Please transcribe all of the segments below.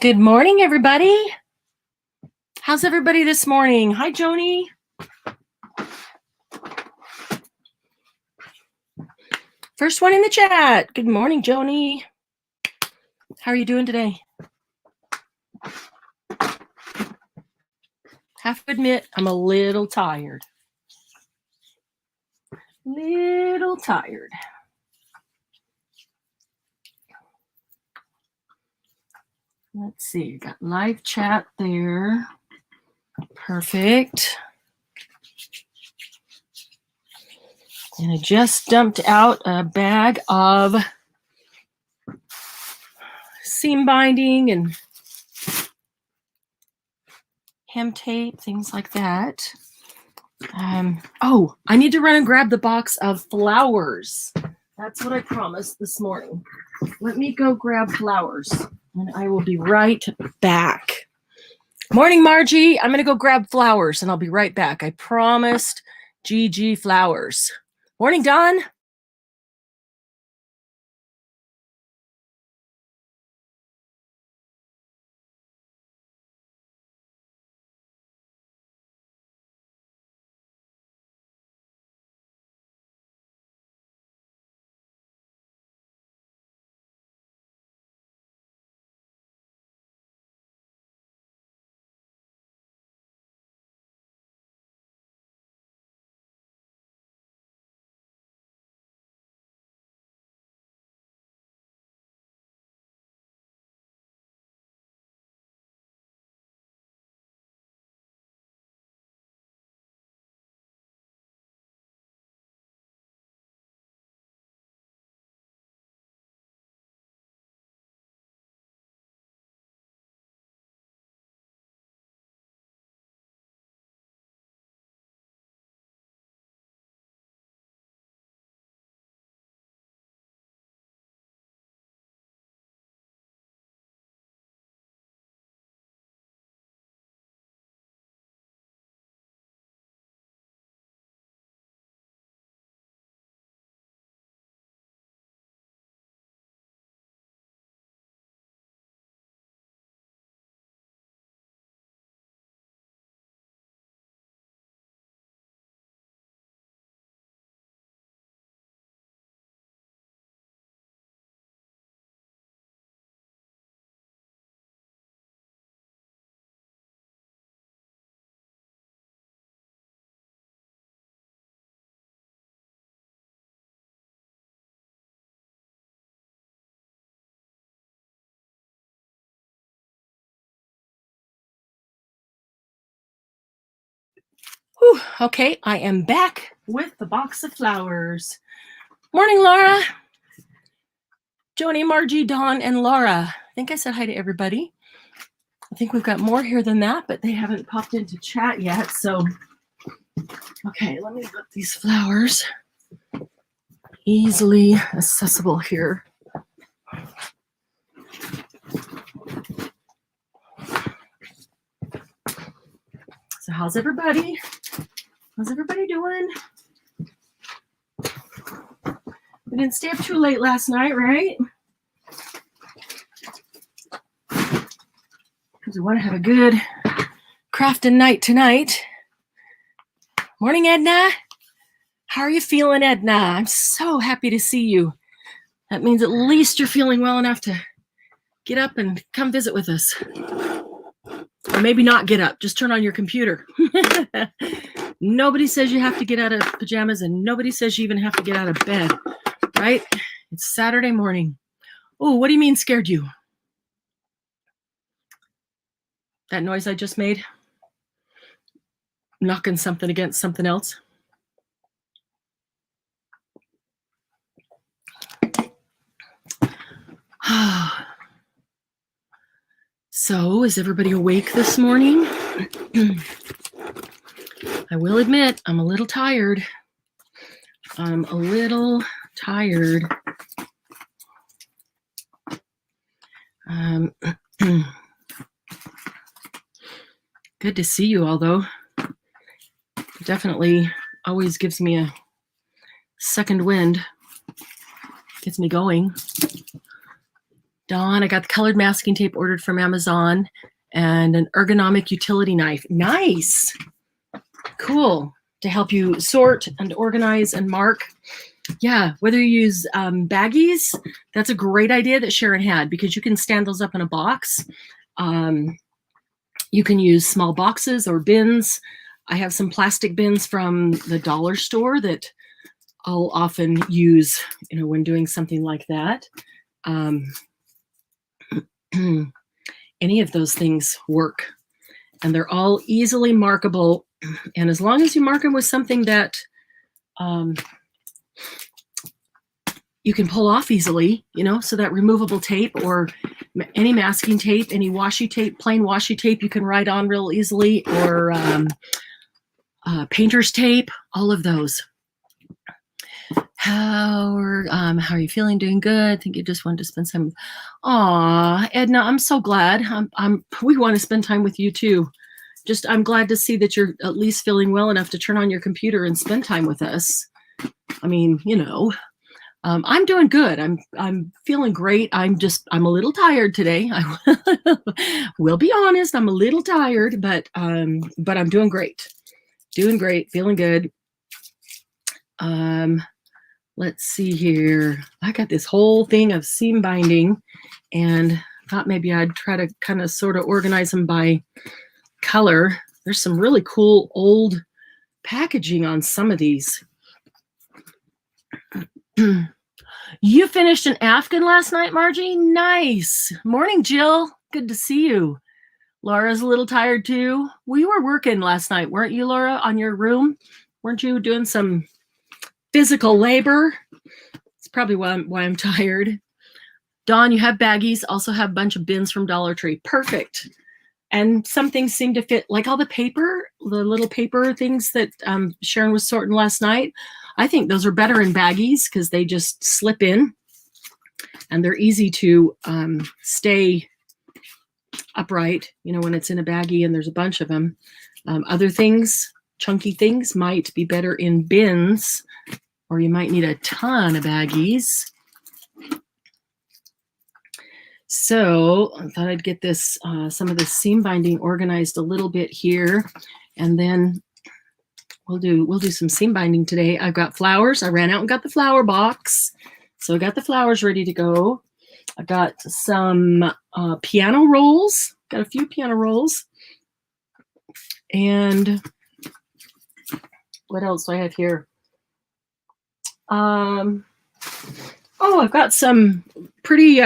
Good morning, everybody. How's everybody this morning? Hi, Joni. First one in the chat. Good morning, Joni. How are you doing today? Have to admit, I'm a little tired. Little tired. Let's see, got live chat there. Perfect. And I just dumped out a bag of seam binding and hem tape, things like that. I need to run and grab the box of flowers. That's what I promised this morning. Let me go grab flowers, and I will be right back. Morning, Margie. I'm going to go grab flowers, and I'll be right back. I promised Gigi flowers. Morning, Don. Whew, okay, I am back with the box of flowers. Morning, Laura. Joni, Margie, Dawn, and Laura. I think I said hi to everybody. I think we've got more here than that, but they haven't popped into chat yet. So, okay, let me put these flowers easily accessible here. So how's everybody? How's everybody doing? We didn't stay up too late last night, right? Because we want to have a good crafting night tonight. Morning, Edna. How are you feeling, Edna? I'm so happy to see you. That means at least you're feeling well enough to get up and come visit with us. Or maybe not get up, just turn on your computer. Nobody says you have to get out of pajamas, and nobody says you even have to get out of bed, right? It's Saturday morning. Oh, what do you mean scared you? That noise I just made? Knocking something against something else? So, is everybody awake this morning? I will admit, I'm a little tired. I'm a little tired. Good to see you all, though. Definitely always gives me a second wind. Gets me going. Dawn, I got the colored masking tape ordered from Amazon and an ergonomic utility knife. Nice. Cool. To help you sort and organize and mark. Yeah, whether you use baggies, that's a great idea that Sharon had, because you can stand those up in a box. You can use small boxes or bins. I have some plastic bins from the dollar store that I'll often use, when doing something like that. Any of those things work, and they're all easily markable. And as long as you mark them with something that you can pull off easily, so that removable tape or any masking tape, any washi tape, plain washi tape you can write on real easily, or painter's tape, all of those. How are you feeling? Doing good. I think you just wanted to spend some. Aw, Edna, I'm so glad. We want to spend time with you too. I'm glad to see that you're at least feeling well enough to turn on your computer and spend time with us. I mean, I'm doing good. I'm feeling great. I'm a little tired today. I will be honest. I'm a little tired, but I'm doing great. Doing great. Feeling good. Let's see here. I got this whole thing of seam binding, and thought maybe I'd try to kind of sort of organize them by color. There's some really cool old packaging on some of these. You finished an Afghan last night, Margie? Nice. Morning, Jill. Good to see you. Laura's a little tired too. We were working last night, weren't you, Laura, on your room? Weren't you doing some physical labor? It's probably why I'm tired. Dawn, you have baggies, also have a bunch of bins from Dollar Tree. Perfect. And some things seem to fit, like all the paper, the little paper things that Sharon was sorting last night. I think those are better in baggies because they just slip in and they're easy to stay upright, when it's in a baggie and there's a bunch of them. Other things, chunky things, might be better in bins, or you might need a ton of baggies. So I thought I'd get this some of the seam binding organized a little bit here, and then we'll do some seam binding today. I've got flowers. I ran out and got the flower box, so I got the flowers ready to go. I got some piano rolls. Got a few piano rolls, and what else do I have here? Oh, I've got some pretty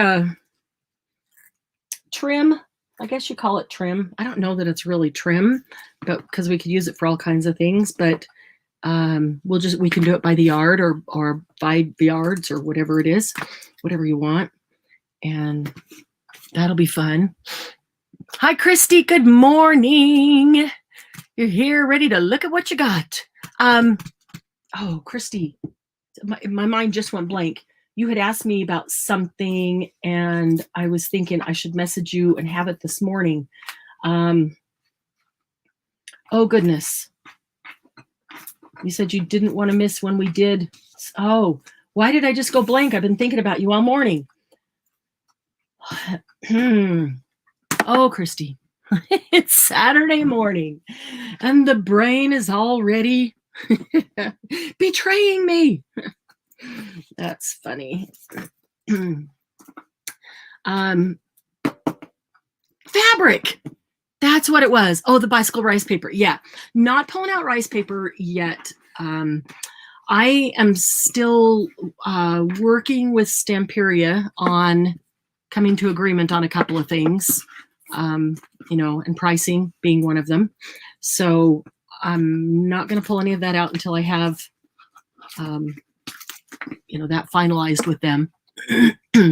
trim. I guess you call it trim. I don't know that it's really trim, but because we could use it for all kinds of things. But we can do it by the yard or by the yards or whatever it is, whatever you want, and that'll be fun. Hi, Christy. Good morning. You're here, ready to look at what you got. Oh, Christy, my mind just went blank. You had asked me about something, and I was thinking I should message you and have it this morning. Oh, goodness. You said you didn't want to miss when we did. Oh, why did I just go blank? I've been thinking about you all morning. Oh, Christy, it's Saturday morning, and the brain is already betraying me. That's funny. Fabric. That's what it was. Oh, the bicycle rice paper. Yeah, not pulling out rice paper yet. I am still working with Stamperia on coming to agreement on a couple of things, and pricing being one of them. So I'm not going to pull any of that out until I have that finalized with them.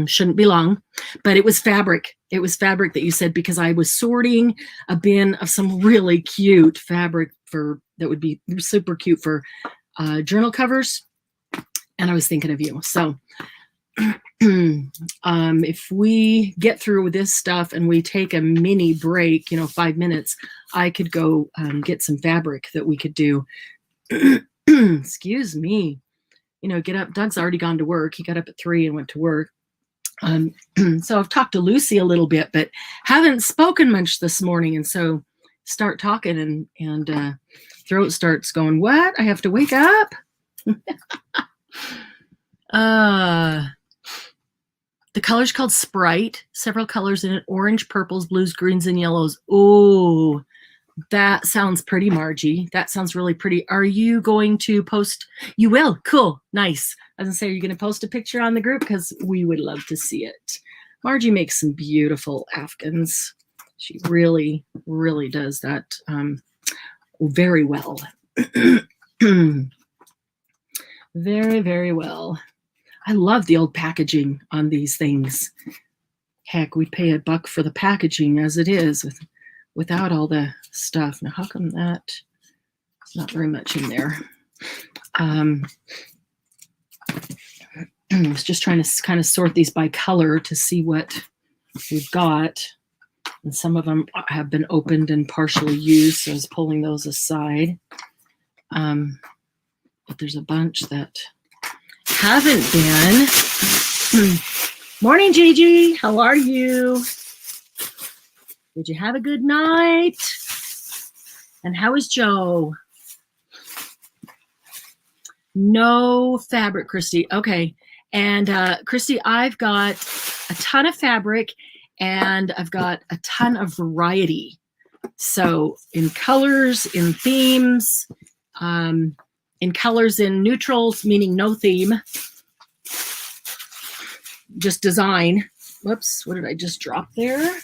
Shouldn't be long, but it was fabric. It was fabric that you said, because I was sorting a bin of some really cute fabric that would be super cute for journal covers, and I was thinking of you. So if we get through with this stuff and we take a mini break, 5 minutes, I could go get some fabric that we could do. Excuse me. Get up. Doug's already gone to work. He got up at 3 and went to work. So I've talked to Lucy a little bit, but haven't spoken much this morning. And so start talking and throat starts going, what? I have to wake up? The color's called Sprite. Several colors in it: orange, purples, blues, greens, and yellows. Oh, that sounds pretty, Margie. That sounds really pretty. Are you going to post? You will. Cool. Nice. I was going to say, are you going to post a picture on the group? Because we would love to see it. Margie makes some beautiful Afghans. She really, really does that very well. Very, very well. I love the old packaging on these things. Heck, we'd pay $1 for the packaging as it is without all the stuff. Now, how come that's not very much in there? I was just trying to kind of sort these by color to see what we've got. And some of them have been opened and partially used, so I was pulling those aside. But there's a bunch that haven't been. Morning, Gigi. How are you? Did you have a good night? And how is Joe? No fabric, Christy. Okay. And Christy, I've got a ton of fabric and I've got a ton of variety. So in colors, in themes, in colors, in neutrals, meaning no theme, just design. Whoops, what did I just drop there?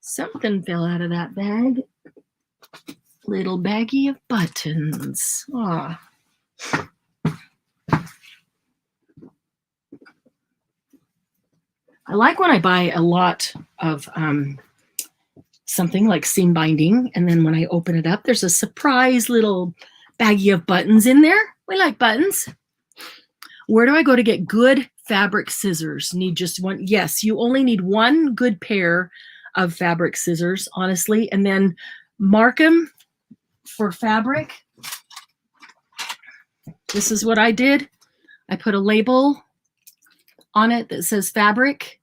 Something fell out of that bag. Little baggie of buttons. Aw. I like when I buy a lot of something like seam binding, and then when I open it up, there's a surprise little baggie of buttons in there. We like buttons. Where do I go to get good fabric scissors? Need just one? Yes, you only need one good pair of fabric scissors, honestly, and then mark them for fabric. This is what I did. I put a label on it that says fabric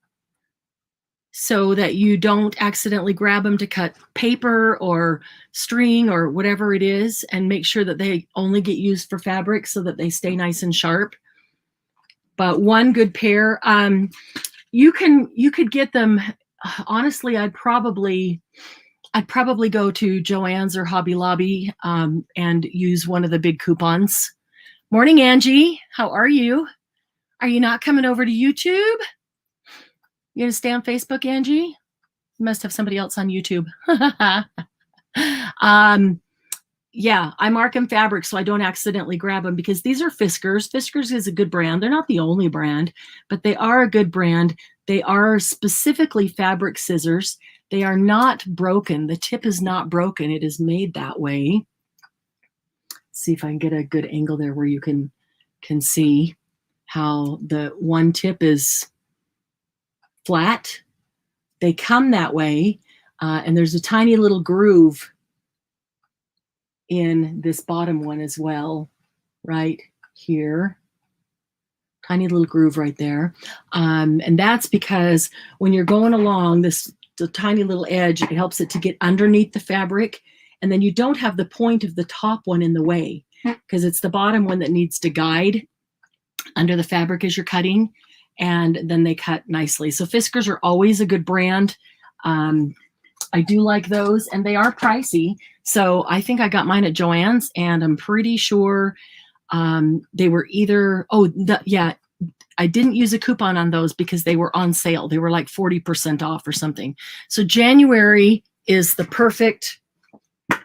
so that you don't accidentally grab them to cut paper or string or whatever it is, and make sure that they only get used for fabric so that they stay nice and sharp. But one good pair, you could get them. Honestly, I'd probably go to Joann's or Hobby Lobby and use one of the big coupons. Morning, Angie. How are you? Are you not coming over to YouTube? You gonna stay on Facebook, Angie? You must have somebody else on YouTube. Yeah, I mark them fabric so I don't accidentally grab them, because these are Fiskars. Fiskars is a good brand. They're not the only brand, but they are a good brand. They are specifically fabric scissors. They are not broken. The tip is not broken. It is made that way. Let's see if I can get a good angle there where you can see how the one tip is flat. They come that way, and there's a tiny little groove in this bottom one as well, right here. Tiny little groove right there. And that's because when you're going along the tiny little edge, it helps it to get underneath the fabric, and then you don't have the point of the top one in the way, because it's the bottom one that needs to guide under the fabric as you're cutting, and then they cut nicely. So Fiskars are always a good brand. I do like those, and they are pricey. So I think I got mine at Joann's, and I'm pretty sure they were either, yeah, I didn't use a coupon on those because they were on sale. They were like 40% off or something. So January is the perfect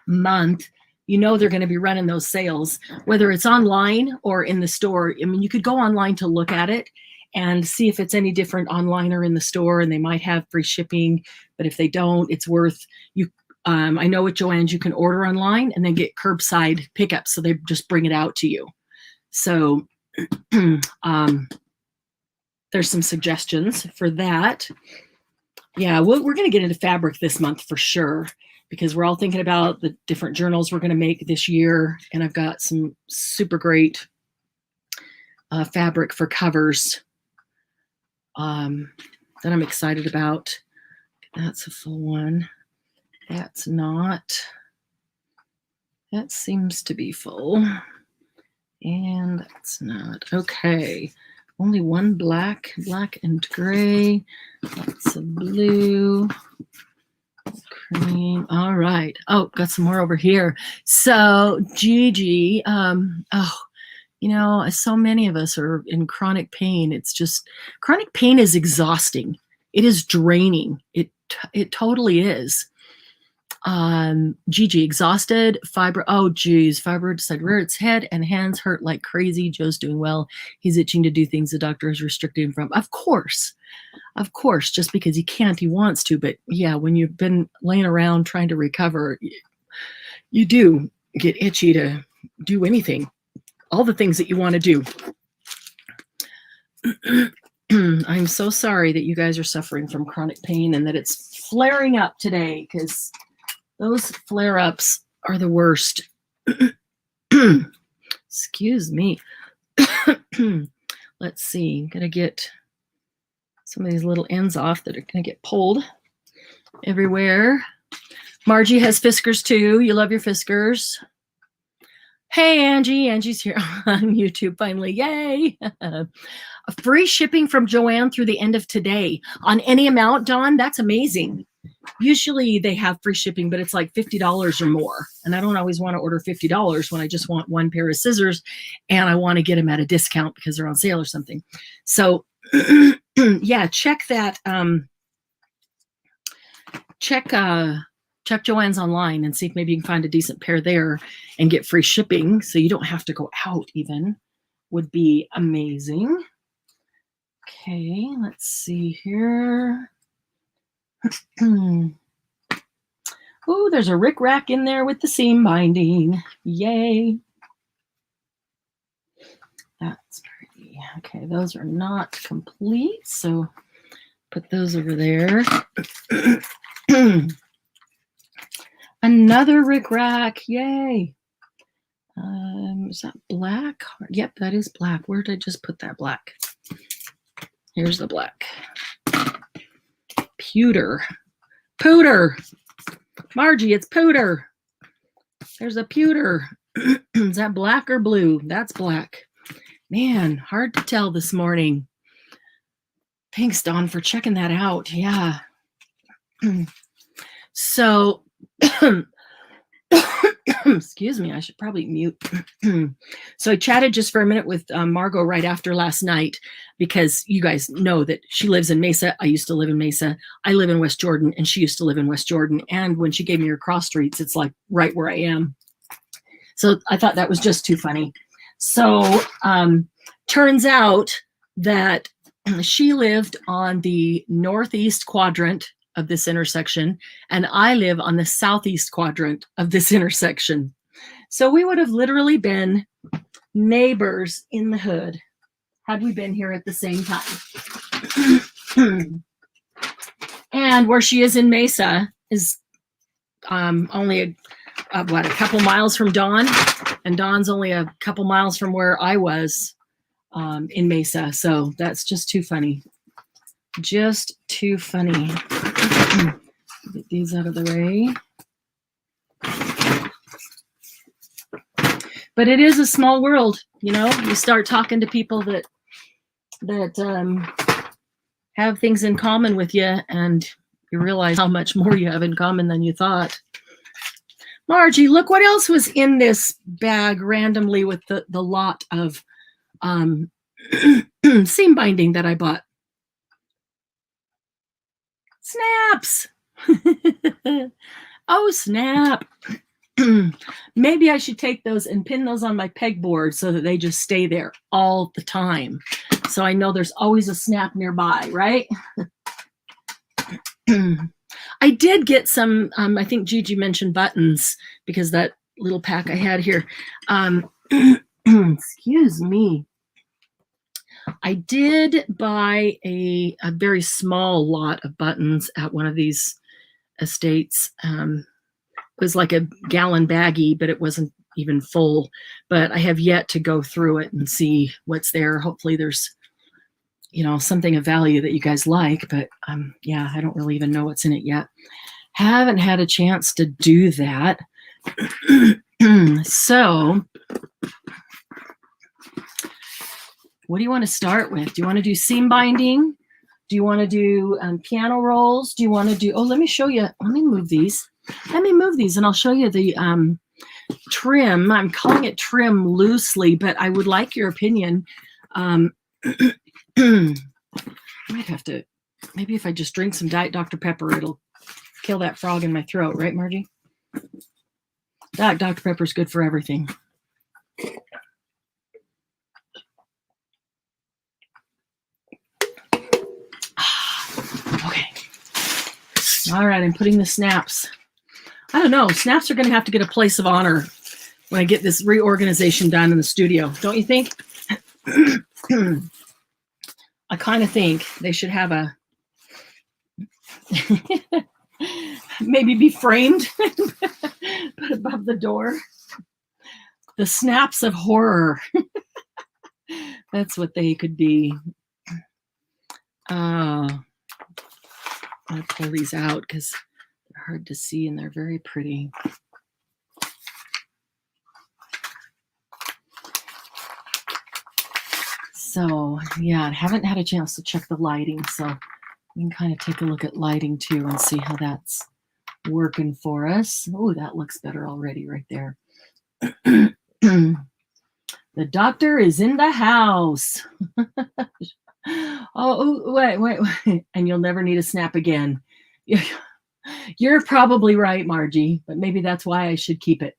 month. You know they're going to be running those sales, whether it's online or in the store. I mean, you could go online to look at it and see if it's any different online or in the store, and they might have free shipping. But if they don't, it's worth you. I know at Joann's you can order online and then get curbside pickup, so they just bring it out to you. So there's some suggestions for that. Yeah, we're going to get into fabric this month for sure, because we're all thinking about the different journals we're going to make this year. And I've got some super great fabric for covers that I'm excited about. That's a full one. That's not. That seems to be full. And that's not. Okay. Only one black and gray. Lots of blue. Cream. All right. Oh, got some more over here. So Gigi, you know, so many of us are in chronic pain. It's just, chronic pain is exhausting. It is draining. It totally is. Gigi, exhausted, fibroid decided rear its head and hands hurt like crazy. Joe's doing well. He's itching to do things the doctor has restricted him from. Of course, just because he can't, he wants to. But yeah, when you've been laying around trying to recover, you do get itchy to do anything, all the things that you want to do. I'm so sorry that you guys are suffering from chronic pain and that it's flaring up today, because those flare-ups are the worst. Excuse me. Let's see. I'm going to get some of these little ends off that are going to get pulled everywhere. Margie has Fiskars too. You love your Fiskars. Hey, Angie. Angie's here on YouTube finally. Yay. Free shipping from Joanne through the end of today on any amount, Dawn. That's amazing. Usually they have free shipping, but it's like $50 or more. And I don't always want to order $50 when I just want one pair of scissors and I want to get them at a discount because they're on sale or something. So yeah, check that. Check Joann's online and see if maybe you can find a decent pair there and get free shipping so you don't have to go out even. Would be amazing. Okay, let's see here. Oh, there's a Rick Rack in there with the seam binding. Yay. That's pretty. Okay, those are not complete, so put those over there. Another Rick Rack. Yay. Is that black? Yep, that is black. Where did I just put that black? Here's the black. Pewter. Margie, it's pewter. There's a pewter. Is that black or blue? That's black. Man, hard to tell this morning. Thanks, Dawn, for checking that out. Yeah. So, excuse me, I should probably mute. So I chatted just for a minute with Margot right after last night, because you guys know that she lives in Mesa. I used to live in Mesa. I live in West Jordan, and she used to live in West Jordan. And when she gave me her cross streets, it's like right where I am. So I thought that was just too funny. So turns out that she lived on the northeast quadrant of this intersection, and I live on the southeast quadrant of this intersection. So we would have literally been neighbors in the hood had we been here at the same time. And where she is in Mesa is only a couple miles from Dawn, and Dawn's only a couple miles from where I was in Mesa. So that's just too funny. Just too funny. Get these out of the way. But it is a small world, you know. You start talking to people that have things in common with you, and you realize how much more you have in common than you thought. Margie, look what else was in this bag randomly with the lot of seam binding that I bought. Snaps. Oh, snap. Maybe I should take those and pin those on my pegboard so that they just stay there all the time. So I know there's always a snap nearby, right? I did get some, I think Gigi mentioned buttons, because that little pack I had here. Excuse me. I did buy a very small lot of buttons at one of these estates. It was like a gallon baggie, but it wasn't even full. But I have yet to go through it and see what's there. Hopefully there's you know, something of value that you guys like, but yeah, I don't really even know what's in it yet. Haven't had a chance to do that. So what do you want to start with? Do you want to do seam binding? Do you want to do piano rolls? Do you want to do, oh, let me show you. Let me move these. Let me move these and I'll show you the trim. I'm calling it trim loosely, but I would like your opinion. I might have to, maybe if I just drink some Diet Dr. Pepper, it'll kill that frog in my throat, right, Margie? That Dr. Pepper is good for everything. Okay. All right, I'm putting the snaps. I don't know. Snaps are going to have to get a place of honor when I get this reorganization done in the studio. Don't you think? I kind of think they should have a maybe be framed put above the door. The snaps of horror. That's what they could be. I'll pull these out because they're hard to see and they're very pretty. So yeah, I haven't had a chance to check the lighting, so we can kind of take a look at lighting too and see how that's working for us. Oh, that looks better already right there. The doctor is in the house. Oh, wait. And you'll never need a snap again. You're probably right, Margie, but maybe that's why I should keep it.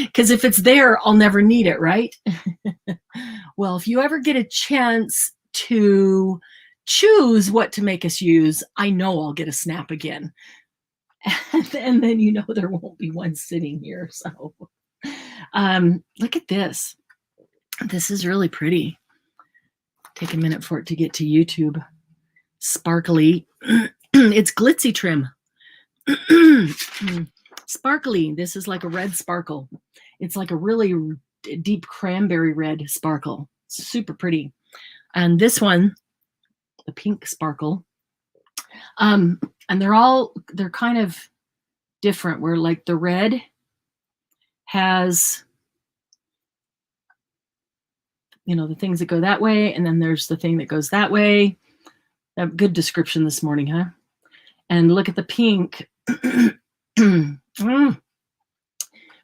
Because if it's there, I'll never need it, right? Well, if you ever get a chance to choose what to make us use, I know I'll get a snap again. And then you know there won't be one sitting here. So look at this. This is really pretty. Take a minute for it to get to YouTube. Sparkly. It's glitzy trim. Sparkly. This is like a red sparkle. It's like a really deep cranberry red sparkle. Super pretty. And this one, the pink sparkle. And they're kind of different, where like the red has, you know, the things that go that way, and then there's the thing that goes that way. A good description this morning, huh? And look at the pink.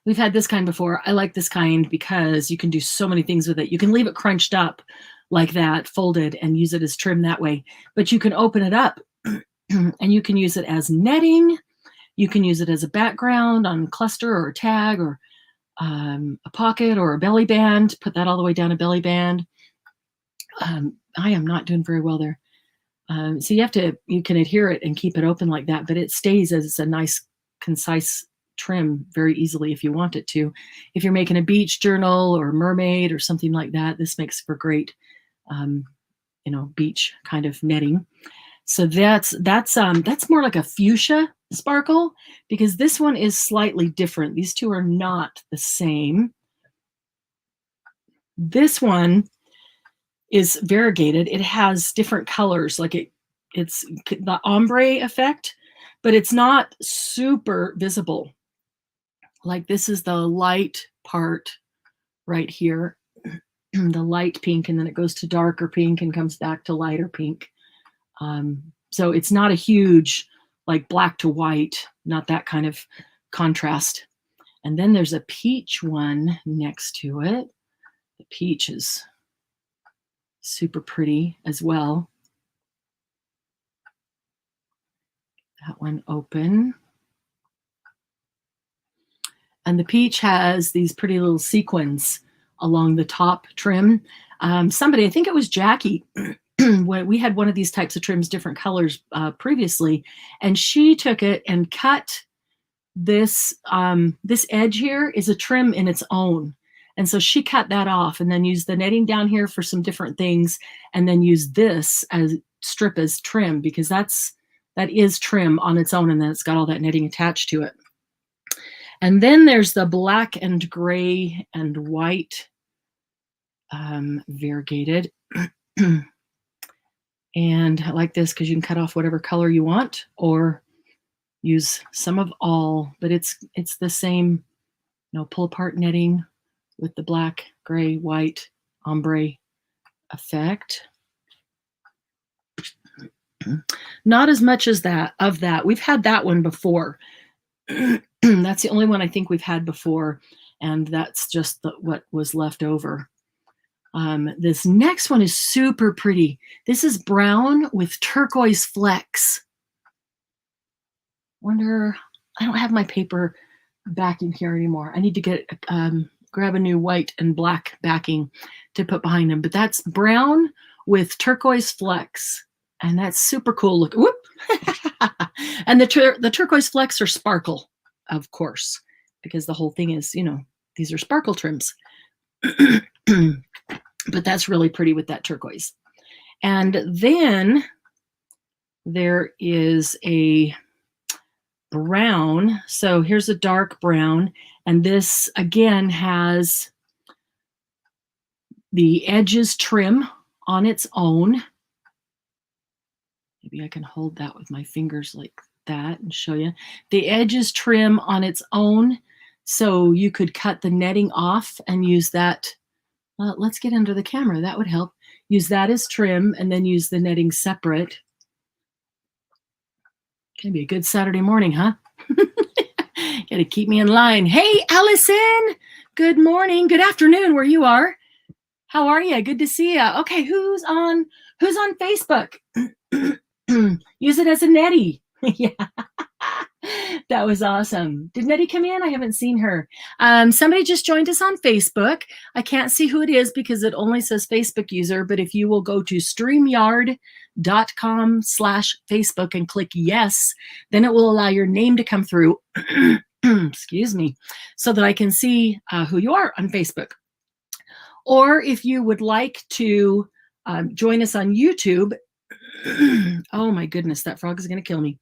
We've had this kind before. I like this kind because you can do so many things with it. You can leave it crunched up like that, folded, and use it as trim that way. But you can open it up and you can use it as netting. You can use it as a background on cluster or a tag or a pocket or a belly band. Put that all the way down a belly band. I am not doing very well there. So you can adhere it and keep it open like that, but it stays as a nice, concise trim very easily if you want it to. If you're making a beach journal or mermaid or something like that, this makes for great, beach kind of netting. So that's more like a fuchsia sparkle, because this one is slightly different. These two are not the same. This one is variegated. It has different colors, like it's the ombre effect, but it's not super visible. Like this is the light part right here, the light pink, and then it goes to darker pink and comes back to lighter pink. So it's not a huge, like black to white, not that kind of contrast. And then there's a peach one next to it. The peach is super pretty as well. That one open. And the peach has these pretty little sequins along the top trim. Somebody, I think it was Jackie, when we had one of these types of trims, different colors previously, and she took it and cut this, this edge here is a trim in its own. And so she cut that off and then used the netting down here for some different things, and then used this as strip as trim, because that is trim on its own, and then it's got all that netting attached to it. And then there's the black and gray and white variegated. And I like this because you can cut off whatever color you want or use some of all, but it's the same, pull apart netting with the black, gray, white ombre effect. Not as much as that of that. We've had that one before. That's the only one I think we've had before, and that's just what was left over. This next one is super pretty. This is brown with turquoise flecks. Wonder, I don't have my paper backing here anymore. I need to get grab a new white and black backing to put behind them. But that's brown with turquoise flecks, and that's super cool. Look, whoop! And the turquoise flecks are sparkle, of course, because the whole thing is, these are sparkle trims. But that's really pretty with that turquoise. And then there is a brown. So here's a dark brown, and this again has the edges trim on its own. Maybe I can hold that with my fingers like that and show you. The edges trim on its own, so you could cut the netting off and use that. Let's get under the camera. That would help. Use that as trim and then use the netting separate. Gonna be a good Saturday morning, huh? Gotta keep me in line. Hey, Allison. Good morning. Good afternoon where you are. How are you? Good to see you. Okay, who's on Facebook? Use it as a netty. Yeah. That was awesome. Did Nettie come in? I haven't seen her. Somebody just joined us on Facebook. I can't see who it is because it only says Facebook user, but if you will go to streamyard.com/Facebook and click yes, then it will allow your name to come through, excuse me, so that I can see who you are on Facebook. Or if you would like to join us on YouTube, oh my goodness, that frog is going to kill me.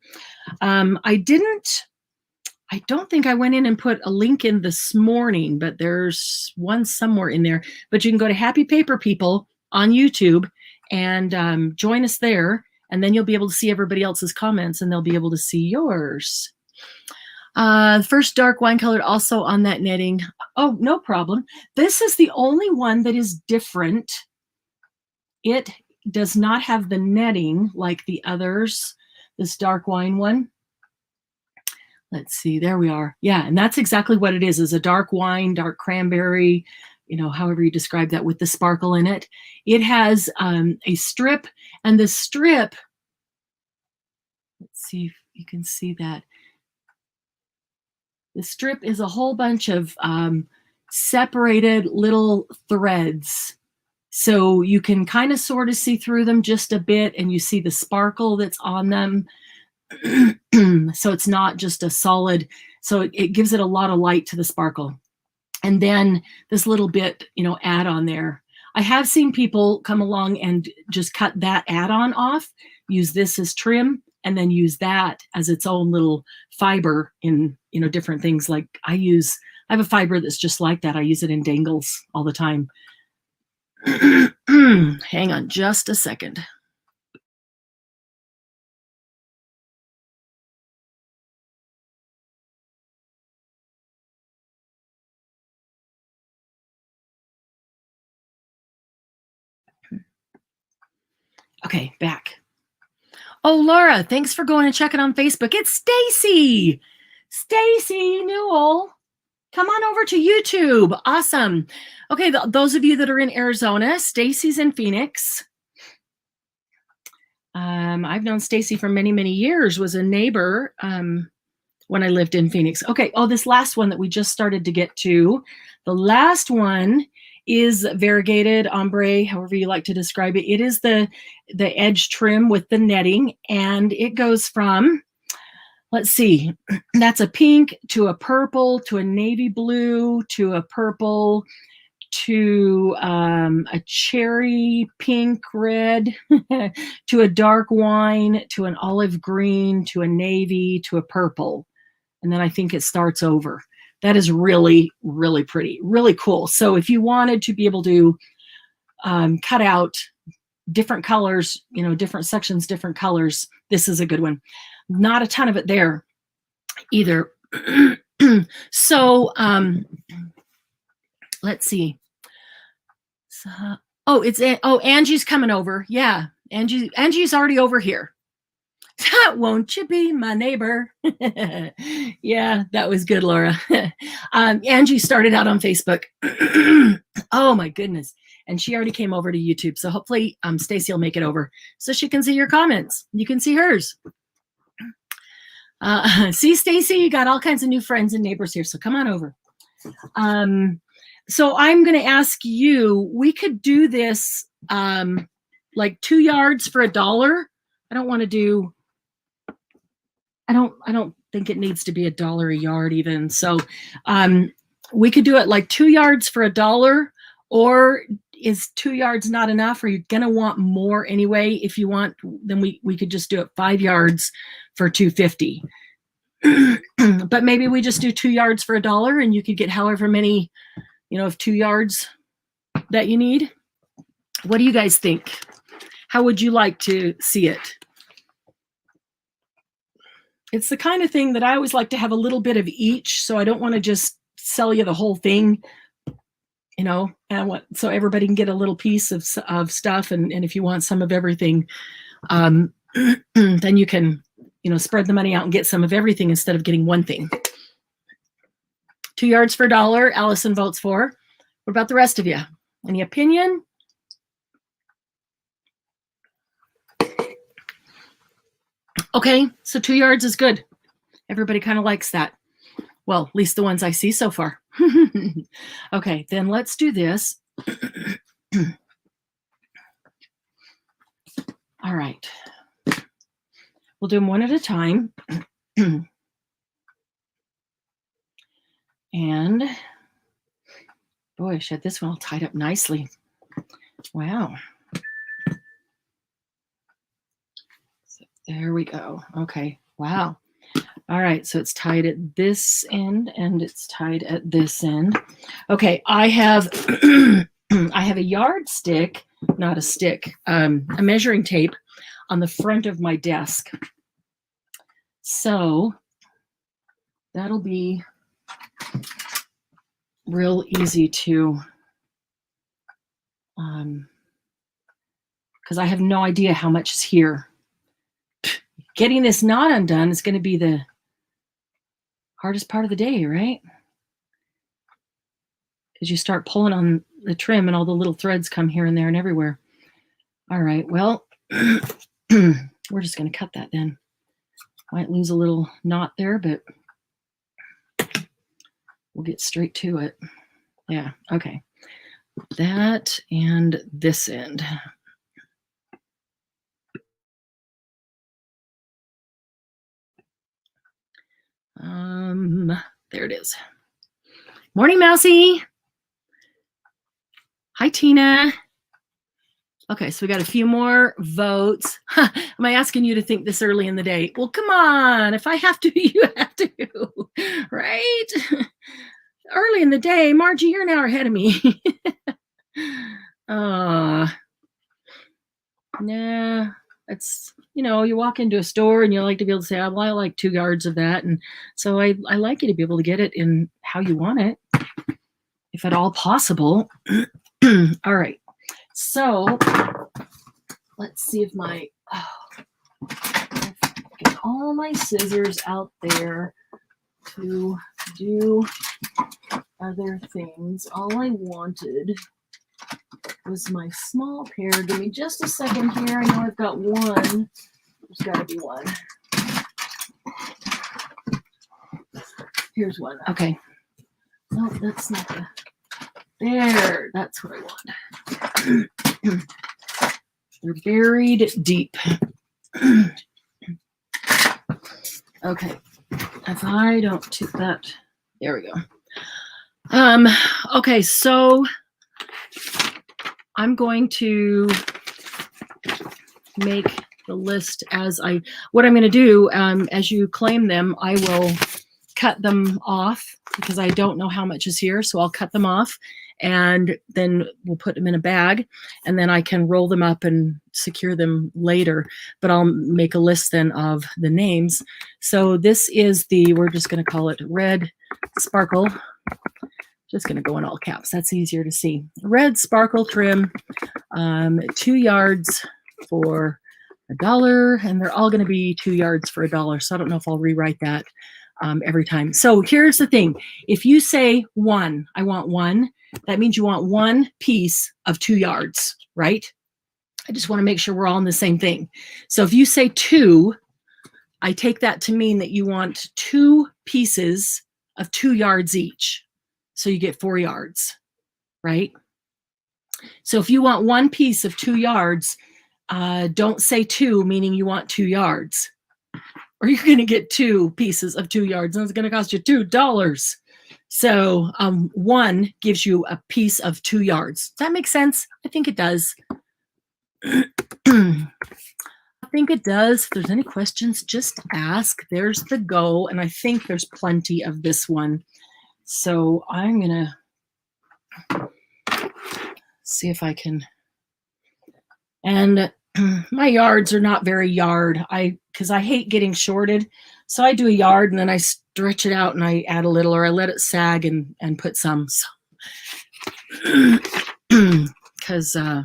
I don't think I went in and put a link in this morning, but there's one somewhere in there. But you can go to Happy Paper People on YouTube and join us there, and then you'll be able to see everybody else's comments, and they'll be able to see yours. First dark wine colored also on that netting. Oh, no problem. This is the only one that is different. It does not have the netting like the others, this dark wine one. Let's see, there we are. Yeah, and that's exactly what it is a dark wine, dark cranberry, however you describe that, with the sparkle in it. It has a strip, and the strip, let's see if you can see that. The strip is a whole bunch of separated little threads. So you can kind of sort of see through them just a bit, and you see the sparkle that's on them. So it's not just a solid, so it gives it a lot of light to the sparkle. And then this little bit, add on there. I have seen people come along and just cut that add-on off, use this as trim, and then use that as its own little fiber in, different things. Like I have a fiber that's just like that. I use it in dangles all the time. Hang on just a second. Okay, back. Oh, Laura, thanks for going and checking on Facebook. It's Stacy. Stacy Newell. Come on over to YouTube. Awesome. Okay, those of you that are in Arizona, Stacy's in Phoenix. I've known Stacy for many, many years, was a neighbor when I lived in Phoenix. Okay, this last one that we just started to get to. The last one is variegated ombre, however you like to describe it. It is the edge trim with the netting, and it goes from, let's see, that's a pink to a purple to a navy blue to a purple to a cherry pink red to a dark wine to an olive green to a navy to a purple. And then I think it starts over. That is really, really pretty, really cool. So if you wanted to be able to cut out different colors, you know, different sections, different colors. This is a good one. Not a ton of it there either. So let's see. So, Angie's coming over. Yeah, Angie's already over here. Won't you be my neighbor? Yeah, that was good, Laura. Angie started out on Facebook. Oh my goodness. And she already came over to YouTube. So hopefully Stacy will make it over so she can see your comments. You can see hers. See, Stacy, you got all kinds of new friends and neighbors here. So come on over. So I'm going to ask you, we could do this like 2 yards for $1. I don't want to do, I don't think it needs to be $1 a yard even. So we could do it like 2 yards for $1, or is 2 yards not enough? Are you going to want more anyway? If you want, then we could just do it 5 yards for $2.50. But maybe we just do 2 yards for $1 and you could get however many, you know, of 2 yards that you need. What do you guys think? How would you like to see it? It's the kind of thing that I always like to have a little bit of each, so I don't want to just sell you the whole thing, you know, so everybody can get a little piece of stuff. And if you want some of everything, then you can, you know, spread the money out and get some of everything instead of getting one thing. 2 yards for $1, Allison votes for. What about the rest of you? Any opinion? Okay, so 2 yards is good. Everybody kind of likes that. Well, at least the ones I see so far. Okay, then let's do this. All right. We'll do them one at a time. And boy, she had this one all tied up nicely. Wow. So there we go. Okay. Wow. All right. So it's tied at this end and it's tied at this end. Okay. I have I have a yardstick, not a stick, a measuring tape on the front of my desk. So that'll be real easy to, because I have no idea how much is here. Getting this knot undone is going to be the hardest part of the day, right? Because you start pulling on the trim and all the little threads come here and there and everywhere. All right, well, we're just going to cut that then. Might lose a little knot there, but we'll get straight to it. Yeah, okay. That and this end. There it is. Morning, Mousy. Hi, Tina. Okay, so we got a few more votes. Huh, am I asking you to think this early in the day? Well, come on. If I have to, you have to, right? Early in the day, Margie, you're an hour ahead of me. Nah, it's, you know, you walk into a store and you like to be able to say, oh, well, I like 2 yards of that. And so I like you to be able to get it in how you want it, if at all possible. All right. So let's see if get all my scissors out there to do other things. All I wanted was my small pair. Give me just a second here. I know I've got one. There's got to be one. Here's one. Okay. No, that's not the. There. That's what I want. They're buried deep. Okay. If I don't tip that. There we go. Okay, so I'm going to make the list what I'm going to do, as you claim them, I will cut them off because I don't know how much is here. So I'll cut them off and then we'll put them in a bag, and then I can roll them up and secure them later. But I'll make a list then of the names. So this is we're just going to call it Red Sparkle. Just going to go in all caps. That's easier to see. Red Sparkle Trim, 2 yards for $1, and they're all going to be 2 yards for $1. So I don't know if I'll rewrite that every time. So here's the thing. If you say 1, I want 1, that means you want 1 piece of 2 yards, right? I just want to make sure we're all in the same thing. So if you say 2, I take that to mean that you want 2 pieces of 2 yards each. So you get 4 yards, right? So if you want 1 piece of 2 yards, don't say 2, meaning you want 2 yards. Or you're going to get 2 pieces of 2 yards, and it's going to cost you $2. So 1 gives you a piece of 2 yards. Does that make sense? I think it does. I think it does. If there's any questions, just ask. There's the go, and I think there's plenty of this one. So I'm going to see if I can. And my yards are not very because I hate getting shorted. So I do a yard and then I stretch it out and I add a little, or I let it sag and put some. Because I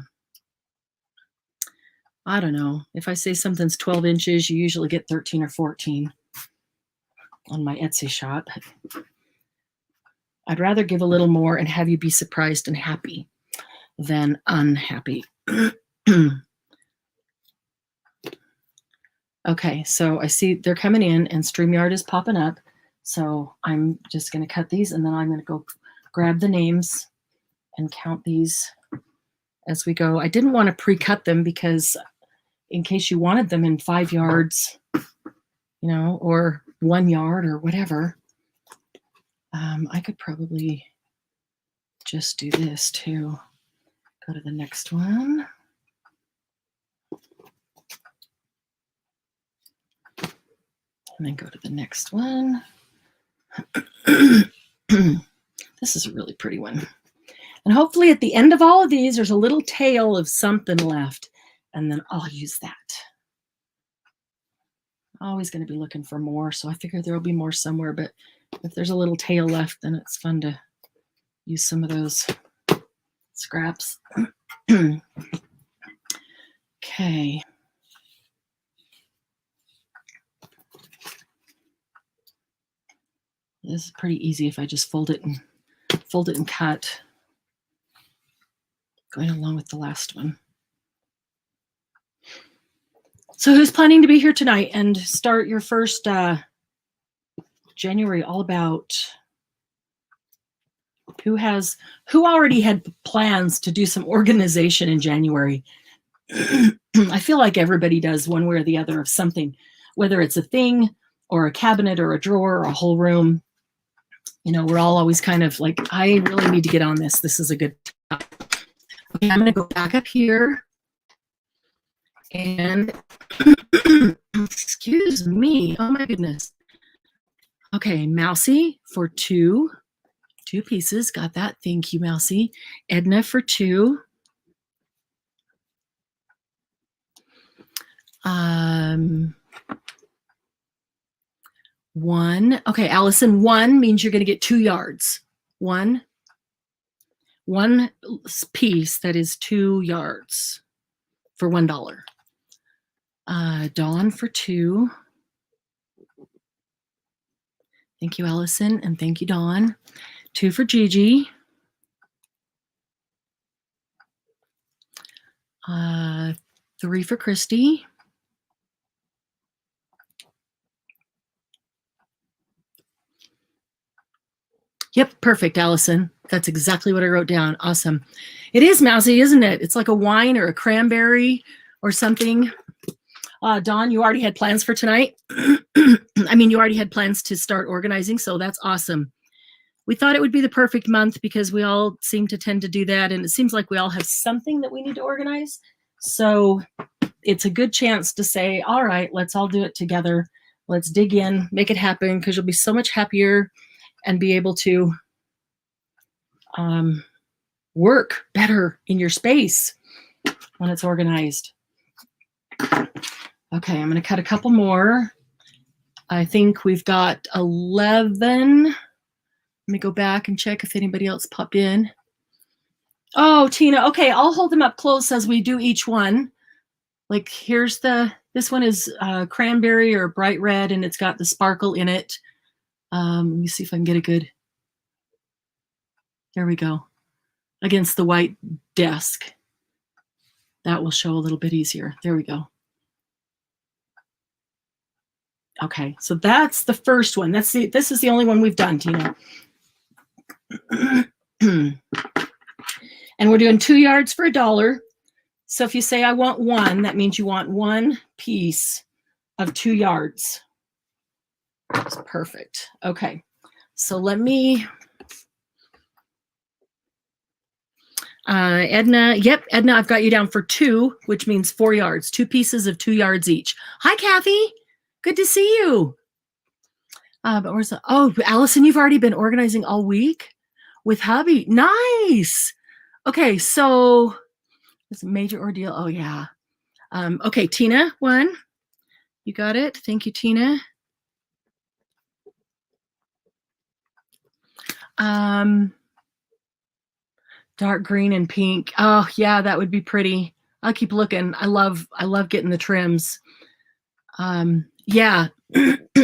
don't know. If I say something's 12 inches, you usually get 13 or 14 on my Etsy shop. I'd rather give a little more and have you be surprised and happy than unhappy. Okay, so I see they're coming in and StreamYard is popping up. So I'm just going to cut these, and then I'm going to go grab the names and count these as we go. I didn't want to pre-cut them because in case you wanted them in 5 yards, or 1 yard or whatever, I could probably just do this too. Go to the next one. And then go to the next one. This is a really pretty one. And hopefully at the end of all of these, there's a little tail of something left. And then I'll use that. Always going to be looking for more, so I figure there'll be more somewhere. But if there's a little tail left, then it's fun to use some of those scraps. Okay. This is pretty easy if I just fold it and cut. Going along with the last one. So who's planning to be here tonight and start your first January all about? Who already had plans to do some organization in January? I feel like everybody does one way or the other of something, whether it's a thing or a cabinet or a drawer or a whole room. We're all always kind of like, I really need to get on this. This is a good topic. Okay, I'm going to go back up here. And excuse me. Oh my goodness. Okay, Mousy for 2 pieces. Got that. Thank you, Mousy. Edna for 2. One. Okay, Allison, 1 means you're going to get 2 yards. One piece that is 2 yards for $1. Dawn for 2. Thank you, Allison, and thank you, Dawn. 2 for Gigi. 3 for Christy. Yep, perfect, Allison. That's exactly what I wrote down. Awesome. It is mousy, isn't it? It's like a wine or a cranberry or something. Dawn, you already had plans for tonight? I mean, you already had plans to start organizing, so that's awesome. We thought it would be the perfect month because we all seem to tend to do that, and it seems like we all have something that we need to organize. So it's a good chance to say, all right, let's all do it together. Let's dig in, make it happen, because you'll be so much happier and be able to work better in your space when it's organized. Okay, I'm going to cut a couple more. I think we've got 11. Let me go back and check if anybody else popped in. Oh, Tina. Okay, I'll hold them up close as we do each one. Like here's this one is cranberry or bright red, and it's got the sparkle in it. Let me see if I can get a good. There we go. Against the white desk. That will show a little bit easier. There we go. Okay, so that's the first one. This is the only one we've done, Tina. And we're doing 2 yards for $1. So if you say I want one, that means you want one piece of 2 yards. That's perfect. Okay, so let me. Edna, yep, Edna, I've got you down for 2, which means 4 yards. 2 pieces of 2 yards each. Hi, Kathy. Good to see you. But where's the, oh, Allison, you've already been organizing all week with hubby. Nice. Okay, so it's a major ordeal. Oh, yeah. Okay, Tina, 1. You got it. Thank you, Tina. Dark green and pink. Oh, yeah, that would be pretty. I'll keep looking. I love getting the trims. Yeah,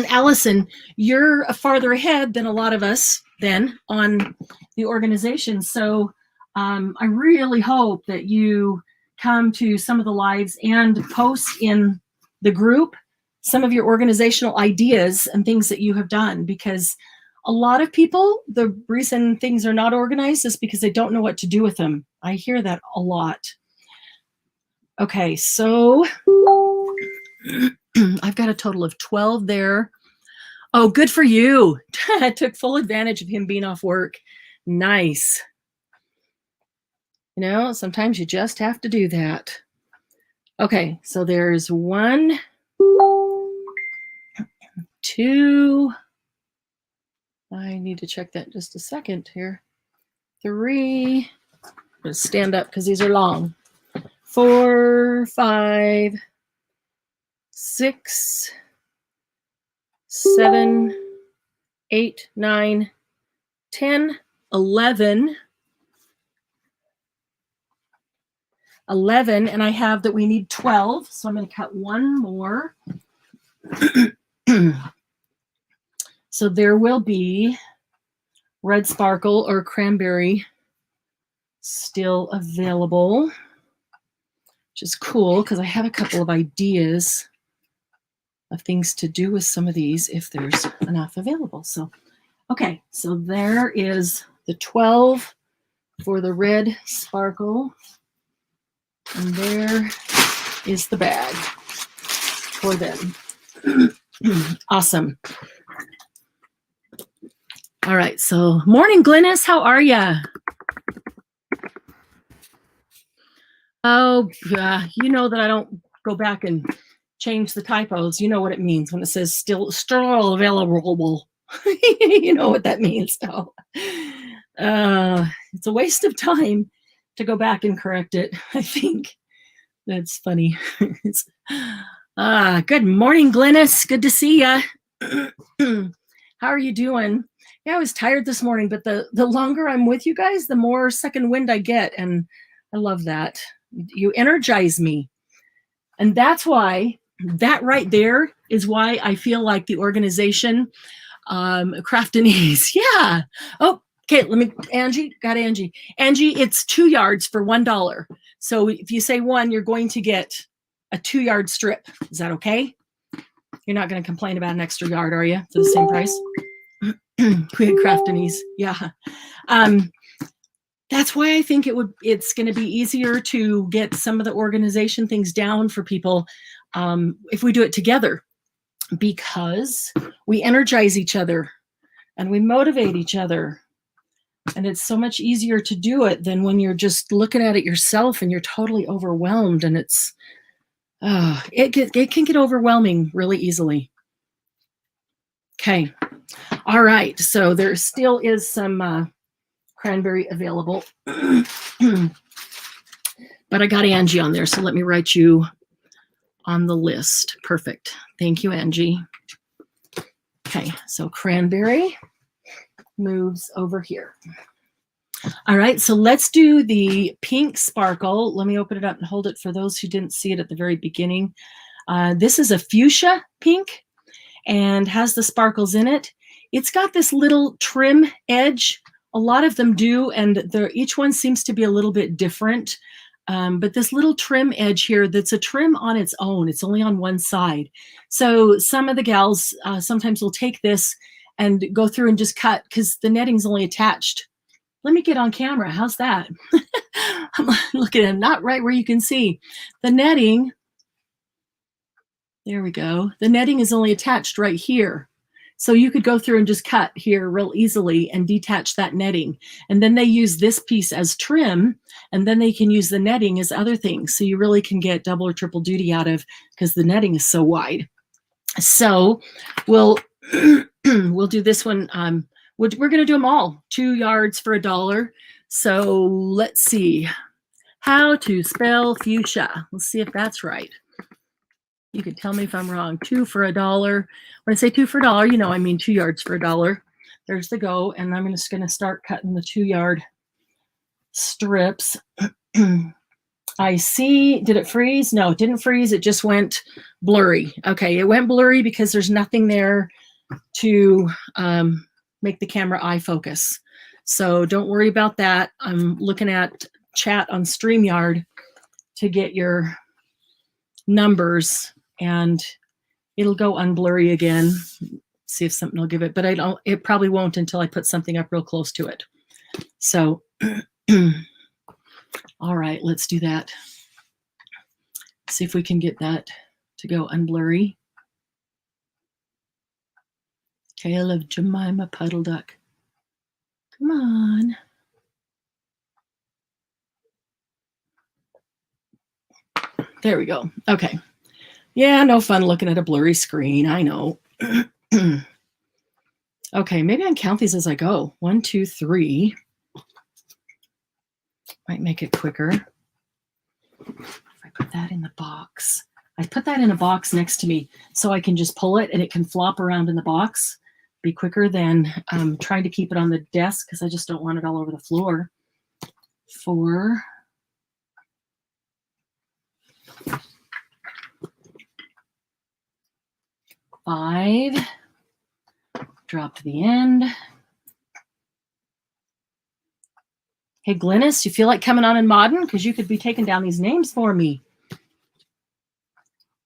Allison, you're farther ahead than a lot of us then on the organization. So I really hope that you come to some of the lives and post in the group some of your organizational ideas and things that you have done, because a lot of people, the reason things are not organized is because they don't know what to do with them. I hear that a lot. Okay, so I've got a total of 12 there. Oh, good for you. I took full advantage of him being off work. Nice. You know, sometimes you just have to do that. Okay, so there's 1, 2. I need to check that just a second here. 3. I'm going to stand up because these are long. 4, 5, 6, 7, 8, 9, 10, 11. 11, and I have that we need 12, so I'm going to cut 1 more. So there will be red sparkle or cranberry still available, which is cool because I have a couple of ideas of things to do with some of these if there's enough available. So, okay, so there is the 12 for the red sparkle, and there is the bag for them. Awesome. All right, so morning, Glynis. How are ya? Oh, you know that I don't go back and change the typos. You know what it means when it says still available. You know what that means. So, it's a waste of time to go back and correct it. I think that's funny. Good morning, Glynis. Good to see ya. How are you doing? Yeah, I was tired this morning, but the longer I'm with you guys, the more second wind I get, and I love that. You energize me. And that's why, that right there is why I feel like the organization, Craft and Ease. Yeah. Oh, okay, Angie, got Angie. Angie, it's 2 yards for $1. So if you say 1, you're going to get a 2-yard strip. Is that okay? You're not going to complain about an extra yard, are you, for the same price? We had Craft and Ease. Yeah. That's why I think it's going to be easier to get some of the organization things down for people if we do it together, because we energize each other and we motivate each other. And it's so much easier to do it than when you're just looking at it yourself and you're totally overwhelmed. And it can get overwhelming really easily. Okay. All right. So there still is some cranberry available. But I got Angie on there, so let me write you on the list. Perfect. Thank you, Angie. Okay, so cranberry moves over here. All right, so let's do the pink sparkle. Let me open it up and hold it for those who didn't see it at the very beginning. This is a fuchsia pink and has the sparkles in it. It's got this little trim edge. A lot of them do, and each one seems to be a little bit different. But this little trim edge here, that's a trim on its own. It's only on one side. So some of the gals sometimes will take this and go through and just cut because the netting's only attached. Let me get on camera. How's that? I'm looking at it, not right where you can see. The netting, there we go. The netting is only attached right here. So you could go through and just cut here real easily and detach that netting. And then they use this piece as trim, and then they can use the netting as other things. So you really can get double or triple duty out of, because the netting is so wide. So we'll we'll do this one. We're going to do them all, 2 yards for $1. So let's see how to spell fuchsia. Let's see if that's right. You can tell me if I'm wrong. 2 for $1. When I say 2 for $1, you know I mean 2 yards for $1. There's the go, and I'm just going to start cutting the 2-yard strips. I see. Did it freeze? No, it didn't freeze. It just went blurry. Okay, it went blurry because there's nothing there to make the camera eye focus. So don't worry about that. I'm looking at chat on StreamYard to get your numbers, and it'll go unblurry again. See if something will give it, but it probably won't until I put something up real close to it. So, all right, let's do that. See if we can get that to go unblurry. Tale of Jemima Puddle Duck. Come on. There we go. Okay. Yeah, no fun looking at a blurry screen. I know. Okay, maybe I can count these as I go. 1, 2, 3. Might make it quicker. If I put that in the box. I put that in a box next to me so I can just pull it and it can flop around in the box. Be quicker than trying to keep it on the desk because I just don't want it all over the floor. 4. 5. Drop to the end. Hey, Glynis, you feel like coming on and modding? Because you could be taking down these names for me.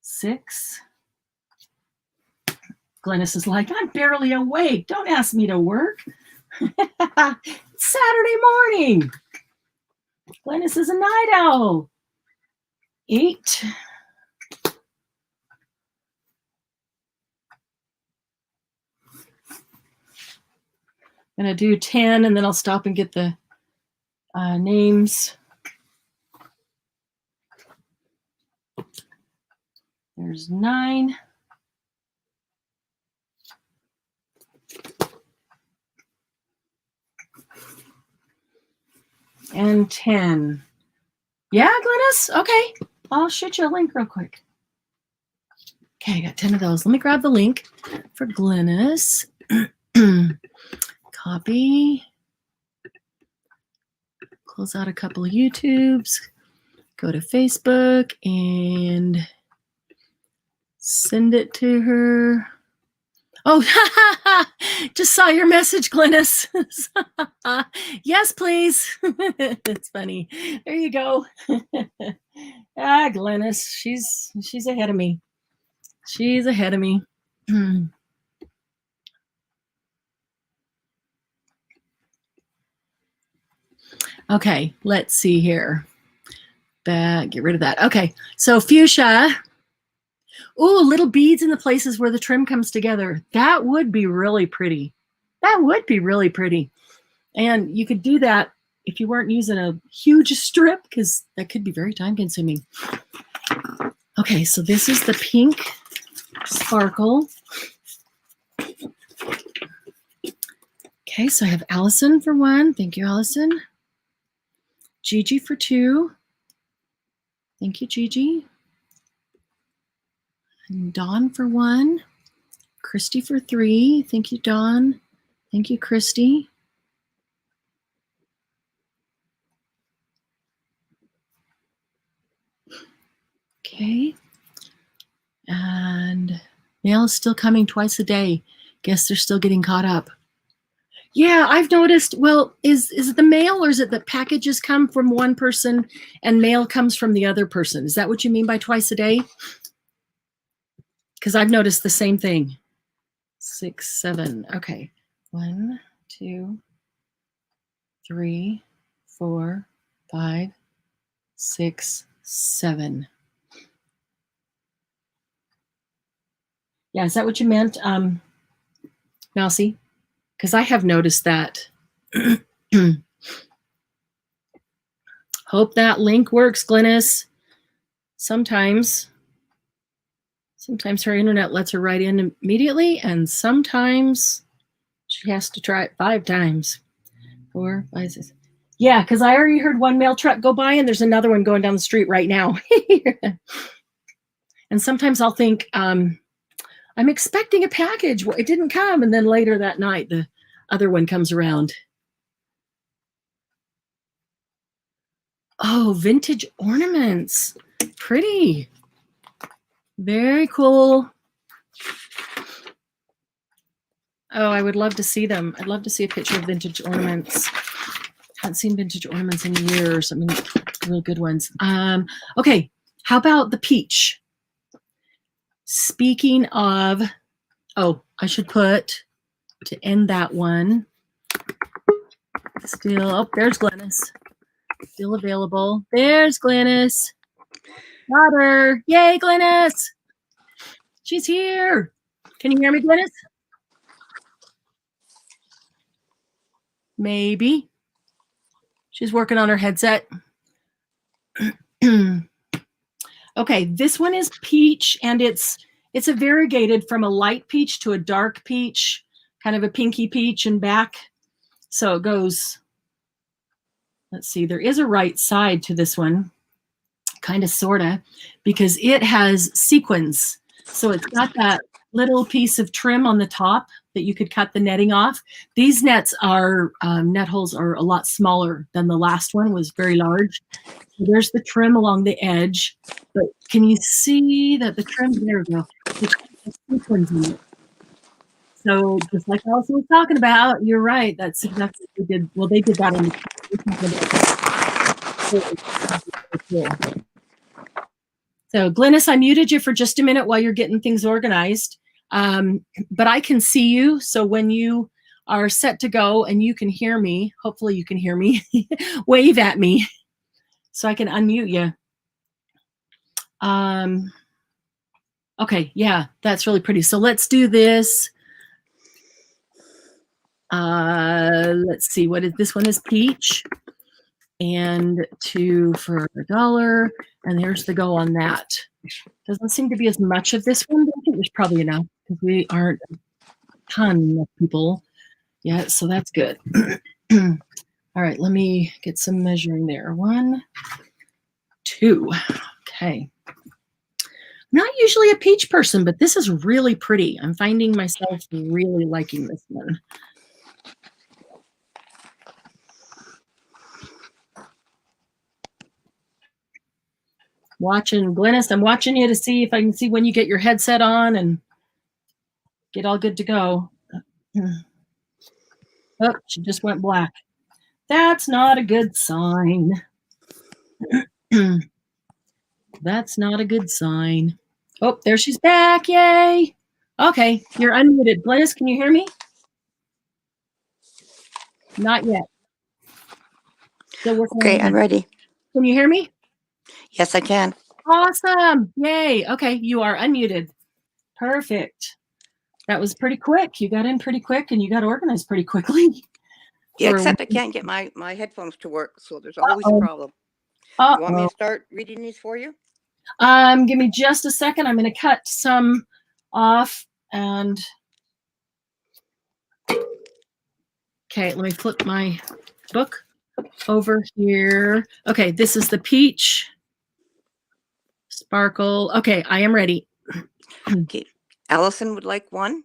6. Glynis is like, I'm barely awake. Don't ask me to work. It's Saturday morning. Glynis is a night owl. 8. I'm going to do 10, and then I'll stop and get the names. There's 9. And 10. Yeah, Glynis? Okay. I'll shoot you a link real quick. Okay, I got 10 of those. Let me grab the link for Glynis. Copy. Close out a couple of YouTubes. Go to Facebook and send it to her. Oh, just saw your message, Glynis. Yes, please. It's funny. There you go. Glynis, she's ahead of me. She's ahead of me. Okay, let's see here. Get rid of that. Okay, so fuchsia. Ooh, little beads in the places where the trim comes together. That would be really pretty. That would be really pretty. And you could do that if you weren't using a huge strip, because that could be very time consuming. Okay, so this is the pink sparkle. Okay, so I have Allison for 1. Thank you, Allison. Gigi for 2. Thank you, Gigi. And Dawn for 1. Christy for 3. Thank you, Dawn. Thank you, Christy. Okay. And mail is still coming twice a day. Guess they're still getting caught up. Yeah, I've noticed. Well, is it the mail, or is it that packages come from one person and mail comes from the other person? Is that what you mean by twice a day? Because I've noticed the same thing. 6, 7. Okay. 1, 2, 3, 4, 5, 6, 7. Yeah, is that what you meant, Mousy? Because I have noticed that. Hope that link works, Glynis. Sometimes her internet lets her right in immediately, and sometimes she has to try it 5 times. 4, 5, 6. Yeah, because I already heard one mail truck go by, and there's another one going down the street right now. And sometimes I'll think, I'm expecting a package. Well, it didn't come. And then later that night, the other one comes around. Oh, vintage ornaments. Pretty. Very cool. Oh, I would love to see them. I'd love to see a picture of vintage ornaments. Haven't seen vintage ornaments in years. I mean, real good ones. Okay, how about the peach? Speaking of, oh, I should put, to end that one, still, oh, there's Glynis. Still available. There's Glynis. Got her. Yay, Glynis. She's here. Can you hear me, Glynis? Maybe. She's working on her headset. Okay, this one is peach, and it's a variegated from a light peach to a dark peach, kind of a pinky peach and back. So it goes, let's see, there is a right side to this one, kind of, sort of, because it has sequins. So it's got that little piece of trim on the top that you could cut the netting off. These nets are, net holes are a lot smaller than the last one, was very large. So there's the trim along the edge, but can you see that the trim, there we go, the sequins in it. So just like Allison was talking about, you're right, that's exactly what they did. Well, they did that on the So Glynis, I muted you for just a minute while you're getting things organized. But I can see you. So when you are set to go and you can hear me, hopefully you can hear me, wave at me so I can unmute you. Okay, yeah, that's really pretty. So let's do this. Let's see, what is this one? Is peach. And 2 for $1. And there's the go on that. Doesn't seem to be as much of this one, but I think there's probably enough because we aren't a ton of people yet, so that's good. All right, let me get some measuring there. 1, 2. Okay. Not usually a peach person, but this is really pretty. I'm finding myself really liking this one. Watching Glynis, I'm watching you to see if I can see when you get your headset on and get all good to go. Oh, she just went black. That's not a good sign. That's not a good sign. Oh, there she's back. Yay. Okay, you're unmuted. Glynis, can you hear me? Not yet. Still working. Okay, I'm ready. Can you hear me? Yes, I can. Awesome. Yay. Okay, you are unmuted. Perfect. That was pretty quick. You got in pretty quick and you got organized pretty quickly. Yeah, except I can't get my headphones to work, so there's always a problem. You want me to start reading these for you? Give me just a second. I'm going to cut some off and Okay, let me flip my book over here. Okay, this is the peach sparkle. Okay, I am ready. Okay. Allison would like one.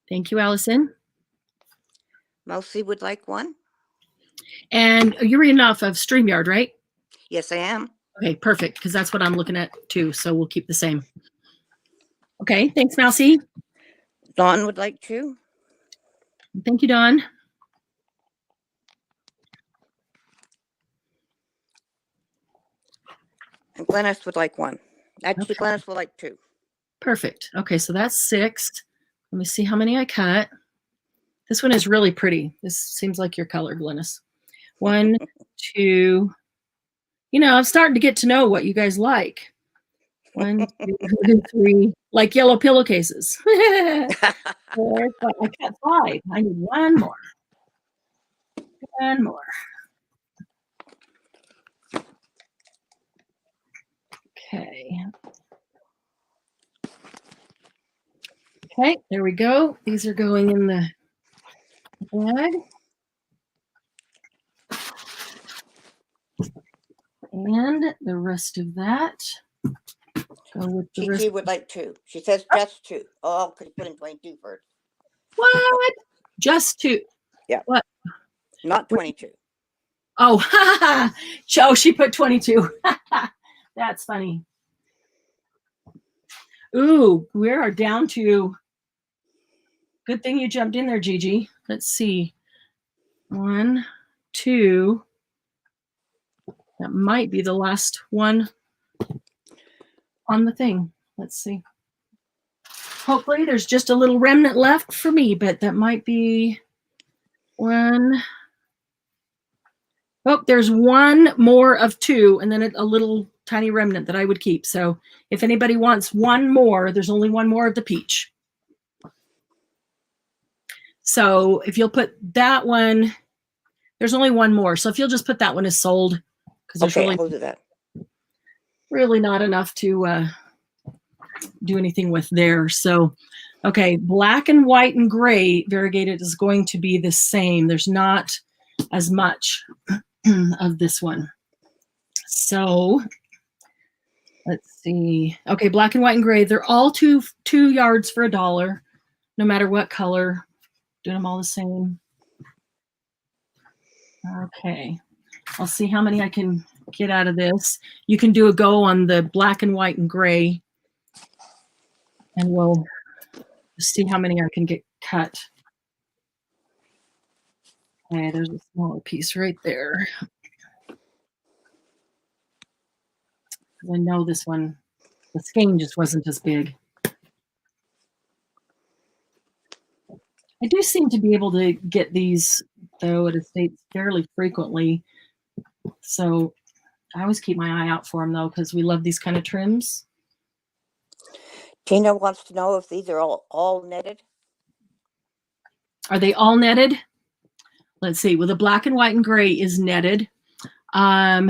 Thank you, Allison. Mousy would like one. And you're reading off of StreamYard, right? Yes, I am. Okay, perfect, because that's what I'm looking at too, so we'll keep the same. Okay, thanks, Mousy. Dawn would like two. Thank you, Dawn. And Glennis would like one. Actually, Okay. Glennis would like two. Perfect. Okay, so that's 6. Let me see how many I cut. This one is really pretty. This seems like your color, Glennis. 1, 2. You know, I'm starting to get to know what you guys like. 1, 2, 3. Like yellow pillowcases. 4, 5. I cut 5. I need one more. One more. Okay. Okay, there we go. These are going in the bag. And the rest of that go with the rest. Gigi would like two. She says just two. Oh, could you put in 22 first? What? Just 2. Yeah. What? Not 22. Oh, Joe, she put 22. That's funny. Ooh, we are down to. Good thing you jumped in there, Gigi. Let's see. 1, 2. That might be the last one on the thing. Let's see. Hopefully there's just a little remnant left for me, but that might be 1. Oh, there's one more of 2, and then a little tiny remnant that I would keep. So if anybody wants one more, there's only one more of the peach. So if you'll put that one, there's only one more. So if you'll just put that one as sold, because there's Okay, I'll do that. really not enough to do anything with there. So, okay, black and white and gray variegated is going to be the same. There's not as much of this one. So let's see. Okay, black and white and gray. They're all two yards for $1, no matter what color. Doing them all the same. Okay, I'll see how many I can get out of this. You can do a go on the black and white and gray, and we'll see how many I can get cut. Okay, there's a smaller piece right there. I know this one, the skein just wasn't as big. I do seem to be able to get these, though, at estates fairly frequently. So I always keep my eye out for them, though, because we love these kind of trims. Tina wants to know if these are all netted. Are they all netted? Let's see. Well, the black and white and gray is netted. The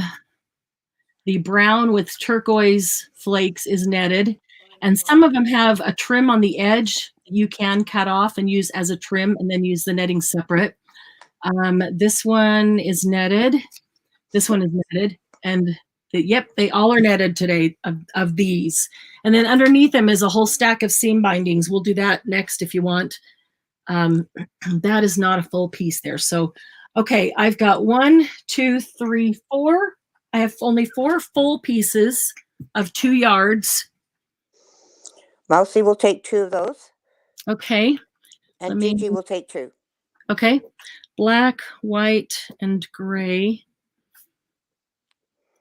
brown with turquoise flakes is netted. And some of them have a trim on the edge you can cut off and use as a trim and then use the netting separate. This one is netted. This one is netted. And yep, they all are netted today of these. And then underneath them is a whole stack of seam bindings. We'll do that next if you want. That is not a full piece there. So, okay, I've got 1, 2, 3, 4. I have only 4 full pieces of 2 yards. Mousy will take 2 of those. Okay. And Gigi will take 2. Okay. Black, white, and gray.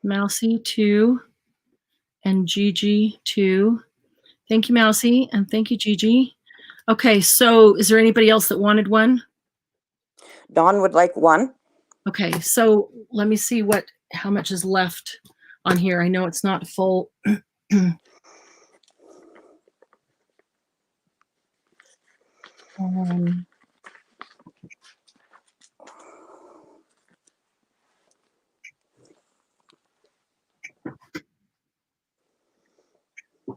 Mousy, 2. And Gigi, 2. Thank you, Mousy. And thank you, Gigi. Okay, so is there anybody else that wanted one? Dawn would like 1. Okay, so let me see how much is left on here. I know it's not full.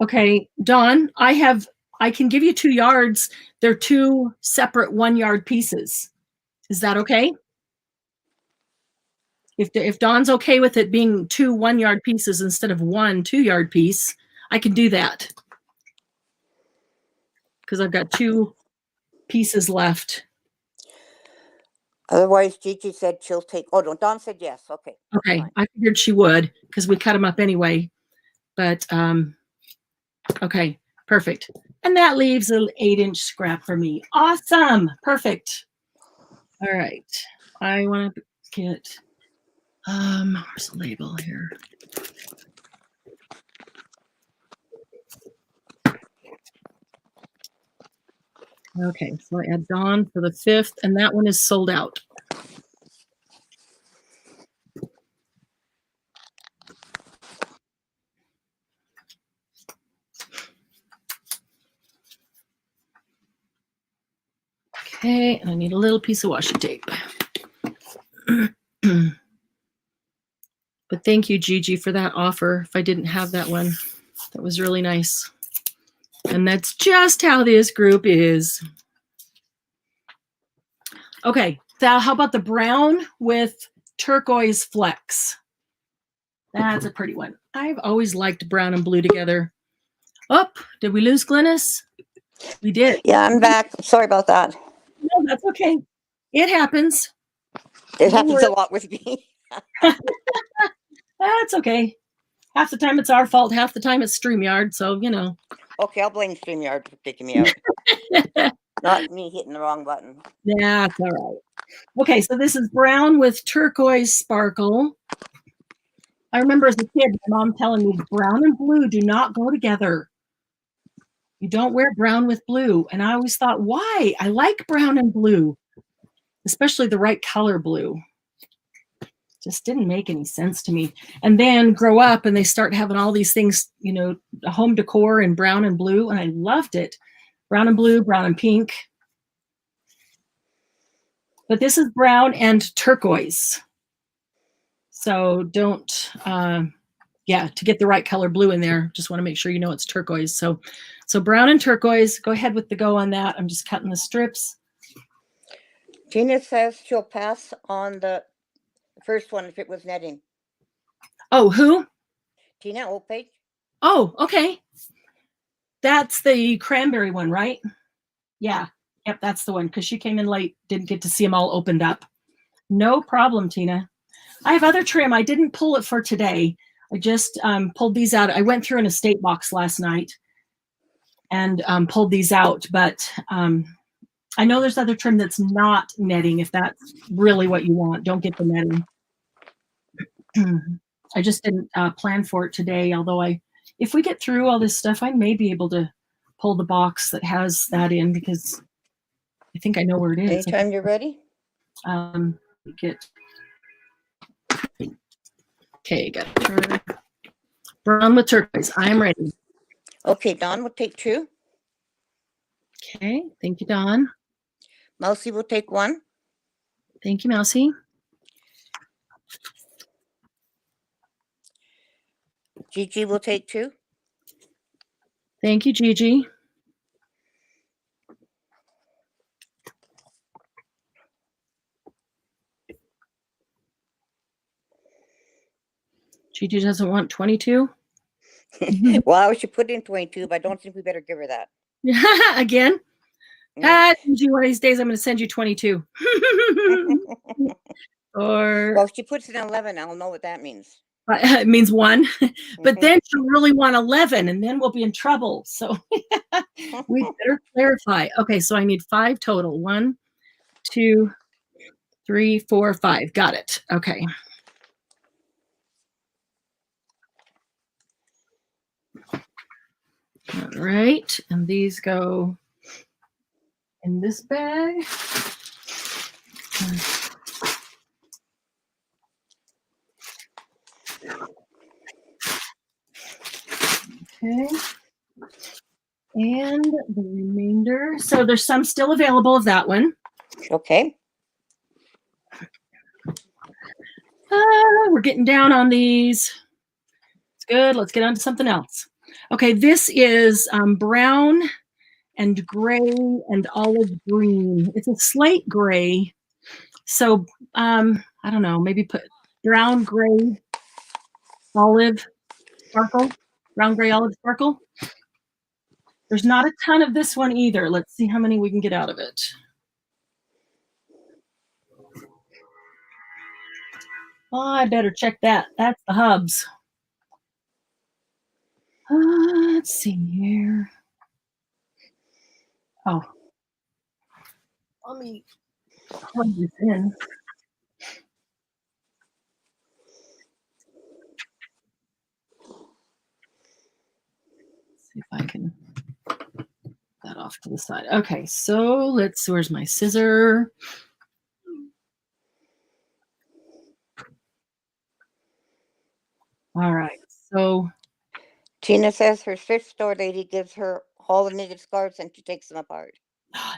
Okay, Dawn, I can give you 2 yards. They're 2 separate 1 yard pieces. Is that okay? If Dawn's okay with it being 2 1-yard pieces instead of 1 2-yard piece, I can do that. Because I've got 2 pieces left. Otherwise, Gigi said she'll take. Oh no, Dawn said yes. Okay. Okay, Fine. I figured she would because we cut them up anyway. But okay, perfect. And that leaves an 8-inch scrap for me. Awesome, perfect. All right, I want to get where's the label here? Okay, so I add Dawn for the 5th, and that one is sold out. Okay, and I need a little piece of washi tape. But thank you, Gigi, for that offer. If I didn't have that one, that was really nice. And that's just how this group is. Okay, so how about the brown with turquoise flecks? That's a pretty one. I've always liked brown and blue together. Oh, did we lose Glynis? We did. Yeah, I'm back. Sorry about that. No, that's okay. It happens. It happens a lot with me. That's okay. Half the time it's our fault. Half the time it's StreamYard. So, you know. Okay, I'll blame StreamYard for kicking me out. Not me hitting the wrong button. Yeah, it's all right. Okay, so this is brown with turquoise sparkle. I remember as a kid, my mom telling me brown and blue do not go together. You don't wear brown with blue. And I always thought, why? I like brown and blue, especially the right color blue. Just didn't make any sense to me. And then grow up and they start having all these things, you know, home decor in brown and blue. And I loved it. Brown and blue, brown and pink. But this is brown and turquoise. So don't, to get the right color blue in there, just want to make sure you know it's turquoise. So brown and turquoise, go ahead with the go on that. I'm just cutting the strips. Tina says she'll pass on the first one if it was netting. Oh, who? Tina, old page. Oh, okay. That's the cranberry one, right? Yeah. Yep, that's the one, because she came in late, didn't get to see them all opened up. No problem, Tina. I have other trim. I didn't pull it for today. I just pulled these out. I went through an estate box last night and pulled these out, but I know there's other trim that's not netting. If that's really what you want, don't get the netting. I just didn't plan for it today, although if we get through all this stuff, I may be able to pull the box that has that in, because I think I know where it is. Anytime you're ready. Okay, got to turn. Brown with turquoise. I'm ready. Okay, Dawn will take 2. Okay, thank you, Dawn. Mousy will take 1. Thank you, Mousy. Gigi will take 2. Thank you, Gigi. Gigi doesn't want 22. Well, I should put in 22, but I don't think we better give her that. Again? Gigi, one of these days I'm going to send you 22. Or well, if she puts it in 11, I'll know what that means. It means 1, but then she'll really want 11, and then we'll be in trouble. So we better clarify. Okay, so I need 5 total. 1, 2, 3, 4, 5. Got it. Okay. All right, and these go in this bag. Okay. And the remainder. So there's some still available of that one. Okay. We're getting down on these. It's good. Let's get on to something else. Okay, this is brown and gray and olive green. It's a slate gray. So I don't know, maybe put brown, gray, olive sparkle, brown, gray, olive sparkle. There's not a ton of this one either. Let's see how many we can get out of it. Oh, I better check that. That's the hubs. Let's see here. Oh, let me plug this in. See if I can get that off to the side. Okay, so let's, where's my scissor? All right, so Tina says her thrift store lady gives her all the knitted scarves and she takes them apart.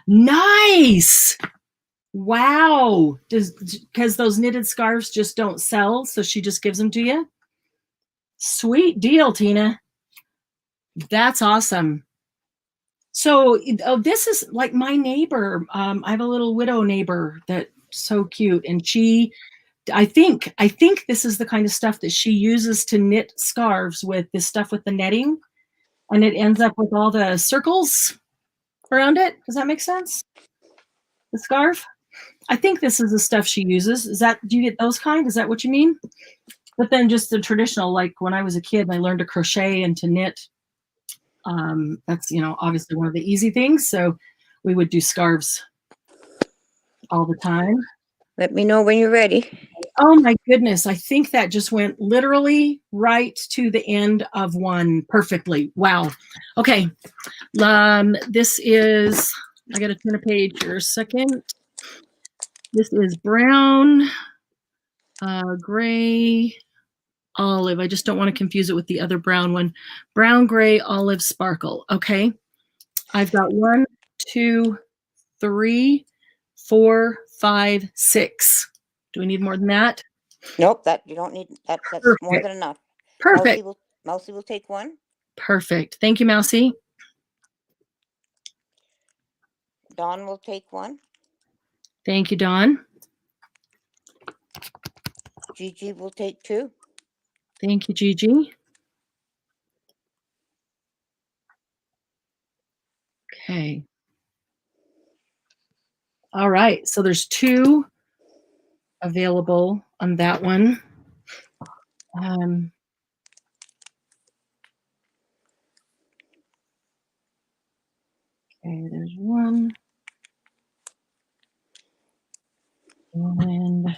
nice. Wow. Because those knitted scarves just don't sell, so she just gives them to you? Sweet deal, Tina. That's awesome. So this is like my neighbor. I have a little widow neighbor that's so cute, and I think this is the kind of stuff that she uses to knit scarves with, this stuff with the netting, and it ends up with all the circles around it. Does that make sense? The scarf? I think this is the stuff she uses. Do you get those kind? Is that what you mean? But then just the traditional, like when I was a kid, I learned to crochet and to knit. That's, obviously one of the easy things. So we would do scarves all the time. Let me know when you're ready. Oh my goodness. I think that just went literally right to the end of one perfectly. Wow. Okay. This is, I got to turn a page here a second. This is brown, gray, olive. I just don't want to confuse it with the other brown one. Brown, gray, olive, sparkle. Okay. I've got 1, 2, 3, 4, 5, 6. Do we need more than that? Nope, you don't need that. That's Perfect. more than enough. Perfect. Mousy will take one. Perfect. Thank you, Mousy. Dawn will take one. Thank you, Dawn. Gigi will take 2. Thank you, Gigi. Okay. All right. So there's 2 available on that one. Okay, there's 1. And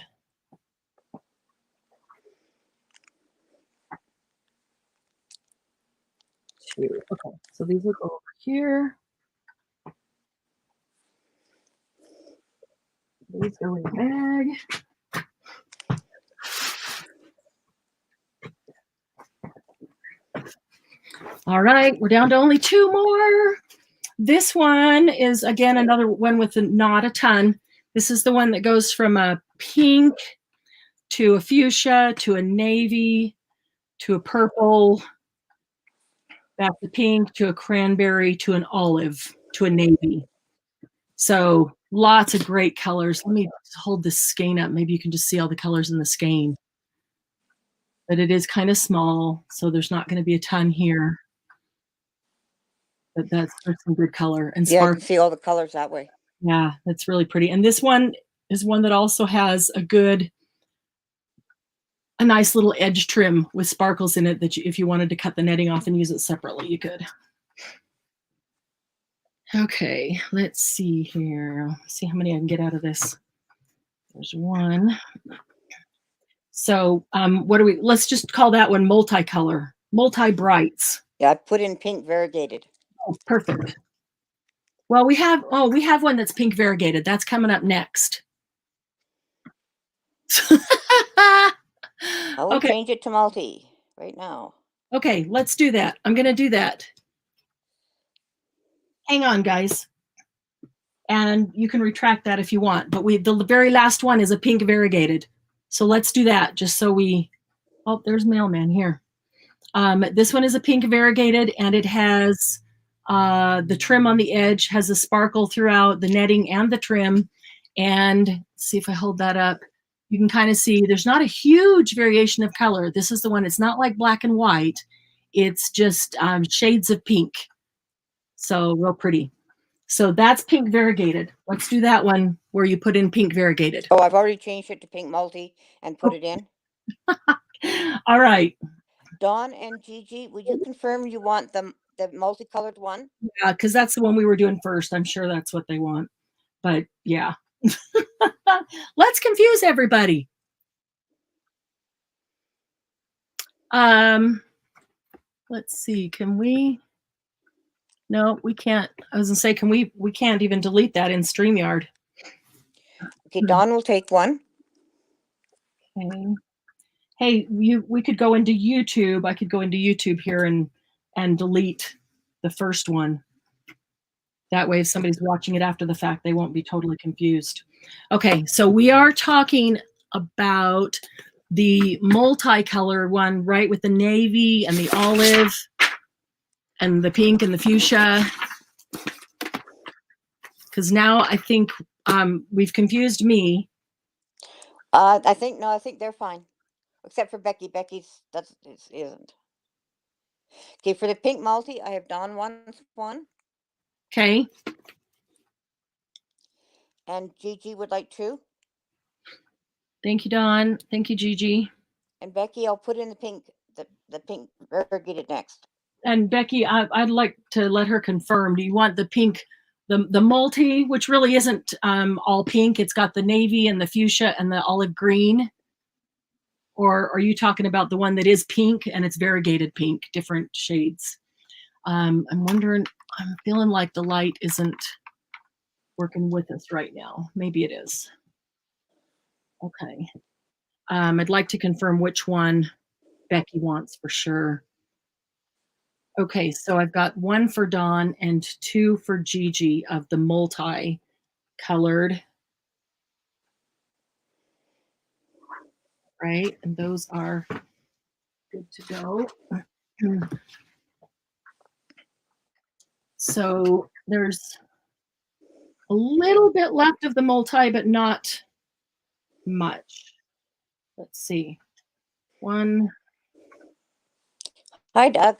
2. Okay, so these will go over here. These go in the bag. All right, we're down to only 2 more. This one is, again, another one with not a ton. This is the one that goes from a pink to a fuchsia to a navy to a purple, back to pink to a cranberry to an olive to a navy. So lots of great colors. Let me hold this skein up. Maybe you can just see all the colors in the skein. But it is kind of small, so there's not going to be a ton here. But there's some good color and sparkle. Yeah, I can see all the colors that way. Yeah, that's really pretty. And this one is one that also has a nice little edge trim with sparkles in it that if you wanted to cut the netting off and use it separately, you could. Okay, let's see here. See how many I can get out of this. There's 1. So let's just call that one multicolor, multi-brights. Yeah, I put in pink variegated. Oh, perfect. Well, we have one that's pink variegated. That's coming up next. I will change it to multi right now. Okay, let's do that. I'm going to do that. Hang on, guys. And you can retract that if you want. But the very last one is a pink variegated. So let's do that just so oh, there's Mailman here. This one is a pink variegated, and it has the trim on the edge, has a sparkle throughout the netting and the trim. And see if I hold that up. You can kind of see there's not a huge variation of color. This is the one, it's not like black and white. It's just shades of pink. So real pretty. So that's pink variegated. Let's do that one where you put in pink variegated. Oh, I've already changed it to pink multi and put it in. All right. Dawn and Gigi, would you confirm you want the multicolored one? Yeah, because that's the one we were doing first. I'm sure that's what they want. But yeah. Let's confuse everybody. Let's see. Can we? No, we can't. I was gonna say, can we can't even delete that in StreamYard. Okay, Dawn will take one. Okay. Hey, we could go into YouTube. I could go into YouTube here and delete the first one. That way, if somebody's watching it after the fact, they won't be totally confused. Okay, so we are talking about the multicolor one, right, with the navy and the olive and the pink and the fuchsia. Because now I think we've confused me. I think they're fine, except for Becky. Becky's isn't. Okay, for the pink multi, I have Dawn wants one, Okay. and Gigi would like two. Thank you, Dawn. Thank you, Gigi. And Becky, I'll put in the pink variegated next. And Becky, I'd like to let her confirm. Do you want the pink, the multi, which really isn't all pink? It's got the navy and the fuchsia and the olive green. Or are you talking about the one that is pink and it's variegated pink, different shades? I'm wondering, I'm feeling like the light isn't working with us right now. Maybe it is. Okay. I'd like to confirm which one Becky wants for sure. Okay, so I've got one for Dawn and two for Gigi of the multi-colored. Right, and those are good to go. So there's a little bit left of the multi, but not much. Let's see. One. Hi, Doug.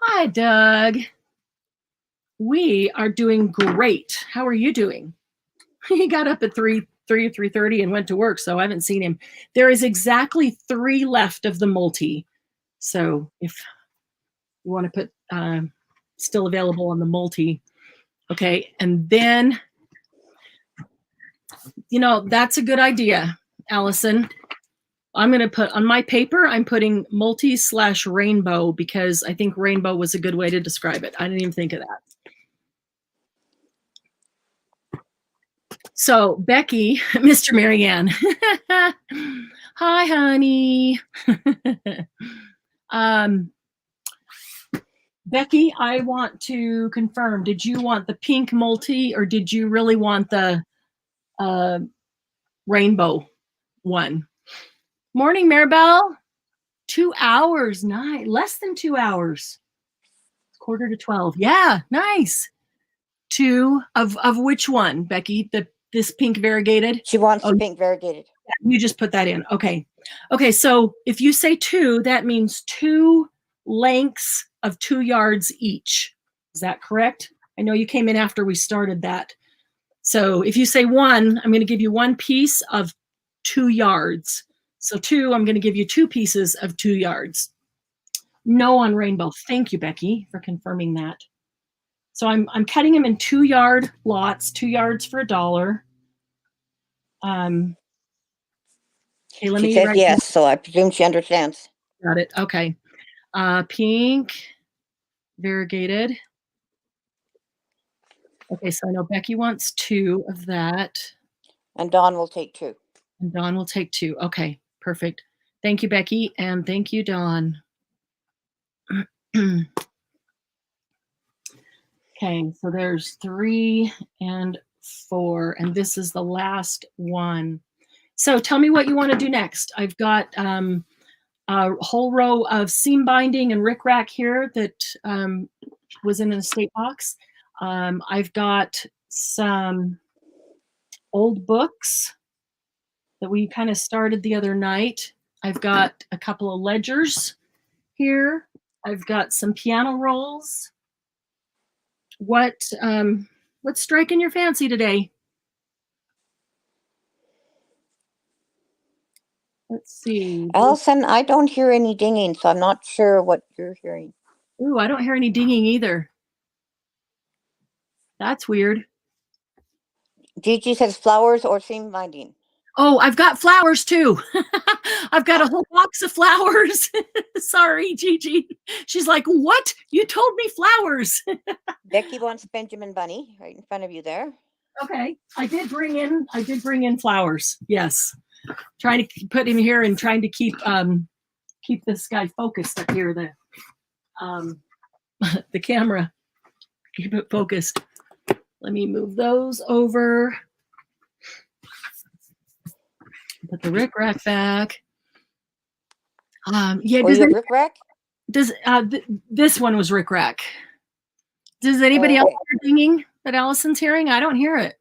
Hi, Doug. We are doing great. How are you doing? He got up at 3 or 3:30 and went to work, so I haven't seen him. There is exactly 3 left of the multi. So if you want to put still available on the multi, okay. And then, you know, that's a good idea, Allison. I'm going to put on my paper, I'm putting multi/rainbow because I think rainbow was a good way to describe it. I didn't even think of that. So Becky, Mr. Marianne. Hi, honey. Becky, I want to confirm, did you want the pink multi or did you really want the rainbow one? Morning, Maribel. 2 hours, nice. Less than 2 hours. 11:45. Yeah, nice. 2 of which one, Becky? This pink variegated? She wants the pink variegated. You just put that in. Okay. Okay, so if you say 2, that means 2 lengths of 2 yards each. Is that correct? I know you came in after we started that. So if you say 1, I'm going to give you 1 piece of 2 yards. So 2, I'm going to give you 2 pieces of 2 yards. No on rainbow. Thank you, Becky, for confirming that. So I'm cutting them in 2-yard lots, 2 yards for $1. Okay, let She me says write yes, that. so I presume she understands. Got it. Okay. Pink, variegated. Okay, so I know Becky wants 2 of that. And Dawn will take 2. And Dawn will take 2. Okay, perfect. Thank you, Becky, and thank you, Dawn. Okay, so there's 3 and 4, and this is the last one. So tell me what you want to do next. I've got a whole row of seam binding and rickrack here that was in an estate box. I've got some old books that we kind of started the other night. I've got a couple of ledgers here. I've got some piano rolls. What's striking your fancy today? Let's see. Allison, I don't hear any dinging, so I'm not sure what you're hearing. Ooh, I don't hear any dinging either. That's weird. Gigi says flowers or seam binding. Oh, I've got flowers too. I've got a whole box of flowers. Sorry, Gigi. She's like, what? You told me flowers. Becky wants Benjamin Bunny right in front of you there. Okay. I did bring in flowers. Yes. Trying to put him here and trying to keep this guy focused up here, the camera. Keep it focused. Let me move those over. Put the rickrack back. Yeah. Oh, you have rickrack? This one was rickrack. Does anybody else hear dinging that Allison's hearing? I don't hear it.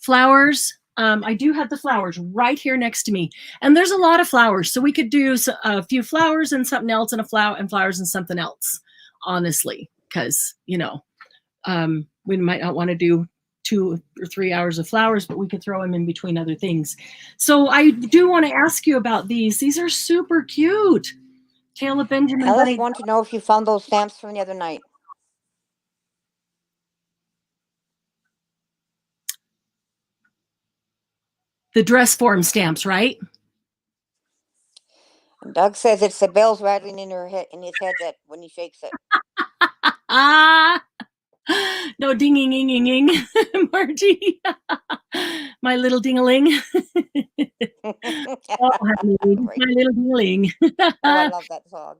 Flowers. I do have the flowers right here next to me, and there's a lot of flowers, so we could do a few flowers and something else, and flowers and something else. Honestly, because we might not want to do 2 or 3 hours of flowers, but we could throw them in between other things. So I do want to ask you about these. These are super cute. Tail of Benjamin Bunny. Alice wants to know if you found those stamps from the other night. The dress form stamps, right? And Doug says it's the bells rattling in his head that when he shakes it. No dinging, Margie. My little dingaling. Oh, honey, my little dingaling. Oh, I love that song.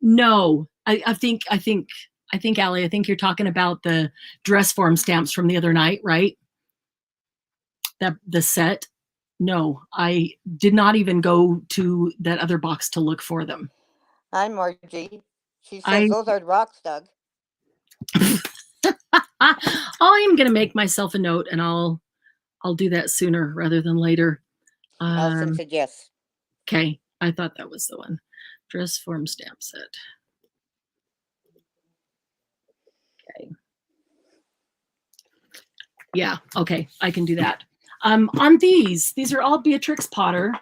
No, I think, Allie, I think you're talking about the dress form stamps from the other night, right? The set. No, I did not even go to that other box to look for them. Hi, Margie. She says those are rocks, Doug. I'm gonna make myself a note, and I'll do that sooner rather than later. Allison said yes. Okay, I thought that was the one. Dress form stamp set. Okay. Yeah, okay, I can do that. On these are all Beatrix Potter.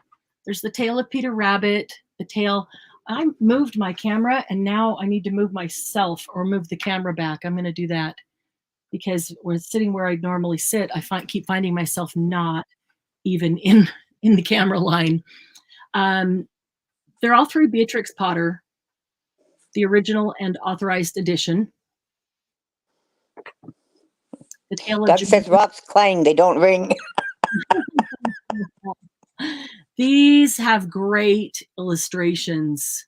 There's the tail of Peter Rabbit, the tail. I moved my camera, and now I need to move myself or move the camera back. I'm going to do that because we're sitting where I normally sit. I keep finding myself not even in the camera line. They're all 3 Beatrix Potter, the original and authorized edition. The tail of Doug says rocks clang, they don't ring. These have great illustrations.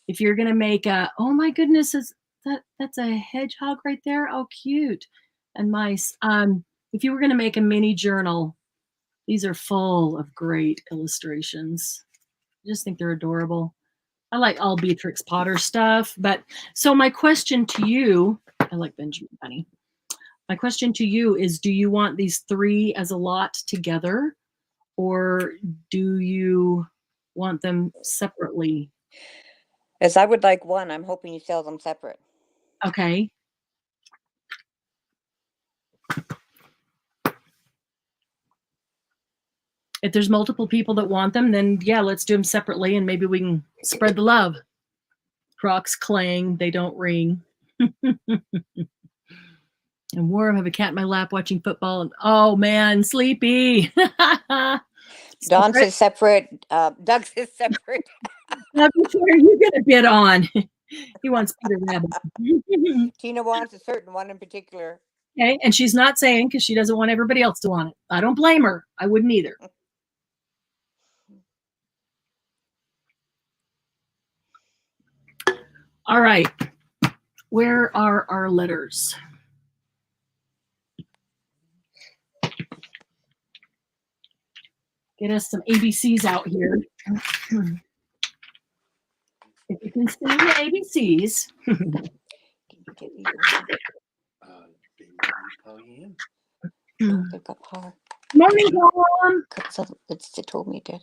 If you're going to make oh my goodness, that's a hedgehog right there. Oh, cute. And mice. If you were going to make a mini journal, these are full of great illustrations. I just think they're adorable. I like all Beatrix Potter stuff. But so my question to you, I like Benjamin Bunny. My question to you is, do you want these 3 as a lot together, or do you want them separately? As I would like one, I'm hoping you sell them separate. Okay. If there's multiple people that want them, then yeah, let's do them separately, and maybe we can spread the love. Rocks clang, they don't ring. And warm, have a cat in my lap watching football. And oh man, sleepy. Don says separate. Doug says separate. Which one are you gonna bid on? He wants Peter Rabbit. Tina wants a certain one in particular. Okay, and she's not saying because she doesn't want everybody else to want it. I don't blame her. I wouldn't either. All right. Where are our letters? Get us some ABCs out here. If you can see the ABCs. Oh, yeah. Oh, they've got power. Morning, Tom. It told me it did.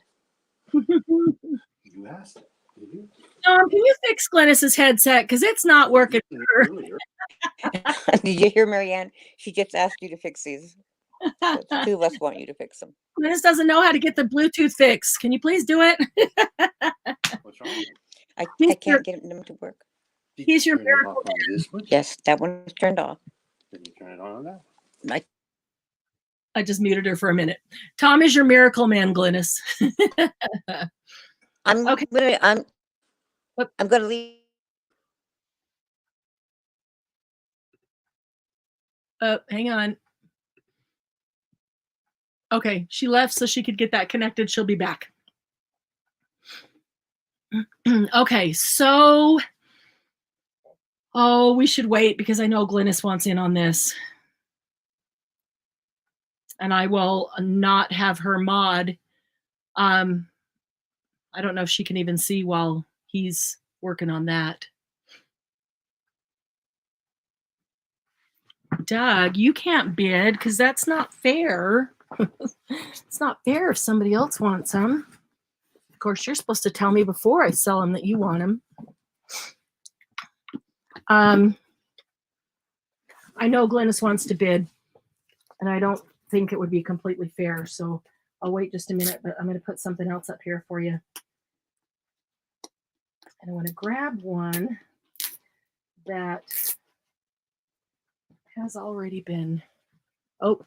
You asked it, did you? Tom, can you fix Glennis's headset? Because it's not working for her. Earlier. Did you hear Marianne? She just asked you to fix these. So it's two of us want you to fix them. Glennis doesn't know how to get the Bluetooth fixed. Can you please do it? What's wrong? I He's your- can't get them to work. Did He's you your turn it miracle off on this one? Yes, that one's turned off. Did you turn it on that one? I just muted her for a minute. Tom is your miracle man, Glennis. I'm Okay. I'm gonna leave. Hang on. Okay, she left so she could get that connected. She'll be back. Okay, so we should wait because I know Glennis wants in on this. And I will not have her mod. I don't know if she can even see while he's working on that. Doug, you can't bid because that's not fair. It's not fair if somebody else wants them. Of course, you're supposed to tell me before I sell them that you want them. I know Glennis wants to bid, and I don't think it would be completely fair, so I'll wait just a minute, but I'm going to put something else up here for you. And I want to grab one that has already been, oh,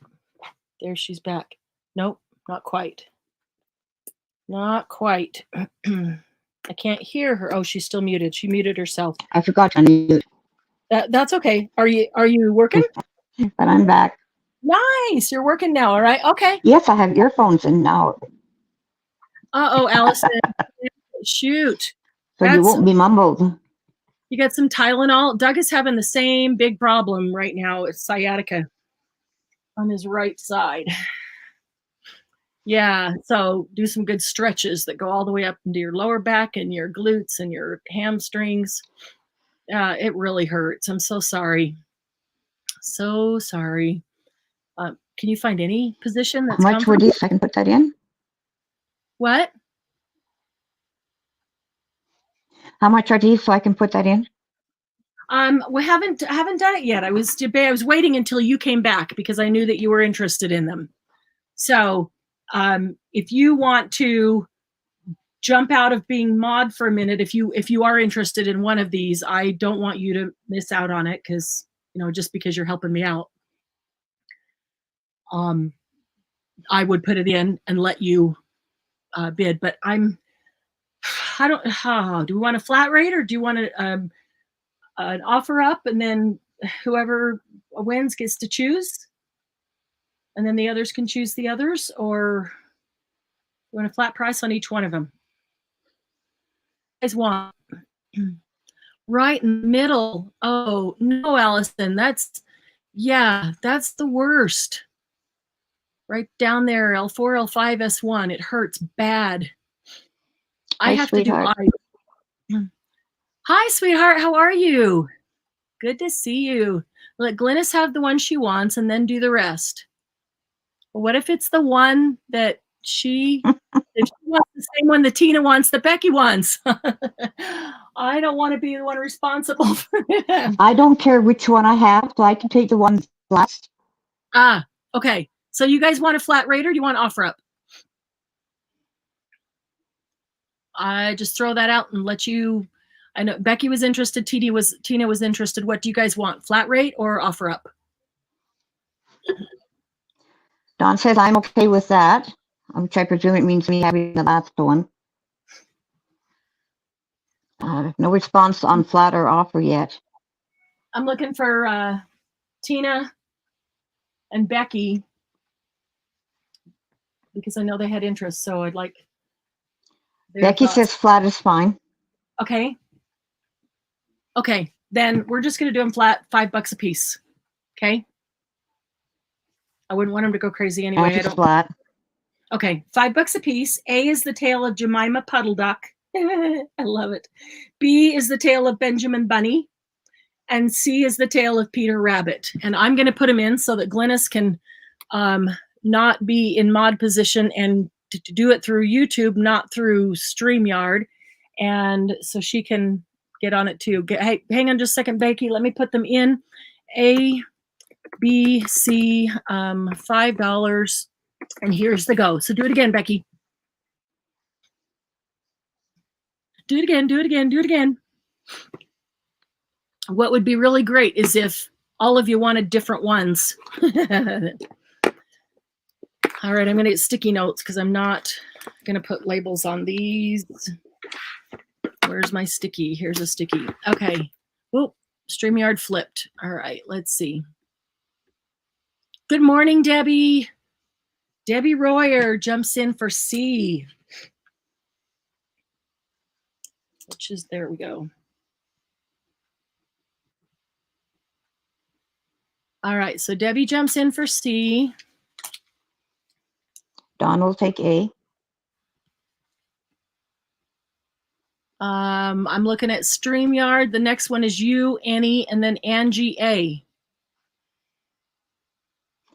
there she's back. Nope, not quite. Not quite. I can't hear her. Oh, she's still muted. She muted herself. I forgot to unmute, That's okay. Are you working? but I'm back. Nice. You're working now. All right. Okay. Yes, I have earphones in now, Uh-oh, Allison. Shoot. so you won't be mumbled. You got some Tylenol? Doug is having the same big problem right now. It's sciatica on his right side. Yeah, so do some good stretches that go all the way up into your lower back and your glutes and your hamstrings. It really hurts. I'm so sorry. So sorry. Can you find any position that's How much were comfortable? these? I can put that in. What? How much are these so I can put that in? We haven't done it yet. I was waiting until you came back because I knew that you were interested in them. So if you want to jump out of being mod for a minute, if you are interested in one of these, I don't want you to miss out on it because, just because you're helping me out. I would put it in and let you bid, but do we want a flat rate or do you want an offer up and then whoever wins gets to choose and then the others can choose the others, or you want a flat price on each one of them? You guys want right in the middle? Oh no, Allison, that's the worst. Right down there, L4, L5, S1. It hurts bad. I have Sweetheart. to do. Hi, sweetheart. How are you? Good to see you. Let Glennis have the one she wants and then do the rest. Well, what if it's the one that if she wants the same one that Tina wants, that Becky wants? I don't want to be the one responsible for it. I don't care which one I have, so I can take the one last. Okay. So you guys want a flat rate or do you want offer up? I just throw that out and let you. I know Becky was interested. Tina was interested. What do you guys want? Flat rate or offer up? Don says I'm okay with that, which I presume it means me having the last one. No response on flat or offer yet. I'm looking for Tina and Becky because I know they had interest. So I'd like. Becky says flat is fine. Okay. Okay. Then we're just going to do them flat, $5 a piece. Okay. I wouldn't want them to go crazy anyway. Flat. Okay. $5 a piece. A is the tail of Jemima Puddle Duck. I love it. B is the tail of Benjamin Bunny. and C is the tail of Peter Rabbit. And I'm going to put him in so that Glynis can not be in mod position and to do it through YouTube, not through StreamYard. And so she can get on it too. Hey, hang on just a second, Becky. Let me put them in. A, B, C, $5. And here's the go. So do it again, Becky. Do it again, do it again, do it again. What would be really great is if all of you wanted different ones. All right, I'm going to get sticky notes because I'm not going to put labels on these. Where's my sticky? Here's a sticky. Okay. Whoop, StreamYard flipped. All right, let's see. Good morning, Debbie. Debbie Royer jumps in for C. Which is, there we go. All right, so Debbie jumps in for C. Don will take A. I'm looking at StreamYard. The next one is you, Annie, and then Angie A.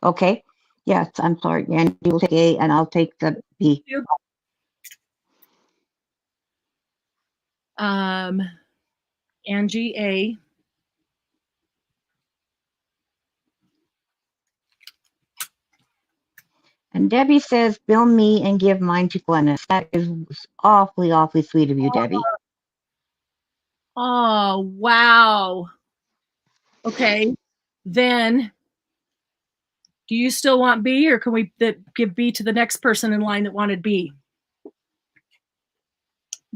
Okay. Yes, I'm sorry. Andy will take A and I'll take the B. Angie A. And Debbie says, bill me and give mine to Glennis. That is awfully, awfully sweet of you, Debbie. Oh, wow. Okay. Then, do you still want B, or can we give B to the next person in line that wanted B?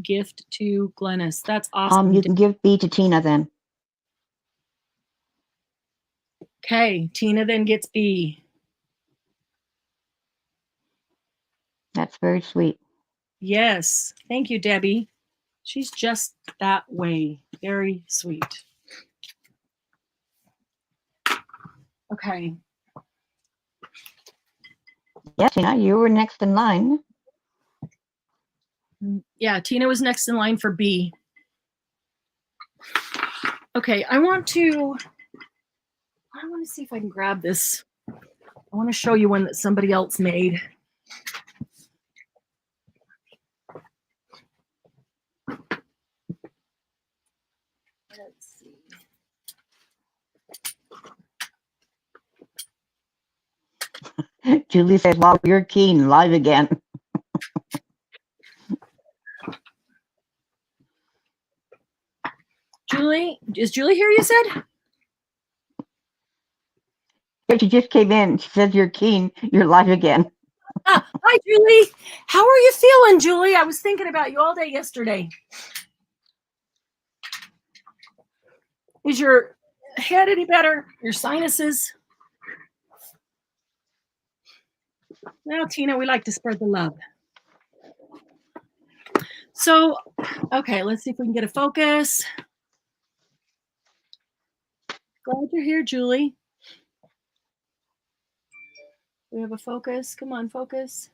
Gift to Glennis. That's awesome. You can give B to Tina then. Okay. Tina then gets B. That's very sweet. Yes. Thank you, Debbie. She's just that way. Very sweet. Okay. Yes, Tina, you were next in line. Yeah, Tina was next in line for B. Okay, I want to see if I can grab this. I want to show you one that somebody else made. Let's see. Julie says, wow, you're keen, live again. Julie, is Julie here, you said? She just came in. She says, you're keen, you're live again. Hi, Julie. How are you feeling, Julie? I was thinking about you all day yesterday. Is your head any better? Your sinuses? Now, Tina, we like to spread the love. So, okay, let's see if we can get a focus. Glad you're here, Julie. We have a focus. Come on, focus.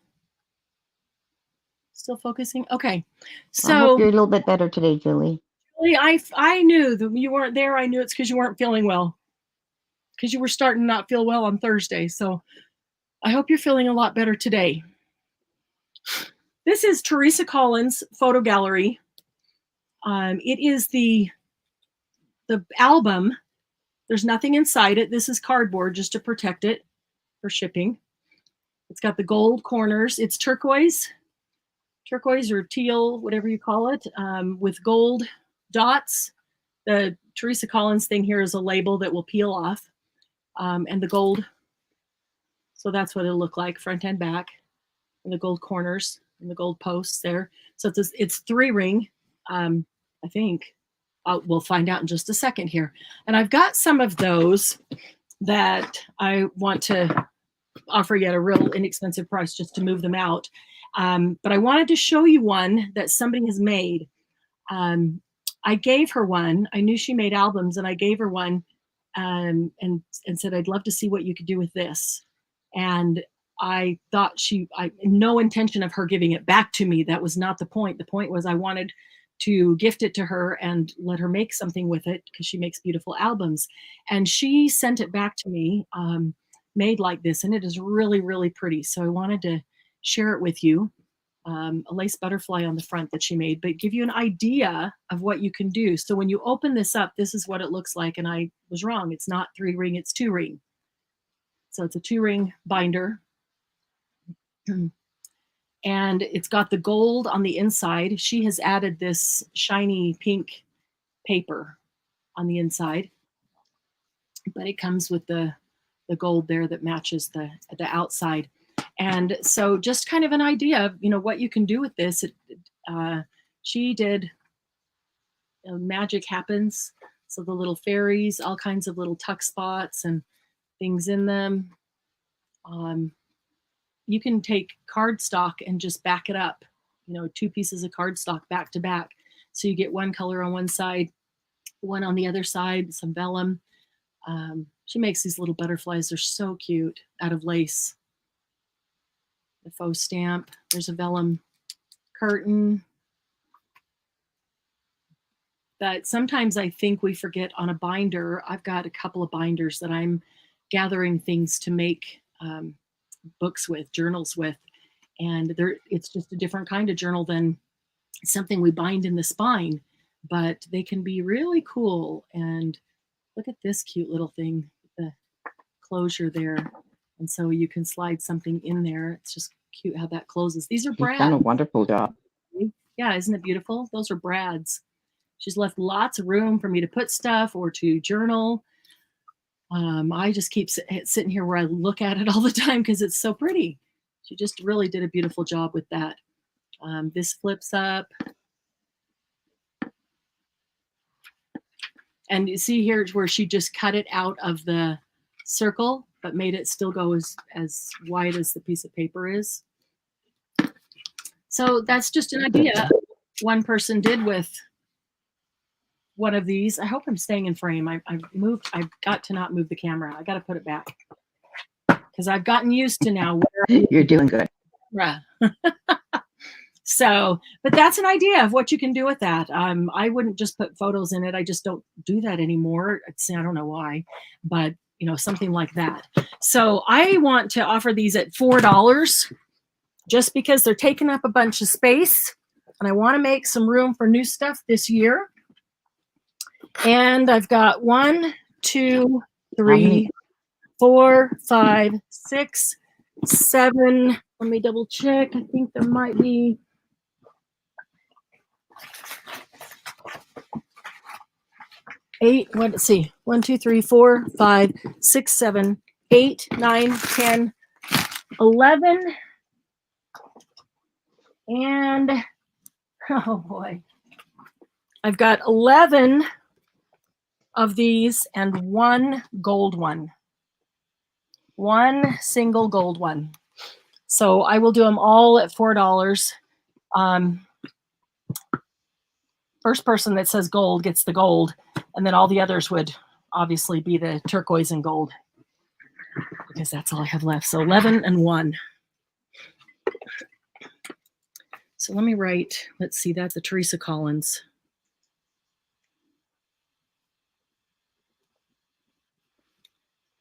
Still focusing? Okay. So I hope you're a little bit better today, Julie. Julie, I knew that you weren't there. I knew it's because you weren't feeling well. Because you were starting to not feel well on Thursday. So I hope you're feeling a lot better today. This is Teresa Collins' photo gallery. It is the album. There's nothing inside it. This is cardboard just to protect it for shipping. It's got the gold corners. It's turquoise or teal, whatever you call it, with gold dots. The Teresa Collins thing here is a label that will peel off, and the gold. So that's what it'll look like, front and back, and the gold corners and the gold posts there. So it's 3-ring, I think. We'll find out in just a second here. And I've got some of those that I want to offer you at a real inexpensive price just to move them out. But I wanted to show you one that somebody has made. I gave her one. I knew she made albums, and I gave her one and said, I'd love to see what you could do with this. And I thought no intention of her giving it back to me. That was not the point. The point was I wanted to gift it to her and let her make something with it because she makes beautiful albums. And she sent it back to me, made like this, and it is really, really pretty. So I wanted to share it with you. A lace butterfly on the front that she made, but give you an idea of what you can do. So when you open this up, this is what it looks like. And I was wrong. It's not 3-ring, it's 2-ring. So it's a 2-ring binder. And it's got the gold on the inside. She has added this shiny pink paper on the inside, but it comes with the gold there that matches the outside. And so just kind of an idea of, what you can do with this. She did magic happens. So the little fairies, all kinds of little tuck spots and things in them. You can take cardstock and just back it up, 2 pieces of cardstock back to back. So you get one color on one side, one on the other side, some vellum. She makes these little butterflies. They're so cute, out of lace. The faux stamp. There's a vellum curtain. But sometimes I think we forget on a binder. I've got a couple of binders that I'm gathering things to make books with, journals with, and it's just a different kind of journal than something we bind in the spine, but they can be really cool. And look at this cute little thing, the closure there, and so you can slide something in there. It's just cute how that closes. These are brads. She's done a wonderful job. Yeah, isn't it beautiful? Those are brads. She's left lots of room for me to put stuff or to journal. I just keep sitting here where I look at it all the time because it's so pretty. She just really did a beautiful job with that. This flips up. And you see here where she just cut it out of the circle, but made it still go as wide as the piece of paper is. So that's just an idea one person did with one of these. I hope I'm staying in frame. I've got to not move the camera. I got to put it back because I've gotten used to now. You're doing good. So, but that's an idea of what you can do with that. I wouldn't just put photos in it. I just don't do that anymore. I don't know why, but something like that. So I want to offer these at $4 just because they're taking up a bunch of space and I want to make some room for new stuff this year. And I've got 1, 2, 3, 4, 5, 6, 7. Let me double check. I think there might be 8. Let's see. 1, 2, 3, 4, 5, 6, 7, 8, 9, 10, 11. And oh boy. I've got 11 of these and 1 gold one. 1 single gold one. So I will do them all at $4. First person that says gold gets the gold, and then all the others would obviously be the turquoise and gold because that's all I have left. So 11 and 1. So let me write, let's see, that's the Teresa Collins.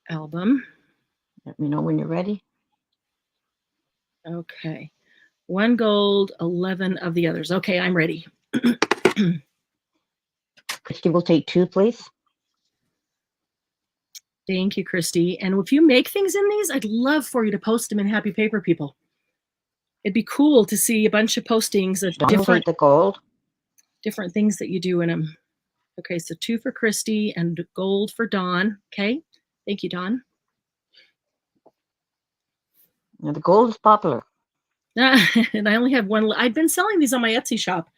Album. Let me know when you're ready. Okay. 1 gold, 11 of the others. Okay, I'm ready. Christy will take 2, please. Thank you, Christy. And if you make things in these, I'd love for you to post them in Happy Paper People. It'd be cool to see a bunch of postings of The gold. different things that you do in them. Okay, so 2 for Christy and gold for Dawn. Okay, thank you, Dawn. Now the gold is popular. And I only have 1. I've been selling these on my Etsy shop.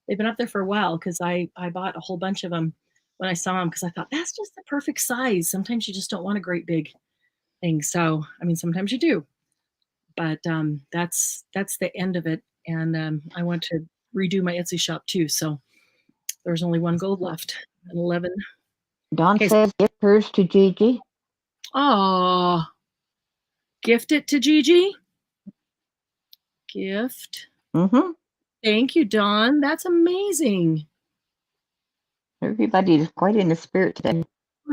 They've been up there for a while because I bought a whole bunch of them when I saw them because I thought that's just the perfect size. Sometimes you just don't want a great big thing. So, I mean, sometimes you do. But that's the end of it. And I want to redo my Etsy shop too. So there's only 1 gold left and 11. Dawn says give hers to Gigi. Oh, gift it to Gigi. Gift. Mm-hmm. Thank you, Dawn. That's amazing. Everybody is quite in the spirit today.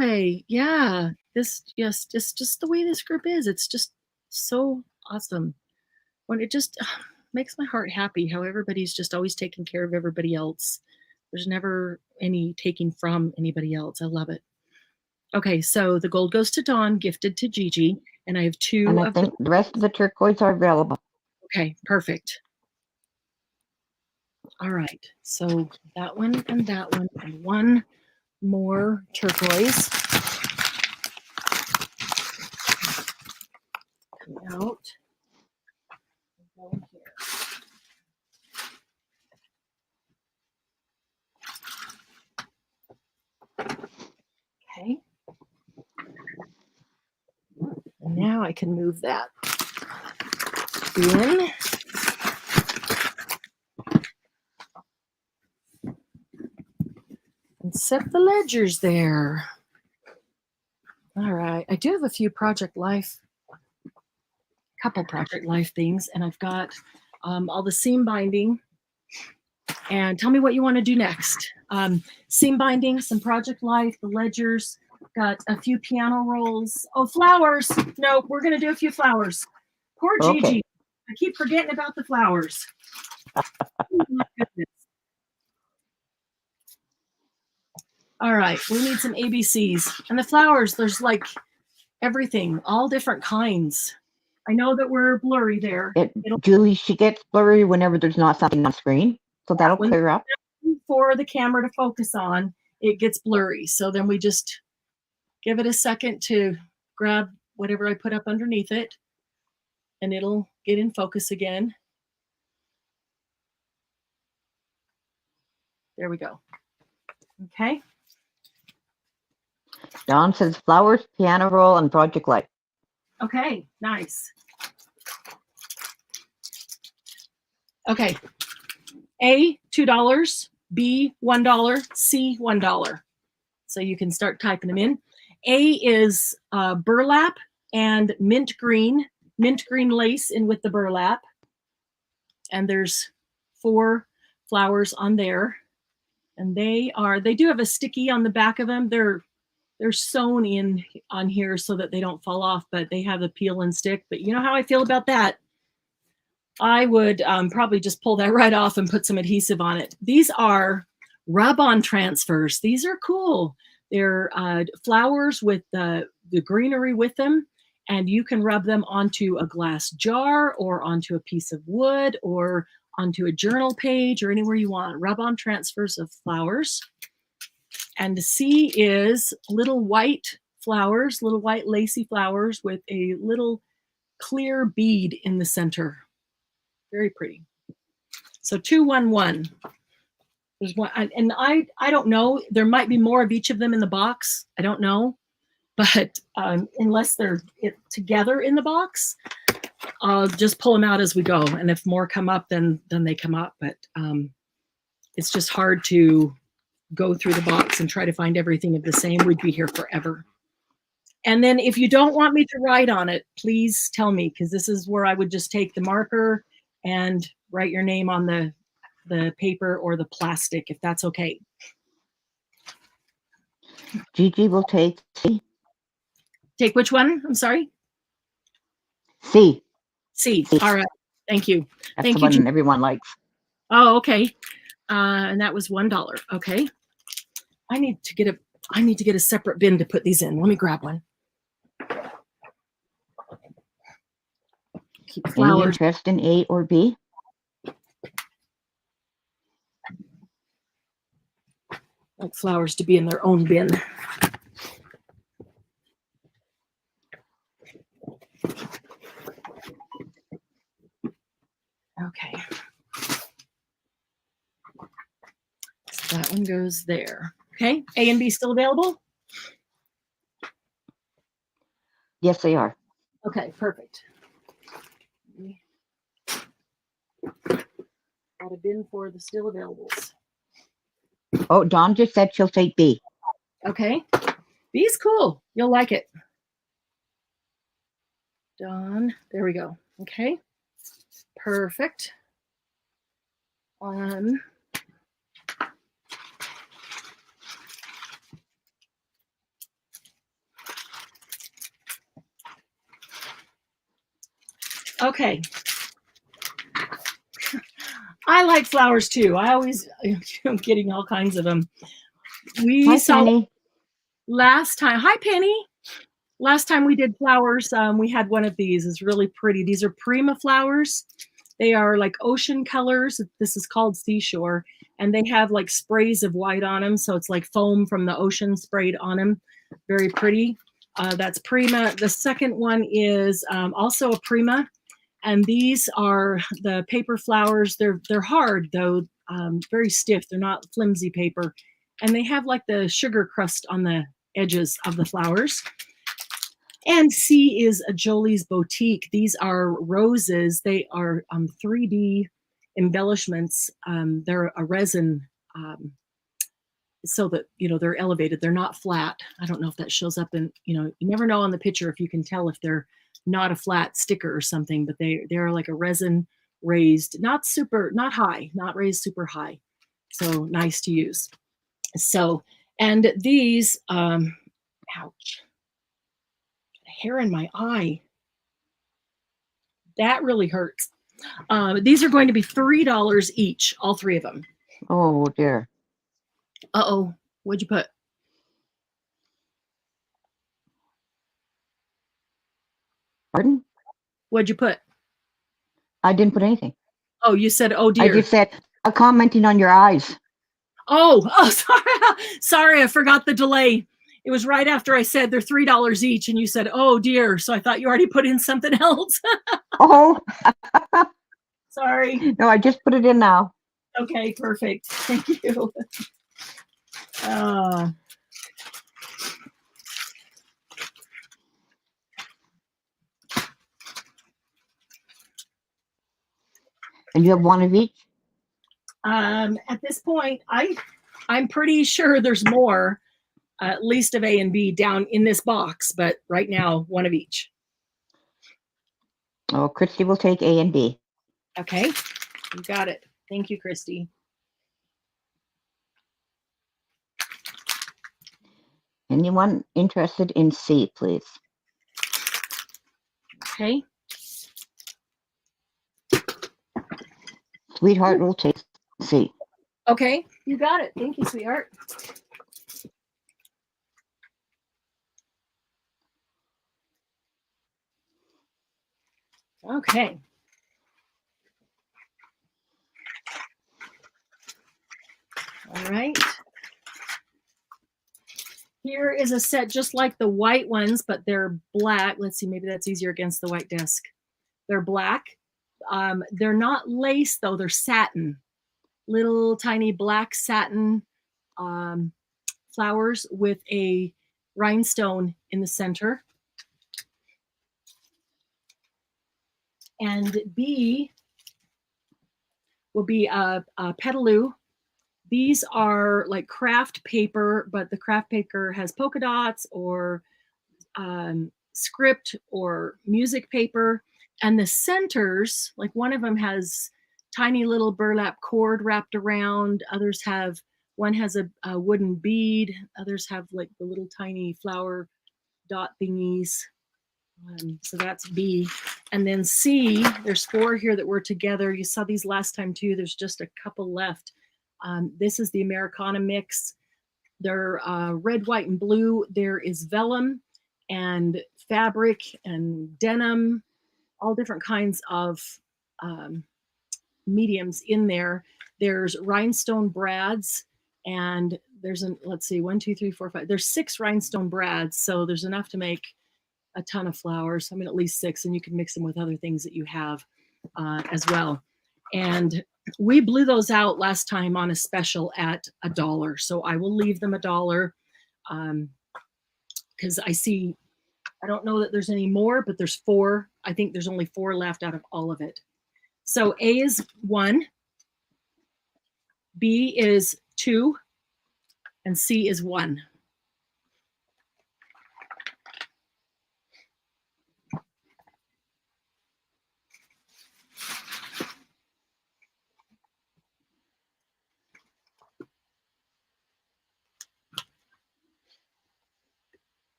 Hey, yeah. Just the way this group is. It's just so awesome. When it just makes my heart happy how everybody's just always taking care of everybody else. There's never any taking from anybody else. I love it. Okay, so the gold goes to Dawn, gifted to Gigi, and I have two And I of think the rest of the turquoise are available. Okay, perfect. All right, so that one and one more turquoise coming out. Going here. Okay. And now I can move that in. And set the ledgers there. All right. I do have a few couple Project Life things, and I've got all the seam binding. And tell me what you want to do next. Seam binding, some Project Life, the ledgers, got a few piano rolls. Oh, flowers. No, we're going to do a few flowers. Poor Gigi. Okay. I keep forgetting about the flowers. Oh, my goodness. All right, we need some ABCs. And the flowers, there's like everything, all different kinds. I know that we're blurry there. Julie, she gets blurry whenever there's not something on screen. So that'll clear up. For the camera to focus on, it gets blurry. So then we just give it a second to grab whatever I put up underneath it, and it'll get in focus again. There we go. Okay. Dawn says flowers, piano roll, and Project Life. Okay, nice. Okay. A, $2, B, $1, C, $1. So you can start typing them in. A is burlap and mint green lace in with the burlap. And there's 4 flowers on there. And they do have a sticky on the back of them. They're sewn in on here so that they don't fall off, but they have a peel and stick. But you know how I feel about that? I would probably just pull that right off and put some adhesive on it. These are rub-on transfers. These are cool. They're flowers with the greenery with them, and you can rub them onto a glass jar or onto a piece of wood or onto a journal page or anywhere you want. Rub-on transfers of flowers. And the C is little white flowers, little white lacy flowers with a little clear bead in the center. Very pretty. So 211. There's one, and I don't know. There might be more of each of them in the box. I don't know, but unless they're together in the box, I'll just pull them out as we go. And if more come up, then they come up. But it's just hard to go through the box and try to find everything of the same. We'd be here forever. And then if you don't want me to write on it, please tell me, because this is where I would just take the marker and write your name on the paper or the plastic, if that's okay. Gigi will take C. Take which one? I'm sorry. C. C. All right. Thank you. That's Thank the you. one everyone likes. Oh, okay. And that was $1. Okay. I need to get a separate bin to put these in. Let me grab one. Keep Any flowers. interest in A or B? Like flowers to be in their own bin. Okay. So that one goes there. Okay. A and B still available? Yes, they are. Okay, perfect. Got a bin for the still availables. Oh, Dawn just said she'll take B. Okay. B's cool. You'll like it. Dawn. There we go. Okay. Perfect. Um, okay. I like flowers too. I always I'm getting all kinds of them. We Hi, saw Penny. last time. Hi, Penny. Last time we did flowers, we had one of these. It's really pretty. These are Prima flowers. They are like ocean colors. This is called Seashore. And they have like sprays of white on them. So it's like foam from the ocean sprayed on them. Very pretty. That's Prima. The second one is also a Prima. And these are the paper flowers. They're hard though, very stiff. They're not flimsy paper. And they have like the sugar crust on the edges of the flowers. And C is a Jolie's Boutique. These are roses. They are 3D embellishments. They're a resin, so that, you know, they're elevated. They're not flat. I don't know if that shows up in, you know, you never know on the picture if you can tell if they're not a flat sticker or something, but they're like a resin raised, not high, not raised super high. So nice to use. So, and these, ouch. Hair in my eye. That really hurts. These are going to be $3 each, all three of them. Oh, dear. Uh-oh, what'd you put? Pardon? What'd you put? I didn't put anything. Oh, you said, oh I dear. just said, I'm commenting on your eyes. Oh, sorry. Sorry, I forgot the delay. It was right after I said they're $3 each, and you said, oh dear. So I thought you already put in something else. Oh, Sorry. no, I just put it in now. Okay, perfect. Thank you. And you have one of each? At this point, I'm pretty sure there's more, at least of A and B down in this box, but right now, one of each. Oh, Christy will take A and B. Okay, you got it. Thank you, Christy. Anyone interested in C, please? Okay. Sweetheart will take C. Okay, you got it. Thank you, sweetheart. Okay. All right. Here is a set just like the white ones, but they're black. Let's see, maybe that's easier against the white desk. They're black. They're not lace though, they're satin. Little tiny black satin flowers with a rhinestone in the center. And B will be a petaloo. These are like craft paper, but the craft paper has polka dots or script or music paper. And the centers, like one of them has tiny little burlap cord wrapped around. Others have, one has a wooden bead. Others have like the little tiny flower dot thingies. So that's B. And then C, there's 4 here that were together. You saw these last time too. There's just a couple left. This is the Americana mix. They're red, white, and blue. There is vellum and fabric and denim, all different kinds of mediums in there. There's rhinestone brads, and there's let's see, 1, 2, 3, 4, 5. There's 6 rhinestone brads, so there's enough to make a ton of flowers. I mean, at least 6, and you can mix them with other things that you have as well. And we blew those out last time on a special at $1. So I will leave them $1 because I don't know that there's any more, but there's 4. I think there's only 4 left out of all of it. So A is 1, B is 2, and C is 1.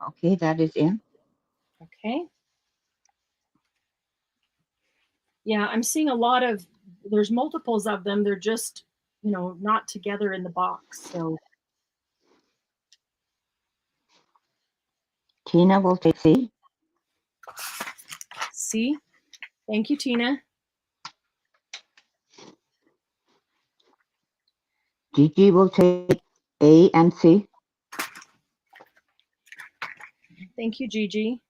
Okay, that is in. Okay. Yeah, I'm seeing a lot of, there's multiples of them. They're just, you know, not together in the box. So Tina will take C. C. Thank you, Tina. Gigi will take A and C. Thank you, Gigi.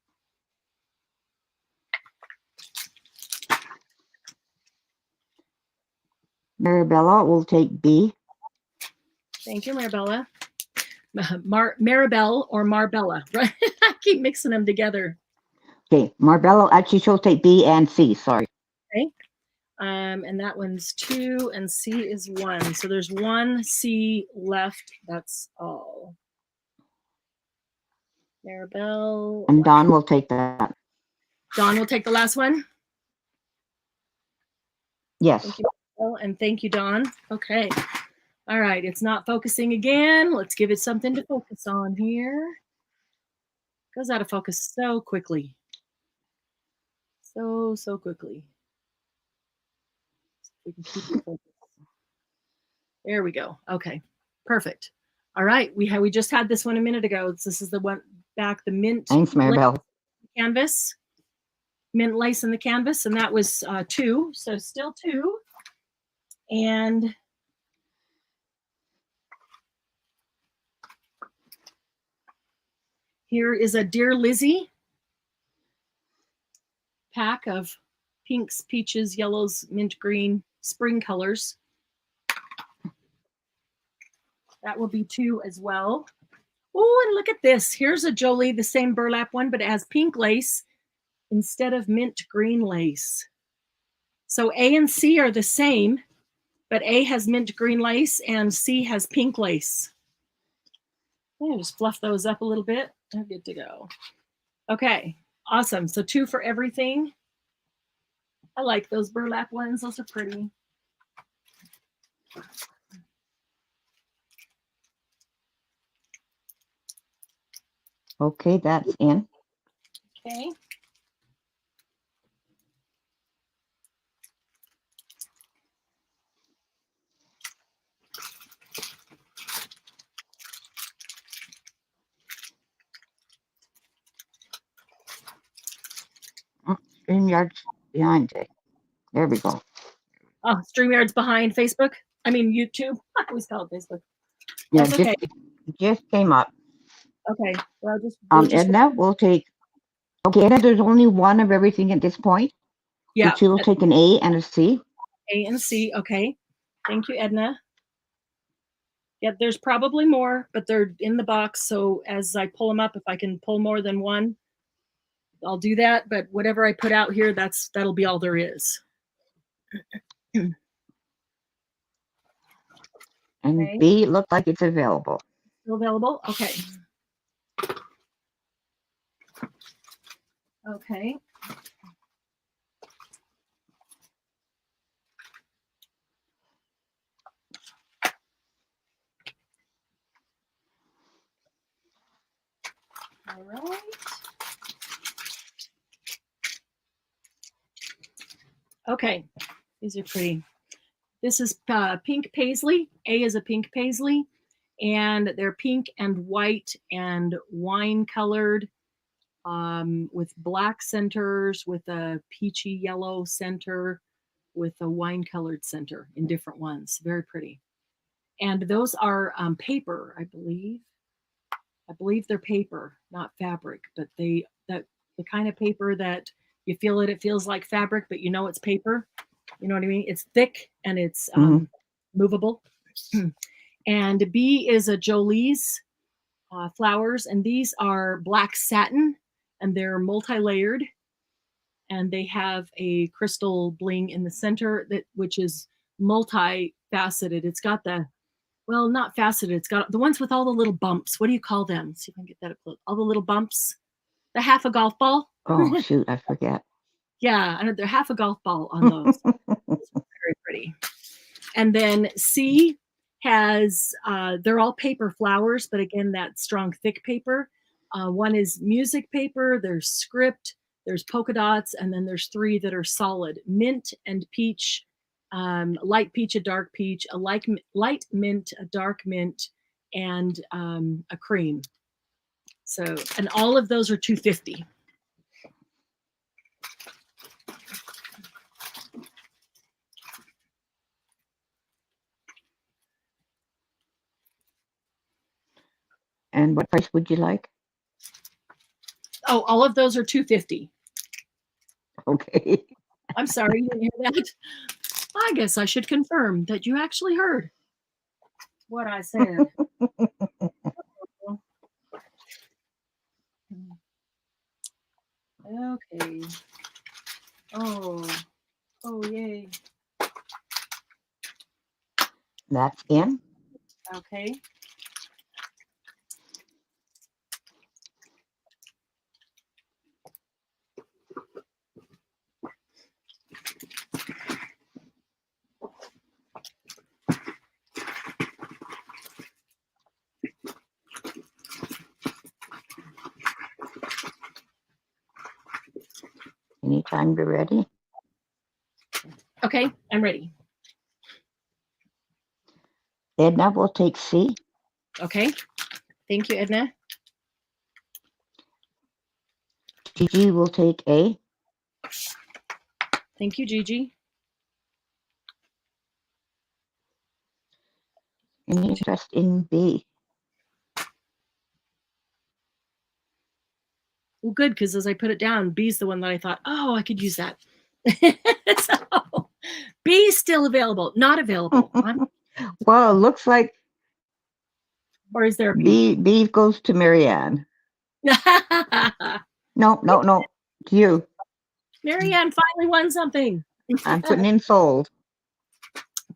Marabella will take B. Thank you, Marabella. Maribel or Marbella, right? I keep mixing them together. Okay, Marbella, actually she'll take B and C, sorry. Okay. And that one's 2 and C is 1. So there's 1 C left. That's all. Maribel. And Don will take that. Don will take the last one. Yes. Thank you, Maribel, and thank you, Don. Okay. All right. It's not focusing again. Let's give it something to focus on here. Goes out of focus so quickly. So quickly. We can keep it focused. There we go. Okay, perfect. All right, we just had this one a minute ago. This is the one back, the mint Thanks, Maribel. canvas, mint lace in the canvas, and that was 2. So still 2. And here is a Dear Lizzie pack of pinks, peaches, yellows, mint green, spring colors. That will be 2 as well. Oh, and look at this. Here's a Jolie, the same burlap one, but it has pink lace instead of mint green lace. So A and C are the same, but A has mint green lace and C has pink lace. Yeah, just fluff those up a little bit. They're good to go. Okay, awesome. So 2 for everything. I like those burlap ones. Those are pretty. Okay, that's in. Okay. StreamYard's behind it. There we go. Oh, StreamYard's behind Facebook. I mean, YouTube. I always call it Facebook. Yeah, That's okay. just came up. Okay. Well, we'll just Edna will take, okay, Edna, there's only one of everything at this point. yeah. So she will take an A and a C. A and C. Okay. Thank you, Edna. Yeah, there's probably more, but they're in the box. So as I pull them up, if I can pull more than one, I'll do that. But whatever I put out here, that'll be all there is. And Okay. B looked like it's available. Still available? Okay. Okay. All right. Okay. These are pretty. This is pink paisley. A is a pink paisley. And they're pink and white and wine colored with black centers, with a peachy yellow center, with a wine colored center in different ones. Very pretty. And those are paper, I believe. I believe they're paper, not fabric, but the kind of paper that you feel it feels like fabric, but you know it's paper. You know what I mean? It's thick and it's movable. And B is a Jolie's flowers, and these are black satin, and they're multi-layered, and they have a crystal bling in the center which is multi-faceted. It's got well, not faceted. It's got the ones with all the little bumps. What do you call them? See if I can get that up close. All the little bumps. The half a golf ball. Oh, shoot, I forget. Yeah, I know they're half a golf ball on those. Very pretty. And then C has, they're all paper flowers, but again, that strong, thick paper. One is music paper, there's script, there's polka dots, and then there's 3 that are solid. Mint and peach, light peach, a dark peach, a light mint, a dark mint, and a cream. So, and all of those are $2.50. And what price would you like? Oh, all of those are $2.50. Okay. I'm sorry, you didn't hear that. I guess I should confirm that you actually heard what I said. Okay. Oh, yay. That's in. Okay. Anytime you're ready. Okay, I'm ready. Edna will take C. Okay. Thank you, Edna. Gigi will take A. Thank you, Gigi. Any interest in B? Well, good, because as I put it down, B's the one that I thought, oh, I could use that. So B's still available, not available. Well, it looks like Or is there a B? B goes to Marianne. No. To you. Marianne finally won something. I'm putting in sold.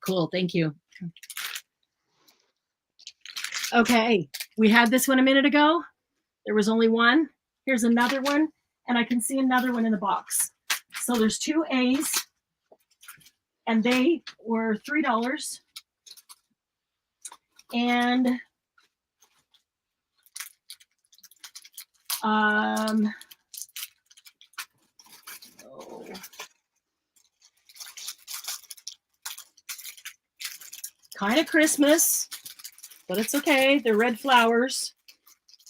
Cool, thank you. Okay, we had this one a minute ago. There was only one. Here's another one, and I can see another one in the box. So there's 2 A's, and they were $3. And kind of Christmas, but it's okay. They're red flowers.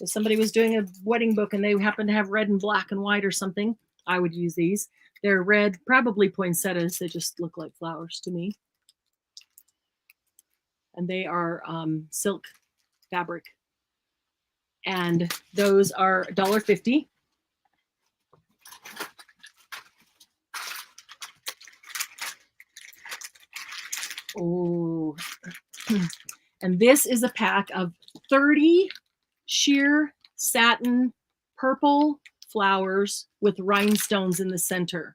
If somebody was doing a wedding book and they happen to have red and black and white or something, I would use these. They're red, probably poinsettias. They just look like flowers to me. And they are silk fabric. And those are $1.50. Oh, and this is a pack of 30 sheer satin purple flowers with rhinestones in the center.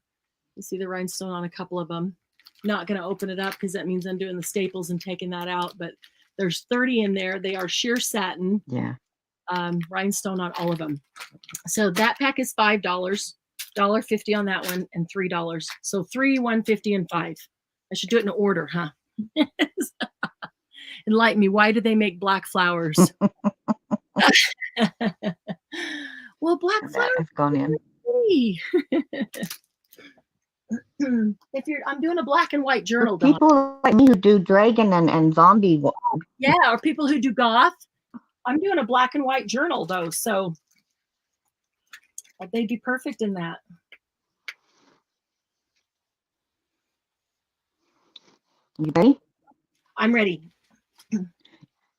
You see the rhinestone on a couple of them. Not going to open it up because that means I'm doing the staples and taking that out, but there's 30 in there. They are sheer satin. Yeah. Rhinestone on all of them. So that pack is $5, $1.50 on that one, and $3. So 3, $1.50, and 5. I should do it in order, huh? Enlighten me. Why do they make black flowers? Well, black flowers That has gone in. If you're, I'm doing a black and white journal. For people like me who do dragon and zombie. Yeah, or people who do goth. I'm doing a black and white journal though, so they'd be perfect in that. You ready? I'm ready.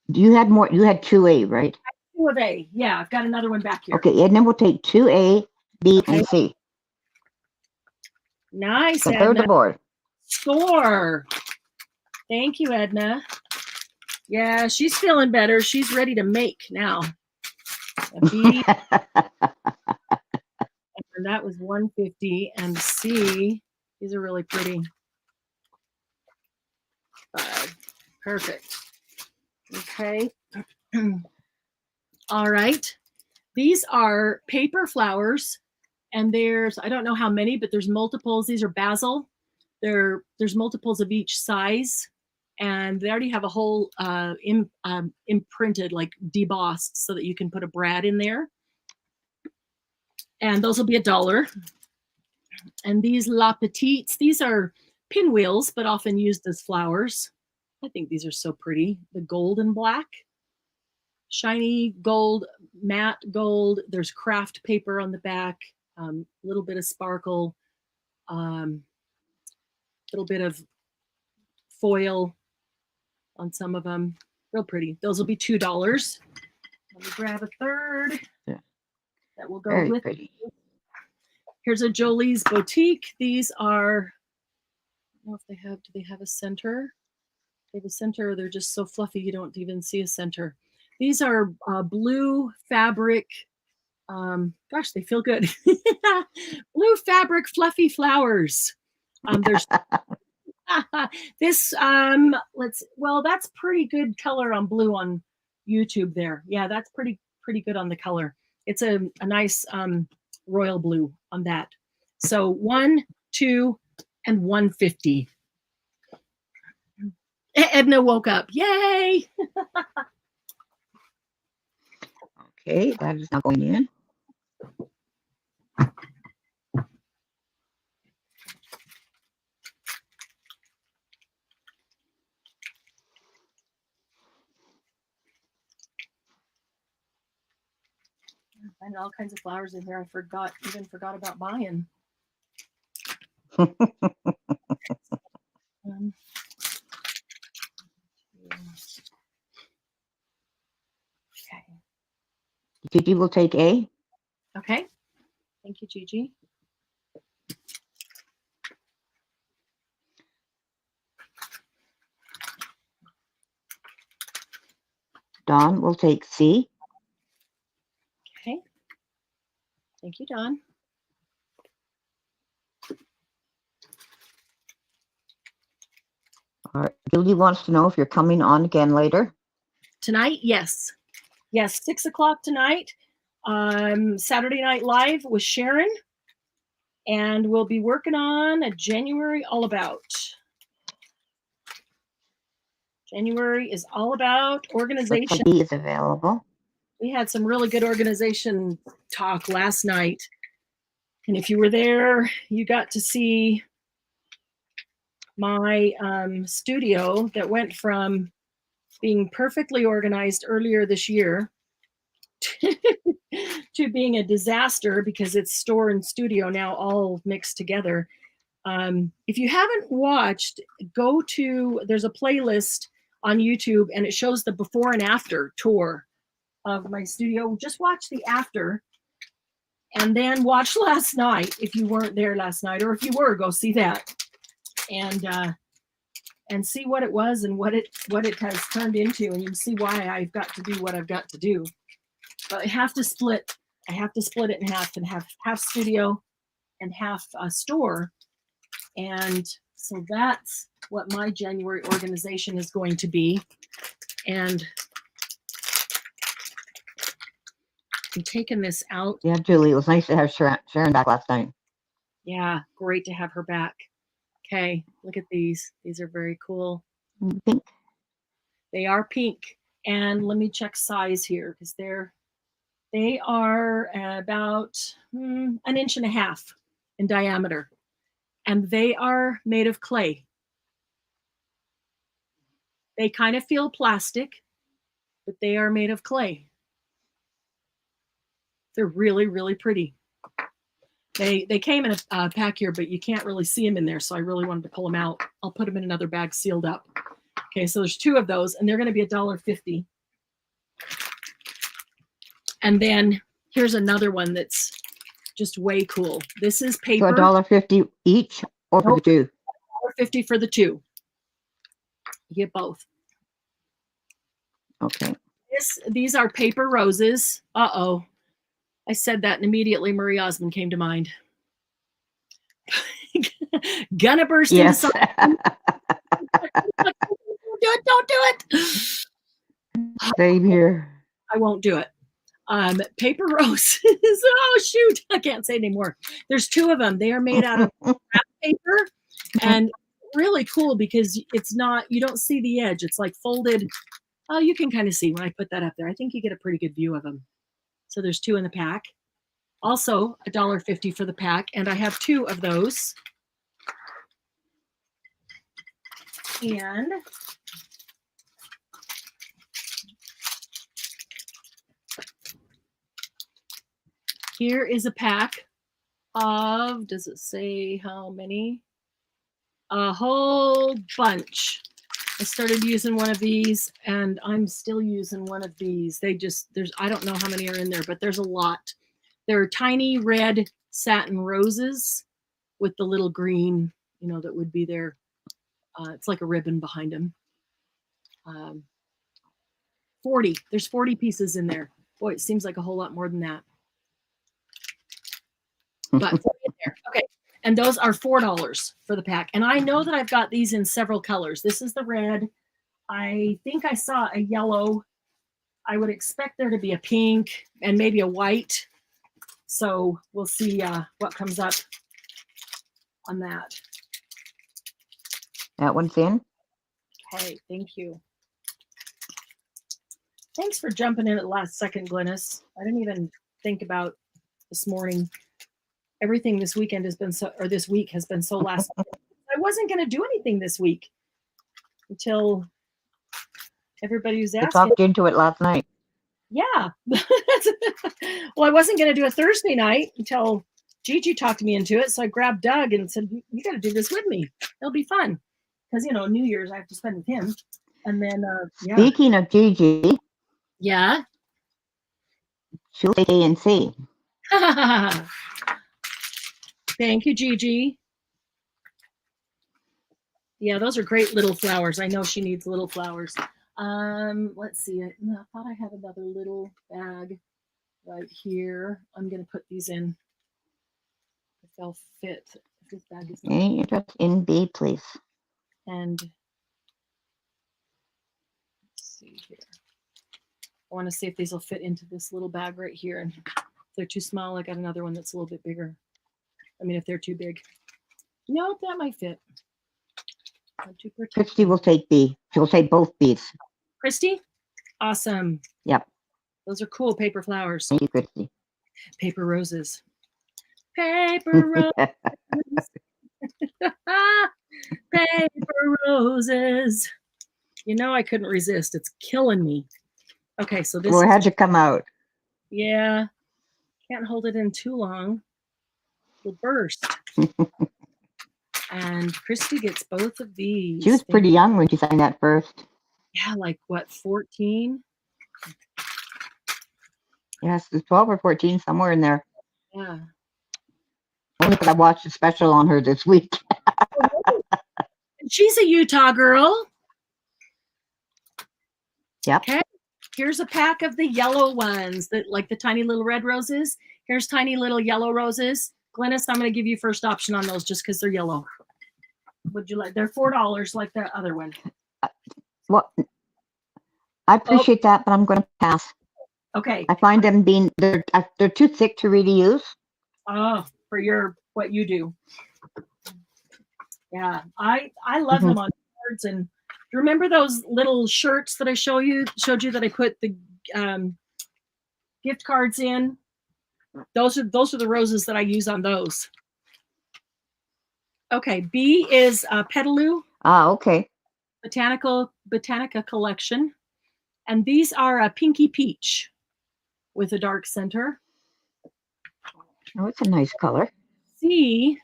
You had more. You had 2A, right? 2 of A. Yeah, I've got another one back here. Okay, Edna will take 2A, B, Okay. and C. Nice, So clear Edna. the board. Score. Thank you, Edna. Yeah, she's feeling better. She's ready to make now. A B, and that was $1.50, and C. These are really pretty. 5. Perfect. Okay. All right. These are paper flowers, and there's, I don't know how many, but there's multiples. These are basil. There's multiples of each size, and they already have a whole imprinted, like debossed, so that you can put a brad in there. And those will be $1. And these La Petites, these are pinwheels, but often used as flowers. I think these are so pretty. The gold and black, shiny gold, matte gold. There's craft paper on the back, a little bit of sparkle, little bit of foil on some of them. Real pretty. Those will be $2. Let me grab a third. Yeah. That will go Very with. pretty. Here's a Jolie's Boutique. These are, I don't know if they have, do they have a center? They have a center. They're just so fluffy you don't even see a center. These are blue fabric. Gosh, they feel good. Blue fabric fluffy flowers. There's this, well, that's pretty good color on blue on YouTube there. Yeah, that's pretty good on the color. It's a nice royal blue on that. So 1, 2, and 150. Edna woke up. Yay! Okay, that is not going in. And all kinds of flowers in here. I even forgot about buying. Okay. Gigi will take A. Okay. Thank you, Gigi. Dawn will take C. Okay. Thank you, Dawn. All right. Julie wants to know if you're coming on again later. Tonight, yes. Yes, 6 o'clock tonight. Saturday Night Live with Sharon. And we'll be working on a January All About. January is all about organization. B is available. We had some really good organization talk last night. And if you were there, you got to see my studio that went from being perfectly organized earlier this year to being a disaster because it's store and studio now all mixed together. If you haven't watched, there's a playlist on YouTube and it shows the before and after tour of my studio. Just watch the after and then watch last night if you weren't there last night, or if you were, go see that and see what it was and what it has turned into, and you can see why I've got to do what I've got to do. But I have to split it in half and have half studio and half store. And so that's what my January organization is going to be. And I'm taking this out. Yeah, Julie, it was nice to have Sharon back last night. Yeah, great to have her back. Okay, look at these. These are very cool. Pink. They are pink. And let me check size here because they are about 1.5 inches in diameter. And they are made of clay. They kind of feel plastic, but they are made of clay. They're really, really pretty. They came in a pack here, but you can't really see them in there, so I really wanted to pull them out. I'll put them in another bag sealed up. Okay, so there's 2 of those, and they're going to be $1.50. And then here's another one that's just way cool. This is paper. So $1.50 each, or for the 2? $1.50 for the 2. You get both. Okay. These are paper roses. Uh-oh. I said that and immediately Marie Osmond came to mind. Gonna burst into Yes. song. Don't do it. Same here. I won't do it. Paper roses. Oh, shoot. I can't say anymore. There's 2 of them. They are made out of craft paper. And really cool because it's not, you don't see the edge. It's like folded. Oh, you can kind of see when I put that up there. I think you get a pretty good view of them. So there's 2 in the pack. Also $1.50 for the pack. And I have 2 of those. And here is a pack of, does it say how many? A whole bunch. I started using one of these and I'm still using one of these. I don't know how many are in there, but there's a lot. There are tiny red satin roses with the little green, that would be there. It's like a ribbon behind them. 40. There's 40 pieces in there. Boy, it seems like a whole lot more than that. But 40 in there. Okay. And those are $4 for the pack. And I know that I've got these in several colors. This is the red. I think I saw a yellow. I would expect there to be a pink and maybe a white. So we'll see what comes up on that. That one's in. Okay, thank you. Thanks for jumping in at the last second, Glynis. I didn't even think about this morning. Everything this weekend has been this week has been so last minute. I wasn't going to do anything this week until everybody was We asking. talked into it last night. Yeah. Well, I wasn't going to do a Thursday night until Gigi talked me into it. So I grabbed Doug and said, you got to do this with me. It'll be fun. Because, New Year's I have to spend with him. And then, yeah. Speaking of Gigi, Yeah. she'll take A and C. Thank you, Gigi. Yeah, those are great little flowers. I know she needs little flowers. Let's see. I thought I had another little bag right here. I'm going to put these in if they'll fit. If this bag is not. Any interest in B, please? And let's see here. I want to see if these will fit into this little bag right here. And if they're too small, I got another one that's a little bit bigger. I mean, if they're too big. No, that might fit. Christy will take B. She'll take both B's. Christy? Awesome. Yep. Those are cool paper flowers. Thank you, Christy. Paper roses. Paper roses. Paper roses. I couldn't resist. It's killing me. Okay, so this had to come out. Yeah. Can't hold it in too long. It'll burst. And Christy gets both of these. She was pretty young when she signed that first. Yeah, like what, 14? Yes, it's 12 or 14, somewhere in there. Yeah. Only because I watched a special on her this week. She's a Utah girl. Yep. Okay. Here's a pack of the yellow ones, that like the tiny little red roses. Here's tiny little yellow roses. Glynis, I'm going to give you first option on those just because they're yellow. Would you like? They're $4 like the other one. Well, I appreciate that, but I'm going to pass. Okay. I find them they're too thick to really use. Oh, for what you do. Yeah, I love them on cards. And remember those little shirts that I showed you that I put the gift cards in? Those are the roses that I use on those. Okay, B is Petaloo. Ah, okay. Botanica collection. And these are a pinky peach with a dark center. Oh, it's a nice color. C,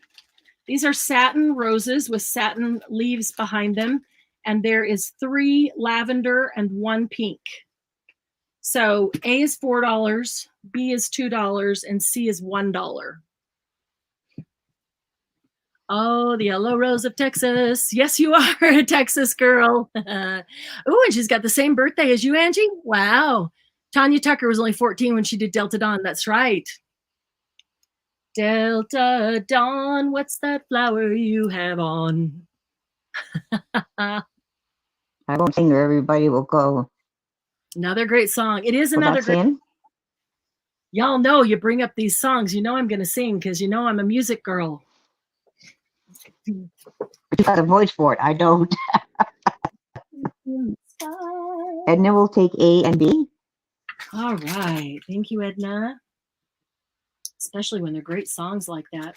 these are satin roses with satin leaves behind them. And there is 3 lavender and 1 pink. So A is $4, B is $2, and C is $1. Oh, the yellow rose of Texas. Yes, you are a Texas girl. Oh, and she's got the same birthday as you, Angie. Wow. Tanya Tucker was only 14 when she did Delta Dawn. That's right. Delta Dawn, what's that flower you have on? I won't sing or everybody will go. Another great song. It is So another that's great. in? Y'all know you bring up these songs. I'm going to sing because I'm a music girl. But you got a voice for it. I don't. Edna will take A and B. All right. Thank you, Edna. Especially when they're great songs like that.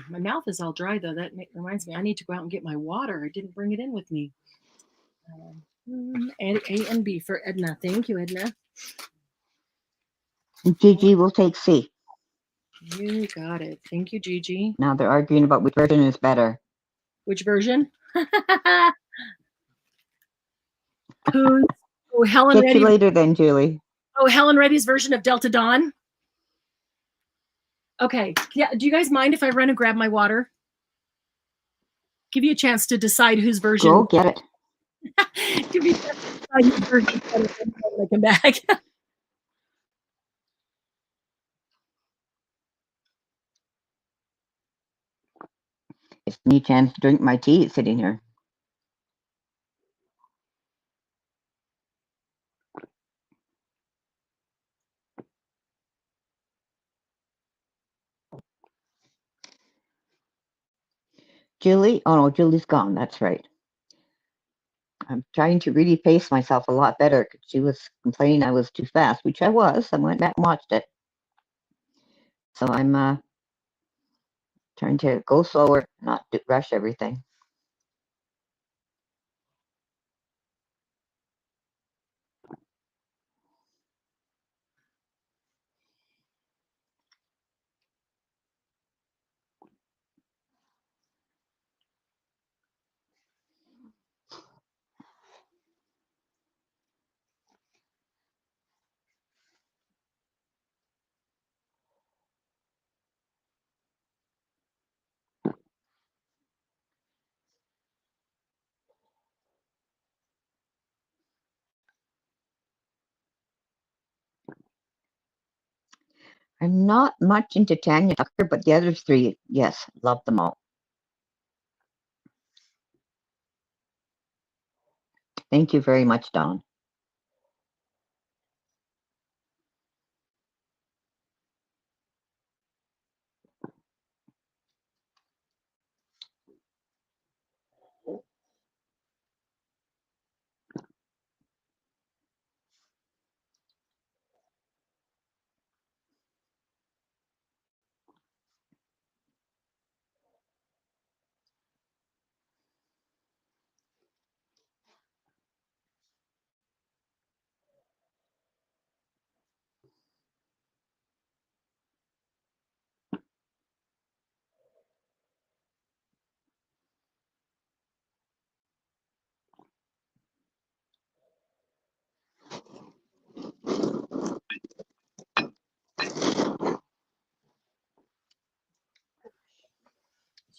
My mouth is all dry, though. That reminds me, I need to go out and get my water. I didn't bring it in with me. And A and B for Edna. Thank you, Edna. Gigi will take C. You got it. Thank you, Gigi. Now they're arguing about which version is better. Which version? Who's? Oh, Helen Catch you Reddy. later then, Julie. Oh, Helen Reddy's version of Delta Dawn. Okay. Yeah. Do you guys mind if I run and grab my water? Give you a chance to decide whose version. Go get it. Give me a chance to decide whose version is better when I come back. It's me chance to drink my tea sitting here. Julie? Oh no, Julie's gone. That's right. I'm trying to really pace myself a lot better because she was complaining I was too fast, which I was. I went back and watched it. So I'm trying to go slower, not rush everything. I'm not much into Tanya Tucker, but the other three, yes, love them all. Thank you very much, Dawn.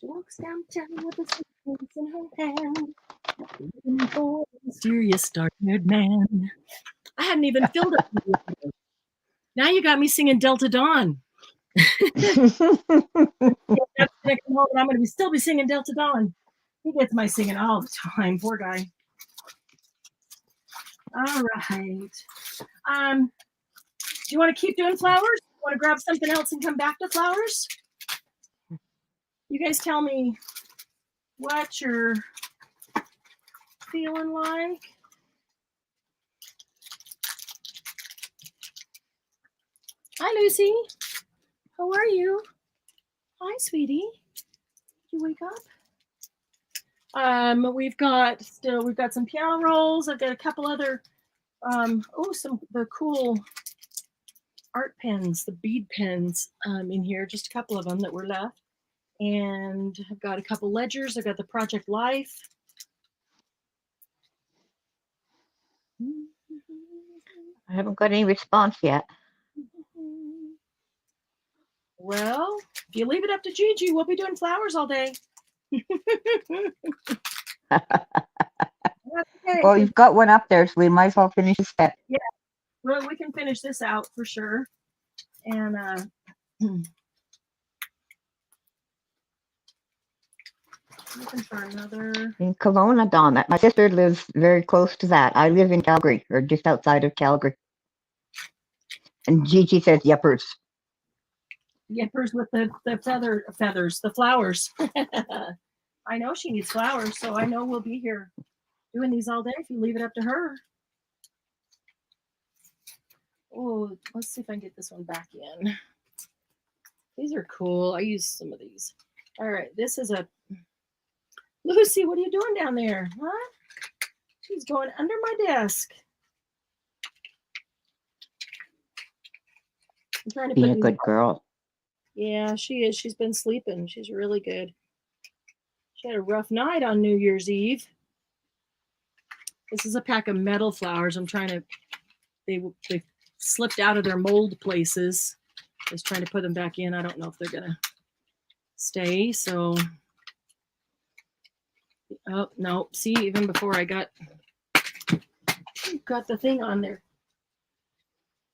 She walks downtown with a suitcase in her hand, looking for a mysterious dark-haired man. I hadn't even filled up. Now you got me singing Delta Dawn. That's gonna come home and I'm gonna still be singing Delta Dawn. He gets my singing all the time. Poor guy. All right. Do you want to keep doing flowers? You want to grab something else and come back to flowers? You guys tell me what you're feeling like. Hi, Lucy. How are you? Hi, sweetie. Did you wake up? We've got some piano rolls. I've got a couple other the cool art pens, the bead pens in here, just a couple of them that were left. And I've got a couple ledgers. I've got the Project Life. I haven't got any response yet. Well, if you leave it up to Gigi, we'll be doing flowers all day. Okay. Well, you've got one up there, so we might as well finish the step. Yeah, well, we can finish this out for sure. And looking for another. In Kelowna, Dawn. My sister lives very close to that. I live in Calgary, or just outside of Calgary. And Gigi says, "Yuppers." Yippers with the feathers, the flowers. I know she needs flowers, so I know we'll be here doing these all day if you leave it up to her. Oh, let's see if I can get this one back in. These are cool. I use some of these. All right, this is a Lucy. What are you doing down there? Huh? She's going under my desk. I'm trying to Being a put good girl. Yeah, she is. She's been sleeping. She's really good. She had a rough night on New Year's Eve. This is a pack of metal flowers. I'm trying to, they slipped out of their mold places. I was trying to put them back in. I don't know if they're going to stay. So, oh, no. See, even before I got the thing on there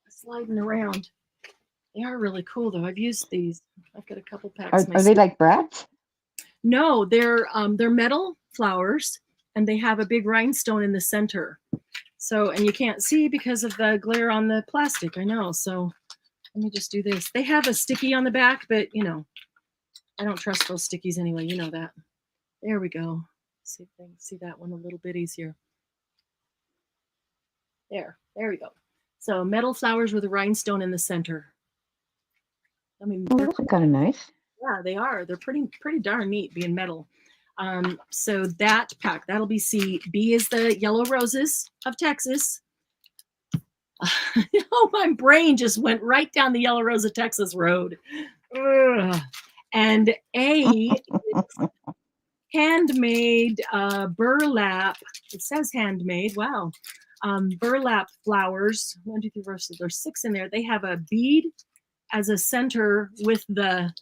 sliding around. They are really cool, though. I've used these. I've got a couple packs. Are they like brats? No, they're metal flowers, and they have a big rhinestone in the center. So, and you can't see because of the glare on the plastic. I know. So, let me just do this. They have a sticky on the back, but you know, I don't trust those stickies anyway. You know that. There we go. See if I can see that one a little bit easier. There we go. So, metal flowers with a rhinestone in the center. I mean, Oh, those are kind of nice. Yeah, they are. They're pretty darn neat being metal. So that pack, that'll be C. B is the yellow roses of Texas. Oh, my brain just went right down the yellow rose of Texas road. Ugh. And A is handmade burlap. It says handmade. Wow. Burlap flowers. 1, 2, 3, 4. So there's 6 in there. They have a bead as a center with the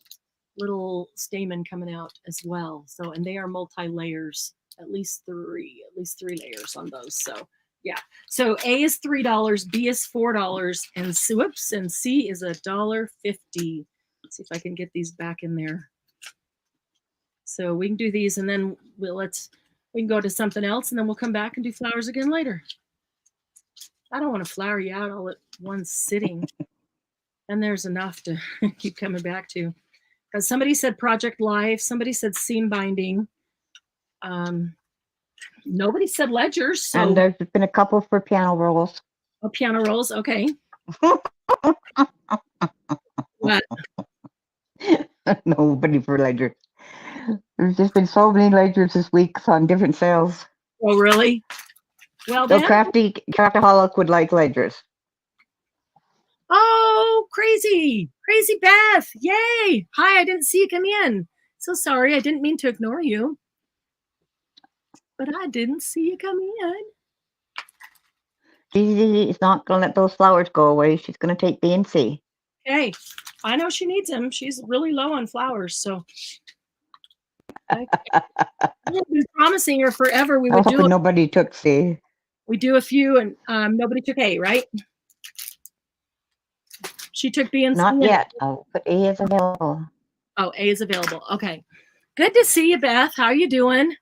little stamen coming out as well. So, and they are multi-layers, at least three layers on those. So yeah. So A is $3, B is $4, and C is $1.50. Let's see if I can get these back in there. So we can do these, and then we can go to something else, and then we'll come back and do flowers again later. I don't want to flower you out all at one sitting. And there's enough to keep coming back to. Because somebody said Project Life, somebody said seam binding. Nobody said ledgers. So. And there's been a couple for piano rolls. Oh, piano rolls, okay. What? Nobody for ledgers. There's just been so many ledgers this week on different sales. Oh, really? Well, So then. Craftaholic would like ledgers. Oh, crazy Beth. Yay. Hi, I didn't see you come in. So sorry. I didn't mean to ignore you. But I didn't see you come in. She's not going to let those flowers go away. She's going to take B and C. Hey, I know she needs them. She's really low on flowers. So I've been promising her forever we would do it. Nobody took C. We do a few, and nobody took A, right? She took B and C. Not yet. Oh, but A is available. Oh, A is available. Okay. Good to see you, Beth. How are you doing?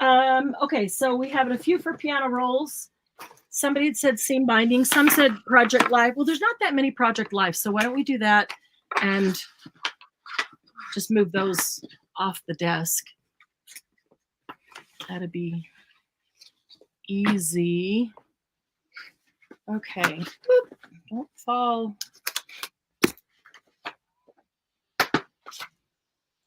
Okay, so we have a few for piano rolls. Somebody had said seam binding. Some said Project Life. Well, there's not that many Project Life, so why don't we do that and just move those off the desk. That'd be easy. Okay. Boop. Don't fall.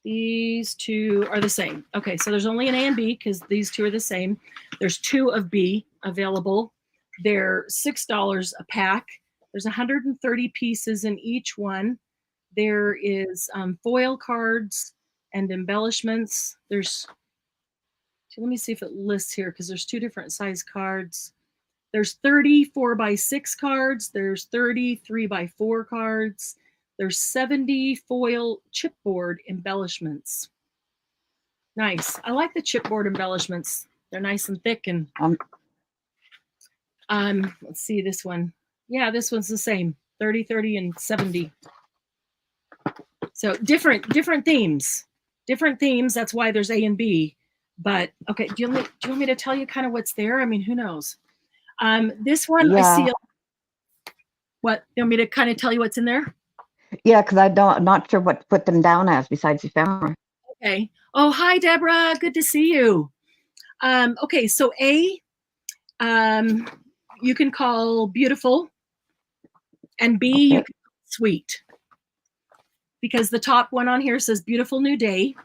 These two are the same. Okay, so there's only an A and B because these two are the same. There's 2 of B available. They're $6 a pack. There's 130 pieces in each one. There is foil cards and embellishments. Let me see if it lists here because there's 2 different size cards. There's 30 4x6 cards. There's 30 3x4 cards. There's 70 foil chipboard embellishments. Nice. I like the chipboard embellishments. They're nice and thick and let's see this one. Yeah, this one's the same. 30, 30, and 70. So different themes. Different themes. That's why there's A and B. But okay, do you want me to tell you kind of what's there? I mean, who knows? This one Yeah. I see. What? You want me to kind of tell you what's in there? Yeah, because I'm not sure what to put them down as besides ephemera. Okay. Oh, hi, Deborah. Good to see you. Okay, so A, you can call beautiful, and B, you can call sweet. Because the top one on here says beautiful new day.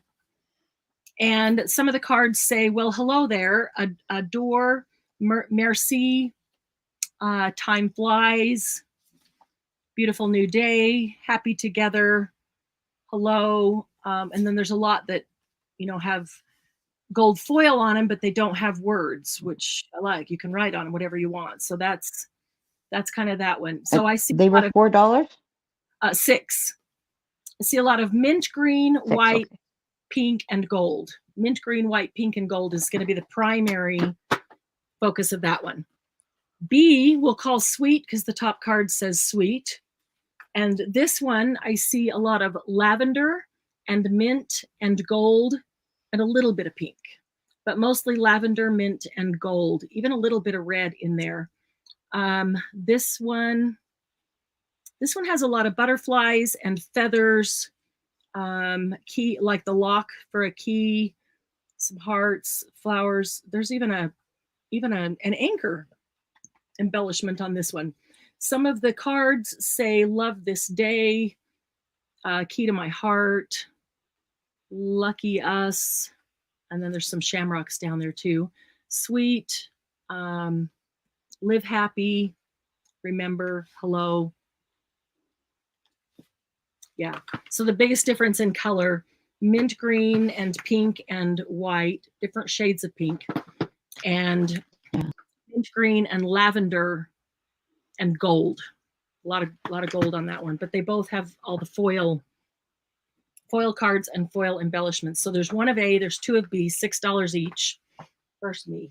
And some of the cards say, well, hello there, adore, merci, time flies, beautiful new day, happy together, hello. And then there's a lot that, have gold foil on them, but they don't have words, which I like. You can write on them whatever you want. So that's kind of that one. So I see they were $4. 6. I see a lot of mint green, 6, white, okay. pink, and gold. Mint green, white, pink, and gold is going to be the primary focus of that one. B we'll call sweet because the top card says sweet. And this one, I see a lot of lavender and mint and gold and a little bit of pink, but mostly lavender, mint, and gold, even a little bit of red in there. This one has a lot of butterflies and feathers, key, like the lock for a key, some hearts, flowers. There's even an anchor embellishment on this one. Some of the cards say love this day, key to my heart, lucky us, and then there's some shamrocks down there too. Sweet, live happy, remember, hello. Yeah, so the biggest difference in color, mint green and pink and white, different shades of pink, and mint green and lavender and gold. A lot of gold on that one, but they both have all the foil cards and foil embellishments. So there's one of A, there's 2 of B, $6 each. First me.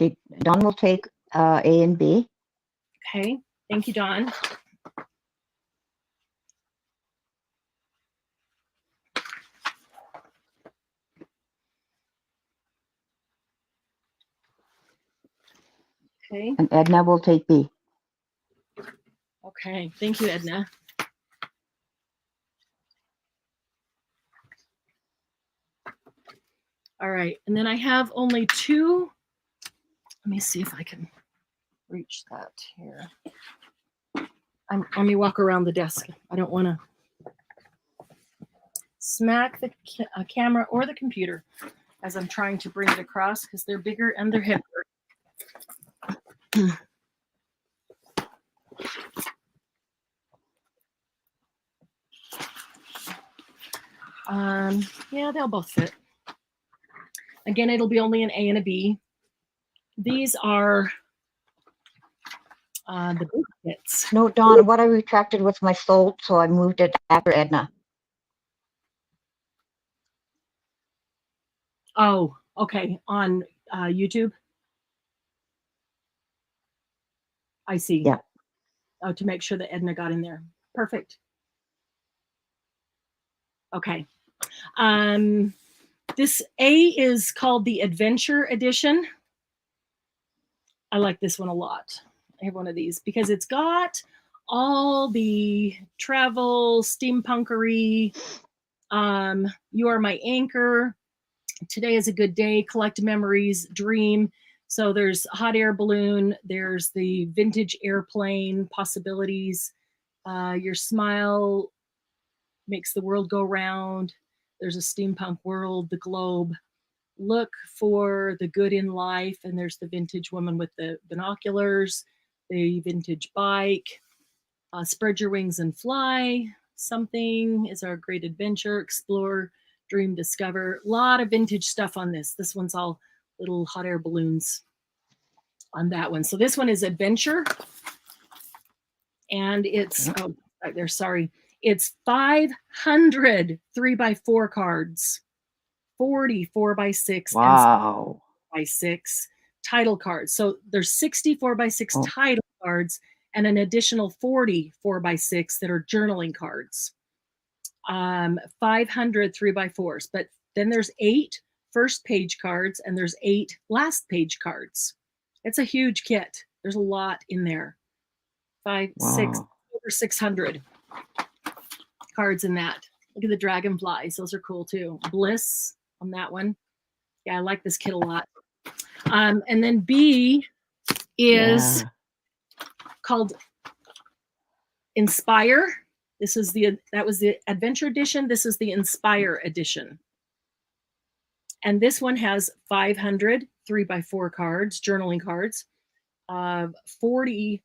Okay, Dawn will take A and B. Okay, thank you, Dawn. Okay. And Edna will take B. Okay, thank you, Edna. All right, and then I have only 2. Let me see if I can reach that here. Let me walk around the desk. I don't want to smack the camera or the computer as I'm trying to bring it across because they're bigger and they're heavier. Yeah, they'll both fit. Again, it'll be only an A and a B. These are the big kits. No, Dawn, what I retracted was my sold, so I moved it after Edna. Oh, okay, on YouTube. I see. Yeah. Oh, to make sure that Edna got in there. Perfect. Okay. This A is called the Adventure Edition. I like this one a lot. I have one of these because it's got all the travel, steampunkery, you are my anchor, today is a good day, collect memories, dream. So there's hot air balloon, there's the vintage airplane possibilities, your smile makes the world go round, there's a steampunk world, the globe, look for the good in life, and there's the vintage woman with the binoculars, the vintage bike, spread your wings and fly, something is our great adventure, explore, dream, discover. A lot of vintage stuff on this. This one's all little hot air balloons on that one. So this one is adventure, and it's right there, sorry, it's 500 3x4 cards, 40 4x6, Wow. and 6 title cards. So there's 60 4x6 title cards and an additional 40 4x6 that are journaling cards. 500 3x4s, but then there's 8 first page cards and there's 8 last page cards. It's a huge kit. There's a lot in there. 5, 6, for 600 cards in that. Look at the dragonflies. Those are cool too. Bliss on that one. Yeah, I like this kit a lot. And then B is called Inspire. That was the Adventure Edition. This is the Inspire Edition. And this one has 500 3x4 cards, journaling cards, 40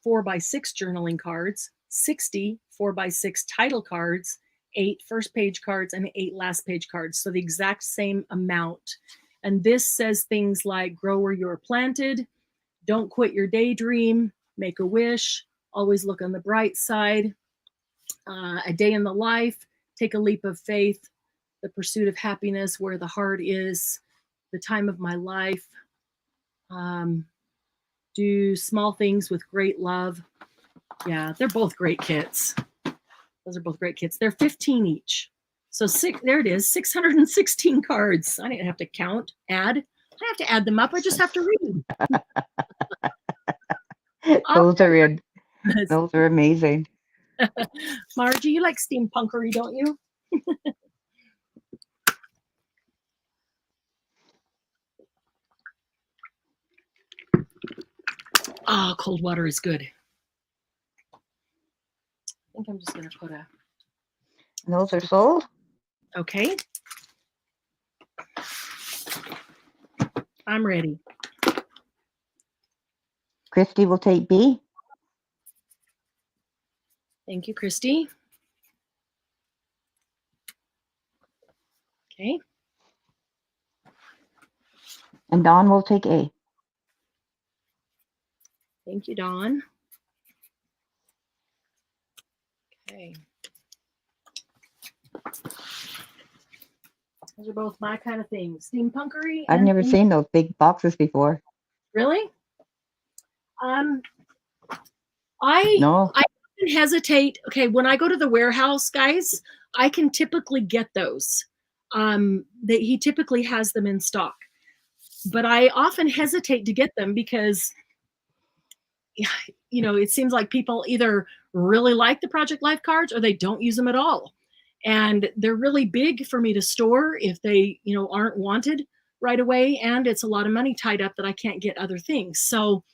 4x6 journaling cards, 60 4x6 title cards, 8 first page cards, and 8 last page cards. So the exact same amount. And this says things like grow where you're planted, don't quit your daydream, make a wish, always look on the bright side, a day in the life, take a leap of faith, the pursuit of happiness, where the heart is, the time of my life, do small things with great love. Yeah, they're both great kits. Those are both great kits. They're 15 each. So there it is, 616 cards. I didn't have to count, add. I have to add them up. I just have to read. Those are in. Those are amazing. Margie, you like steampunkery, don't you? Oh, cold water is good. I think I'm just going to put a... Those are sold? Okay. I'm ready. Christy will take B. Thank you, Christy. Okay. And Dawn will take A. Thank you, Dawn. Okay. Those are both my kind of things. Steampunkery. I've never seen those big boxes before. Really? No. I often hesitate. Okay, when I go to the warehouse, guys, I can typically get those. He typically has them in stock. But I often hesitate to get them because, you know, it seems like people either really like the Project Life cards or they don't use them at all. And they're really big for me to store if they, you know, aren't wanted right away. And it's a lot of money tied up that I can't get other things. So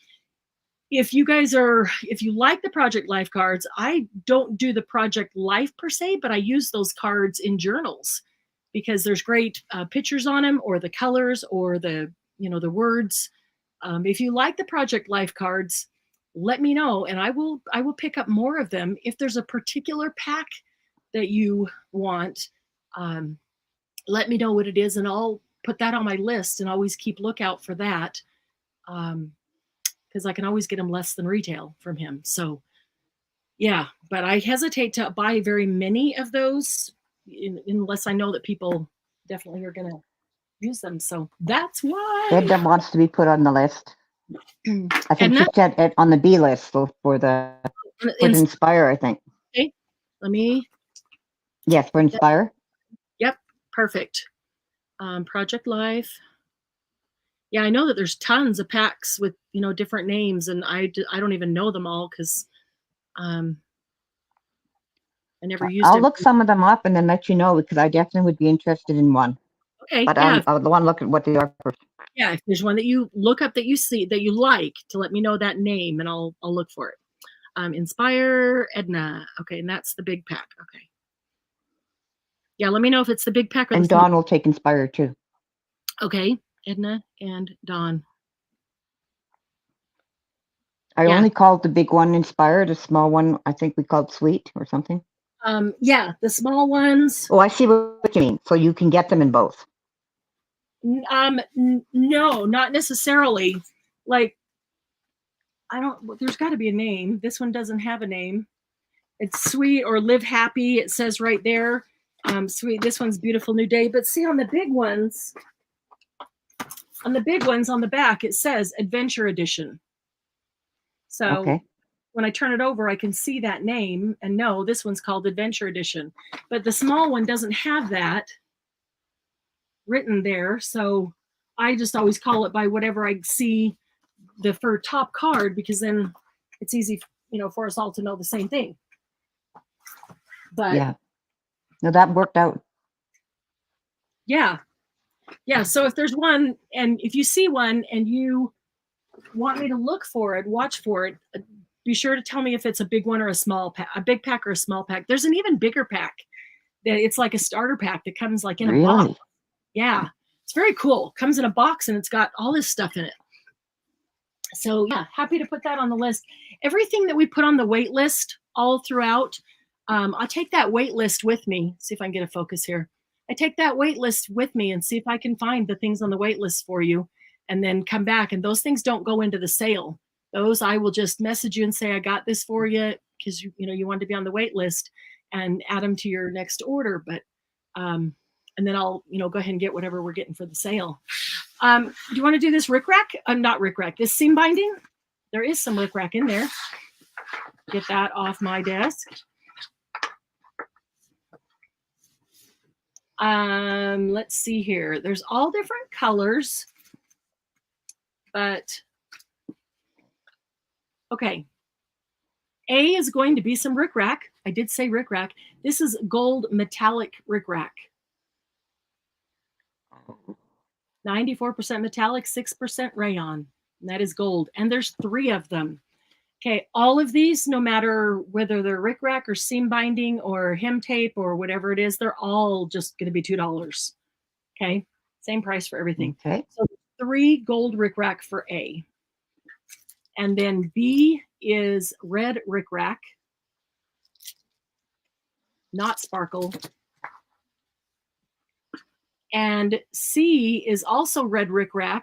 if you like the Project Life cards, I don't do the Project Life per se, but I use those cards in journals because there's great pictures on them, or the colors, or the, you know, the words. If you like the Project Life cards, let me know, and I will pick up more of them. If there's a particular pack that you want, let me know what it is, and I'll put that on my list and always keep lookout for that, because I can always get them less than retail from him. So yeah, but I hesitate to buy very many of those unless I know that people definitely are going to use them. So that's why. Edna wants to be put on the list. I think she said it on the B list for the Inspire, I think. Okay, let me. Yes, for Inspire. Yep, perfect. Project Life. Yeah, I know that there's tons of packs with, you know, different names, and I don't even know them all because I never used I'll look some of them up and then let you know, because I definitely would be interested in one. Okay, but yeah. I would want to look at what they are first. Yeah, if there's one that you look up that you see that you like, to let me know that name and I'll look for it. Inspire Edna. Okay, and that's the big pack. Okay. Yeah, let me know if it's the big pack or and the Dawn will take Inspire too. Okay, Edna and Dawn. I only called the big one Inspire. The small one, I think we called Sweet or something. Yeah, the small ones. Oh, I see what you mean. So you can get them in both. No, not necessarily. Like, there's got to be a name. This one doesn't have a name. It's Sweet or Live Happy. It says right there. Sweet. This one's Beautiful New Day. But see, on the big ones on the back, it says Adventure Edition. So when I turn it over, I can see that name and know this one's called Adventure Edition. But the small one doesn't have that written there. So I just always call it by whatever I see the top card, because then it's easy, for us all to know the same thing. But Yeah. No, that worked out. yeah. So if there's one, and if you see one and you want me to look for it, watch for it, be sure to tell me if it's a big one or a small pack, a big pack or a small pack. There's an even bigger pack that it's like a starter pack that comes like in a box. Really? Yeah. It's very cool. Comes in a box and it's got all this stuff in it. So yeah, happy to put that on the list. Everything that we put on the wait list all throughout, I'll take that wait list with me. See if I can get a focus here. I take that wait list with me and see if I can find the things on the wait list for you and then come back. And those things don't go into the sale. Those I will just message you and say, I got this for you because you wanted to be on the wait list and add them to your next order. But and then I'll go ahead and get whatever we're getting for the sale. Do you want to do this rickrack? Not rickrack, this seam binding? There is some rickrack in there. Get that off my desk. Let's see here. There's all different colors, but okay. A is going to be some rickrack. I did say rickrack. This is gold metallic rickrack. 94% metallic, 6% rayon. And that is gold. And there's 3 of them. Okay, all of these, no matter whether they're rickrack or seam binding or hem tape or whatever it is, they're all just going to be $2. Okay, same price for everything. Okay. So 3 gold rickrack for A. And then B is red rickrack, not sparkle. And C is also red rickrack,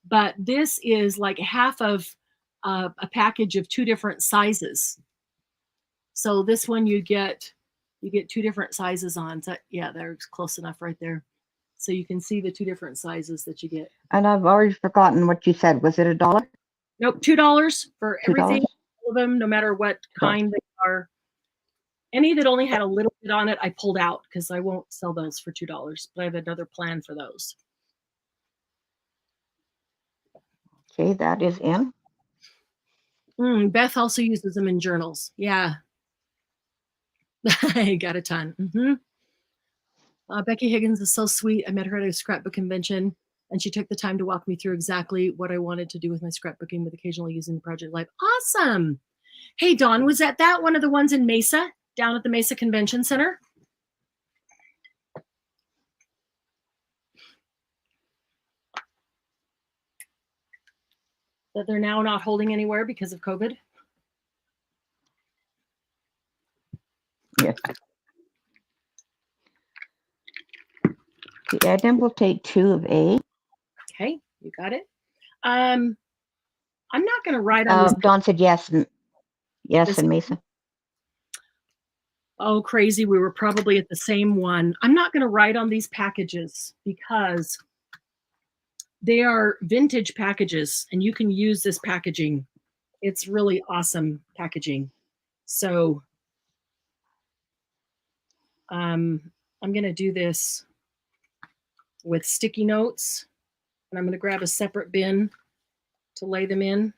but this is like half of a package of 2 different sizes. So this one you get 2 different sizes on. So yeah, they're close enough right there. So you can see the 2 different sizes that you get. And I've already forgotten what you said. Was it $1? Nope, $2 for $2? everything, all of them, no matter what kind they are. Any that only had a little bit on it, I pulled out because I won't sell those for $2, but I have another plan for those. Okay, that is in. Beth also uses them in journals. Yeah. I got a ton. Becky Higgins is so sweet. I met her at a scrapbook convention, and she took the time to walk me through exactly what I wanted to do with my scrapbooking with occasionally using the Project Life. Awesome. Hey, Dawn, was that one of the ones in Mesa, down at the Mesa Convention Center? That they're now not holding anywhere because of COVID? Yes. The Edna will take 2 of A. Okay, you got it. I'm not going to write on this. Dawn said yes. Yes, and Mason. Oh, crazy. We were probably at the same one. I'm not going to write on these packages because they are vintage packages and you can use this packaging. It's really awesome packaging. So I'm going to do this with sticky notes, and I'm going to grab a separate bin to lay them in.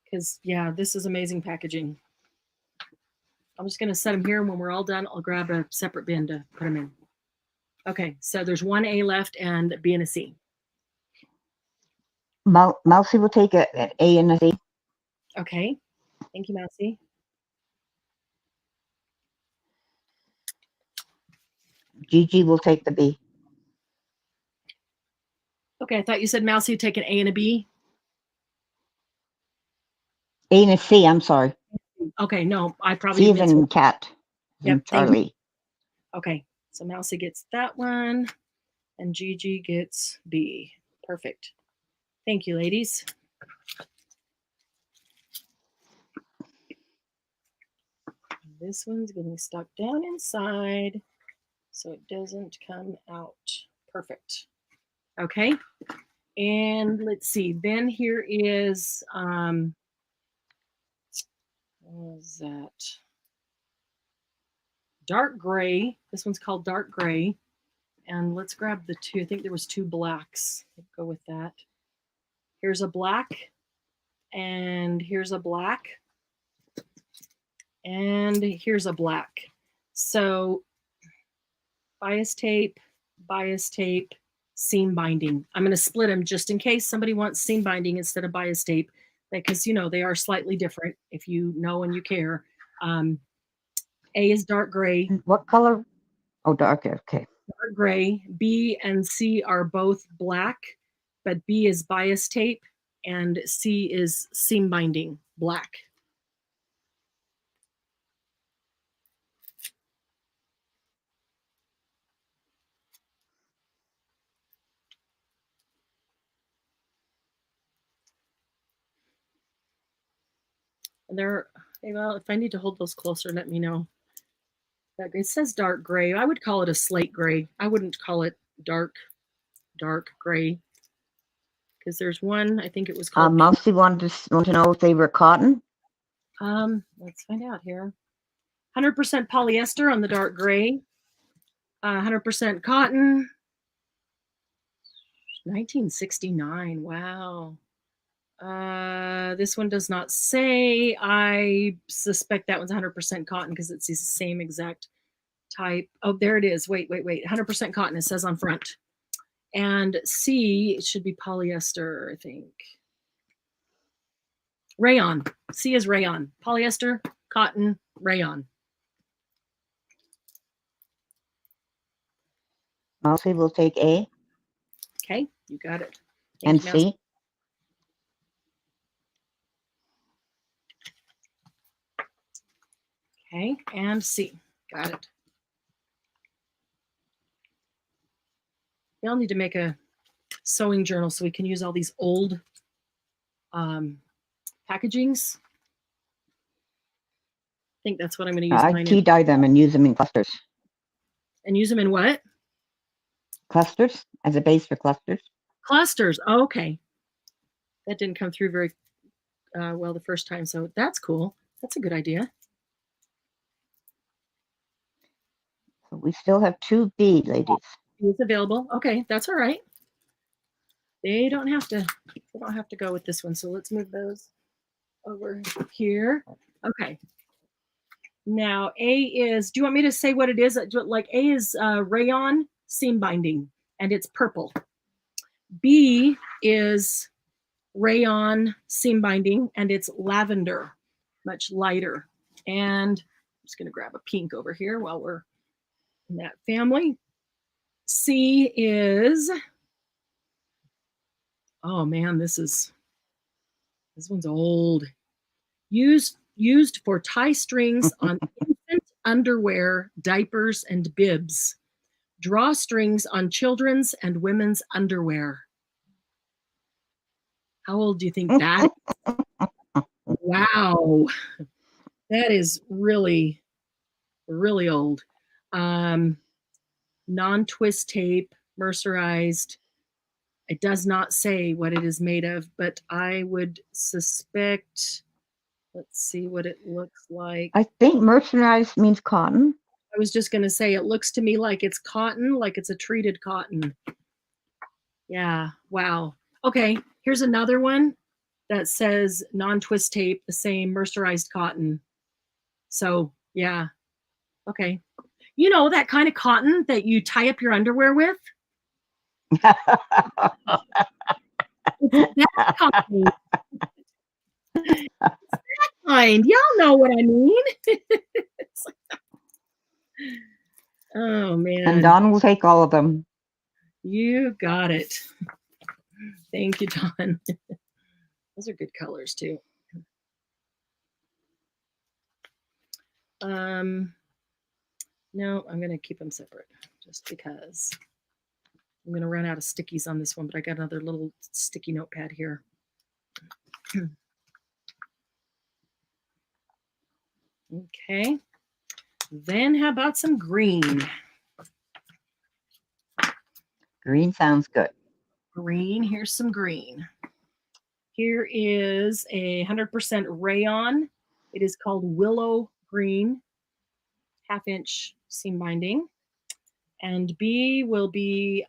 Because, yeah, this is amazing packaging. I'm just going to set them here, and when we're all done, I'll grab a separate bin to put them in. Okay, so there's 1 A left and a B and a C. Mousy will take an A and a C. Okay, thank you, Mousy. Gigi will take the B. Okay, I thought you said Mousy would take an A and a B. A and a C, I'm sorry. Okay, no, I probably C is in cat. Yep, Charlie. Okay, so Mousy gets that one, and Gigi gets B. Perfect. Thank you, ladies. This one's getting stuck down inside so it doesn't come out. Perfect. Okay, and let's see. Then here is, what is that? Dark gray. This one's called dark gray. And let's grab the two. I think there was two blacks. Let's go with that. Here's a black, and here's a black, and here's a black. So bias tape, seam binding. I'm going to split them just in case somebody wants seam binding instead of bias tape, because you know they are slightly different if you know and you care. A is dark gray. What color? Oh, dark. Okay. Dark gray. B and C are both black, but B is bias tape and C is seam binding, black. And they're, well, if I need to hold those closer, let me know. It says dark gray. I would call it a slate gray. I wouldn't call it dark gray. Because there's one, I think it was called. Mousy wanted to know if they were cotton. Let's find out here. 100% polyester on the dark gray. 100% cotton. 1969. Wow. This one does not say. I suspect that one's 100% cotton because it's the same exact type. Oh, there it is. Wait. 100% cotton. It says on front. And C, it should be polyester, I think. Rayon. C is rayon. Polyester, cotton, rayon. Mousy will take A. Okay, you got it. And C. Okay, and C. Got it. We all need to make a sewing journal so we can use all these old packagings. I think that's what I'm going to use I mine tea in. dye them and use them in clusters. And use them in what? Clusters, as a base for clusters. Clusters. Oh, okay. That didn't come through very well the first time, so that's cool. That's a good idea. So we still have 2B, ladies. It's available. Okay, that's all right. They don't have to go with this one. So let's move those over here. Okay. Now A is, do you want me to say what it is? Like A is rayon seam binding and it's purple. B is rayon seam binding and it's lavender, much lighter. And I'm just going to grab a pink over here while we're in that family. C is, oh man, this one's old. Used for tie strings on infant underwear, diapers, and bibs. Drawstrings on children's and women's underwear. How old do you think that is? Wow. That is really, really old. Non-twist tape, mercerized. It does not say what it is made of, but I would suspect, let's see what it looks like. I think mercerized means cotton. I was just going to say, it looks to me like it's cotton, like it's a treated cotton. Yeah, wow. Okay, here's another one that says non-twist tape, the same mercerized cotton. So, yeah, okay. You know, that kind of cotton that you tie up your underwear with? It's that kind. It's that kind. Y'all know what I mean. Oh, man. And Don will take all of them. You got it. Thank you, Don. Those are good colors, too. No, I'm going to keep them separate just because I'm going to run out of stickies on this one, but I got another little sticky notepad here. Okay. Then how about some green? Green sounds good. Green, here's some green. Here is a 100% rayon. It is called Willow Green, 1/2 inch seam binding. And B will be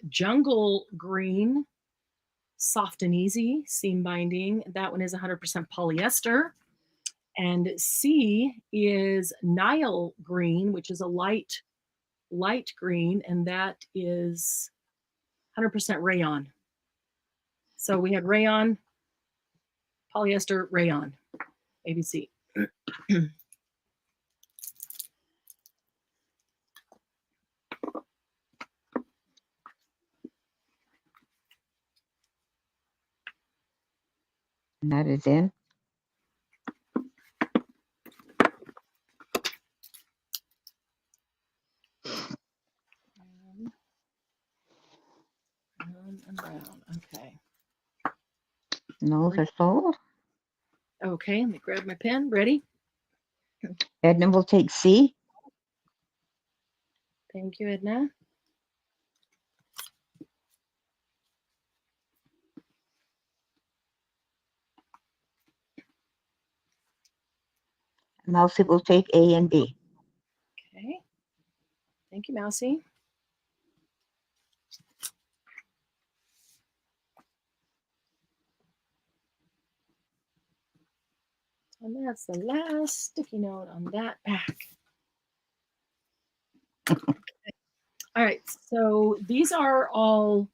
jungle green, soft and easy, seam binding. That one is 100% polyester. And C is Nile green, which is a light green, and that is 100% rayon. So we had rayon, polyester, rayon, ABC. And that is in. Brown and brown. Okay. And those are sold. Okay, let me grab my pen. Ready? Edna will take C. Thank you, Edna. Mousy will take A and B. Okay. Thank you, Mousy. And that's the last sticky note on that back. All right, so these are all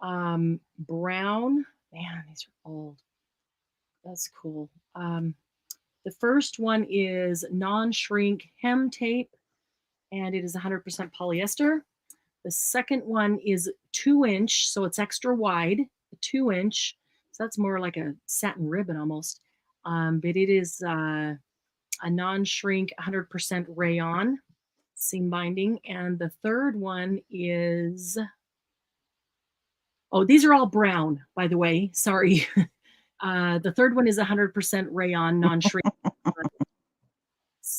brown. Man, these are old. That's cool. The first one is non-shrink hem tape, and it is 100% polyester. The second one is 2-inch, so it's extra wide, 2-inch. So that's more like a satin ribbon almost. But it is a non-shrink 100% rayon seam binding. And the third one is, oh, these are all brown, by the way. Sorry. The third one is 100% rayon, non-shrink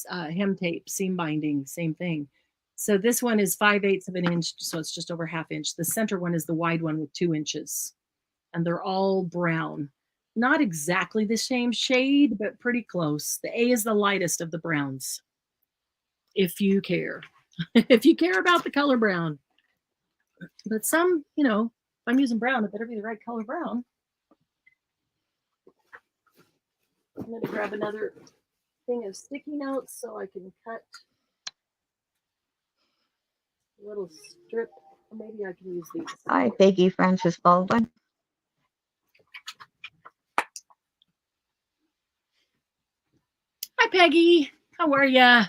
hem tape, seam binding, same thing. So this one is 5/8 of an inch, so it's just over 1/2 inch. The center one is the wide one with 2 inches, and they're all brown. Not exactly the same shade, but pretty close. The A is the lightest of the browns, if you care. If you care about the color brown. But some, you know, if I'm using brown, it better be the right color brown. I'm going to grab another thing of sticky notes so I can cut a little strip. Or maybe I can use these. Hi, Peggy Francis Baldwin. Hi, Peggy. How are ya?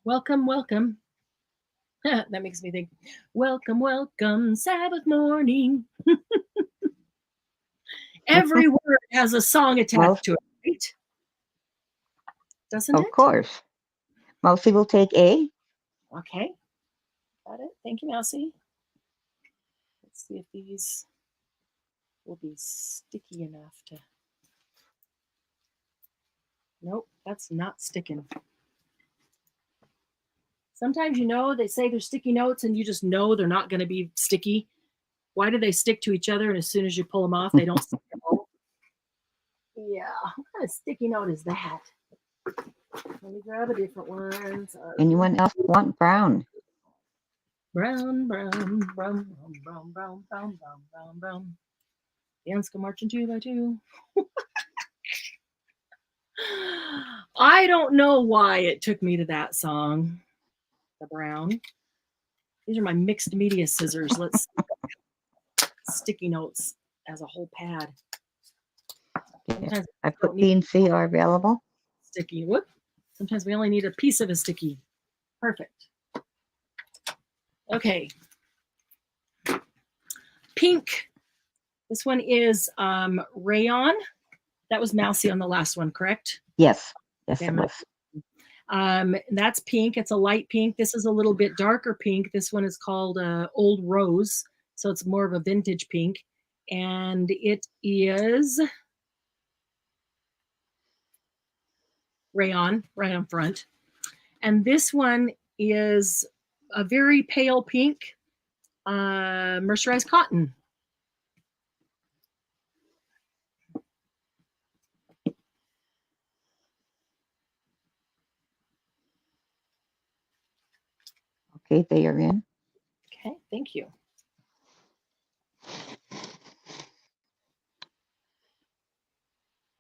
Welcome, welcome. That makes me think, welcome, welcome, Sabbath morning. Every word has a song attached to it, right? Doesn't it? Of course. Mousy will take A. Okay. Got it. Thank you, Mousy. Let's see if these will be sticky enough to... Nope, that's not sticking. Sometimes, you know, they say they're sticky notes and you just know they're not going to be sticky. Why do they stick to each other? And as soon as you pull them off, they don't stick at all? Yeah, what kind of sticky note is that? Let me grab a different one. Sorry. Anyone else want brown? Brown, brown, brown, brown, brown, brown, brown, brown, brown. The ants go marching 2 by 2. I don't know why it took me to that song. The brown. These are my mixed media scissors. Let's sticky notes as a whole pad. Yeah. I put B and C are available. Sticky. Whoop. Sometimes we only need a piece of a sticky. Perfect. Okay. Pink. This one is rayon. That was Mousy on the last one, correct? Yes. Yes, it was. That's pink. It's a light pink. This is a little bit darker pink. This one is called Old Rose. So it's more of a vintage pink. And it is rayon, right on front. And this one is a very pale pink, mercerized cotton. Okay, they are in. Okay, thank you.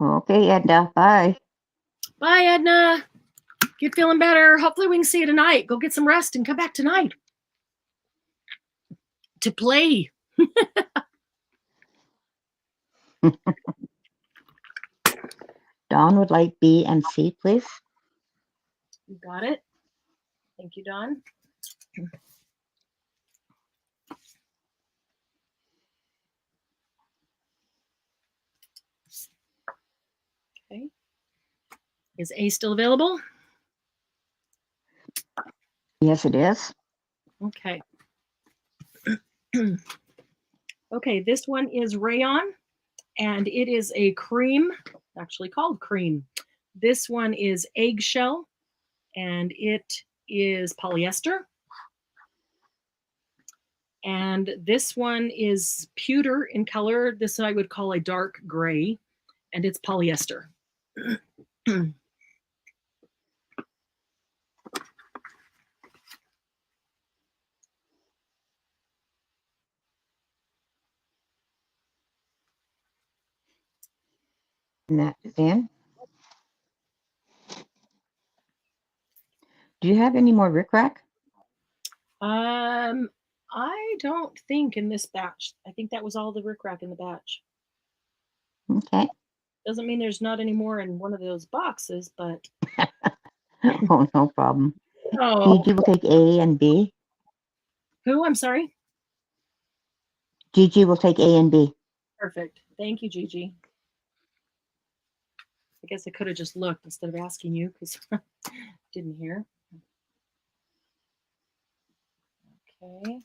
Okay, Edna, bye. Bye, Edna. Get feeling better. Hopefully we can see you tonight. Go get some rest and come back tonight to play. Dawn would like B and C, please. You got it. Thank you, Dawn. Okay. Is A still available? Yes, it is. Okay. Okay, this one is rayon, and it is a cream, actually called cream. This one is eggshell, and it is polyester. And this one is pewter in color. This I would call a dark gray, and it's polyester. And that is in. Do you have any more rickrack? I don't think in this batch. I think that was all the rickrack in the batch. Okay. Doesn't mean there's not any more in one of those boxes, but Oh, no problem. oh, Gigi will take A and B. who? I'm sorry. Gigi will take A and B. Perfect. Thank you, Gigi. I guess I could have just looked instead of asking you because I didn't hear. Okay.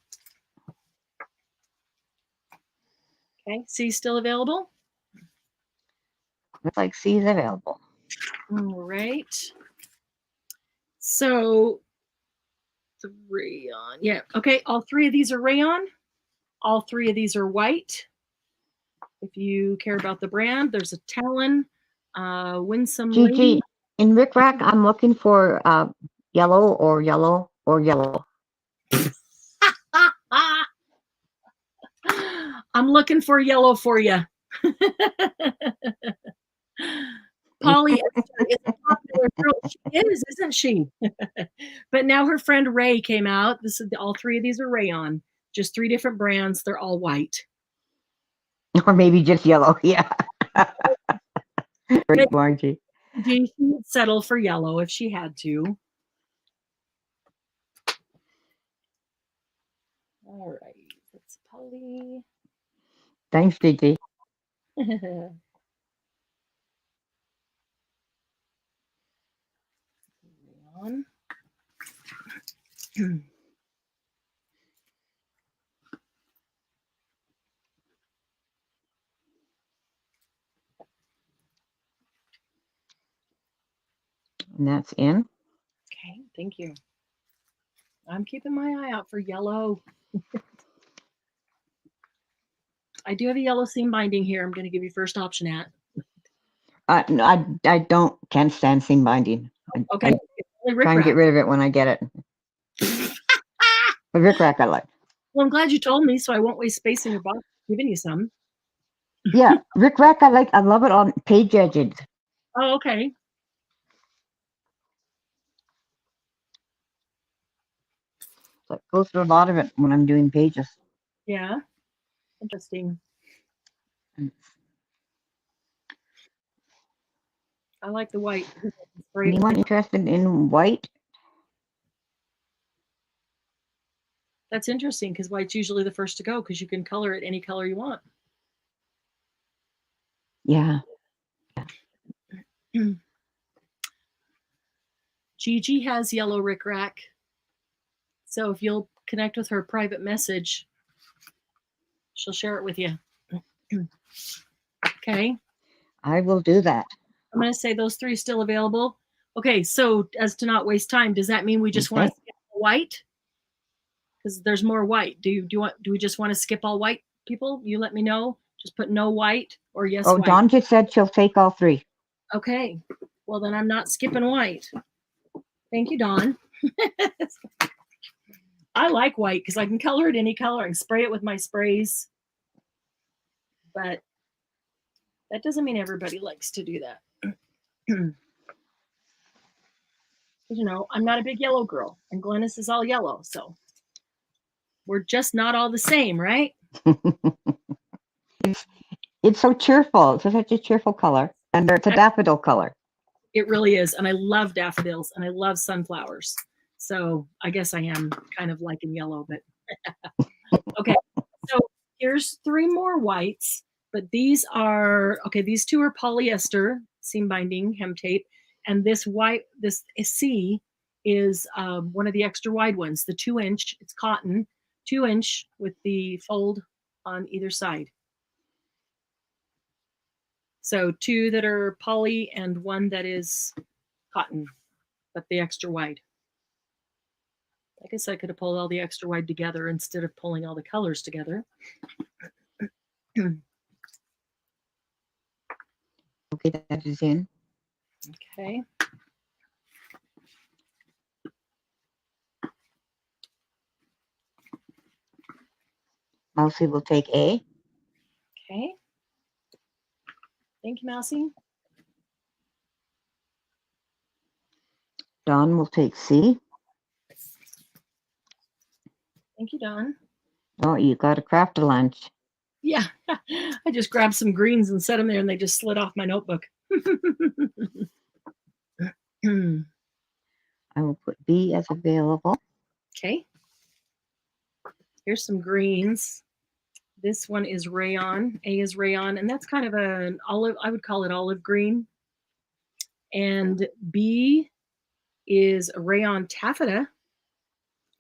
Okay. C still available? Looks like C is available. All right. So the rayon. Yeah. Okay. All three of these are rayon. All three of these are white. If you care about the brand, there's a Talon, Winsome Lady. Gigi, in rickrack, I'm looking for yellow or yellow or yellow. I'm looking for yellow for you. Polyester is a popular girl. She is, isn't she? But now her friend Ray came out. This is all three of these are rayon. Just three different brands. They're all white. Or maybe just yellow. Yeah. Great, Margie. She would settle for yellow if she had to. All right. That's poly. Thanks, Gigi. On. And that's in. Okay, thank you. I'm keeping my eye out for yellow. I do have a yellow seam binding here. I'm going to give you first option at. No, I can't stand seam binding. Okay. I try and get rid of it when I get it. But rickrack I like. Well, I'm glad you told me, so I won't waste space in your box giving you some. Yeah, rickrack I like. I love it on page edges. Oh, okay. So I go through a lot of it when I'm doing pages. Yeah. Interesting. I like the white. Anyone interested in white? That's interesting because white's usually the first to go because you can color it any color you want. Yeah. Gigi has yellow rickrack. So if you'll connect with her private message, she'll share it with you. Okay. I will do that. I'm going to say those three still available. Okay. So as to not waste time, does that mean we just want to skip white? Because there's more white. Do we just want to skip all white, people? You let me know. Just put no white or yes white. Dawn just said she'll take all three. Okay. Well, then I'm not skipping white. Thank you, Dawn. I like white because I can color it any color. I can spray it with my sprays. But that doesn't mean everybody likes to do that. You know, I'm not a big yellow girl, and Glennis is all yellow, so we're just not all the same, right? It's so cheerful. It's such a cheerful color, and it's a daffodil color. It really is, and I love daffodils, and I love sunflowers. So I guess I am kind of liking yellow, but okay. So here's 3 more whites, but these are, okay, these 2 are polyester seam binding hem tape, and this white, this C is one of the extra wide ones, the 2-inch, it's cotton, 2-inch with the fold on either side. So 2 that are poly and 1 that is cotton, but the extra wide. I guess I could have pulled all the extra wide together instead of pulling all the colors together. Okay, that is in. Okay. Mousy will take A. Okay. Thank you, Mousy. Dawn will take C. Thank you, Dawn. Oh, you got a craft lunch. Yeah, I just grabbed some greens and set them there and they just slid off my notebook. I will put B as available. Okay. Here's some greens. This one is rayon. A is rayon, and that's kind of an olive, I would call it olive green. And B is a rayon taffeta.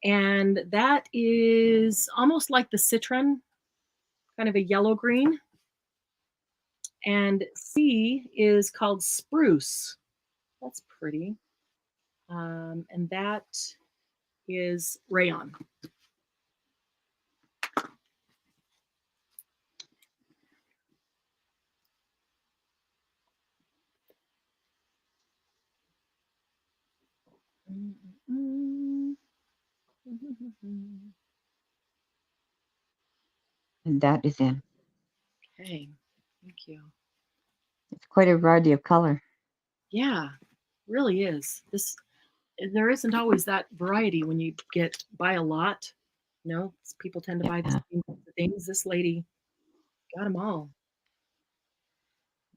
And that is almost like the citron, kind of a yellow green. And C is called spruce. That's pretty. And that is rayon. And that is in. Okay, thank you. It's quite a variety of color. Yeah, really is. There isn't always that variety when you buy a lot. You know, people tend to buy the same things. This lady got them all.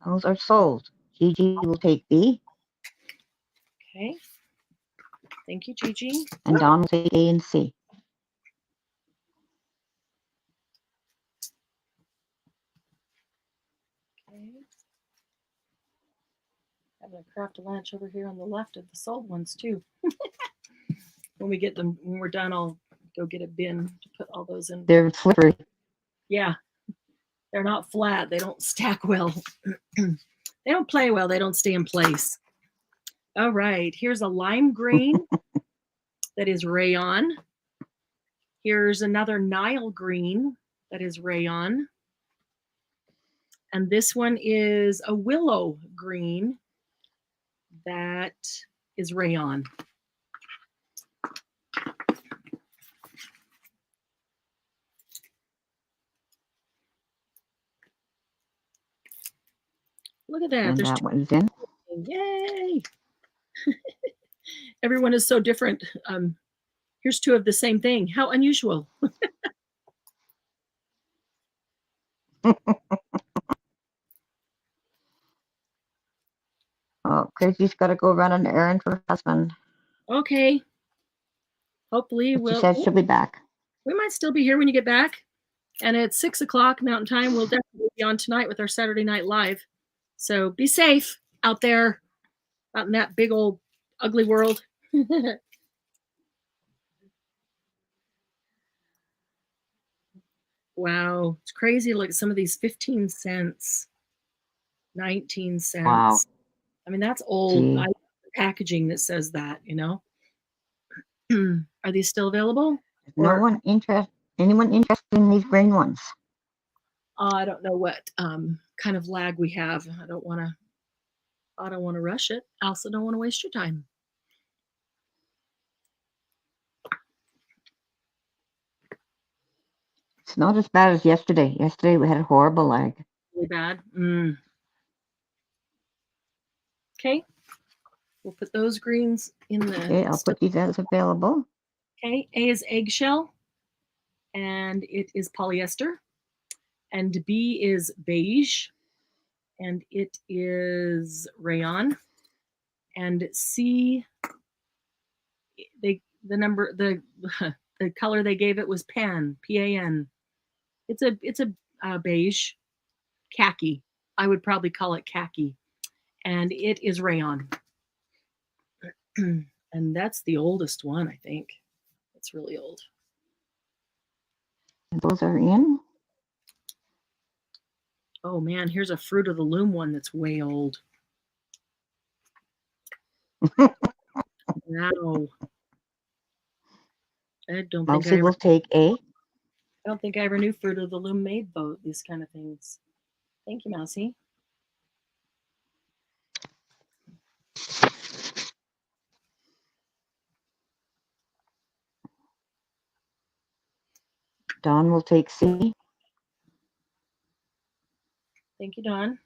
Those are sold. Gigi will take B. Okay. Thank you, Gigi. And Dawn will take A and C. Okay. Having a craft a lunch over here on the left of the sold ones too. When we get them, when we're done, I'll go get a bin to put all those in. They're slippery. Yeah, they're not flat. They don't stack well. They don't play well. They don't stay in place. All right, here's a lime green that is rayon. Here's another Nile green that is rayon. And this one is a willow green that is rayon. Look at that. And There's that one's in. Yay! Everyone is so different. Here's 2 of the same thing. How unusual. Oh, Crazy's got to go run an errand for her husband. Okay. Hopefully But she says she'll be back. we might still be here when you get back. And at 6 o'clock Mountain Time, we'll definitely be on tonight with our Saturday Night Live. So be safe out there, out in that big old ugly world. Wow, it's crazy to look at some of these 15 cents, 19 cents. Wow. I mean, that's old. Gee. I love the packaging that says that, you know. Are these still available? Anyone interested in these green ones? I don't know what kind of lag we have. I don't want to rush it. I also don't want to waste your time. It's not as bad as yesterday. Yesterday we had a horrible lag. Really bad. Okay. We'll put those greens in the. Okay, I'll put these as available. Okay. A is eggshell, and it is polyester. And B is beige, and it is rayon. And C, the color they gave it was pan, Pan. It's a beige, khaki. I would probably call it khaki, and it is rayon. And that's the oldest one, I think. It's really old. Those are in. Oh man, here's a Fruit of the Loom one that's way old. Wow. I don't think Mousy will take A. I don't think I ever knew Fruit of the Loom made these kind of things. Thank you, Mousy. Dawn will take C. Thank you, Dawn.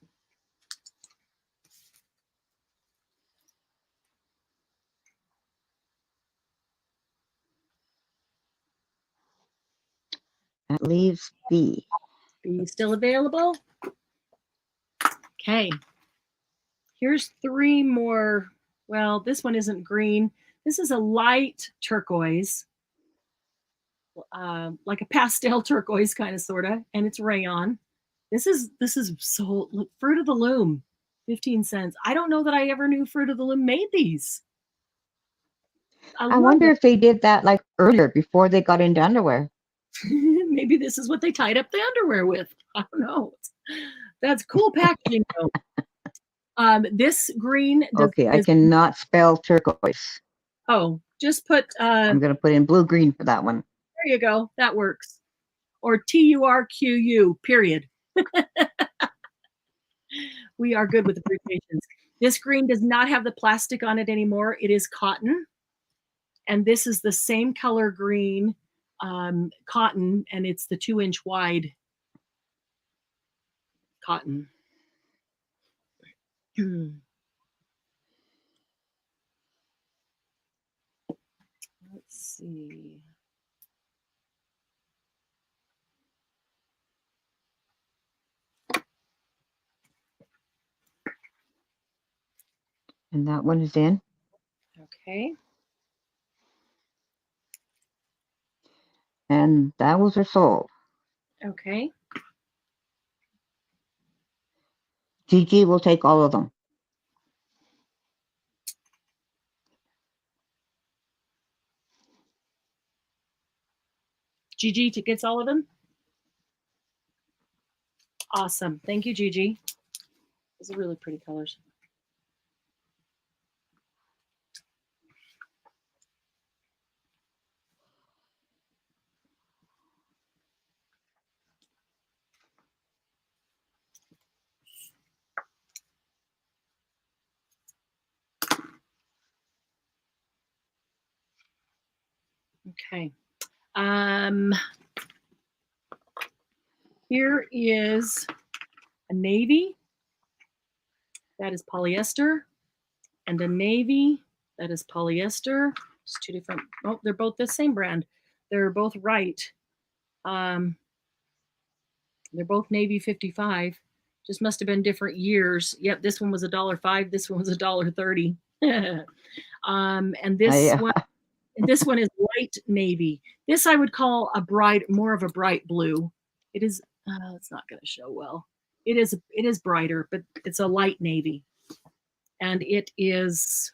That leaves B. B still available? Okay. Here's 3 more. Well, this one isn't green. This is a light turquoise, like a pastel turquoise kind of sorta, and it's rayon. This is so look, Fruit of the Loom, 15 cents. I don't know that I ever knew Fruit of the Loom made these. I wonder if they did that like earlier before they got into underwear. Maybe this is what they tied up the underwear with. I don't know. That's cool packaging though. This green. Okay, I cannot spell turquoise. Oh, just put. I'm going to put in blue-green for that one. There you go. That works. Or TURQU, period. We are good with abbreviations. This green does not have the plastic on it anymore. It is cotton. And this is the same color green cotton, and it's the 2-inch wide cotton. Let's see. And that one is in. Okay. And those are sold. Okay. Gigi will take all of them. Gigi gets all of them? Awesome. Thank you, Gigi. Those are really pretty colors. Okay. Here is a navy. That is polyester. And a navy. That is polyester. It's 2 different. Oh, they're both the same brand. They're both right. They're both Navy 55. Just must have been different years. Yep, this one was $1.05. This one was $1.30. And this one is light navy. This I would call more of a bright blue. It is. It's not going to show well. It is brighter, but it's a light navy, and it is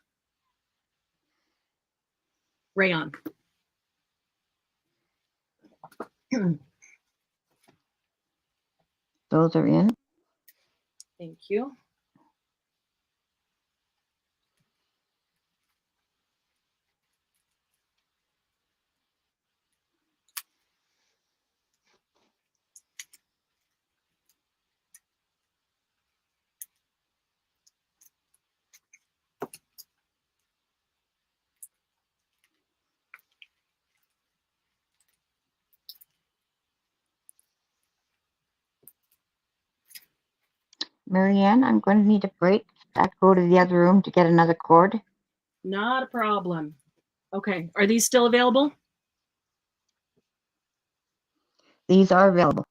rayon. Those are in. Thank you. Marianne, I'm going to need a break. I have to go to the other room to get another cord. Not a problem. Okay, are these still available? These are available.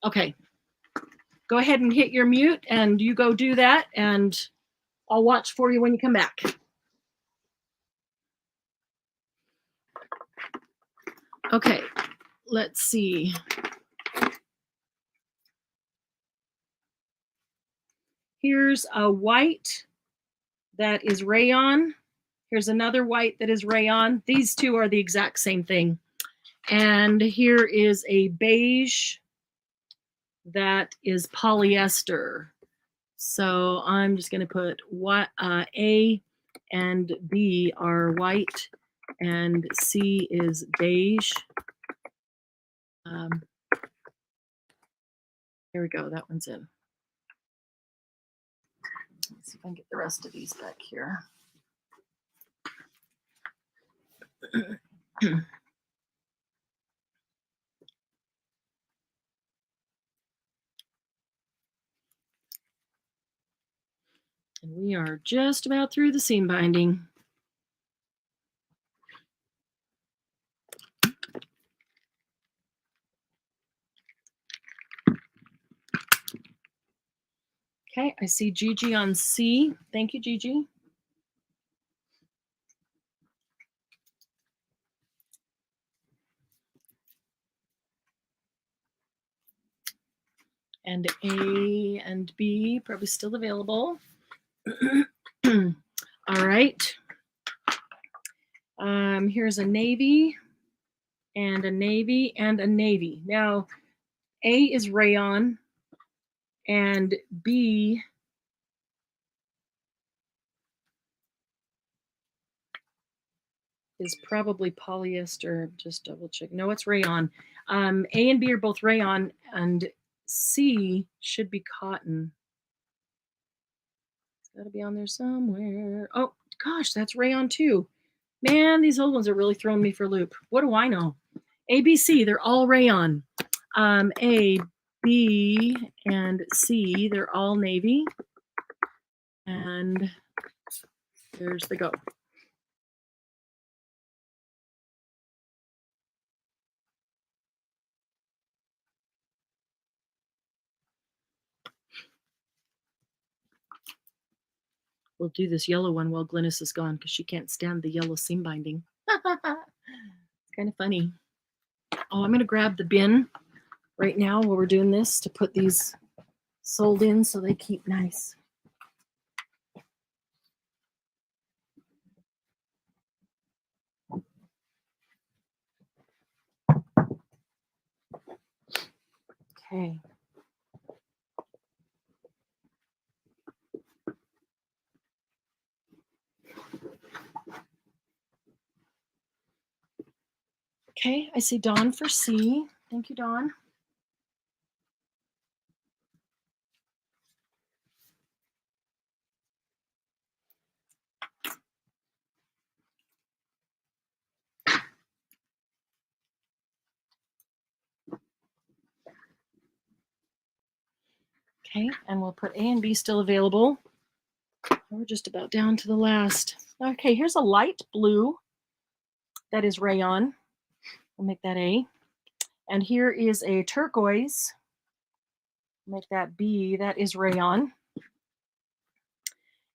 Okay. Go ahead and hit your mute and you go do that and I'll watch for you when you come back. Okay, let's see. Here's a white that is rayon. Here's another white that is rayon. These two are the exact same thing. And here is a beige that is polyester. So I'm just going to put what A and B are white and C is beige. Here we go. That one's in. Let's see if I can get the rest of these back here. And we are just about through the seam binding. Okay, I see Gigi on C. Thank you, Gigi. And A and B probably still available. All right. Here's a navy and a navy and a navy. Now, A is rayon and B is probably polyester. Just double check. No, it's rayon. A and B are both rayon and C should be cotton. It's got to be on there somewhere. Oh, gosh, that's rayon too. Man, these old ones are really throwing me for a loop. What do I know? A, B, C, they're all rayon. A, B, and C, they're all navy. And there's the go. We'll do this yellow one while Glynis is gone because she can't stand the yellow seam binding. It's kind of funny. Oh, I'm going to grab the bin right now while we're doing this to put these sold in so they keep nice. Okay. Okay, I see Dawn for C. Thank you, Dawn. Okay, and we'll put A and B still available. We're just about down to the last. Okay, here's a light blue that is rayon. We'll make that A. And here is a turquoise. Make that B. That is rayon.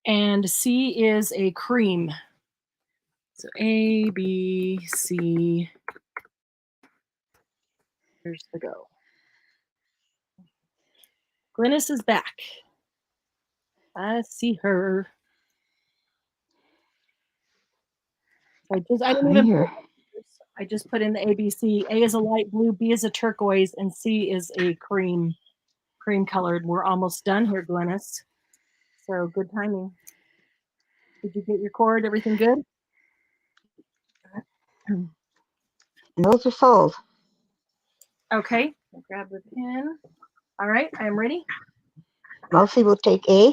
And C is a cream. So A, B, C. Here's the go. Glynis is back. I see her. I didn't even put, I just put in the ABC. A is a light blue, B is a turquoise, and C is a cream colored. We're almost done here, Glynis. So good timing. Did you get your cord? Everything good? And those are sold. Okay, I'll grab the pen. All right, I am ready. Mousy will take A.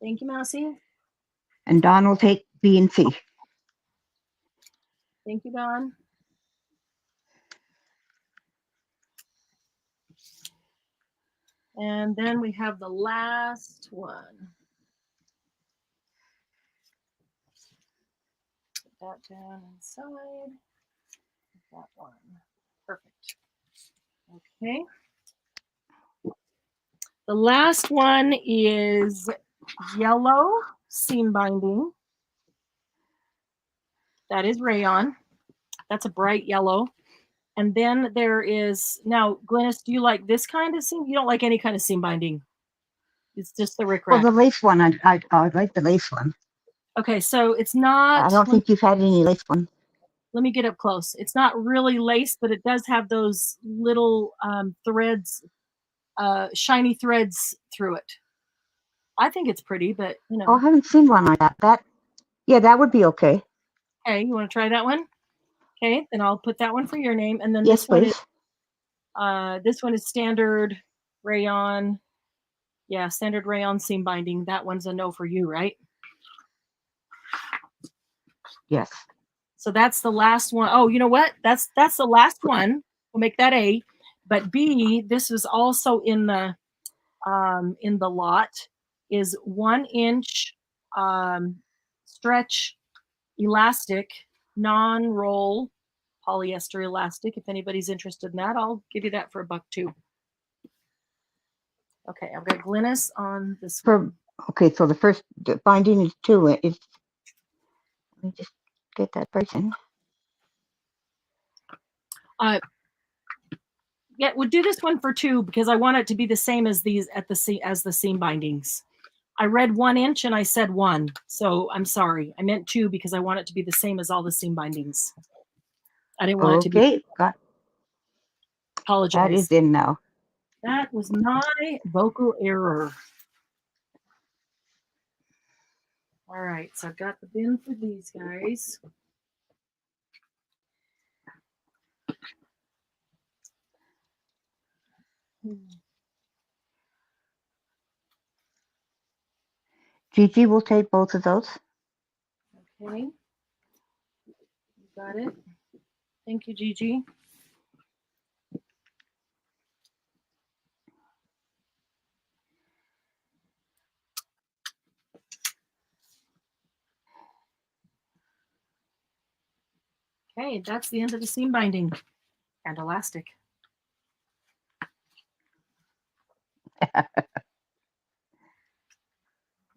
Thank you, Mousy. And Don will take B and C. Thank you, Dawn. And then we have the last one. Put that down inside. That one. Perfect. Okay. The last one is yellow seam binding. That is rayon. That's a bright yellow. And then there is, now, Glynis, do you like this kind of seam? You don't like any kind of seam binding. It's just the rickrack. Well, the lace one, I like the lace one. Okay, so it's not. I don't think you've had any lace one. Let me get up close. It's not really lace, but it does have those little threads, shiny threads through it. I think it's pretty, but you know. Oh, I haven't seen one like that. Yeah, that would be okay. Okay, you want to try that one? Okay, then I'll put that one for your name, and then Yes, this one please. is this one is standard rayon. Yeah, standard rayon seam binding. That one's a no for you, right? Yes. So that's the last one. Oh, you know what? That's the last one. We'll make that A. But B, this is also in the lot, is 1 inch stretch elastic, non-roll polyester elastic. If anybody's interested in that, I'll give you that for $1 too. Okay, I've got Glynis on this one. Okay, so the first binding is 2. Let me just get that person. Yeah, we'll do this one for 2 because I want it to be the same as these as the seam bindings. I read 1 inch and I said 1, so I'm sorry. I meant 2 because I want it to be the same as all the seam bindings. I didn't want it to be. Okay, Apologize. that is in now. That was my vocal error. All right, so I've got the bin for these guys. Gigi will take both of those. Okay. Got it. Thank you, Gigi. Okay, that's the end of the seam binding and elastic.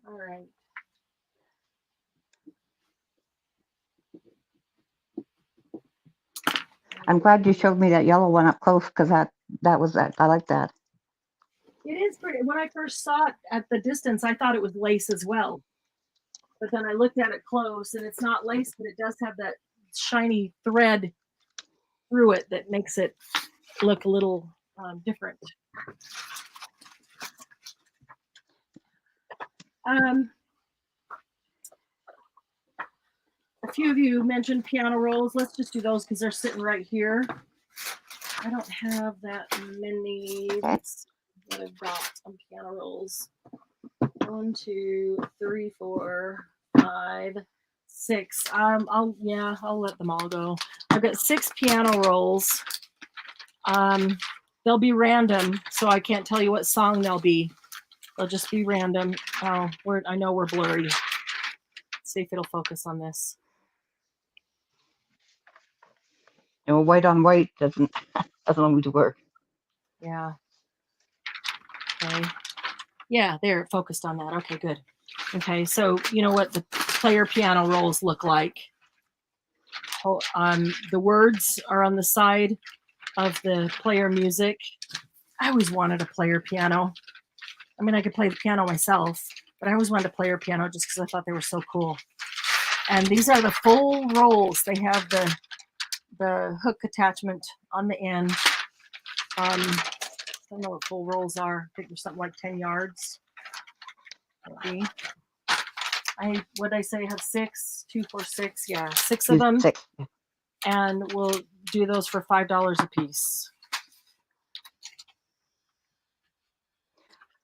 All right. I'm glad you showed me that yellow one up close because that was that. I like that. It is pretty. When I first saw it at the distance, I thought it was lace as well. But then I looked at it close and it's not lace, but it does have that shiny thread through it that makes it look a little different. A few of you mentioned piano rolls. Let's just do those because they're sitting right here. I don't have that many. Let's see what I've got on piano rolls. 1, 2, 3, 4, 5, 6. I'll let them all go. I've got 6 piano rolls. They'll be random, so I can't tell you what song they'll be. They'll just be random. Oh, I know we're blurry. Let's see if it'll focus on this. You know, white on white doesn't always work. Yeah. Okay. Yeah, there, it focused on that. Okay, good. Okay, so you know what the player piano rolls look like. The words are on the side of the player music. I always wanted a player piano. I mean, I could play the piano myself, but I always wanted a player piano just because I thought they were so cool. And these are the full rolls. They have the hook attachment on the end. I don't know what full rolls are. I think there's something like 10 yards. Maybe. What I say, have 6, 2, 4, 6. Yeah, 6 of them. 6. And we'll do those for $5 a piece.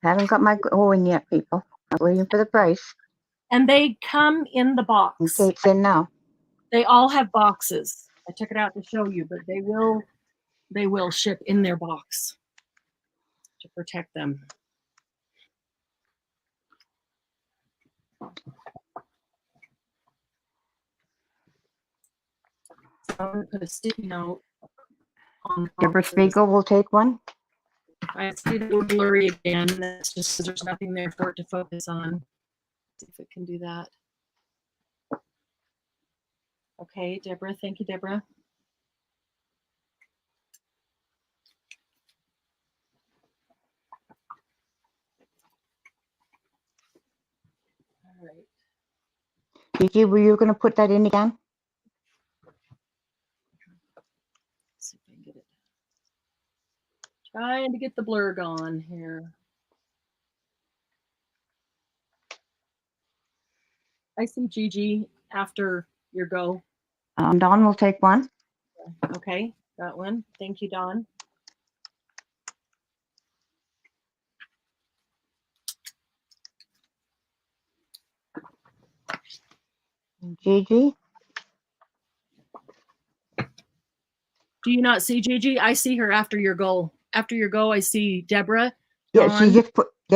Haven't got my going yet, people. I'm waiting for the price. And they come in the box. Okay, it's in now. They all have boxes. I took it out to show you, but they will ship in their box. To protect them. So I'm going to put a sticky note on the Deborah boxes. Spiegel will take one. I see that we're blurry again. That's just because there's nothing there for it to focus on. See if it can do that. Okay, Deborah. Thank you, Deborah. All right. Gigi, were you going to put that in again? Let's see if I can get it. Trying to get the blur gone here. I see Gigi after your go. Dawn will take one. Okay, got one. Thank you, Dawn. Gigi? Do you not see Gigi? I see her after your goal. After your go, I see Deborah. Yeah, Dawn.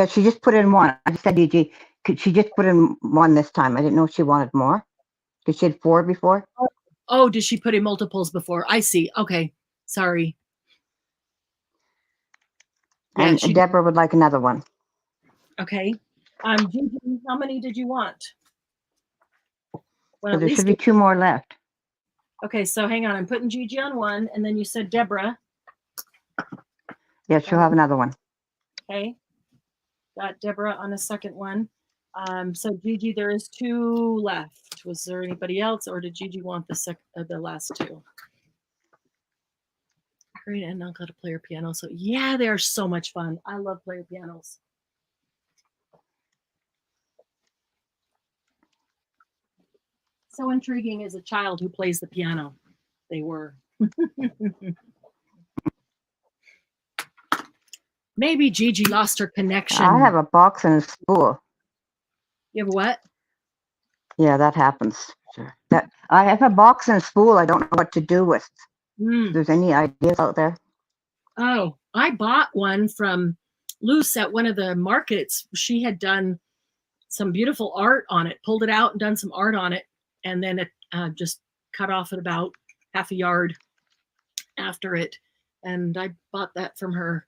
she just put in one. I said, Gigi, she just put in one this time. I didn't know she wanted more. Because she had 4 before. Oh, did she put in multiples before? I see. Okay, sorry. Yeah, And Deborah would like another one. Okay. Gigi, how many did you want? Well, So there should be 2 more left. Okay, so hang on. I'm putting Gigi on one, and then you said Deborah. Yeah, she'll have another one. Okay. Got Deborah on a second one. So Gigi, there is 2 left. Was there anybody else, or did Gigi want the last 2? Great, and I've got to play her piano. So yeah, they are so much fun. I love playing pianos. So intriguing as a child who plays the piano. They were. Maybe Gigi lost her connection. I have a box and a spool. You have what? Yeah, that happens. Sure. I have a box and a spool I don't know what to do with. If there's any ideas out there? Oh, I bought one from Luce at one of the markets. She had done some beautiful art on it, pulled it out and done some art on it, and then it just cut off at about half a yard after it. And I bought that from her.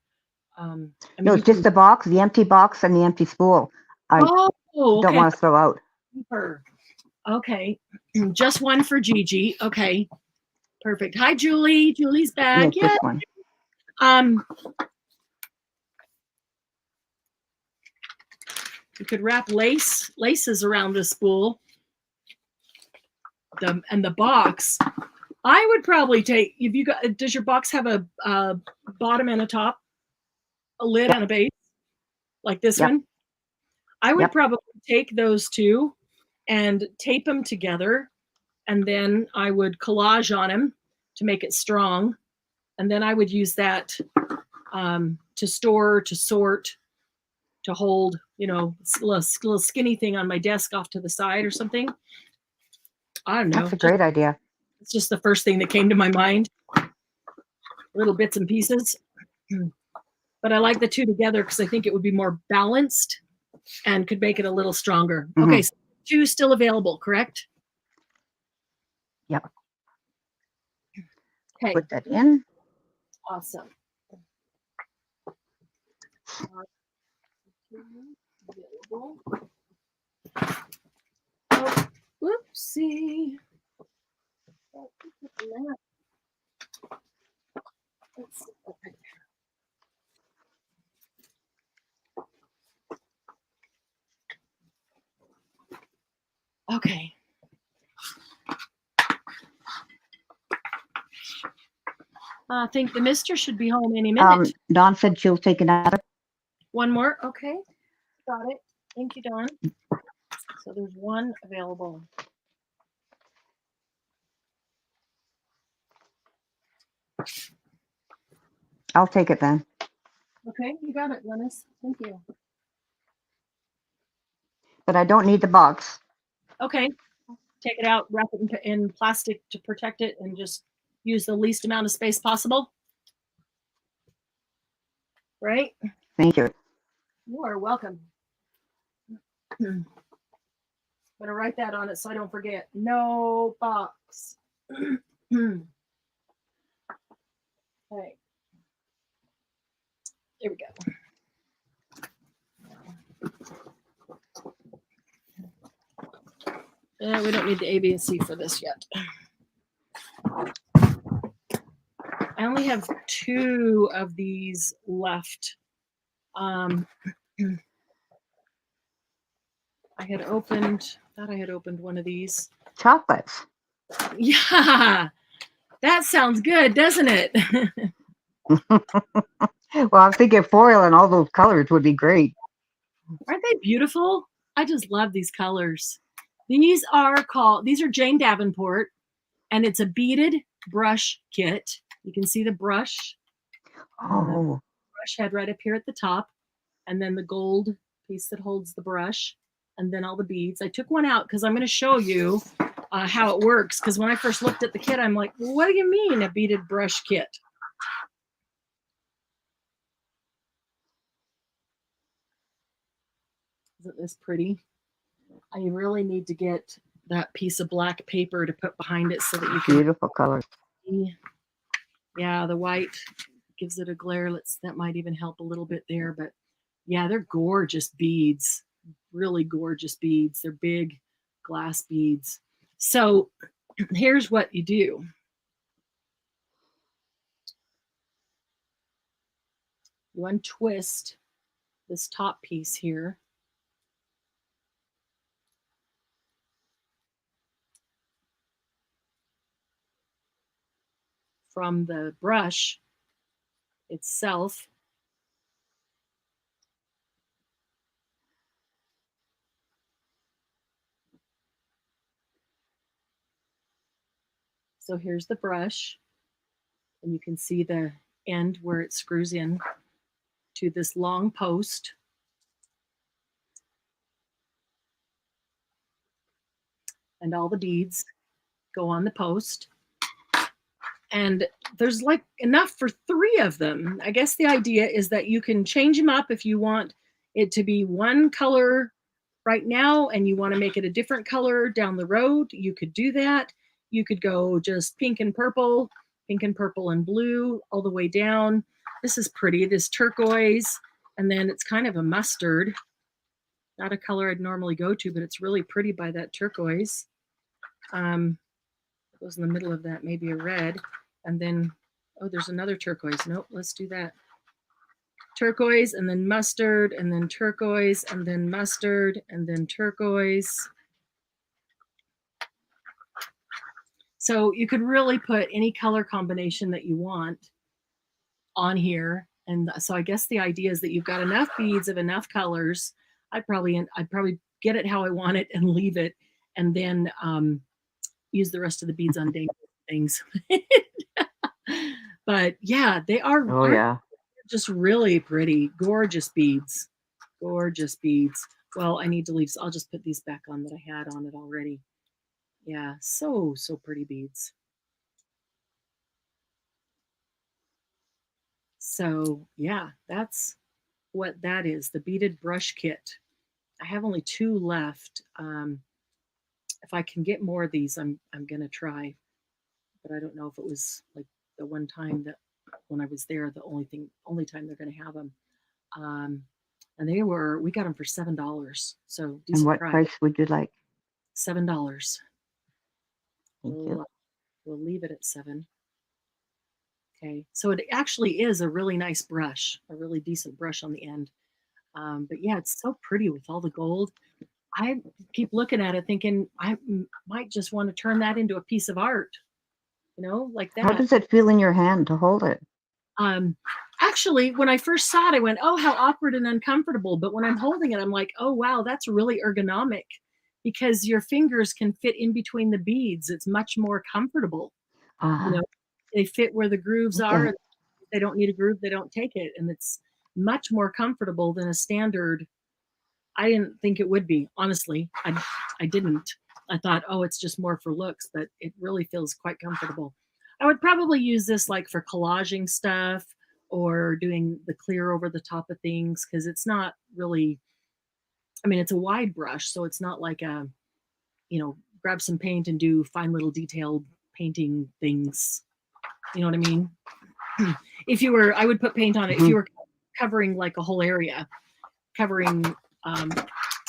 No, it's just the box, the empty box and the empty spool. I don't want to throw out. Okay, just one for Gigi. Okay, perfect. Hi, Julie. Julie's back. Yeah, just one. You could wrap laces around the spool. And the box. I would probably take, if you got, does your box have a bottom and a top, a lid and a base, like this one? I would probably take those 2 and tape them together, and then I would collage on them to make it strong, and then I would use that to store, to sort, to hold, you know, a little skinny thing on my desk off to the side or something. I don't know. That's a great idea. It's just the first thing that came to my mind. Little bits and pieces. But I like the 2 together because I think it would be more balanced and could make it a little stronger. Mm-hmm. Okay, so 2 still available, correct? Yep. Okay. Put that in. Awesome. Oh, whoopsie. Okay. I think the mister should be home any minute. Dawn said she'll take another. One more? Okay. Got it. Thank you, Dawn. So there's 1 available. I'll take it then. Okay, you got it, Lennis. Thank you. But I don't need the box. Okay. Take it out, wrap it in plastic to protect it, and just use the least amount of space possible. Right? Thank you. You are welcome. I'm going to write that on it so I don't forget. No box. Okay. Here we go. We don't need the A, B, and C for this yet. I only have 2 of these left. I thought I had opened one of these. Chocolates. Yeah, that sounds good, doesn't it? Well, I'm thinking foil and all those colors would be great. Aren't they beautiful? I just love these colors. These are Jane Davenport, and it's a beaded brush kit. You can see the brush head right up here at the top, and then the gold piece that holds the brush, and then all the beads. I took one out because I'm going to show you how it works, because when I first looked at the kit, I'm like, what do you mean a beaded brush kit? Isn't this pretty? I really need to get that piece of black paper to put behind it so that you can Beautiful colors. see. Yeah, the white gives it a glare. That might even help a little bit there, but yeah, they're gorgeous beads. Really gorgeous beads. They're big glass beads. So here's what you do. You untwist this top piece here. From the brush itself. So here's the brush, and you can see the end where it screws in to this long post. And all the beads go on the post. And there's like enough for 3 of them. I guess the idea is that you can change them up if you want it to be one color right now and you want to make it a different color down the road. You could do that. You could go just pink and purple and blue all the way down. This is pretty, this turquoise, and then it's kind of a mustard. Not a color I'd normally go to, but it's really pretty by that turquoise. Goes in the middle of that, maybe a red, and then, oh, there's another turquoise. Nope, let's do that. Turquoise, and then mustard, and then turquoise, and then mustard, and then turquoise. So you could really put any color combination that you want on here. And so I guess the idea is that you've got enough beads of enough colors. I'd probably get it how I want it and leave it, and then use the rest of the beads on things. But yeah, they are. Oh yeah, just really pretty, gorgeous beads. Gorgeous beads. Well, I need to leave, so I'll just put these back on that I had on it already. Yeah, so pretty beads. So yeah, that's what that is, the beaded brush kit. I have only 2 left. If I can get more of these, I'm gonna try, but I don't know if it was like the one time that when I was there, the only time they're gonna have them. And we got them for $7. So and what price would you like? $7. Thank you. We'll leave it at 7. Okay, so it actually is a really nice brush, a really decent brush on the end. But yeah, it's so pretty with all the gold. I keep looking at it thinking I might just want to turn that into a piece of art, like that. How does it feel in your hand to hold it? Actually, when I first saw it, I went, oh, how awkward and uncomfortable. But when I'm holding it, I'm like, oh, wow, that's really ergonomic because your fingers can fit in between the beads. It's much more comfortable. They fit where the grooves are. If they don't need a groove, they don't take it. And it's much more comfortable than a standard. I didn't think it would be, honestly. I didn't. I thought, oh, it's just more for looks, but it really feels quite comfortable. I would probably use this like for collaging stuff or doing the clear over the top of things, because it's not really, I mean, it's a wide brush, so it's not like a, grab some paint and do fine little detailed painting things. You know what I mean? If you were, I would put paint on it. If you were covering like a whole area, covering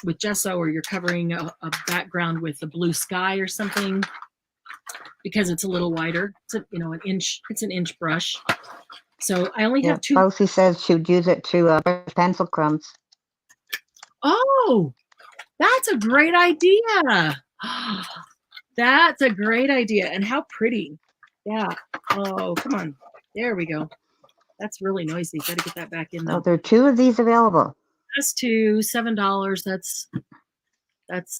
with gesso, or you're covering a background with a blue sky or something, because it's a little wider. It's an inch. It's an inch brush. So I only have 2. Lucy says she would use it to brush pencil crumbs. Oh, that's a great idea. That's a great idea. And how pretty. Yeah. Oh, come on. There we go. That's really noisy. Got to get that back in Oh, though. there are 2 of these available. That's $7.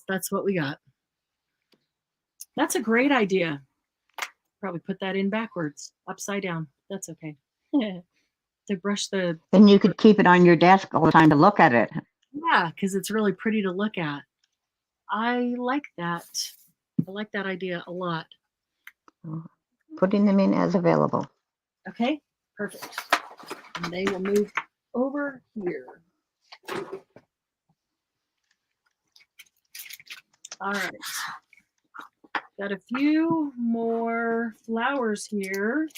That's what we got. That's a great idea. Probably put that in backwards, upside down. That's okay. To brush the. Then you could keep it on your desk all the time to look at it. Yeah, because it's really pretty to look at. I like that. I like that idea a lot. Putting them in as available. Okay, perfect. And they will move over here. All right. Got a few more flowers here.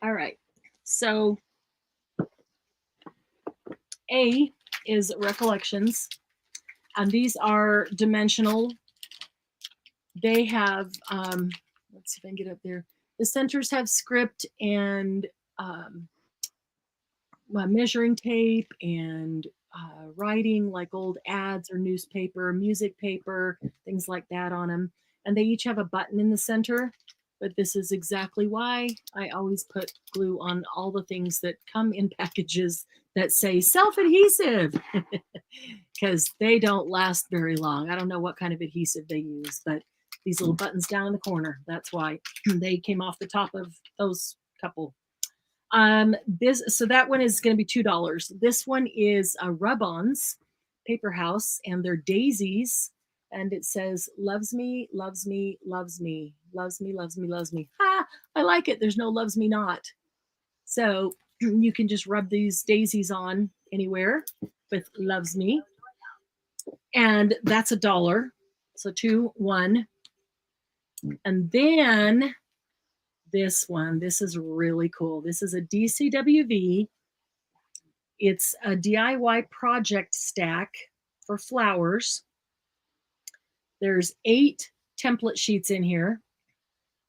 All right. So A is recollections, and these are dimensional. They have, let's see if I can get up there. The centers have script and measuring tape and writing like old ads or newspaper, music paper, things like that on them. And they each have a button in the center. But this is exactly why I always put glue on all the things that come in packages that say self-adhesive, because they don't last very long. I don't know what kind of adhesive they use, but these little buttons down in the corner, that's why they came off the top of those couple. So that one is going to be $2. This one is Rub-Ons Paper House, and they're daisies. And it says, loves me, loves me, loves me, loves me, loves me, loves me. Ha! I like it. There's no loves me not. So you can just rub these daisies on anywhere with loves me. And that's $1. So 2, 1. And then this one, this is really cool. This is a DCWV. It's a DIY project stack for flowers. There's 8 template sheets in here.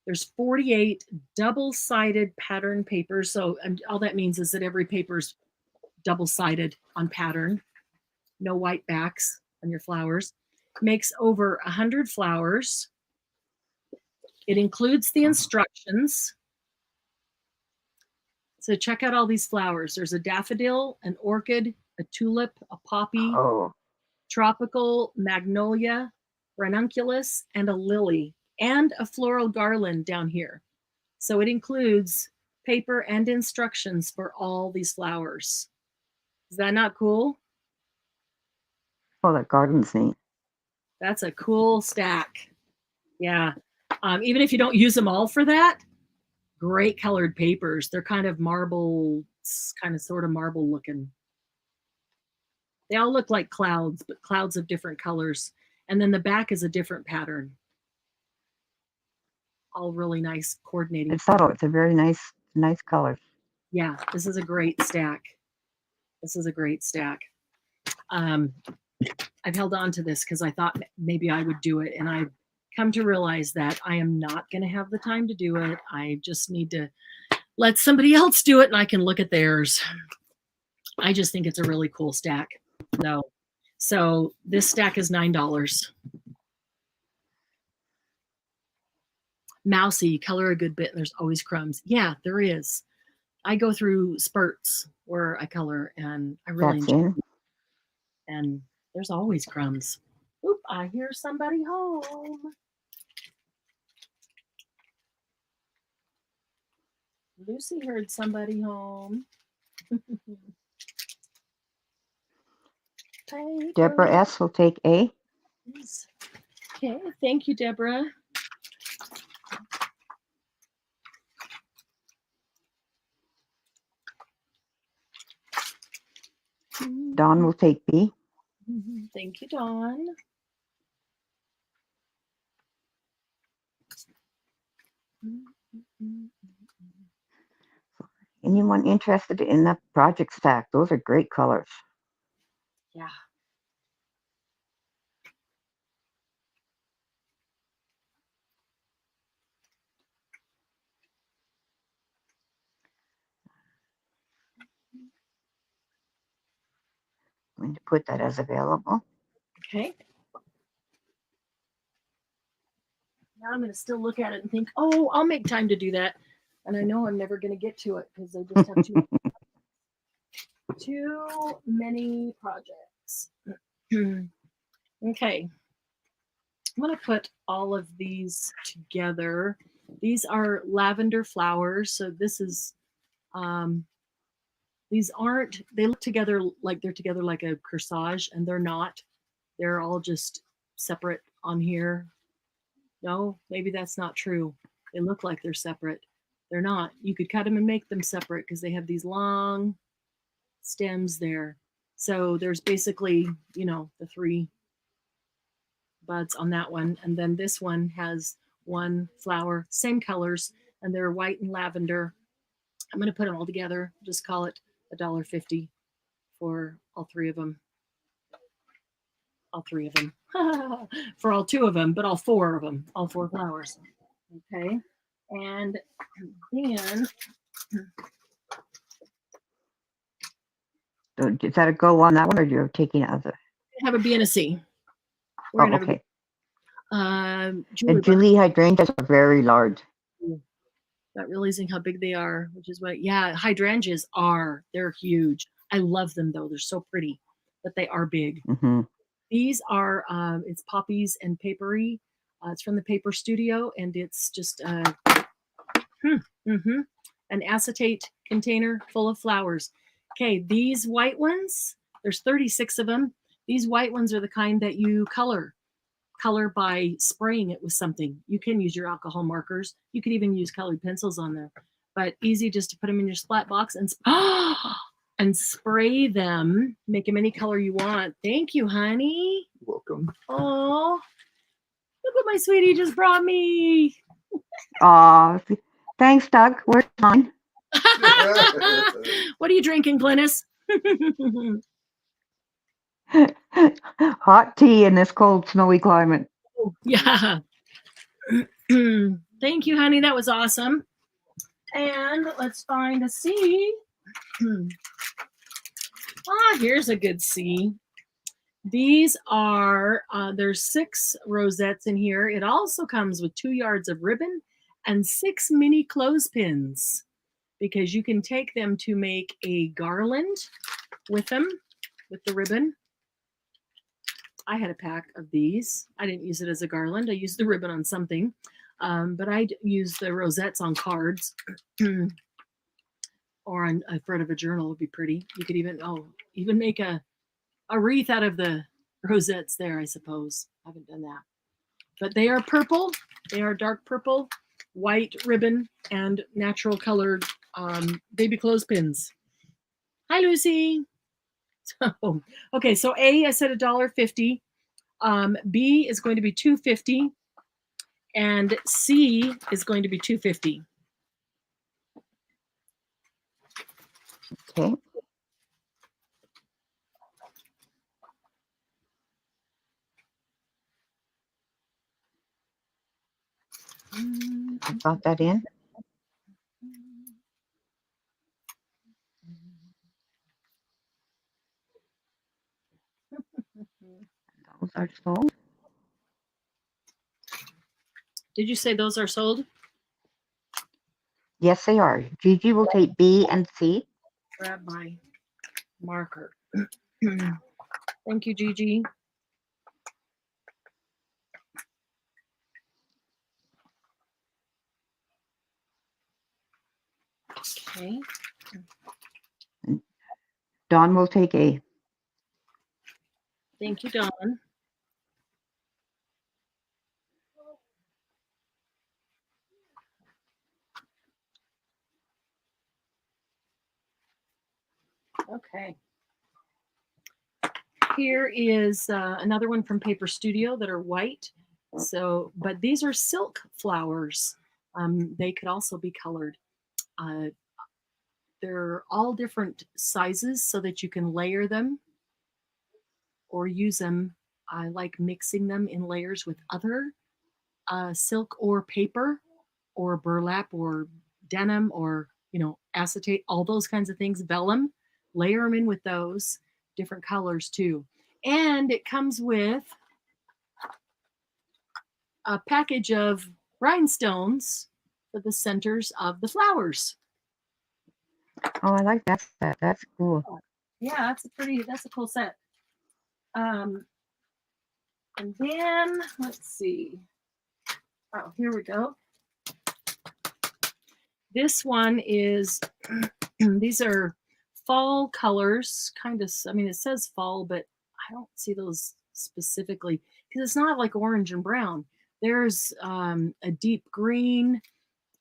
There's 48 double-sided pattern papers. So all that means is that every paper's double-sided on pattern. No white backs on your flowers. Makes over 100 flowers. It includes the instructions. So check out all these flowers. There's a daffodil, an orchid, a tulip, a poppy, tropical, magnolia, ranunculus, and a lily, and a floral garland down here. So it includes paper and instructions for all these flowers. Is that not cool? Oh, that garden's neat. That's a cool stack. Yeah. Even if you don't use them all for that, great colored papers. They're kind of marble, sort of marble looking. They all look like clouds, but clouds of different colors. And then the back is a different pattern. All really nice coordinating. It's subtle. It's a very nice color. Yeah, this is a great stack. This is a great stack. I've held on to this because I thought maybe I would do it, and I've come to realize that I am not going to have the time to do it. I just need to let somebody else do it, and I can look at theirs. I just think it's a really cool stack. So this stack is $9. Mousy, color a good bit, and there's always crumbs. Yeah, there is. I go through spurts where I color, and I really enjoy it. And there's always crumbs. Oop, I hear somebody home. Lucy heard somebody home. Deborah S. will take A. Okay, thank you, Deborah. Dawn will take B. Thank you, Dawn. Anyone interested in the project stack? Those are great colors. Yeah. I'm going to put that as available. Okay. Now I'm going to still look at it and think, oh, I'll make time to do that. And I know I'm never going to get to it because I just have too many projects. Okay. I'm going to put all of these together. These are lavender flowers. So this is, these aren't, they look together like they're together like a corsage, and they're not. They're all just separate on here. No, maybe that's not true. They look like they're separate. They're not. You could cut them and make them separate because they have these long stems there. So there's basically, you know, the 3 buds on that one. And then this one has 1 flower, same colors, and they're white and lavender. I'm going to put them all together. Just call it $1.50 for all 3 of them. All 3 of them. For all 2 of them, but all 4 of them. All 4 flowers. Okay. And then So is that a go on that one, or you're taking other? have a B and a C. We're Oh, gonna okay. have And Julie hydrangeas are very large. Not realizing how big they are, which is what, yeah, hydrangeas they're huge. I love them though. They're so pretty, but they are big. Mm-hmm. These are, it's poppies and papery. It's from the Paper Studio, and it's just an acetate container full of flowers. Okay, these white ones, there's 36 of them. These white ones are the kind that you color by spraying it with something. You can use your alcohol markers. You could even use colored pencils on there, but easy just to put them in your splat box and and spray them. Make them any color you want. Thank you, honey. Welcome. Oh, look what my sweetie just brought me. Thanks, Doug. Where's mine? What are you drinking, Glynis? Hot tea in this cold, snowy climate. Yeah. Thank you, honey. That was awesome. And let's find a C. Here's a good C. These are, there's 6 rosettes in here. It also comes with 2 yards of ribbon and 6 mini clothespins, because you can take them to make a garland with them, with the ribbon. I had a pack of these. I didn't use it as a garland. I used the ribbon on something, but I used the rosettes on cards or on a front of a journal would be pretty. You could even make a wreath out of the rosettes there, I suppose. I haven't done that. But they are purple. They are dark purple, white ribbon, and natural colored baby clothespins. Hi, Lucy. So, okay, so A, I said $1.50. B is going to be $2.50, and C is going to be $2.50. Okay. I got that in. Those are sold. Did you say those are sold? Yes, they are. Gigi will take B and C. Grab my marker. Thank you, Gigi. Okay. Dawn will take a. Thank you, Dawn. Okay. Here is another one from Paper Studio that are white. So, but these are silk flowers. They could also be colored. They're all different sizes so that you can layer them or use them. I like mixing them in layers with other silk or paper or burlap or denim or, acetate, all those kinds of things, vellum, layer them in with those different colors too. And it comes with a package of rhinestones for the centers of the flowers. Oh, I like that set. That's cool. Yeah, that's a cool set. And then let's see. Oh, here we go. This one is, these are fall colors, kind of, it says fall, but I don't see those specifically because it's not like orange and brown. There's a deep green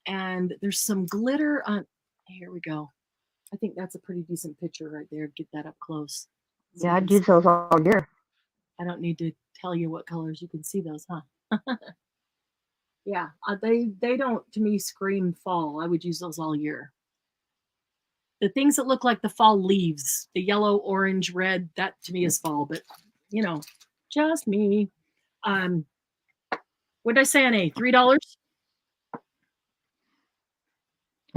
and there's some glitter on, here we go. I think that's a pretty decent picture right there. Get that up close. So Yeah, I'd use those all year. I don't need to tell you what colors. You can see those, huh? Yeah, they don't, to me, scream fall. I would use those all year. The things that look like the fall leaves, the yellow, orange, red, that to me is fall, but, just me. What did I say on A? $3?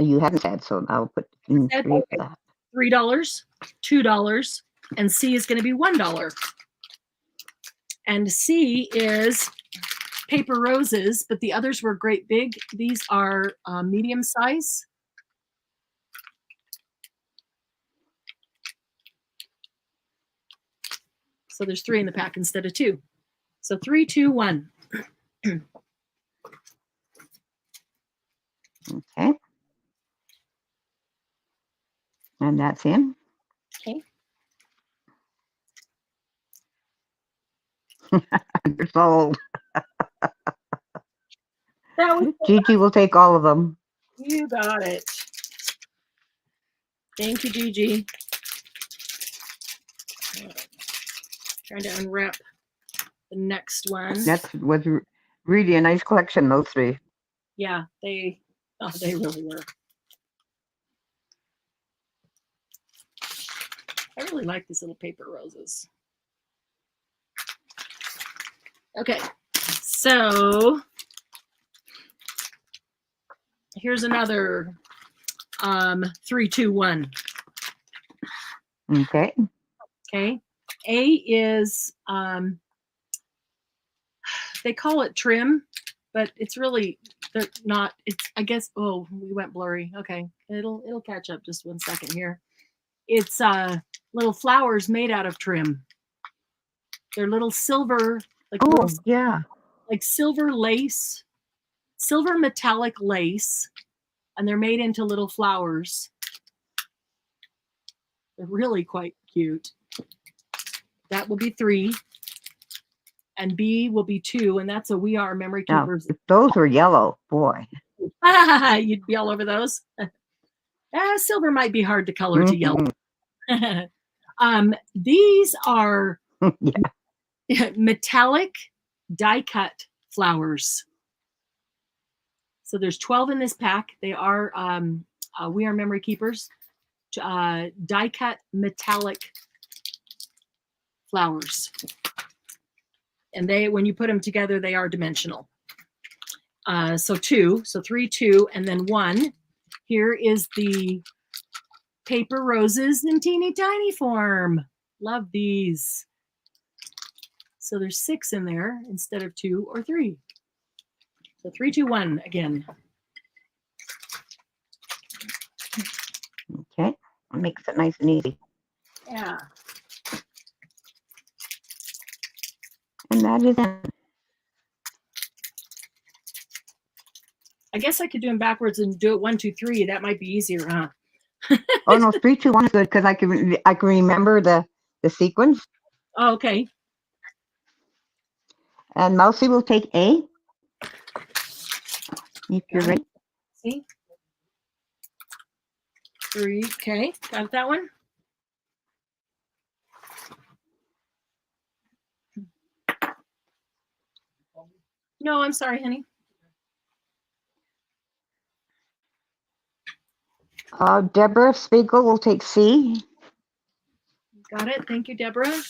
You haven't said, so I'll put in Said, 3 okay. for that. $3, $2, and C is going to be $1. And C is paper roses, but the others were great big. These are medium size. So there's 3 in the pack instead of 2. So 3, 2, 1. Okay. And that's in. Okay. You're sold. That was Gigi will take all of them. You got it. Thank you, Gigi. Trying to unwrap the next one. That was really a nice collection, those 3. Yeah, they really were. I really like these little paper roses. Okay, so here's another 3, 2, 1. Okay. Okay. A is they call it trim, but it's really, they're not, it's, I guess, oh, we went blurry. Okay. It'll catch up just 1 second here. It's little flowers made out of trim. They're little silver, like yeah, like silver lace, silver metallic lace, and they're made into little flowers. They're really quite cute. That will be 3. And B will be 2, and that's a We Are Memory Keepers. Now, if those were yellow, boy. You'd be all over those. Silver might be hard to color to yellow. These are metallic die-cut flowers. So there's 12 in this pack. They are We Are Memory Keepers, die-cut metallic flowers. And they, when you put them together, they are dimensional. So 2, so 3, 2, and then 1. Here is the paper roses in teeny tiny form. Love these. So there's 6 in there instead of 2 or 3. So 3, 2, 1 again. Okay, that makes it nice and easy. Yeah. And that is it. I guess I could do them backwards and do it 1, 2, 3. That might be easier, huh? Oh no, 3, 2, 1 is good because I can remember the sequence. Oh, okay. And Mousy will take A. If you're Got ready. it. See? 3. Okay. Got that one? No, I'm sorry, honey. Deborah Spiegel will take C. Got it. Thank you, Deborah.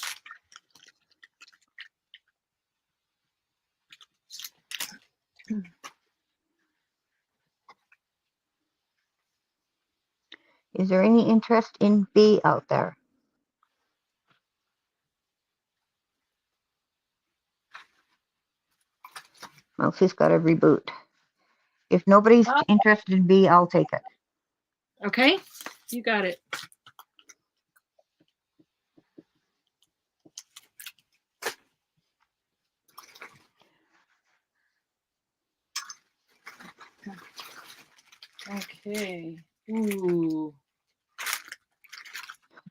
Is there any interest in B out there? Mousy's got to reboot. If nobody's interested in B, I'll take it. Okay. You got it. Okay. Ooh.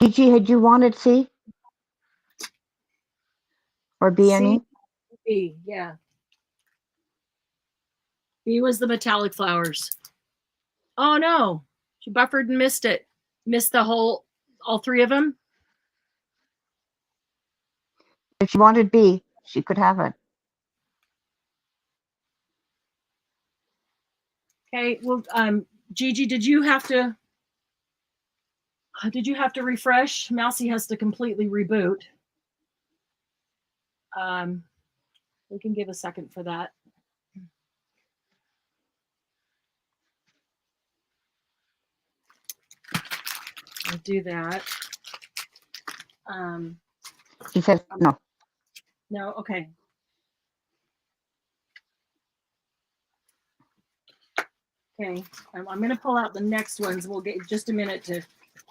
Gigi, had you wanted C? Or B, I mean? B, yeah. B was the metallic flowers. Oh no, she buffered and missed it. Missed the whole, all 3 of them. If she wanted B, she could have it. Okay, well, Gigi, did you have to refresh? Mousy has to completely reboot. We can give a second for that. I'll do that. She says no. No, okay. Okay, I'm going to pull out the next ones. We'll get just a minute to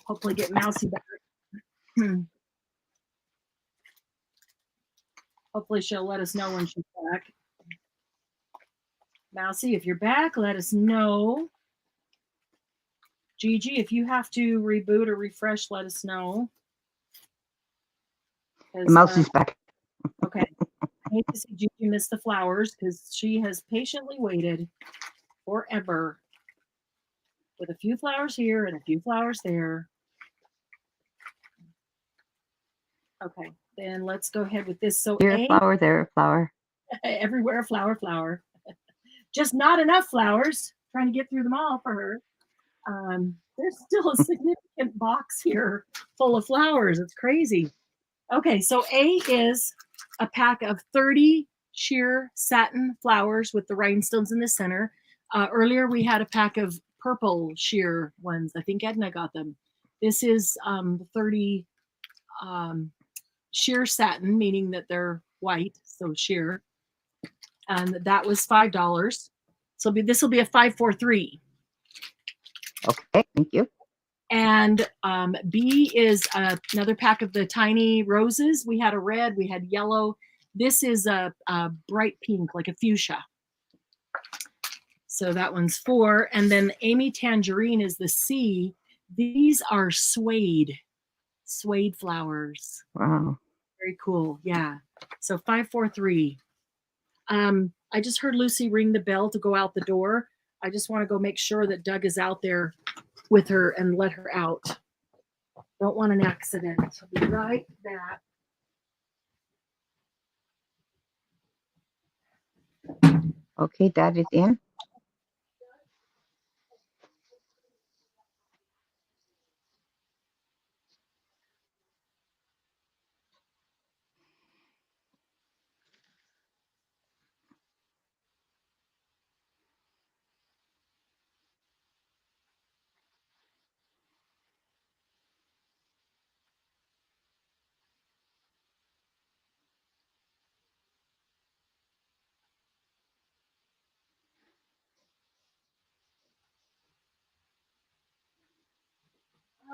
hopefully get Mousy back. Hopefully she'll let us know when she's back. Mousy, if you're back, let us know. Gigi, if you have to reboot or refresh, let us know. Mousy's back. Okay. I hate to see Gigi miss the flowers because she has patiently waited forever with a few flowers here and a few flowers there. Okay, then let's go ahead with this. So Here, A, flower, there, flower. everywhere, flower, flower. Just not enough flowers. Trying to get through them all for her. There's still a significant box here full of flowers. It's crazy. Okay, so A is a pack of 30 sheer satin flowers with the rhinestones in the center. Earlier, we had a pack of purple sheer ones. I think Edna got them. This is 30 sheer satin, meaning that they're white, so sheer. And that was $5. So this will be a 543. Okay, thank you. And B is another pack of the tiny roses. We had a red, we had yellow. This is a bright pink, like a fuchsia. So that one's 4. And then Amy Tangerine is the C. These are suede flowers. Wow. Very cool. Yeah. So 543. I just heard Lucy ring the bell to go out the door. I just want to go make sure that Doug is out there with her and let her out. Don't want an accident. I'll be right back. Okay, Dad is in.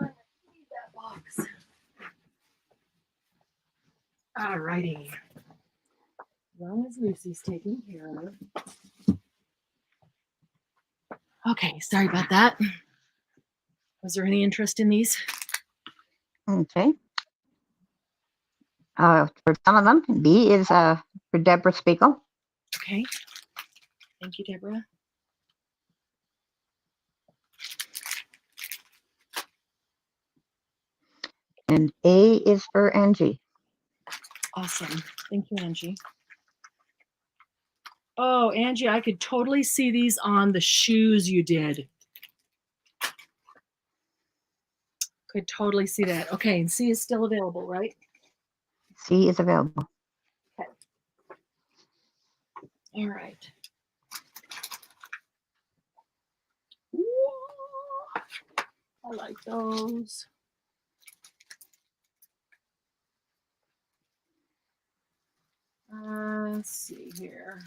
I need that box. All righty. As long as Lucy's taken care of. Okay, sorry about that. Was there any interest in these? Okay. For some of them, B is for Deborah Spiegel. Okay. Thank you, Deborah. And A is for Angie. Awesome. Thank you, Angie. Oh, Angie, I could totally see these on the shoes you did. Could totally see that. Okay, and C is still available, right? C is available. Okay. All right. Ooh, I like those. Let's see here.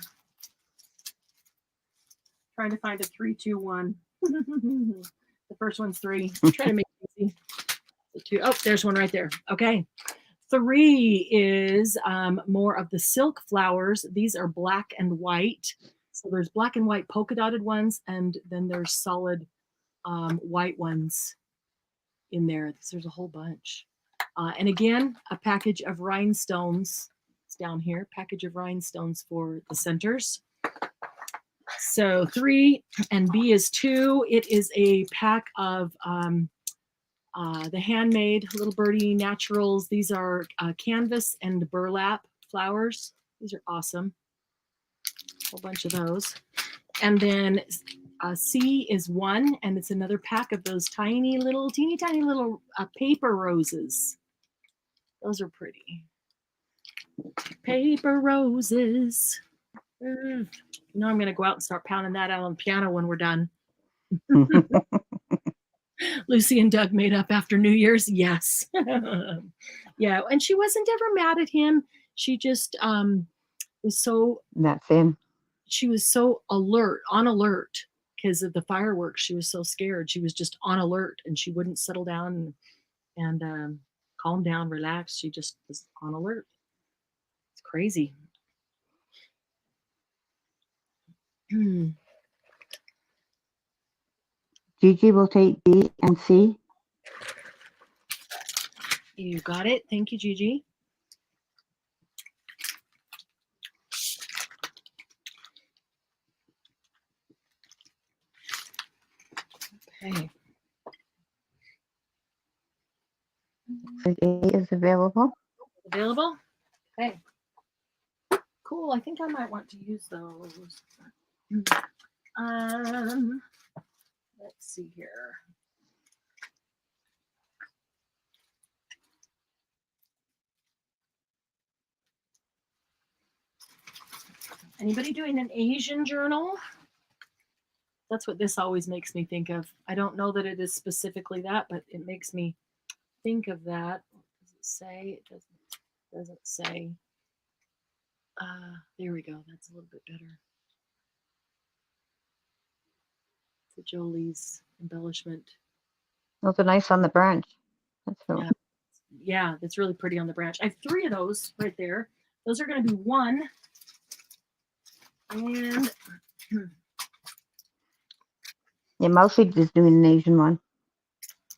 Trying to find a 3, 2, 1. The first one's 3. Try to make it easy. The 2. Oh, there's one right there. Okay. 3 is more of the silk flowers. These are black and white. So there's black and white polka dotted ones, and then there's solid white ones in there. There's a whole bunch. And again, a package of rhinestones. It's down here. Package of rhinestones for the centers. So 3 and B is 2. It is a pack of the handmade Little Birdie Naturals. These are canvas and burlap flowers. These are awesome. A whole bunch of those. And then C is 1, and it's another pack of those tiny little, teeny tiny little paper roses. Those are pretty. Paper roses. You know I'm going to go out and start pounding that out on the piano when we're done. Lucy and Doug made up after New Year's. Yes. Yeah. And she wasn't ever mad at him. She just was so. That's him. She was so on alert because of the fireworks. She was so scared. She was just on alert, and she wouldn't settle down and calm down, relax. She just was on alert. It's crazy. Gigi will take B and C. You got it. Thank you, Gigi. Okay. So A is available. Available? Okay. Cool. I think I might want to use those. Let's see here. Anybody doing an Asian journal? That's what this always makes me think of. I don't know that it is specifically that, but it makes me think of that. Does it say? It doesn't say. There we go. That's a little bit better. It's a Jolie's embellishment. Those are nice on the branch. That's really. Yeah, that's really pretty on the branch. I have 3 of those right there. Those are going to be 1. And Yeah, mostly just doing an Asian one.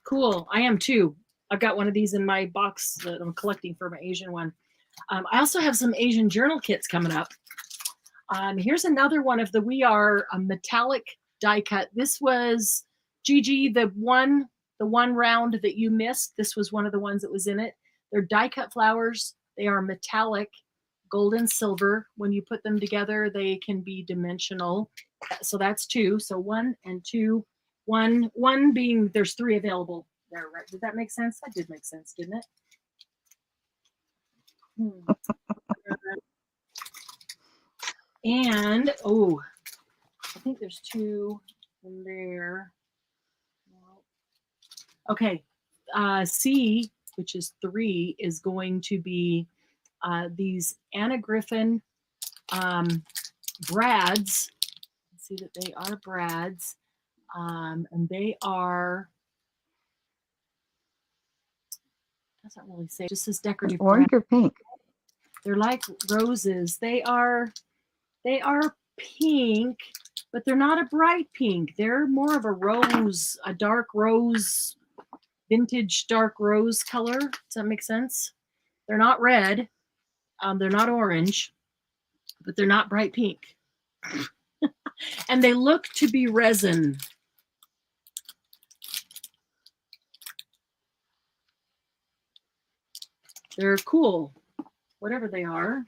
cool. I am too. I've got one of these in my box that I'm collecting for my Asian one. I also have some Asian journal kits coming up. Here's another one of the We Are metallic die cut. This was Gigi, the one round that you missed. This was one of the ones that was in it. They're die cut flowers. They are metallic, gold and silver. When you put them together, they can be dimensional. So that's 2. So 1 and 2. One being there's 3 available there, right? Did that make sense? That did make sense, didn't it? And I think there's 2 in there. Okay, C, which is 3, is going to be these Anna Griffin brads. See that they are brads, and they are. Doesn't really say. Just says decorative. Orange or pink? They're like roses. They are pink, but they're not a bright pink. They're more of a rose, a dark rose, vintage dark rose color. Does that make sense? They're not red. They're not orange, but they're not bright pink. And they look to be resin. They're cool, whatever they are.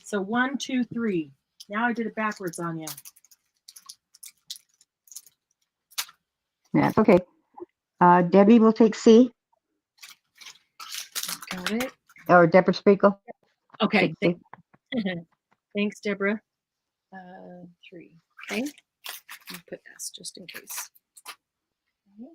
So 1, 2, 3. Now I did it backwards on you. Yeah, it's okay. Debbie will take C, Got it. or Deborah Sprinkle. Okay. Take C. Thanks, Deborah. 3. Okay. Let me put S just in case. Okay.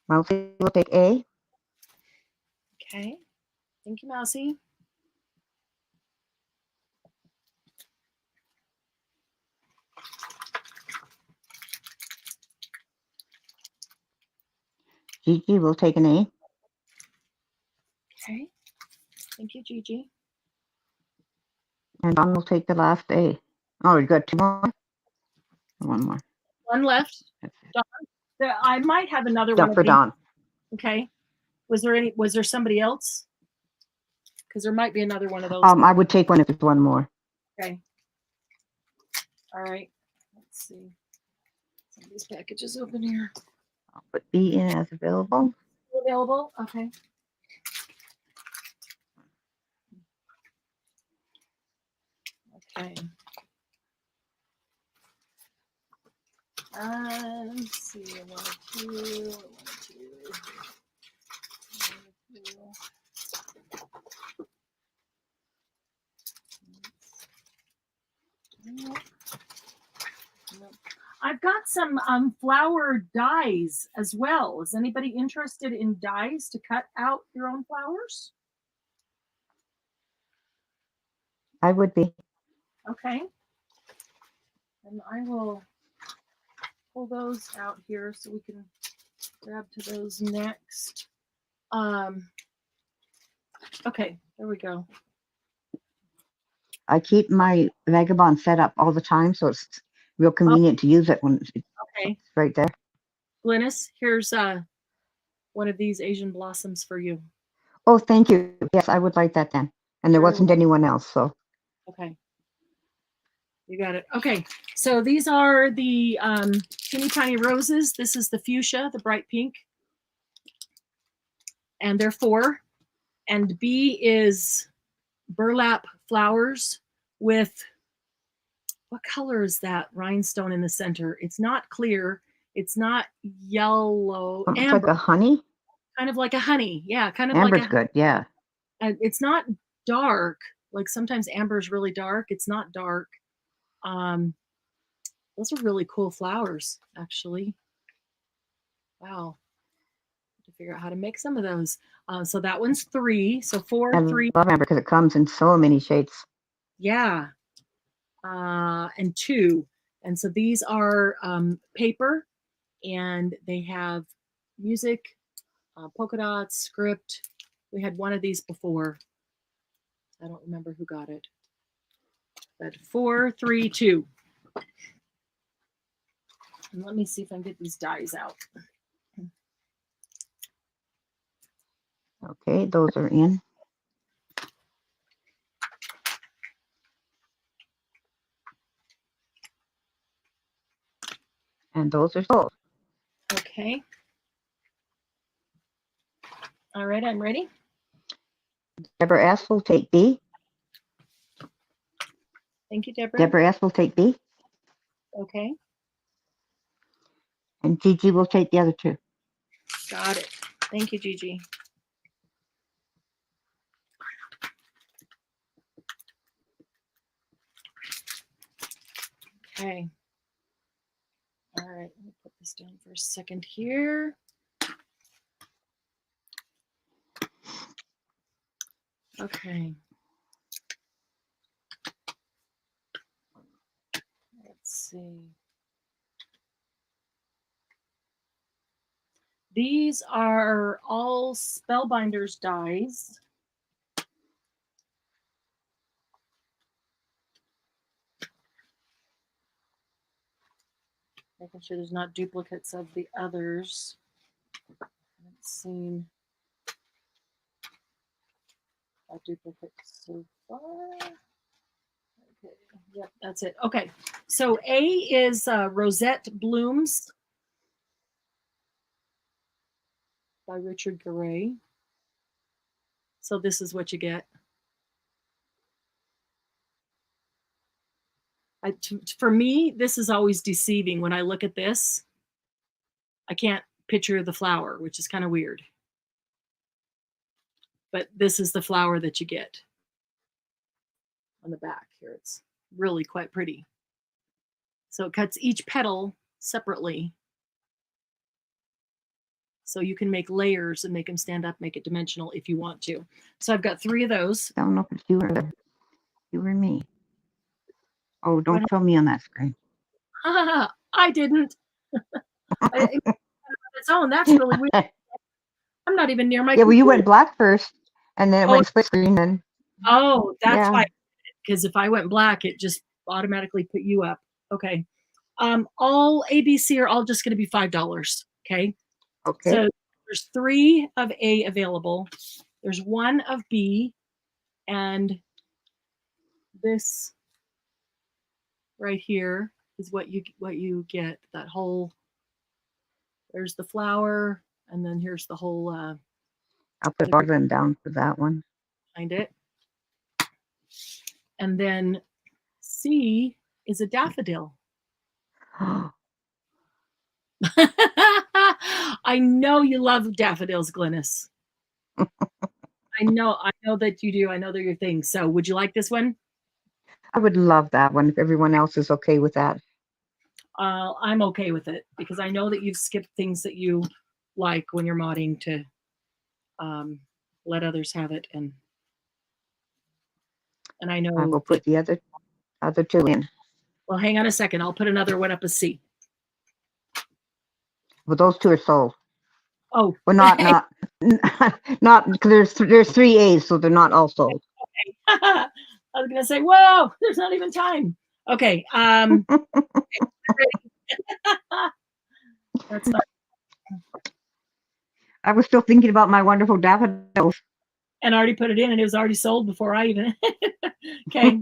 Mousy will take A. Okay. Thank you, Mousy. Gigi will take an A. Okay. Thank you, Gigi. And Don will take the last A. Oh, you got 2 more? One more. One left. That's it. Don. I might have another Jump one for of these. Don. Okay. Was there somebody else? Because there might be another one of those. I would take one if it's one more. Okay. All right. Let's see. Some of these packages open here. I'll put B in as available. Available? Okay. Okay. Let's see. 1, 2, 1, 2. 1, 2. Nope. I've got some flower dies as well. Is anybody interested in dies to cut out your own flowers? I would be. Okay. And I will pull those out here so we can grab to those next. Okay, there we go. I keep my Vagabond set up all the time, so it's real convenient to use it when it's Okay. right there. Glynis, here's one of these Asian blossoms for you. Oh, thank you. Yes, I would like that then. And there wasn't anyone else, so. Okay. You got it. Okay, so these are the teeny tiny roses. This is the fuchsia, the bright pink. And they're 4. And B is burlap flowers with, what color is that rhinestone in the center? It's not clear. It's not yellow. It's Amber. like a honey. Kind of like a honey. Yeah, kind of Amber's like a good, yeah. it's not dark. Like sometimes amber is really dark. It's not dark. Those are really cool flowers, actually. Wow. To figure out how to make some of those. So that one's 3. So 4, I 3. love amber because it comes in so many shades. Yeah. And 2. And so these are paper, and they have music, polka dots, script. We had one of these before. I don't remember who got it. But 4, 3, 2. And let me see if I can get these dies out. Okay, those are in. And those are sold. Okay. All right, I'm ready. Deborah S. will take B. Thank you, Deborah. Deborah S. will take B. Okay, And Gigi will take the other 2. got it. Thank you, Gigi. Okay. All right, let me put this down for a second here. Okay. Let's see. These are all Spellbinders dies. Making sure there's not duplicates of the others. Let's see. Duplicates so far. Okay. Yep, that's it. Okay. So A is Rosette Blooms by Richard Garay. So this is what you get. For me, this is always deceiving. When I look at this, I can't picture the flower, which is kind of weird. But this is the flower that you get on the back here. It's really quite pretty. So it cuts each petal separately. So you can make layers and make them stand up, make it dimensional if you want to. So I've got 3 of those. I don't know if it's you or me. Oh, don't show me on that screen. I didn't. Its own. That's really weird. I'm not even near my Yeah, well, you computer. went black first, and then it went split screen. And oh, that's yeah. why. Because if I went black, it just automatically put you up. Okay. All ABC are all just going to be $5. Okay. Okay. So there's 3 of A available. There's 1 of B, and this right here is what you get. That whole. There's the flower, and then here's the whole. I'll put Bartlin down for that one. Behind it, and then C is a daffodil. I know you love daffodils, Glynis. I know that you do. I know they're your thing. So would you like this one? I would love that one if everyone else is okay with that. I'm okay with it because I know that you've skipped things that you like when you're modding to let others have it, and I know I will put the other 2 in. Well, hang on a second. I'll put another one up a C. Well, those 2 are sold. Oh, well, not because there's 3 A's, so they're not all sold. Okay. I was gonna say, whoa, there's not even time. Okay. That's not. I was still thinking about my wonderful daffodils. And I already put it in, and it was already sold before I even. Okay.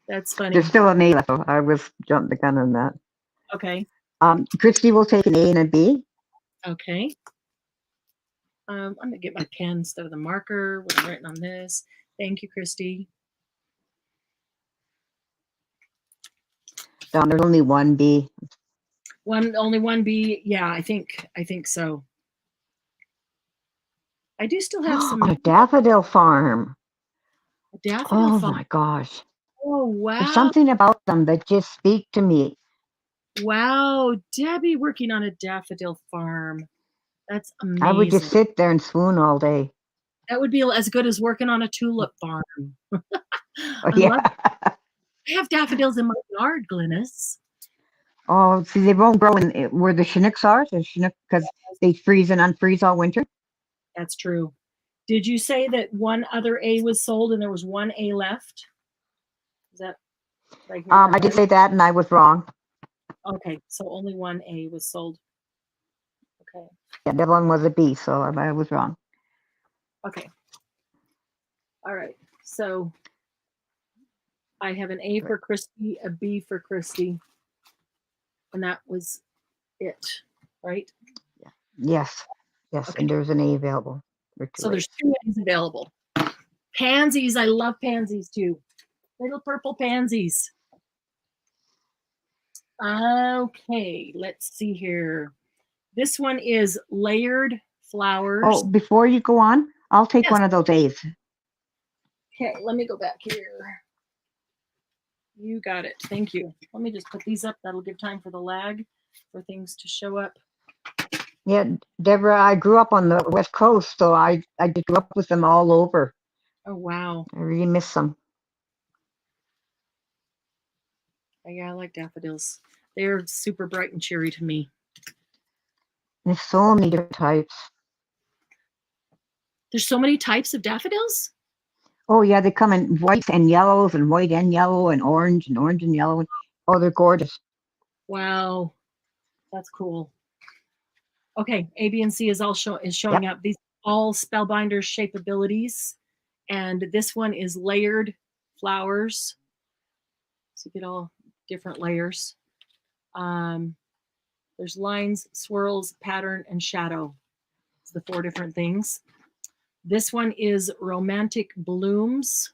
That's funny. There's still an A left. So I was jumping the gun on that. Okay. Christy will take an A and a B. Okay. I'm gonna get my pen instead of the marker when I'm writing on this. Thank you, Christy. Don, there's only 1 B. Only 1 B. Yeah, I think so. I do still have some. A daffodil farm. A daffodil farm. My gosh. Oh wow. There's something about them that just speak to me. Wow, Debbie working on a daffodil farm. That's amazing. I would just sit there and swoon all day. That would be as good as working on a tulip farm. Yeah. I have daffodils in my yard, Glynis. Oh, see, they won't grow in where the Chinooks are, because they freeze and unfreeze all winter. That's true. Did you say that 1 other A was sold and there was 1 A left? Is that right here? I did say that, and I was wrong. Okay, so only 1 A was sold. Okay. Yeah, that one was a B, so I was wrong. Okay. All right. So I have an A for Christy, a B for Christy, and that was it, right? Yes. Yes, Okay. and there's an A available. So there's 2 A's available. Pansies. I love pansies too. Little purple pansies. Okay, let's see here. This one is layered flowers. Oh, before you go on, I'll take Yes. one of those A's. Okay, let me go back here. You got it. Thank you. Let me just put these up. That'll give time for the lag for things to show up. Yeah, Deborah, I grew up on the West Coast, so I grew up with them all over. Oh, wow. I really miss them. Yeah, I like daffodils. They're super bright and cheery to me. There's so many different types. There's so many types of daffodils. Oh yeah, they come in whites and yellows and white and yellow and orange and yellow. Oh, they're gorgeous. Wow, that's cool. Okay, A, B, and C is showing up. These all Spellbinder's shape abilities, and this one is layered flowers. So you get all different layers. There's lines, swirls, pattern, and shadow. It's the 4 different things. This one is Romantic Blooms.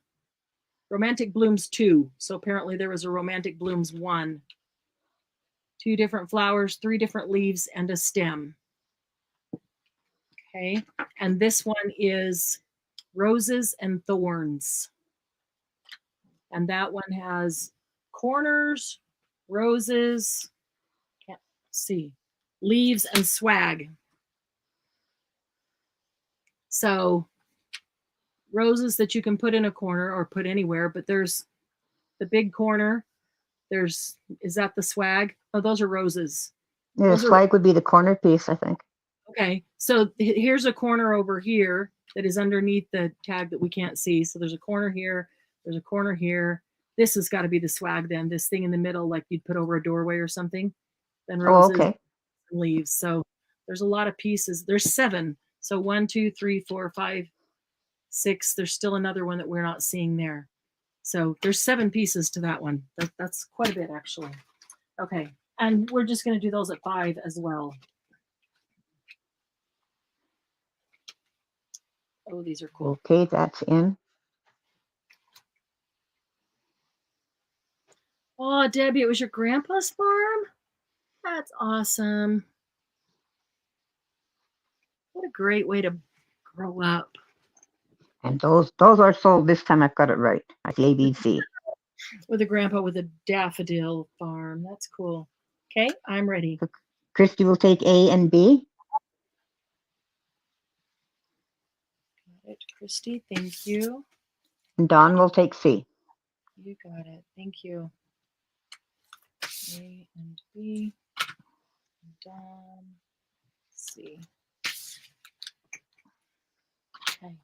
Romantic Blooms 2. So apparently there was a Romantic Blooms 1. 2 different flowers, 3 different leaves, and a stem. Okay, and this one is Roses and Thorns. And that one has corners, roses, can't see, leaves, and swag. So roses that you can put in a corner or put anywhere, but there's the big corner. Is that the swag? Oh, those are roses. Yeah, the swag would be the corner piece, I think. Okay, so here's a corner over here that is underneath the tag that we can't see. So there's a corner here, there's a corner here. This has got to be the swag then, this thing in the middle like you'd put over a doorway or something. Then roses, and leaves. So there's a lot of pieces. There's 7. So 1, 2, 3, 4, 5, 6. There's still another one that we're not seeing there. So there's 7 pieces to that one. That's quite a bit actually. Okay, and we're just going to do those at 5 as well. Oh, these are cool. Okay, that's in. Oh, Debbie, it was your grandpa's farm? That's awesome. What a great way to grow up. And those are sold. This time I've got it right. I see ABC. With a grandpa with a daffodil farm. That's cool. Okay, I'm ready. Christy will take A and B. Got it, Christy. Thank you. And Dawn will take C. You got it. Thank you. A and B. Dawn. C. Okay.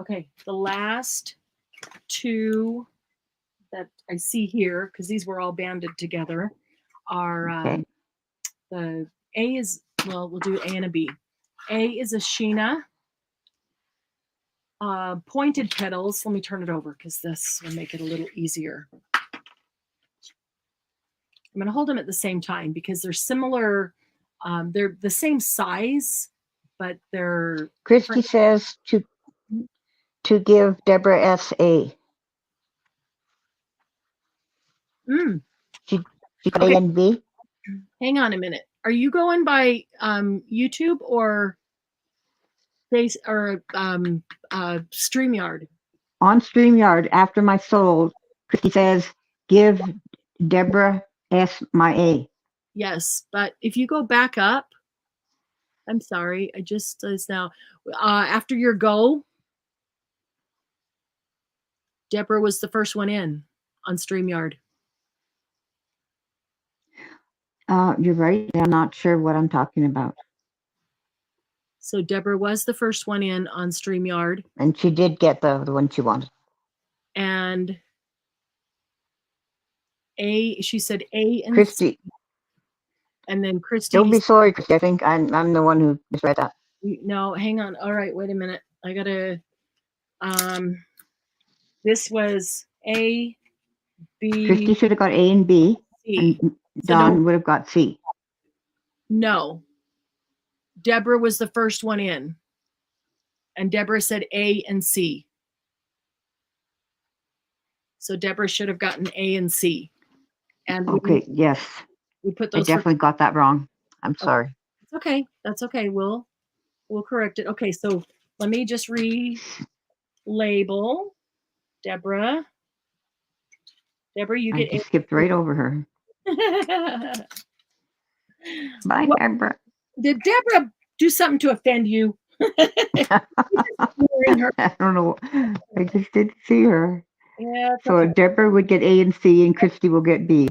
Okay. The last 2 that I see here, because these were all banded together, are the A is, well, we'll do A and a B. A is a Sheena. Pointed petals. Let me turn it over because this will make it a little easier. I'm going to hold them at the same time because they're similar. They're the same size, but they're. Christy says to give Deborah S A. She got A and B. Hang on a minute. Are you going by YouTube or StreamYard? On StreamYard, after my sold, Christy says, give Deborah S my A. Yes, but if you go back up, I'm sorry, I just now, after your go, Deborah was the first one in on StreamYard. You're right. I'm not sure what I'm talking about. So Deborah was the first one in on StreamYard. And she did get the one she wanted. And A, she said A and Christy. C. And then Christy. Don't be sorry, Christy. I think I'm the one who misread that. No, hang on. All right, wait a minute. I gotta. This was A, B. Christy should have got A and B, C. And Dawn would have got C. No. Deborah was the first one in. And Deborah said A and C. So Deborah should have gotten A and C. And okay, yes. We put those. I definitely got that wrong. I'm sorry. It's okay. That's okay. We'll correct it. Okay, so let me just relabel Deborah. Deborah, you get. I skipped right over her. Bye, Deborah. Did Deborah do something to offend you? I don't know. I just didn't see her. Yeah. So okay. Deborah would get A and C, and Christy will get B.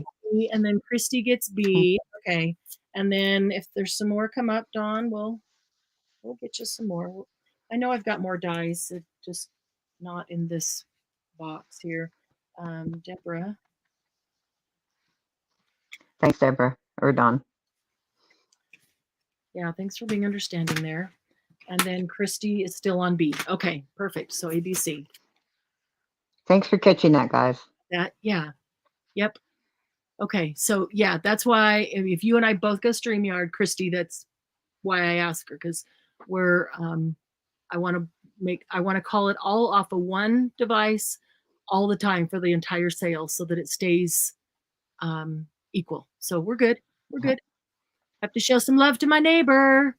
And then Christy gets B. Okay. And then if there's some more come up, Dawn, we'll get you some more. I know I've got more dies, just not in this box here. Deborah. Thanks, Deborah or Dawn. Yeah, thanks for being understanding there. And then Christy is still on B. Okay, perfect. So ABC. Thanks for catching that, guys. Yeah. Yep. Okay, so yeah, that's why if you and I both go StreamYard, Christy, that's why I ask her, because we're I want to call it all off of one device all the time for the entire sale so that it stays equal. So we're good. We're good. Have to show some love to my neighbor.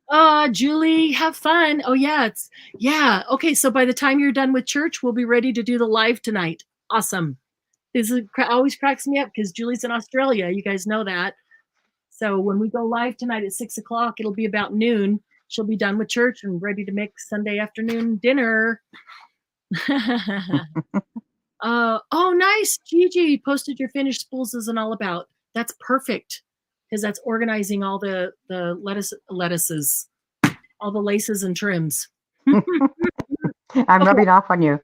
Oh, Julie, have fun. Oh yeah. Okay, so by the time you're done with church, we'll be ready to do the live tonight. Awesome. This always cracks me up because Julie's in Australia. You guys know that. So when we go live tonight at 6:00, it'll be about noon. She'll be done with church and ready to make Sunday afternoon dinner. Oh, nice. Gigi posted your finished spools as an all about. That's perfect because that's organizing all the lettuces, all the laces and trims. I'm rubbing off on you.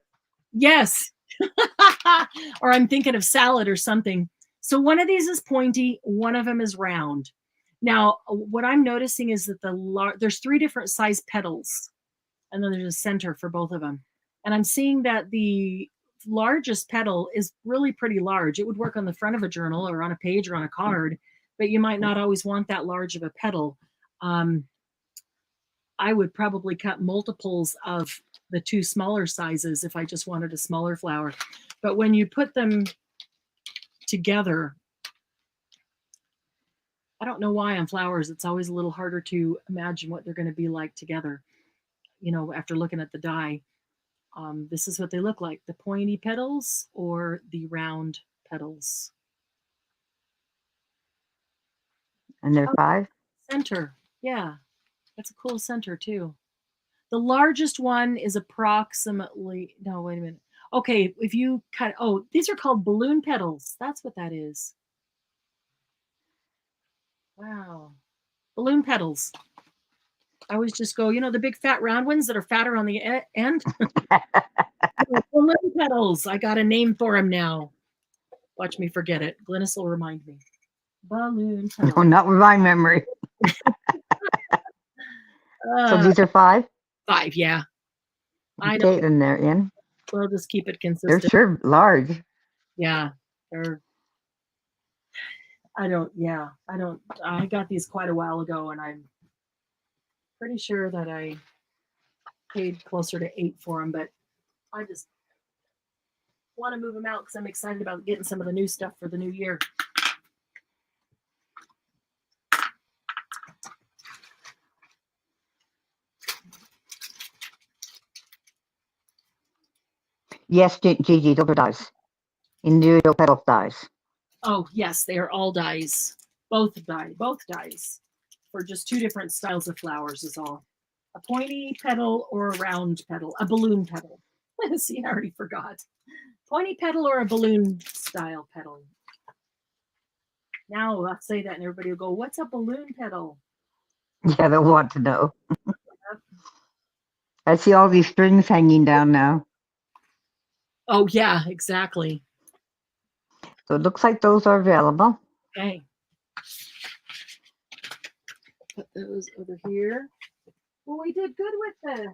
Yes. Or I'm thinking of salad or something. So one of these is pointy, one of them is round. Now, what I'm noticing is that there's 3 different size petals, and then there's a center for both of them. And I'm seeing that the largest petal is really pretty large. It would work on the front of a journal or on a page or on a card, but you might not always want that large of a petal. I would probably cut multiples of the 2 smaller sizes if I just wanted a smaller flower. But when you put them together, I don't know why on flowers, it's always a little harder to imagine what they're going to be like together, after looking at the die. This is what they look like, the pointy petals or the round petals. And they're 5? Center. Yeah, that's a cool center too. The largest one is approximately, no, wait a minute. Okay, if you cut, these are called balloon petals. That's what that is. Wow. Balloon petals. I always just go, the big fat round ones that are fatter on the end. Balloon petals. I got a name for them now. Watch me forget it. Glynis will remind me. Balloon petals. No, not with my memory. So these are 5? 5, yeah. I Okay, know. then they're in. We'll just keep it They're consistent. sure large. Yeah. I got these quite a while ago, and I'm pretty sure that I paid closer to 8 for them, but I just want to move them out because I'm excited about getting some of the new stuff for the new year. Yes, Gigi, those are dies. Individual petal dies. Oh, yes, they are all dies. Both dies for just 2 different styles of flowers is all. A pointy petal or a round petal, a balloon petal. See, I already forgot. Pointy petal or a balloon style petal. Now I'll say that and everybody will go, what's a balloon petal? Yeah, they'll want to know. I see all these strings hanging down now. Oh, yeah, exactly. So it looks like those are available. Okay. Put those over here. Well, we did good with the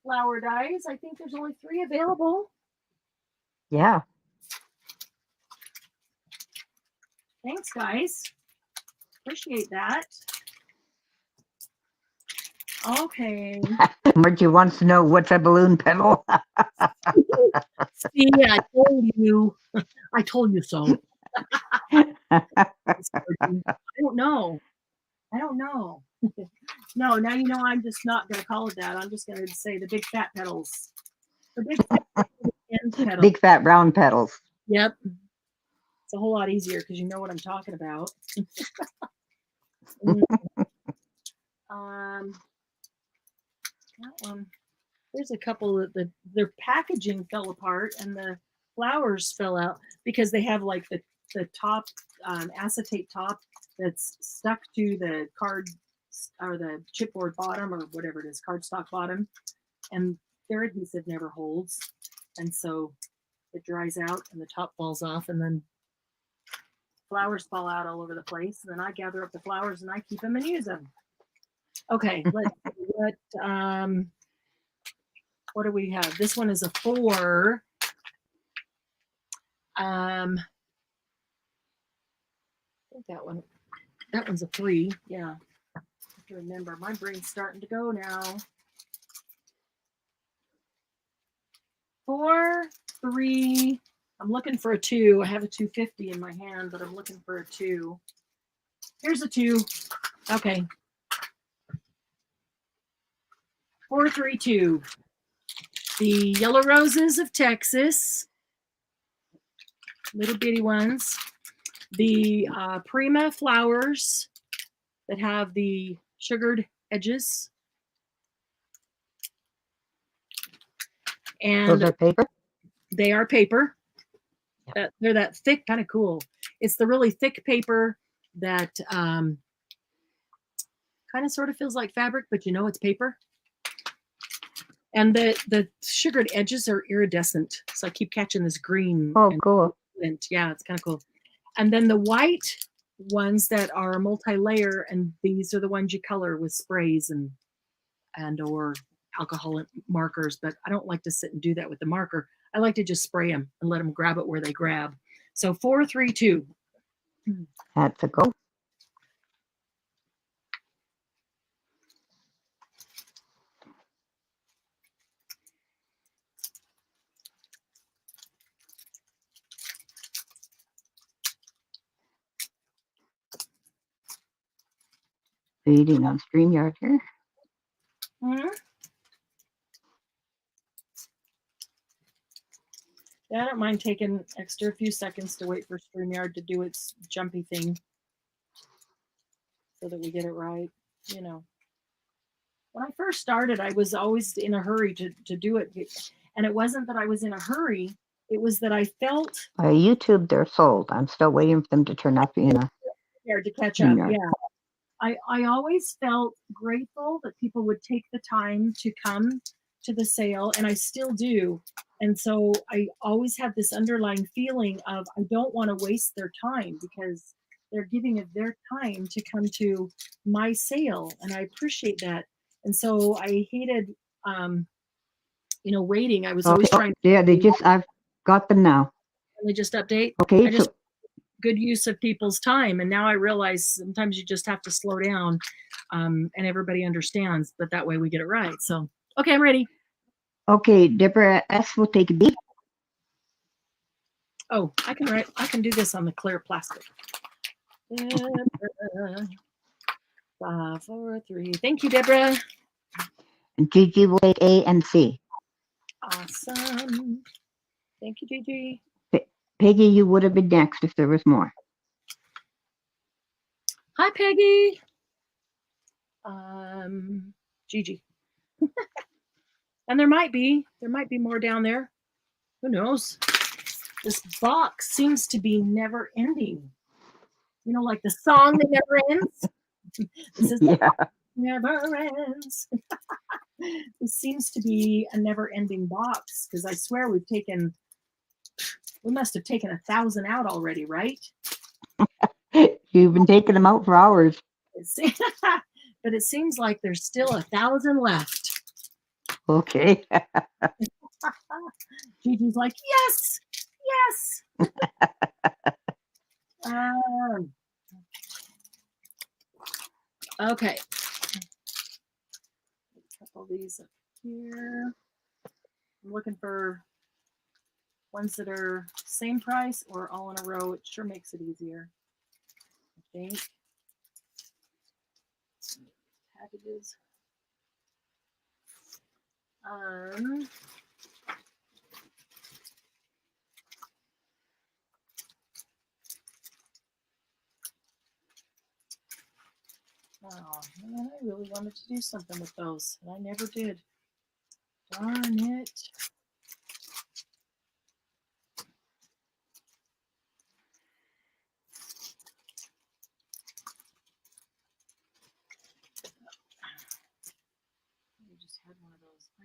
flower dies. I think there's only 3 available. Yeah. Thanks, guys. Appreciate that. Okay. Margie wants to know what's a balloon petal. See, I told you. I told you so. I don't know. No, now you know I'm just not going to call it that. I'm just going to say the big fat petals. The big fat end petals. Big fat round petals. Yep. It's a whole lot easier because you know what I'm talking about. That one. There's a couple that their packaging fell apart and the flowers fell out because they have like the the top acetate top that's stuck to the card or the chipboard bottom or whatever it is, cardstock bottom, and their adhesive never holds, and so it dries out and the top falls off, and then flowers fall out all over the place. And then I gather up the flowers and I keep them and use them. Okay, let's see what do we have? This one is a 4. I think that one's a 3. Yeah. I have to remember. My brain's starting to go now. 4, 3. I'm looking for a 2. I have a 250 in my hand, but I'm looking for a 2. Here's a 2. Okay. 4, 3, 2. The yellow roses of Texas, little bitty ones. The Prima flowers that have the sugared edges. And Those are paper? they are paper. Yep. They're that thick, kind of cool. It's the really thick paper that kind of sort of feels like fabric, but you know it's paper. And the sugared edges are iridescent. So I keep catching this green. Oh, cool. Yeah, it's kind of cool. And then the white ones that are multi-layer, and these are the ones you color with sprays and or alcohol markers, but I don't like to sit and do that with the marker. I like to just spray them and let them grab it where they grab. So 4, 3, 2. That's a go. Reading on StreamYard here. Mm-hmm. Yeah, I don't mind taking extra few seconds to wait for StreamYard to do its jumpy thing so that we get it right. You know, when I first started, I was always in a hurry to do it. And it wasn't that I was in a hurry. It was that I felt YouTube, they're sold. I'm still waiting for them to turn up in a scared to catch up. StreamYard. Yeah. I always felt grateful that people would take the time to come to the sale, and I still do. And so I always have this underlying feeling of I don't want to waste their time because they're giving of their time to come to my sale, and I appreciate that. And so I hated, waiting. I was always trying. Yeah, I've got them now. They just update. Okay, I just good use of people's time, and now I realize sometimes you just have to slow down, and everybody understands, but that way we get it right. So okay, I'm ready. Okay, Deborah S will take a B. Oh, I can do this on the clear plastic. 5, 4, 3. Thank you, Deborah. And Gigi will take A and C. Awesome. Thank you, Gigi. Peggy, you would have been next if there was more. Hi, Peggy. Gigi. And there might be more down there. Who knows? This box seems to be never ending. You know, like the song that never ends. This is never ends. This seems to be a never ending box because I swear we must have taken 1,000 out already, right? You've been taking them out for hours. But it seems like there's still 1,000 left. Okay. Gigi's like, yes. Okay. A couple of these up here. I'm looking for ones that are same price or all in a row. It sure makes it easier, I think. Packages. Oh man, I really wanted to do something with those, and I never did. Darn it.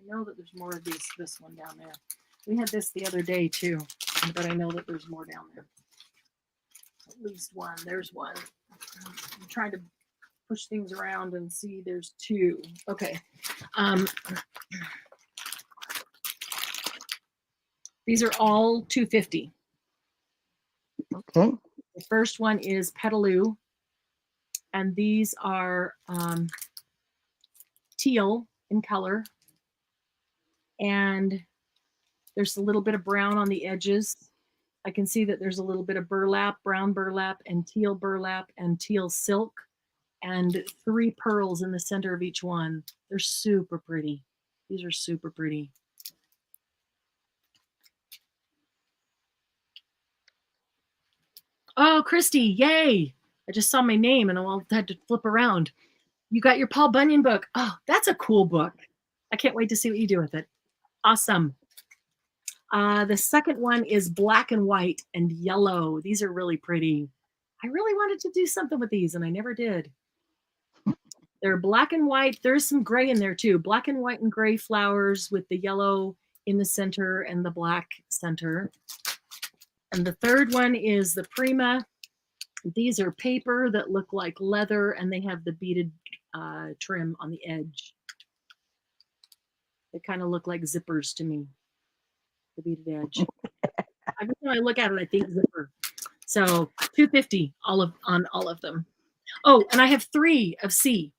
know that there's more of this one down there. We had this the other day too, but I know that there's more down there. At least one. There's one. I'm trying to push things around and see. There's two. Okay. These are all $2.50. Okay. The first one is Petaloo, and these are teal in color, and there's a little bit of brown on the edges. I can see that there's a little bit of burlap, brown burlap, and teal silk, and 3 pearls in the center of each one. They're super pretty. These are super pretty. Oh, Christy, yay. I just saw my name and I had to flip around. You got your Paul Bunyan book. Oh, that's a cool book. I can't wait to see what you do with it. Awesome. The second one is black and white and yellow. These are really pretty. I really wanted to do something with these and I never did. They're black and white. There's some gray in there too. Black and white and gray flowers with the yellow in the center and the black center. And the third one is the Prima. These are paper that look like leather and they have the beaded trim on the edge. They kind of look like zippers to me, the beaded edge. Every time I look at it, I think zipper. So $2.50 on all of them. Oh, and I have 3 of C.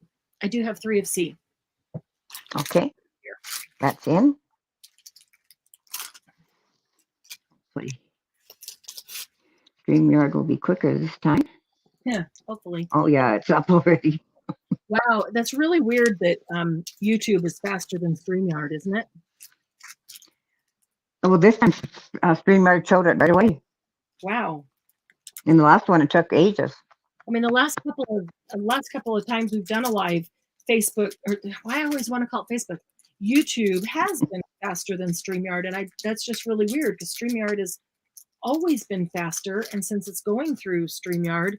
I do have 3 of C. Okay. That's in. Hopefully, StreamYard will be quicker this time. Yeah, hopefully. Oh yeah, it's up already. Wow, that's really weird that YouTube is faster than StreamYard, isn't it? Well, this time StreamYard showed it right away. Wow. In the last one, it took ages. I mean, the last couple of times we've done a live Facebook, or I always want to call it Facebook, YouTube has been faster than StreamYard, and that's just really weird because StreamYard has always been faster, and since it's going through StreamYard,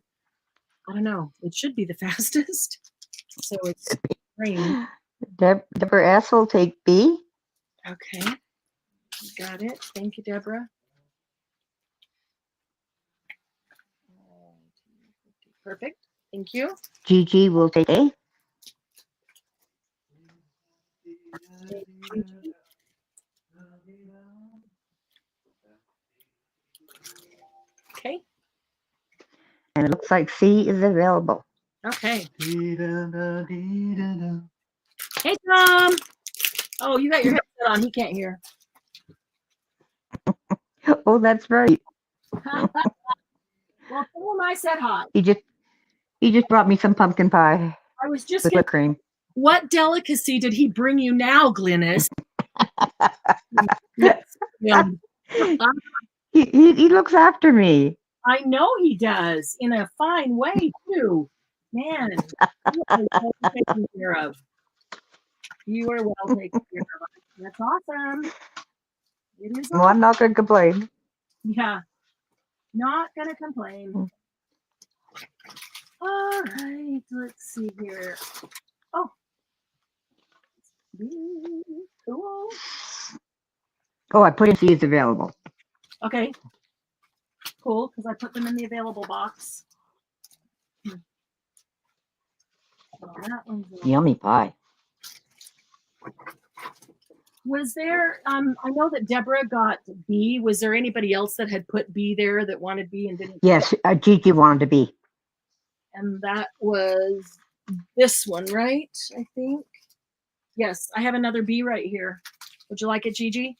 I don't know, it should be the fastest. So it's strange. Deborah S. will take B. Okay, got it. Thank you, Deborah. Perfect. Thank you. Gigi will take A. Okay. And it looks like C is available. Okay. Hey, Tom. Oh, you got your headset on. He can't hear. Oh, that's right. Well, tell him I said hi. He just brought me some pumpkin pie I was just with gonna, whipped cream. what delicacy did he bring you now, Glynis? He looks after me. I know he does in a fine way too. Man, you are well taken care of. You are well taken care of. That's awesome. It is Well, I'm not going to complain. Yeah, not gonna complain. All right, let's see here. Oh, cool. Oh, I put in C is available. Okay, cool, because I put them in the available box. So that one's Yummy pie. Was there, I know that Deborah got B. Was there anybody else that had put B there that wanted B and didn't? Yes, Gigi wanted to be. And that was this one, right? I think. Yes, I have another B right here. Would you like it, Gigi?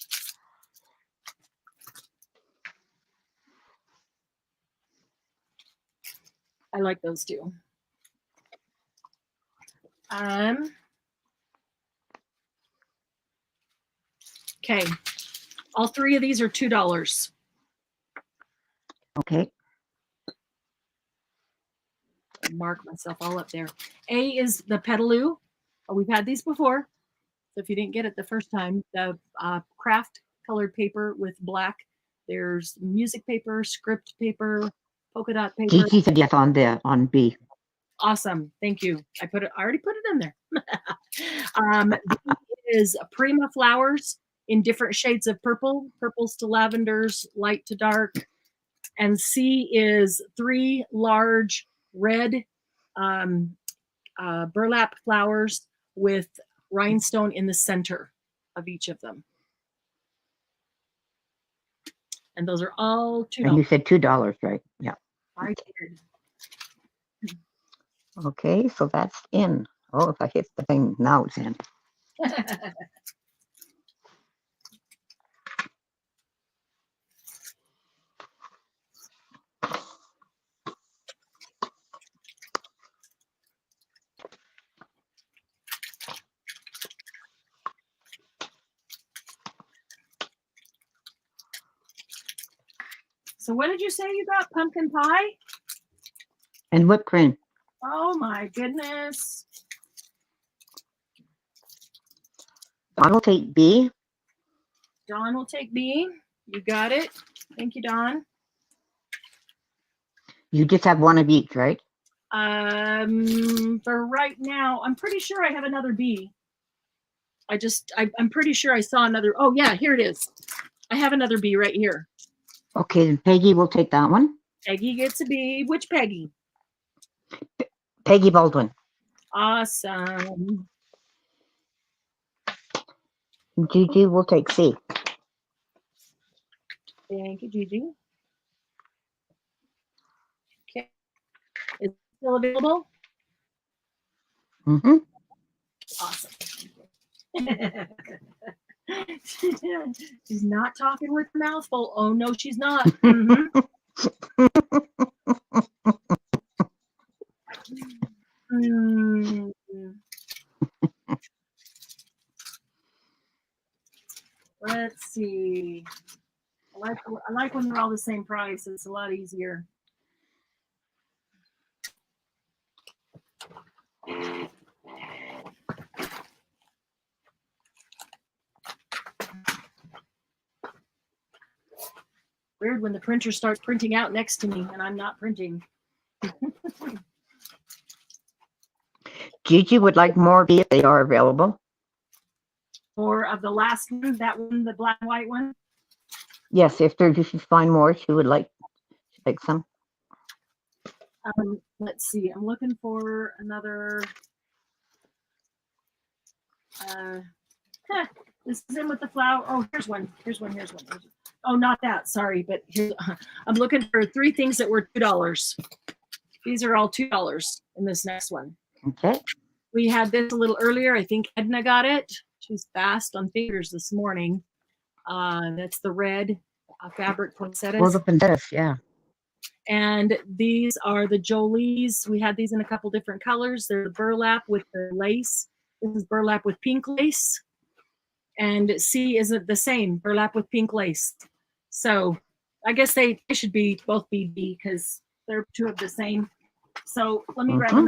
I like those too. Okay. All 3 of these are $2. Okay. Mark myself all up there. A is the Petaloo. Oh, we've had these before. So if you didn't get it the first time, the craft colored paper with black. There's music paper, script paper, polka dot paper. Gigi said yes on B. Awesome. Thank you. I already put it in there. B is Prima flowers in different shades of purple, purples to lavenders, light to dark. And C is 3 large red burlap flowers with rhinestone in the center of each of them. And those are all $2. And you said $2, right? Yeah. I did. Okay, so that's in. Oh, if I hit the thing, now it's in. So what did you say you got? Pumpkin pie? And whipped cream. Oh my goodness. Don will take B. Dawn will take B. You got it. Thank you, Dawn. You just have one of each, right? For right now, I'm pretty sure I have another B. I'm pretty sure I saw another. Oh yeah, here it is. I have another B right here. Okay, then Peggy will take that one. Peggy gets a B. Which Peggy? Peggy Baldwin. Awesome. Gigi will take C. Thank you, Gigi. Okay. Is it still available? Mm-hmm. Awesome. She's not talking with her mouth full. Oh no, she's not. Mm-hmm. Let's see. I like when they're all the same price. It's a lot easier. Weird when the printer starts printing out next to me and I'm not printing. Gigi would like more B if they are available. Or of the last one, that one, the black and white one. Yes, if you should find more, she would like some. Let's see. I'm looking for another. This is in with the flower. Oh, here's one. Oh, not that. Sorry, but here I'm looking for 3 things that were $2. These are all $2 in this next one. Okay. We had this a little earlier. I think Edna got it. She's fast on fingers this morning. That's the red fabric poinsettias. Well, the poinsettias, yeah. And these are the Jolies. We had these in a couple different colors. They're the burlap with the lace. This is burlap with pink lace. And C isn't the same, burlap with pink lace. So I guess they should be both be B because they're 2 of the same. So let me grab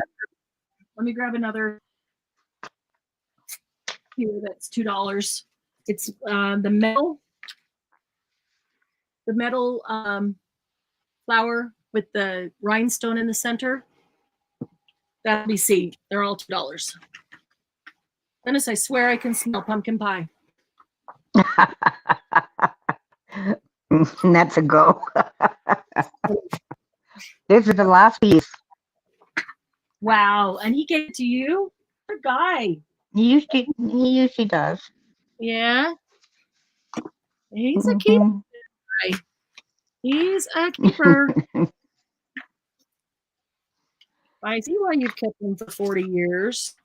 another here that's $2. It's the metal flower with the rhinestone in the center. That'll be C. They're all $2. Dennis, I swear I can smell pumpkin pie. And that's a go. This is the last piece. Wow. And he gave it to you? Good guy. He usually does. Yeah. He's a keeper. He's a keeper. I see why you've kept him for 40 years.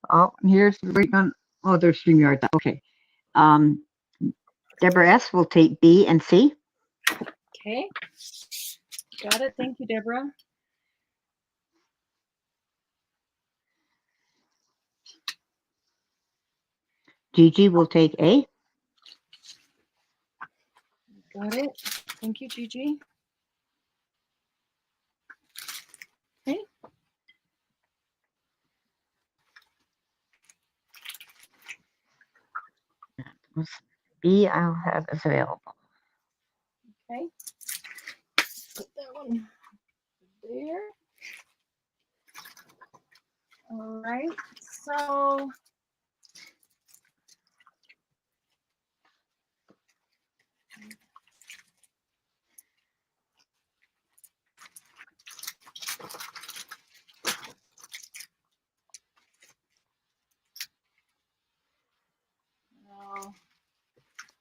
Oh, here's the right one. Oh, there's StreamYard. Okay. Deborah S. will take B and C. Okay. Got it. Thank you, Deborah. Gigi will take A. Got it. Thank you, Gigi. Okay. B I'll have as available. Okay. Put that one there. All right. So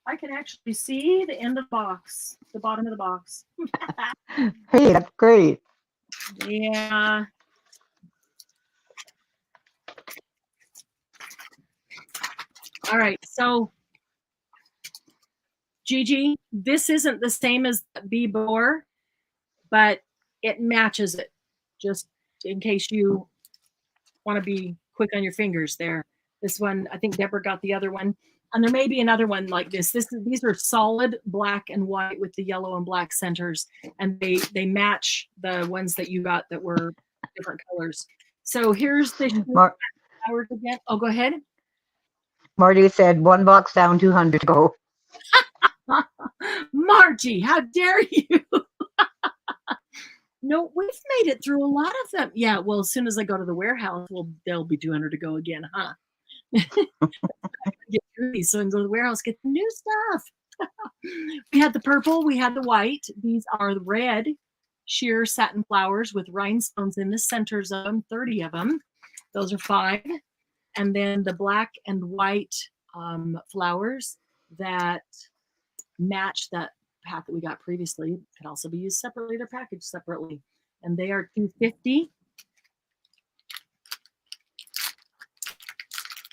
I can actually see the end of the box, the bottom of the box. Hey, that's great. Yeah. All right. So, Gigi, this isn't the same as B before, but it matches it. Just in case you want to be quick on your fingers there. This one, I think Deborah got the other one. And there may be another one like this. These are solid black and white with the yellow and black centers. And they match the ones that you got that were different colors. So here's the flowers again. Oh, go ahead. Marty said 1 box down, 200 to go. Margie, how dare you? No, we've made it through a lot of them. Yeah, well, as soon as I go to the warehouse, there'll be 200 to go again, huh? Get through these so I can go to the warehouse, get the new stuff. We had the purple, we had the white. These are the red sheer satin flowers with rhinestones in the centers of them, 30 of them. Those are 5. And then the black and white flowers that match that pack that we got previously can also be used separately. They're packaged separately, and they are $2.50.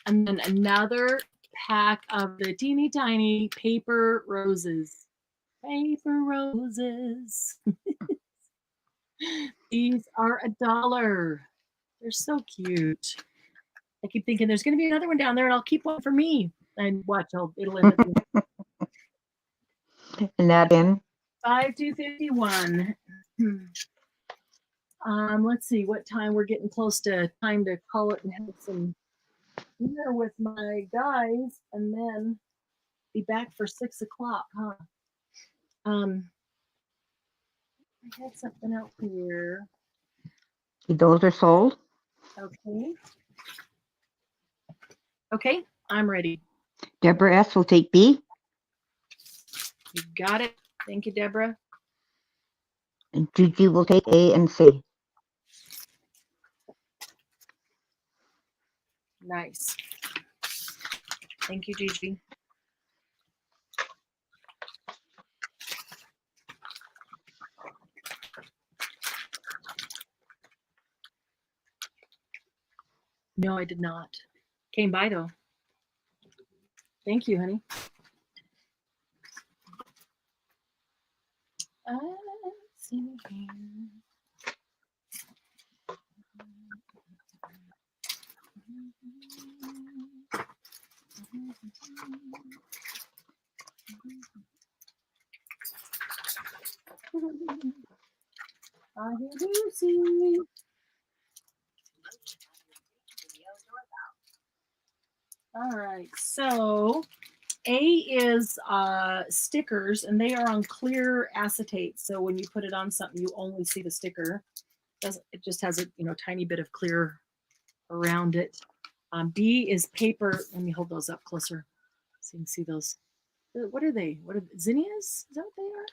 And then another pack of the teeny tiny paper roses. Paper roses. These are $1. They're so cute. I keep thinking there's going to be another one down there, and I'll keep one for me. And watch, it'll end up. And that in 5/251. Let's see what time we're getting close to time to call it and have some dinner with my guys, and then be back for 6 o'clock, huh? I had something out here. those are sold. Okay. Okay, I'm ready. Deborah S. will take B. You got it. Thank you, Deborah. And Gigi will take A and C. Nice. Thank you, Gigi. No, I did not. Came by though. Thank you, honey. Let's see here. I do see. All right, so A is stickers, and they are on clear acetate. So when you put it on something, you only see the sticker. It just has a tiny bit of clear around it. B is paper. Let me hold those up closer so you can see those. What are they? What are zinnias? Is that what they are?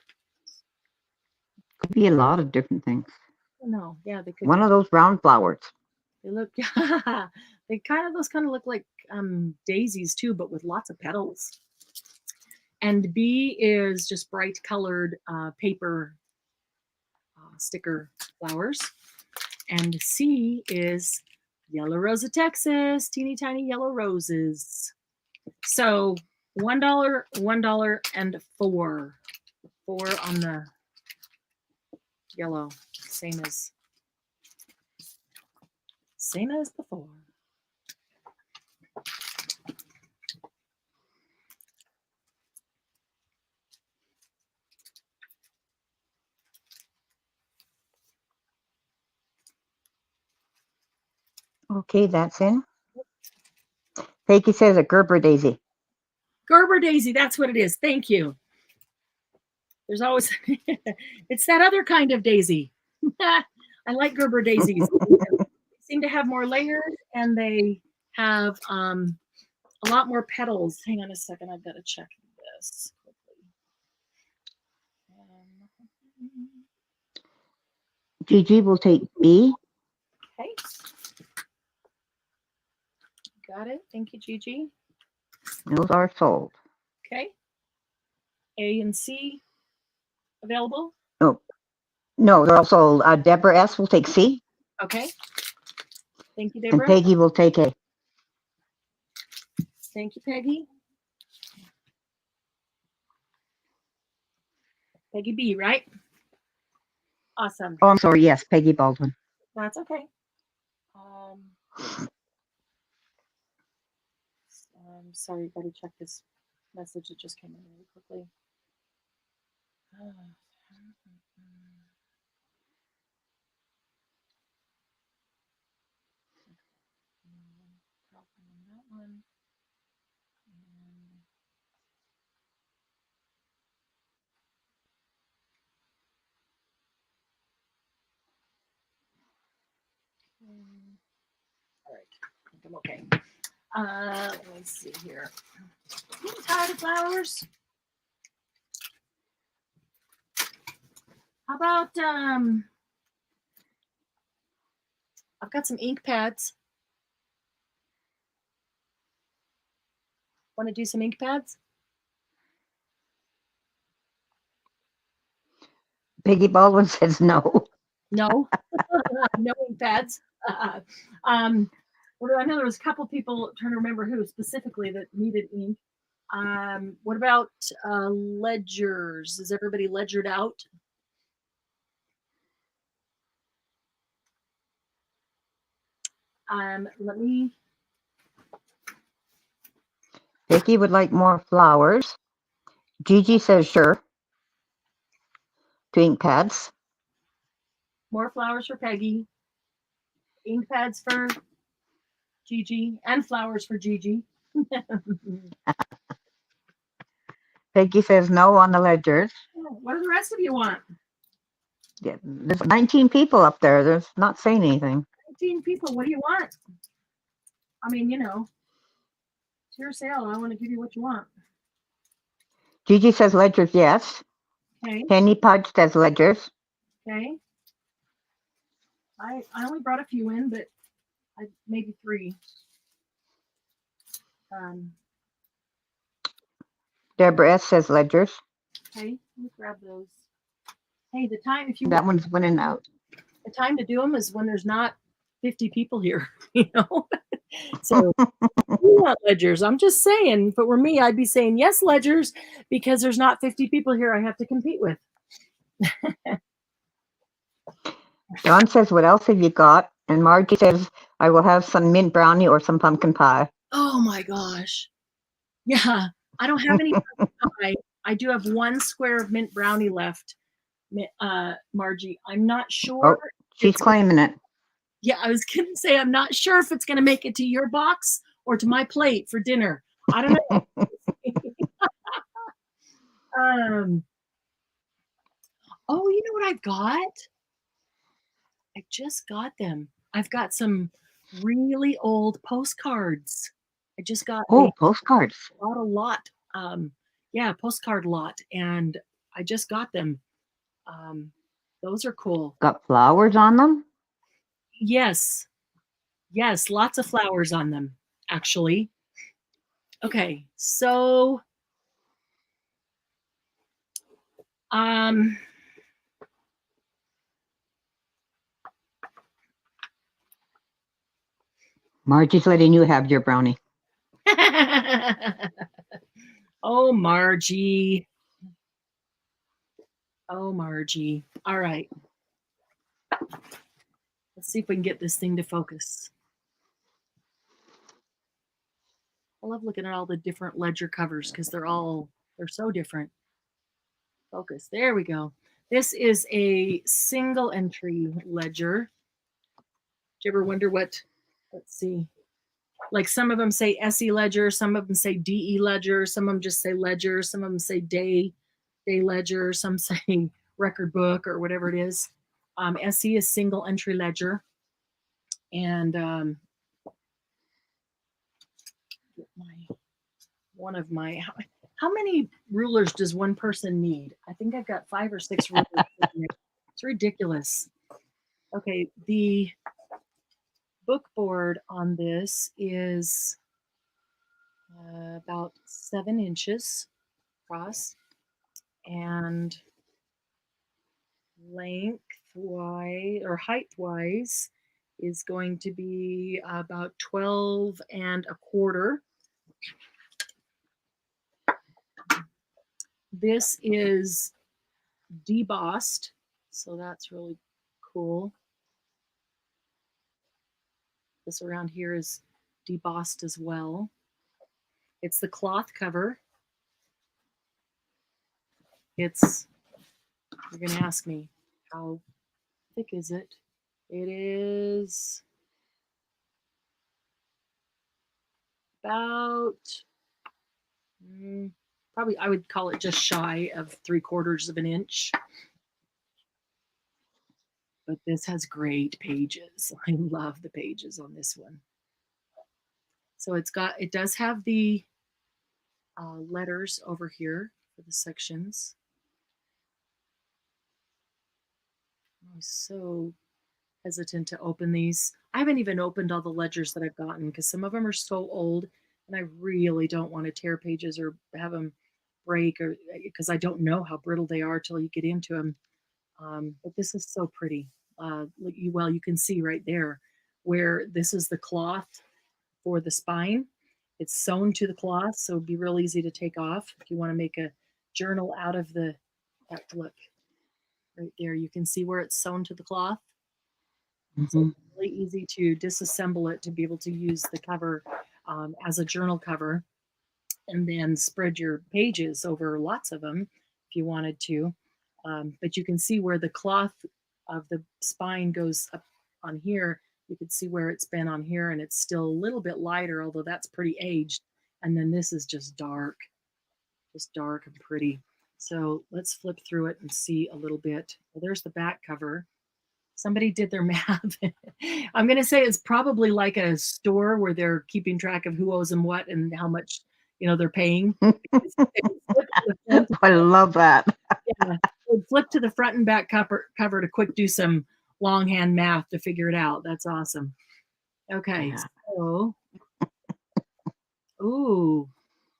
Could be a lot of different things. No, yeah, they could. One of those round flowers. They look. Those kind of look like daisies too, but with lots of petals. And B is just bright colored paper sticker flowers. And C is Yellow Rose of Texas, teeny tiny yellow roses. So $1, $1, and 4. 4 on the yellow, same as before. Okay, that's in. Peggy says a Gerber daisy. Gerber daisy, that's what it is. Thank you. There's always, it's that other kind of daisy. I like Gerber daisies. They seem to have more layers, and they have a lot more petals. Hang on a second, I've got to check this quickly. Gigi will take B. Okay. Got it. Thank you, Gigi. Those are sold. Okay. A and C available? Oh, no, they're all sold. Deborah S. will take C. Okay. Thank you, And Deborah. Peggy will take A. Thank you, Peggy. Peggy B, right? Awesome. Oh, I'm sorry. Yes, Peggy Baldwin. That's okay. I'm sorry, gotta check this message that just came in really quickly. That one. All right, I think I'm okay. Let me see here. Getting tired of flowers. How about I've got some ink pads. Want to do some ink pads? Peggy Baldwin says no. No, no ink pads. Well, I know there was a couple people trying to remember who specifically that needed ink. What about ledgers? Is everybody ledgered out? Let me. Vicky would like more flowers. Gigi says sure. To ink pads. More flowers for Peggy. Ink pads for Gigi and flowers for Gigi. Peggy says no on the ledgers. What do the rest of you want? Yeah, there's 19 people up there. There's not saying anything. 19 people. What do you want? I mean, you know, it's your sale. I want to give you what you want. Gigi says ledgers, yes. Okay. Penny Pudge says ledgers. Okay. I only brought a few in, but maybe 3. Deborah S. says ledgers. Okay, let me grab those. Hey, the time if you That one's winning out. The time to do them is when there's not 50 people here, you know. So you want ledgers. I'm just saying, if it were me, I'd be saying yes, ledgers, because there's not 50 people here I have to compete with. John says, what else have you got? And Margie says, I will have some mint brownie or some pumpkin pie. Oh my gosh. Yeah, I don't have any pumpkin pie. I do have 1 square of mint brownie left, Margie. I'm not sure. Oh, she's claiming it. Yeah, I was going to say, I'm not sure if it's going to make it to your box or to my plate for dinner. I don't know. Oh, you know what I've got? I just got them. I've got some really old postcards. I just got postcards. Bought a lot. Yeah, postcard lot, and I just got them. Those are cool. Got flowers on them? Yes. Yes, lots of flowers on them, actually. Okay, so Margie's letting you have your brownie. Oh, Margie. Oh, Margie. All right. Let's see if we can get this thing to focus. I love looking at all the different ledger covers because they're so different. Focus. There we go. This is a single entry ledger. Do you ever wonder let's see. Like some of them say SE ledger, some of them say DE ledger, some of them just say ledger, some of them say day ledger, some say record book or whatever it is. SE is single entry ledger. And get one of my, how many rulers does one person need? I think I've got 5 or 6 rulers. It's ridiculous. Okay, the book board on this is about 7 inches across, and lengthwise or height-wise is going to be about 12 and a quarter. This is debossed, so that's really cool. This around here is debossed as well. It's the cloth cover. It's, you're going to ask me, how thick is it? It is about, probably I would call it just shy of 3/4 of an inch. But this has great pages. I love the pages on this one. So it does have the letters over here for the sections. I'm so hesitant to open these. I haven't even opened all the ledgers that I've gotten because some of them are so old and I really don't want to tear pages or have them break, or because I don't know how brittle they are till you get into them. But this is so pretty. Well, you can see right there where this is the cloth for the spine. It's sewn to the cloth, so it'd be real easy to take off if you want to make a journal out of the, look, right there, you can see where it's sewn to the cloth. So it's really easy to disassemble it to be able to use the cover as a journal cover, and then spread your pages over lots of them if you wanted to. But you can see where the cloth of the spine goes up on here. You can see where it's been on here, and it's still a little bit lighter, although that's pretty aged. And then this is just dark and pretty. So let's flip through it and see a little bit. Well, there's the back cover. Somebody did their math. I'm going to say it's probably like a store where they're keeping track of who owes them what and how much, they're paying. I love that. Yeah, flip to the front and back cover to quick do some longhand math to figure it out. That's awesome. Okay, Yeah. so, ooh,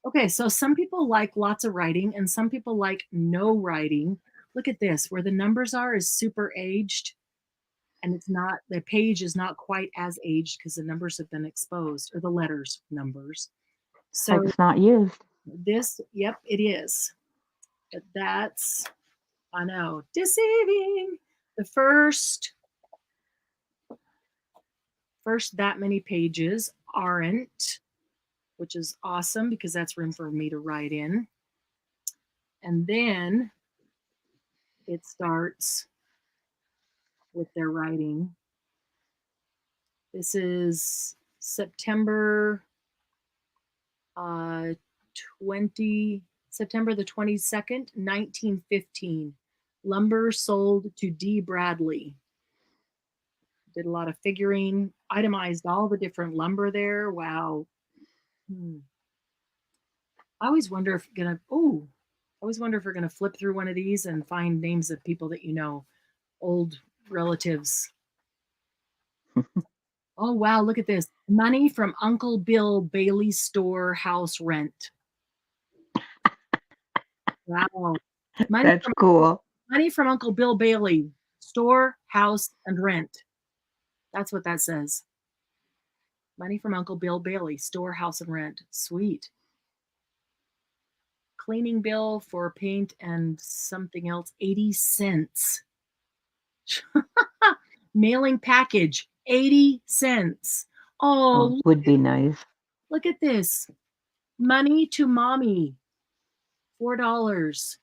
okay, so some people like lots of writing and some people like no writing. Look at this, where the numbers are is super aged, and it's not, the page is not quite as aged because the numbers have been exposed, or the letters numbers. So It's not used. this, yep, it is. But that's, I know, deceiving. The first that many pages aren't, which is awesome because that's room for me to write in. And then it starts with their writing. This is September the 22nd, 1915. Lumber sold to D. Bradley. Did a lot of figuring, itemized all the different lumber there. Wow. I always wonder if we're gonna flip through one of these and find names of people that old relatives. Oh wow, look at this. Money from Uncle Bill Bailey store house rent. Wow. That's cool. Money from Uncle Bill Bailey store, house, and rent. That's what that says. Money from Uncle Bill Bailey store, house, and rent. Sweet. Cleaning bill for paint and something else, 80 cents. Mailing package, 80 cents. Oh, would be nice. Look at this. Money to mommy, $4.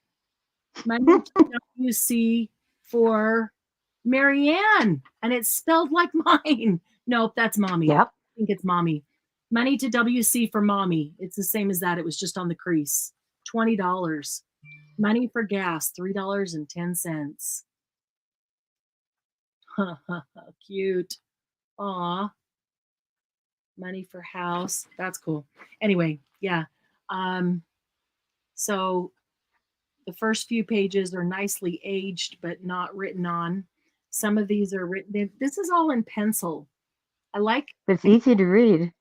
Money to WC for Marianne, and it's spelled like mine. Nope, that's mommy. Yep. I think it's mommy. Money to WC for mommy. It's the same as that. It was just on the crease. $20. Money for gas, $3.10. Cute. Aw. Money for house. That's cool. Anyway, yeah. So the first few pages are nicely aged, but not written on. Some of these are written. This is all in pencil. I like. It's easy to read.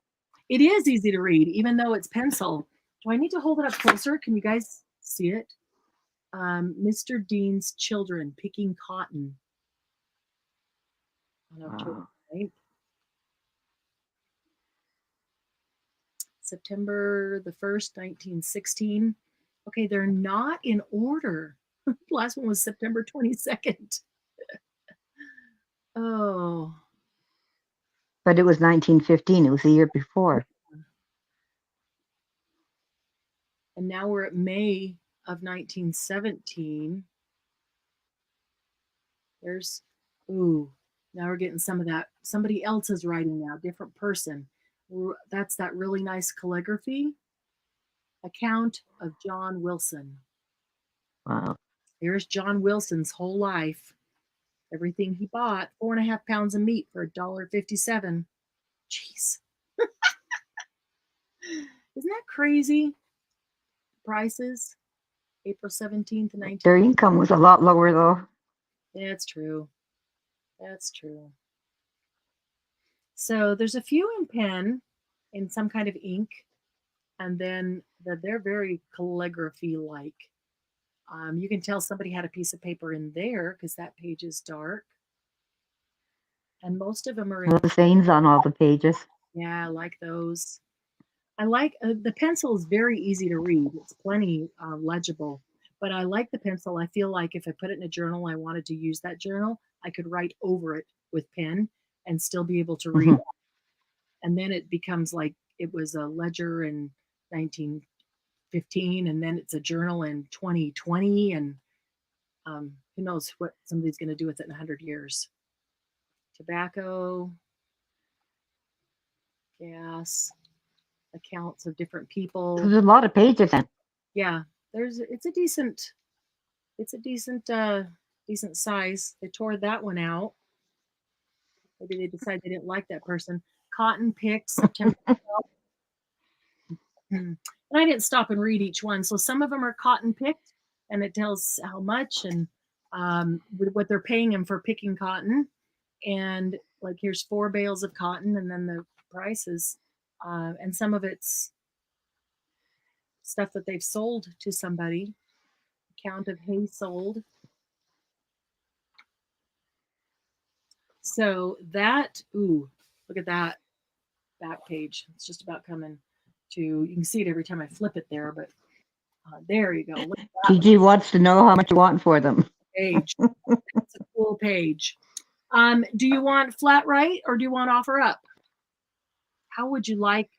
It is easy to read, even though it's pencil. Do I need to hold it up closer? Can you guys see it? Mr. Dean's Children Picking Cotton on October 9th. September the 1st, 1916. Okay, they're not in order. The last one was September 22nd. Oh. But it was 1915. It was the year before. And now we're at May of 1917. There's, ooh, now we're getting some of that. Somebody else is writing now, different person. That's that really nice calligraphy. Account of John Wilson. Wow. Here's John Wilson's whole life. Everything he bought, 4.5 pounds of meat for $1.57. Jeez. Isn't that crazy? Prices, April 17th, 19. Their income was a lot lower, though. That's true. That's true. So there's a few in pen, in some kind of ink, and then they're very calligraphy-like. You can tell somebody had a piece of paper in there because that page is dark. And most of them are in. The stains on all the pages. Yeah, I like those. I like the pencil is very easy to read. It's plenty legible, but I like the pencil. I feel like if I put it in a journal, I wanted to use that journal, I could write over it with pen and still be able to read. And then it becomes like it was a ledger in 1915, and then it's a journal in 2020, and who knows what somebody's going to do with it in 100 years. Tobacco, gas, accounts of different people. There's a lot of pages in. Yeah, it's a decent decent size. They tore that one out. Maybe they decided they didn't like that person. Cotton picks, September 12th. And I didn't stop and read each one. So some of them are cotton picked, and it tells how much and what they're paying them for picking cotton. And like here's 4 bales of cotton, and then the prices. And some of it's stuff that they've sold to somebody. Account of hay sold. So that, ooh, look at that back page. It's just about coming to, you can see it every time I flip it there, but there you go. Look at that Gigi wants to know how much you want for them. page. It's a cool page. Do you want flat rate or do you want offer up? How would you like,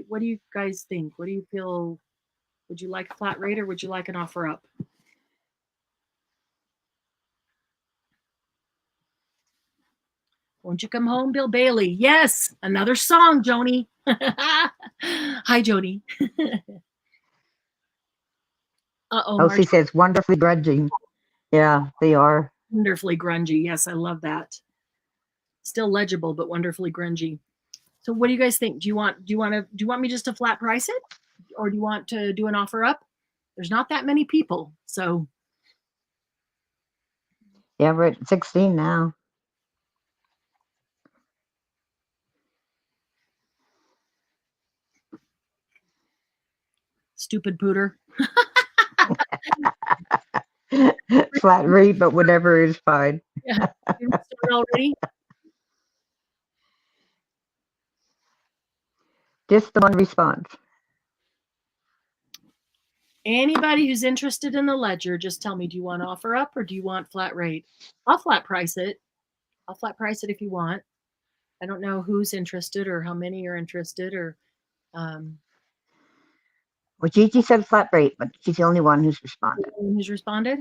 what do you guys think? What do you feel? Would you like a flat rate or would you like an offer up? Won't you come home, Bill Bailey? Yes, another song, Joni. Hi, Joni. Oh, she says wonderfully grudging. Yeah, they are. Wonderfully grungy. Yes, I love that. Still legible, but wonderfully grungy. So what do you guys think? Do you want me just to flat price it? Or do you want to do an offer up? There's not that many people, so. Yeah, we're at 16 now. Stupid pooter. Flat rate, but whatever is fine. Yeah. You started already? Just the one response. Anybody who's interested in the ledger, just tell me, do you want to offer up or do you want flat rate? I'll flat price it. I'll flat price it if you want. I don't know who's interested or how many are interested or. Well, Gigi said flat rate, but she's the only one who's responded. Who's responded?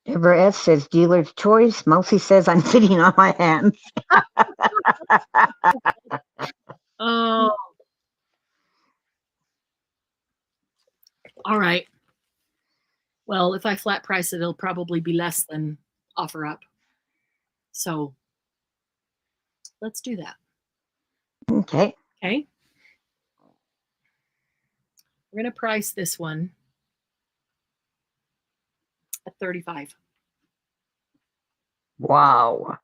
Deborah S. says dealer's choice. Mousy says I'm sitting on my hands. Oh. All right. Well, if I flat price it, it'll probably be less than offer up. So let's do that. Okay. Okay. We're going to price this one at $35. Wow.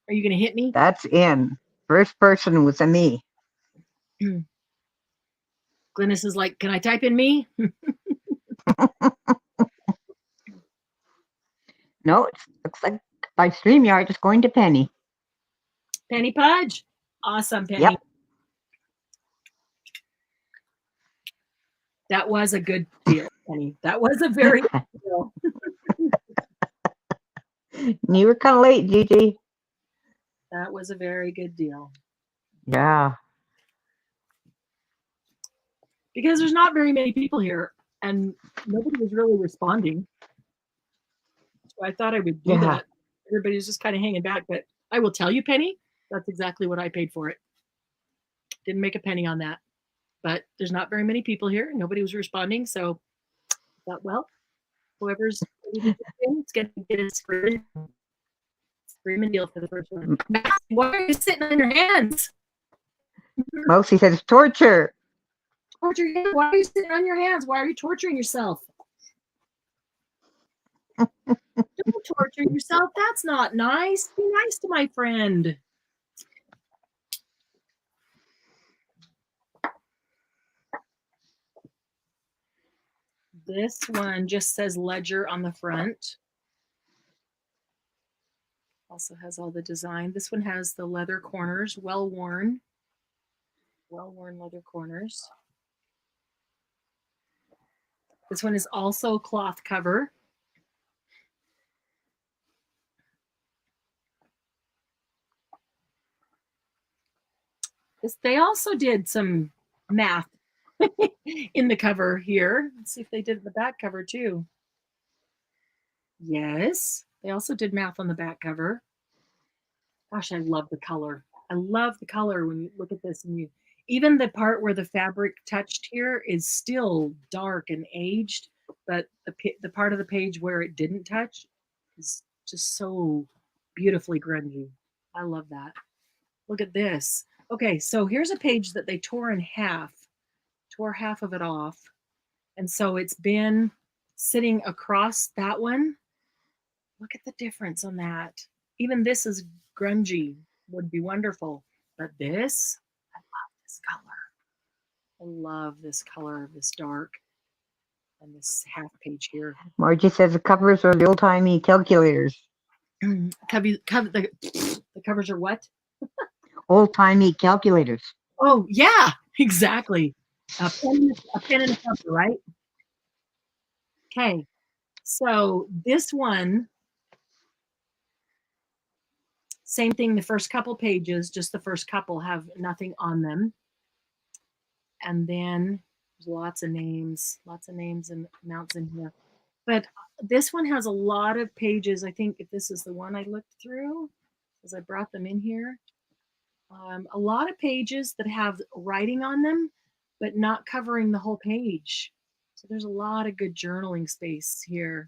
Are you going to hit me? That's in. First person was a me. Glynis is like, can I type in me? No, it looks like by StreamYard it's going to Penny. Penny Pudge. Awesome, Penny. Yep. That was a good deal, Penny. That was a very good deal. You were kind of late, Gigi. That was a very good deal. Yeah. Because there's not very many people here and nobody was really responding. So I thought I would do that. Everybody's just kind of hanging back. But I will tell you, Penny, that's exactly what I paid for it. Didn't make a penny on that. But there's not very many people here. Nobody was responding. So I thought, well, whoever's it's going to get a screaming deal for the first one. Why are you sitting on your hands? Mousy says torture. Torture you? Why are you sitting on your hands? Why are you torturing yourself? Don't torture yourself. That's not nice. Be nice to my friend. This one just says Ledger on the front. Also has all the design. This one has the leather corners, well-worn leather corners. This one is also cloth cover. They also did some math in the cover here. Let's see if they did the back cover too. Yes, they also did math on the back cover. Gosh, I love the color. I love the color when you look at this and you, even the part where the fabric touched here is still dark and aged, but the part of the page where it didn't touch is just so beautifully grungy. I love that. Look at this. Okay, so here's a page that they tore in half, tore half of it off. And so it's been sitting across that one. Look at the difference on that. Even this is grungy, would be wonderful. But this, I love this color. I love this color, this dark, and this half page here. Margie says the covers are the old-timey calculators. The covers are what? Old-timey calculators. Oh, yeah, exactly. A pen and a cover, right? Okay, so this one, same thing, the first couple pages, just the first couple have nothing on them. And then there's lots of names and amounts in here. But this one has a lot of pages. I think if this is the one I looked through, as I brought them in here, a lot of pages that have writing on them, but not covering the whole page. So there's a lot of good journaling space here.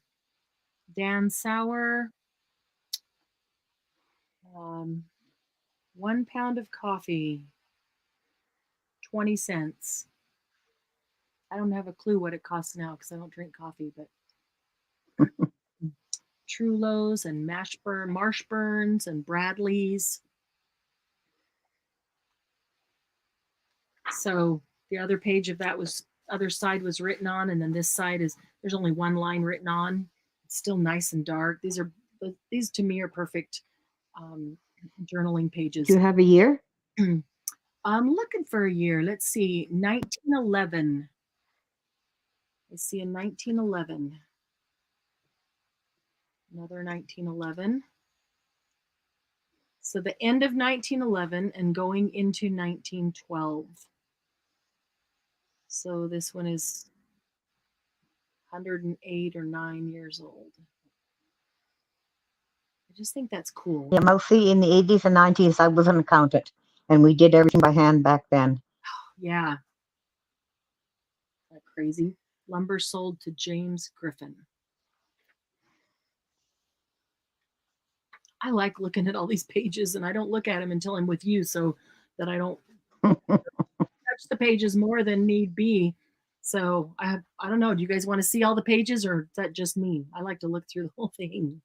Dan Sauer, 1 pound of coffee, 20 cents. I don't have a clue what it costs now because I don't drink coffee, but Trulos and Marshburns and Bradleys. So the other page of that other side was written on, and then this side there's only one line written on. It's still nice and dark. These to me are perfect journaling pages. Do you have a year? I'm looking for a year. Let's see, 1911. I see a 1911. Another 1911. So the end of 1911 and going into 1912. So this one is 108 or 9 years old. I just think that's cool. Yeah, mostly in the 80s and 90s, I was an accountant, and we did everything by hand back then. Yeah. Isn't that crazy? Lumber sold to James Griffin. I like looking at all these pages, and I don't look at them until I'm with you, so that I don't touch the pages more than need be. So I don't know. Do you guys want to see all the pages, or is that just me? I like to look through the whole thing.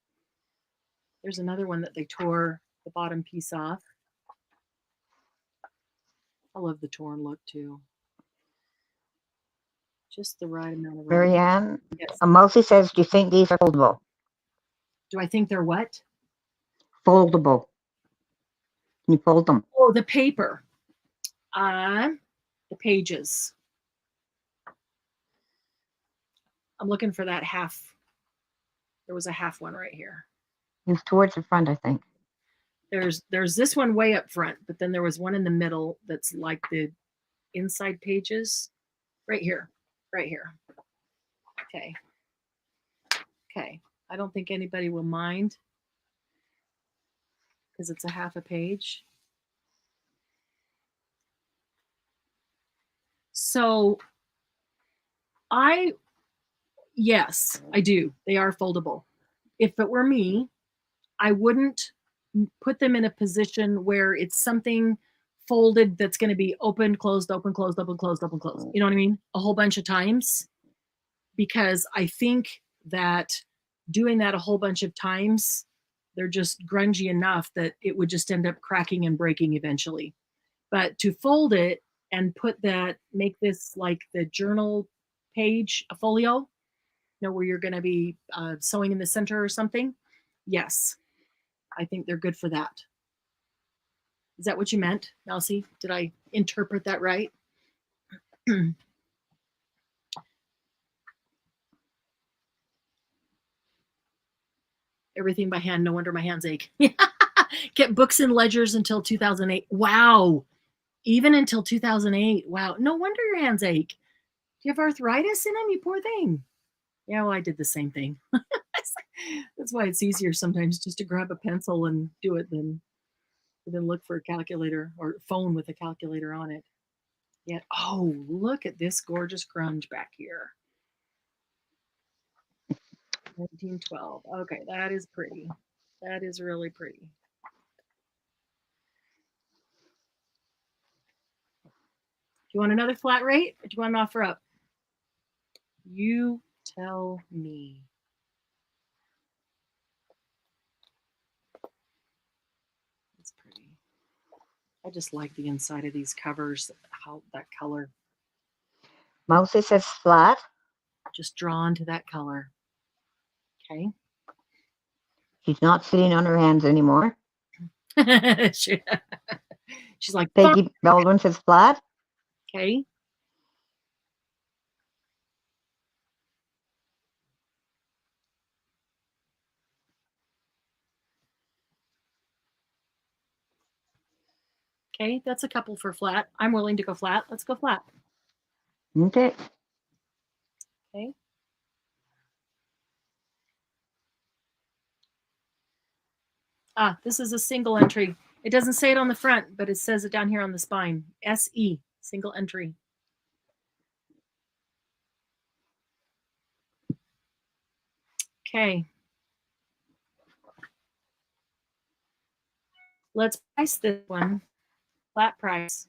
There's another one that they tore the bottom piece off. I love the torn look too. Just the right amount of red. Marianne, Yes. Mousy says, do you think these are foldable? Do I think they're what? Foldable. Can you fold them? Oh, the paper. The pages. I'm looking for that half. There was a half one right here. It's towards the front, I think. There's this one way up front, but then there was one in the middle that's like the inside pages. Right here. Right here. Okay. Okay. I don't think anybody will mind because it's a half a page. So yes, I do. They are foldable. If it were me, I wouldn't put them in a position where it's something folded that's going to be open, closed, open, closed, open, closed, open, closed. You know what I mean? A whole bunch of times. Because I think that doing that a whole bunch of times, they're just grungy enough that it would just end up cracking and breaking eventually. But to fold it and make this like the journal page, a folio, where you're going to be sewing in the center or something. Yes, I think they're good for that. Is that what you meant, Elsie? Did I interpret that right? Everything by hand. No wonder my hands ache. Kept books and ledgers until 2008. Wow. Even until 2008. Wow. No wonder your hands ache. Do you have arthritis in them, you poor thing? Yeah, well, I did the same thing. That's why it's easier sometimes just to grab a pencil and do it than look for a calculator or phone with a calculator on it. Yet, oh, look at this gorgeous grunge back here. 1912. Okay, that is pretty. That is really pretty. Do you want another flat rate or do you want an offer up? You tell me. It's pretty. I just like the inside of these covers, how that color. Mousy says flat. Just drawn to that color. Okay. She's not sitting on her hands anymore. She's like, Peggy Baldwin says flat. Okay. Okay, that's a couple for flat. I'm willing to go flat. Let's go flat. Okay. Okay. This is a single entry. It doesn't say it on the front, but it says it down here on the spine. SE, single entry. Okay. Let's price this one. Flat price.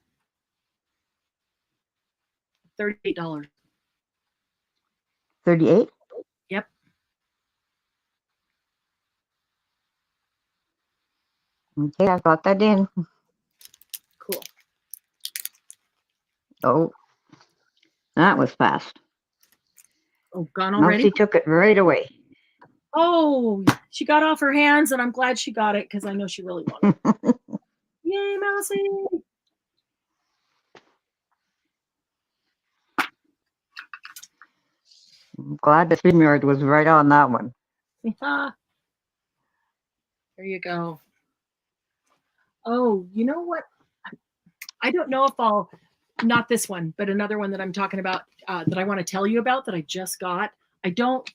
$38. 38. Yep. Okay, I've got that in. Cool. Oh, that was fast. Oh, gone already? Mousy took it right away. Oh, she got off her hands, and I'm glad she got it because I know she really wanted it. Yay, Mousy! I'm glad the StreamYard was right on that one. There you go. Oh, you know what? I don't know if I'll, not this one, but another one that I'm talking about that I want to tell you about that I just got. I don't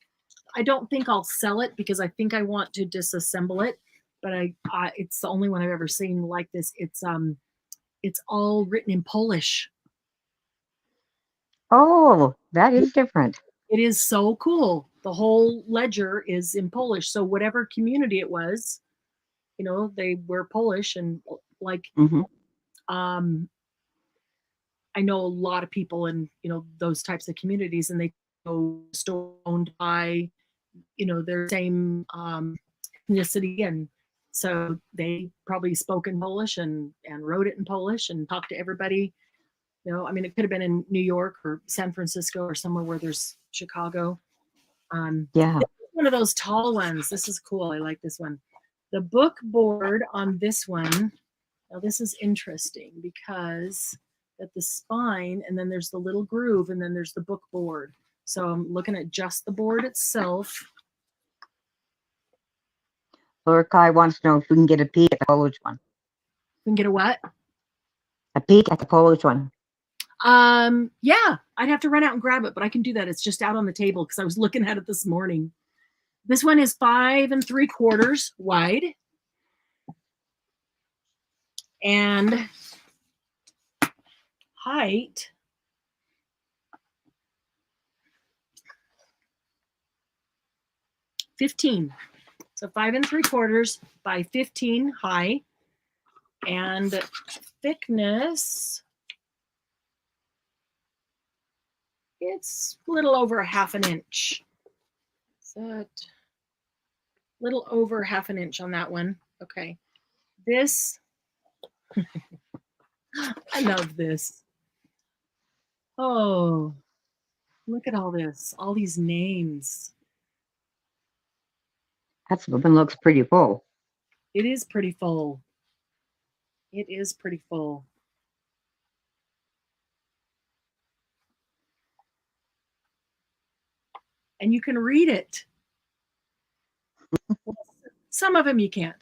think I'll sell it because I think I want to disassemble it, but it's the only one I've ever seen like this. It's all written in Polish. Oh, that is different. It is so cool. The whole ledger is in Polish. So whatever community it was, they were Polish, and like Hmm. I know a lot of people in those types of communities, and they go store owned by their same ethnicity, and so they probably spoke in Polish and wrote it in Polish and talked to everybody. I mean, it could have been in New York or San Francisco or somewhere where there's Chicago. Yeah. This is one of those tall ones. This is cool. I like this one. The book board on this one. Now this is interesting because at the spine, and then there's the little groove, and then there's the book board. So I'm looking at just the board itself. Laura Kai wants to know if we can get a peek at the Polish one. We can get a what? A peek at the Polish one. Yeah, I'd have to run out and grab it, but I can do that. It's just out on the table because I was looking at it this morning. This one is 5 3/4 wide. And height, $15. So 5 3/4 by 15 high, and thickness, it's a little over 1/2 inch. So little over 1/2 inch on that one. Okay. This, I love this. Oh, look at all this, all these names. That one looks pretty full. It is pretty full. It is pretty full. And you can read it. Some of them you can't.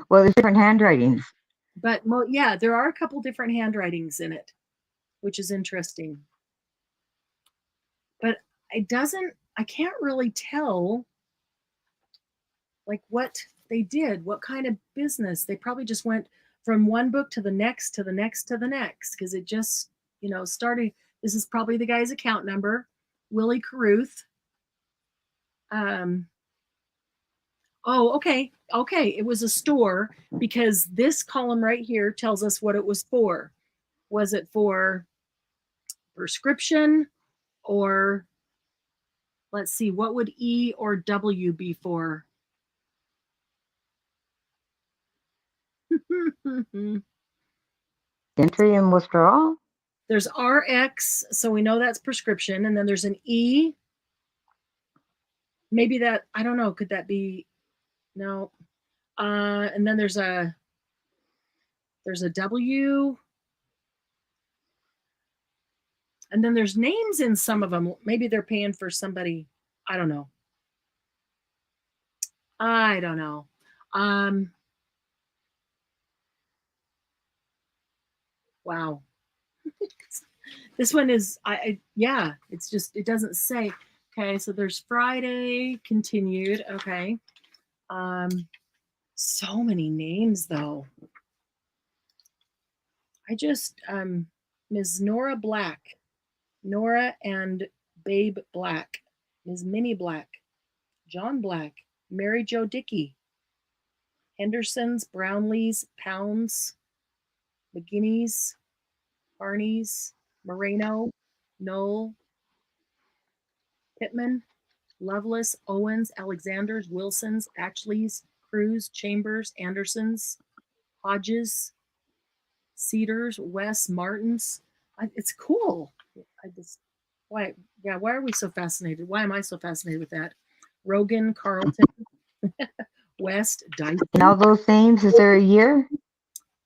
Well, there's different handwritings. But yeah, there are a couple different handwritings in it, which is interesting. But I can't really tell like what they did, what kind of business. They probably just went from one book to the next, to the next, to the next, because it just, started. This is probably the guy's account number, Willie Caruth. Oh, okay. It was a store, because this column right here tells us what it was for. Was it for prescription, or let's see, what would E or W be for? Entry and withdrawal? There's RX, so we know that's prescription, and then there's an E. Maybe that, I don't know, could that be, no. And then there's a W, and then there's names in some of them. Maybe they're paying for somebody. I don't know. Wow. This one is, yeah, it's just, it doesn't say. Okay, so there's Friday continued. Okay. So many names though. I just, Ms. Nora Black, Nora and Babe Black, Ms. Minnie Black, John Black, Mary Jo Dickey, Hendersons, Brownlees, Pounds, McGinnis, Harneys, Moreno, Knoll, Pittman, Lovelace, Owens, Alexanders, Wilsons, Ashleys, Cruz, Chambers, Andersons, Hodges, Cedars, West, Martins. It's cool. Why are we so fascinated? Why am I so fascinated with that? Rogan, Carlton, West, Dyson. And all those names, is there a year?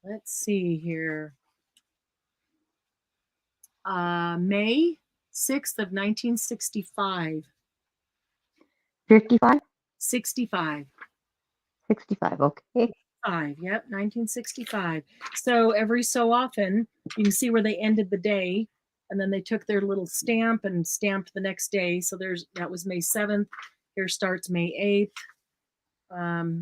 Let's see here. May 6th of 1965. 55? 65. 65, okay. 1965. So every so often, you can see where they ended the day, and then they took their little stamp and stamped the next day. So that was May 7th. Here starts May 8th.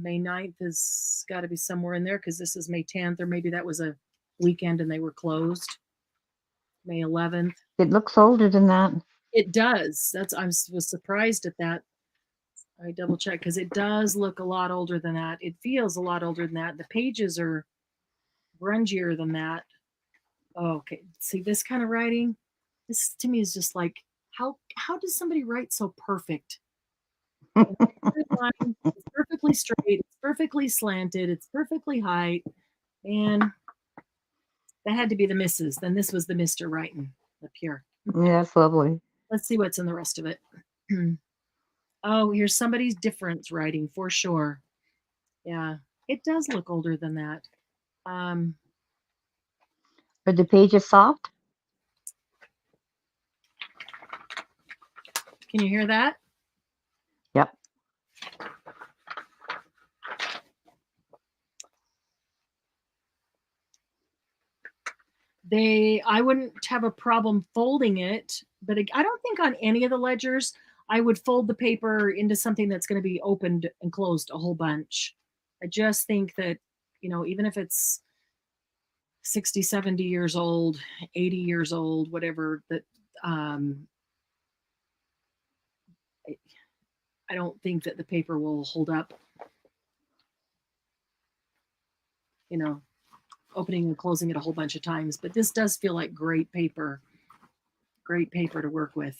May 9th has got to be somewhere in there, because this is May 10th, or maybe that was a weekend and they were closed. May 11th. It looks older than that. It does. Was surprised at that. I double check because it does look a lot older than that. It feels a lot older than that. The pages are grungier than that. Oh, okay. See this kind of writing? This to me is just like how does somebody write so perfect? Every line is perfectly straight, it's perfectly slanted, it's perfectly high. And that had to be the missus. Then this was the Mr. writing up here. Yeah, that's lovely. Let's see what's in the rest of it. Oh, here's somebody's difference writing for sure. Yeah, it does look older than that. Um, Are the pages soft? can you hear that? Yep. I wouldn't have a problem folding it, but I don't think on any of the ledgers I would fold the paper into something that's going to be opened and closed a whole bunch. I just think that, even if it's 60, 70 years old, 80 years old, whatever, that I don't think that the paper will hold up, opening and closing it a whole bunch of times. But this does feel like great paper to work with.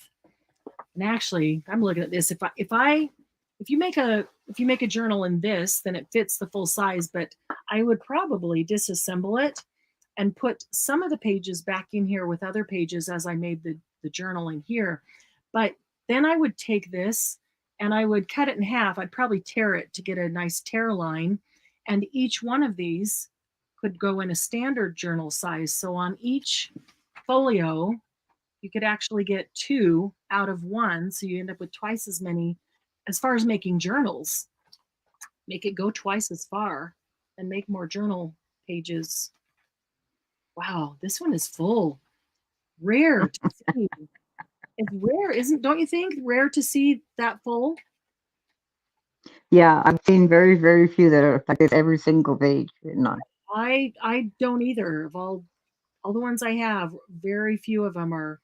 And actually, I'm looking at this. If you make a journal in this, then it fits the full size, but I would probably disassemble it and put some of the pages back in here with other pages as I made the journal in here. But then I would take this and I would cut it in half. I'd probably tear it to get a nice tear line. And each one of these could go in a standard journal size. So on each folio, you could actually get 2 out of 1. So you end up with twice as many. As far as making journals, make it go twice as far and make more journal pages. Wow, this one is full. Rare to see. It's rare, don't you think? Rare to see that full. Yeah, I've seen very, very few that are like this every single page written on. I don't either. Of all the ones I have, very few of them are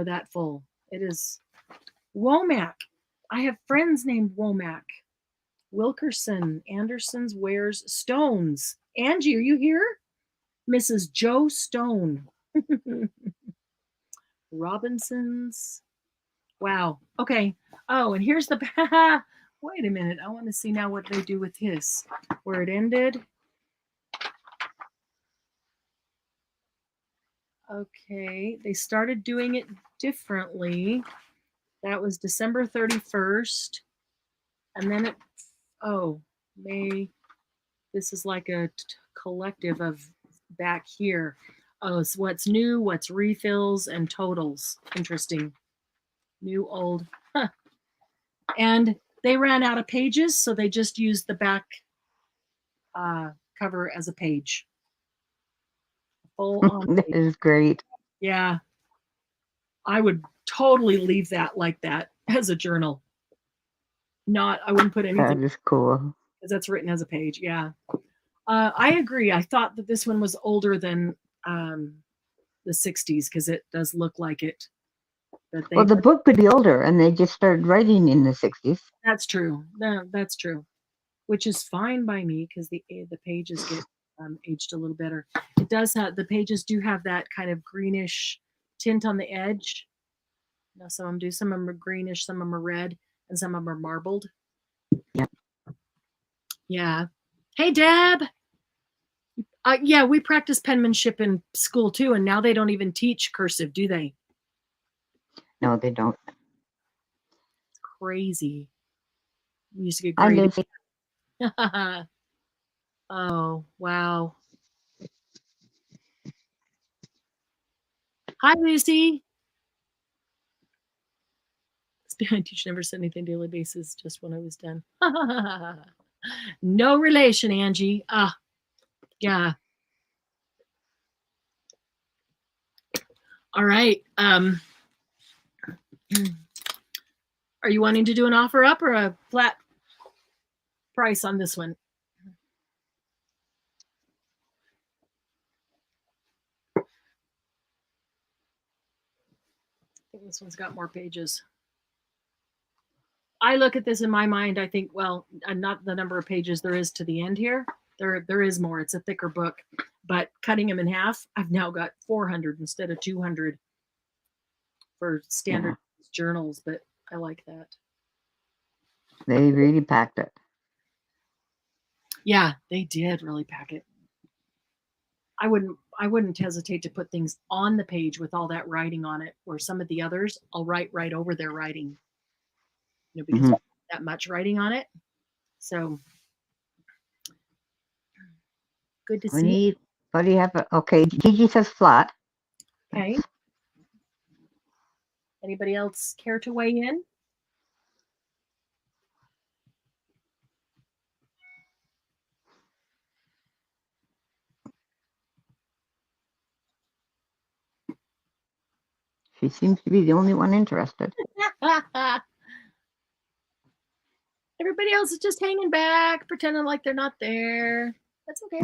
that full. It is Womack. I have friends named Womack. Wilkerson, Anderson's, Wares, Stones. Angie, are you here? Mrs. Joe Stone. Robinson's. Wow. Okay. Oh, and here's the. Wait a minute. I want to see now what they do with his. Where it ended. Okay. They started doing it differently. That was December 31st. And then May. This is like a collective of back here. Oh, it's what's new, what's refills, and totals. Interesting. New, old. Huh. And they ran out of pages, so they just used the back cover as a page. Full on That page. is great. Yeah. I would totally leave that like that as a journal. I wouldn't put anything. That is cool. Because that's written as a page. Yeah. I agree. I thought that this one was older than the 60s because it does look like it. Well, the book could be older, and they just started writing in the 60s. That's true. No, that's true, which is fine by me because the pages get aged a little better. It does have the pages do have that kind of greenish tint on the edge. Now, some of them do. Some of them are greenish, some of them are red, and some of them are marbled. Yep. Yeah. Hey, Deb. Yeah, we practice penmanship in school too, and now they don't even teach cursive, do they? No, they don't. It's crazy. We used to get graded. Oh, wow. Hi, Lucy. Spanish teacher never said anything daily basis, just when I was done. No relation, Angie. Yeah. All right. Are you wanting to do an offer up or a flat price on this one? I think this one's got more pages. I look at this in my mind, I think, well, not the number of pages there is to the end here. There is more. It's a thicker book. But cutting them in half, I've now got 400 instead of 200 for standard journals, but I like that. They really packed it. Yeah, they did really pack it. I wouldn't hesitate to put things on the page with all that writing on it, where some of the others I'll write right over their writing. You know, because that much writing on it. So good to see. What do you have? Okay, Gigi says flat. Okay. Anybody else care to weigh in? She seems to be the only one interested. Everybody else is just hanging back, pretending like they're not there. That's okay.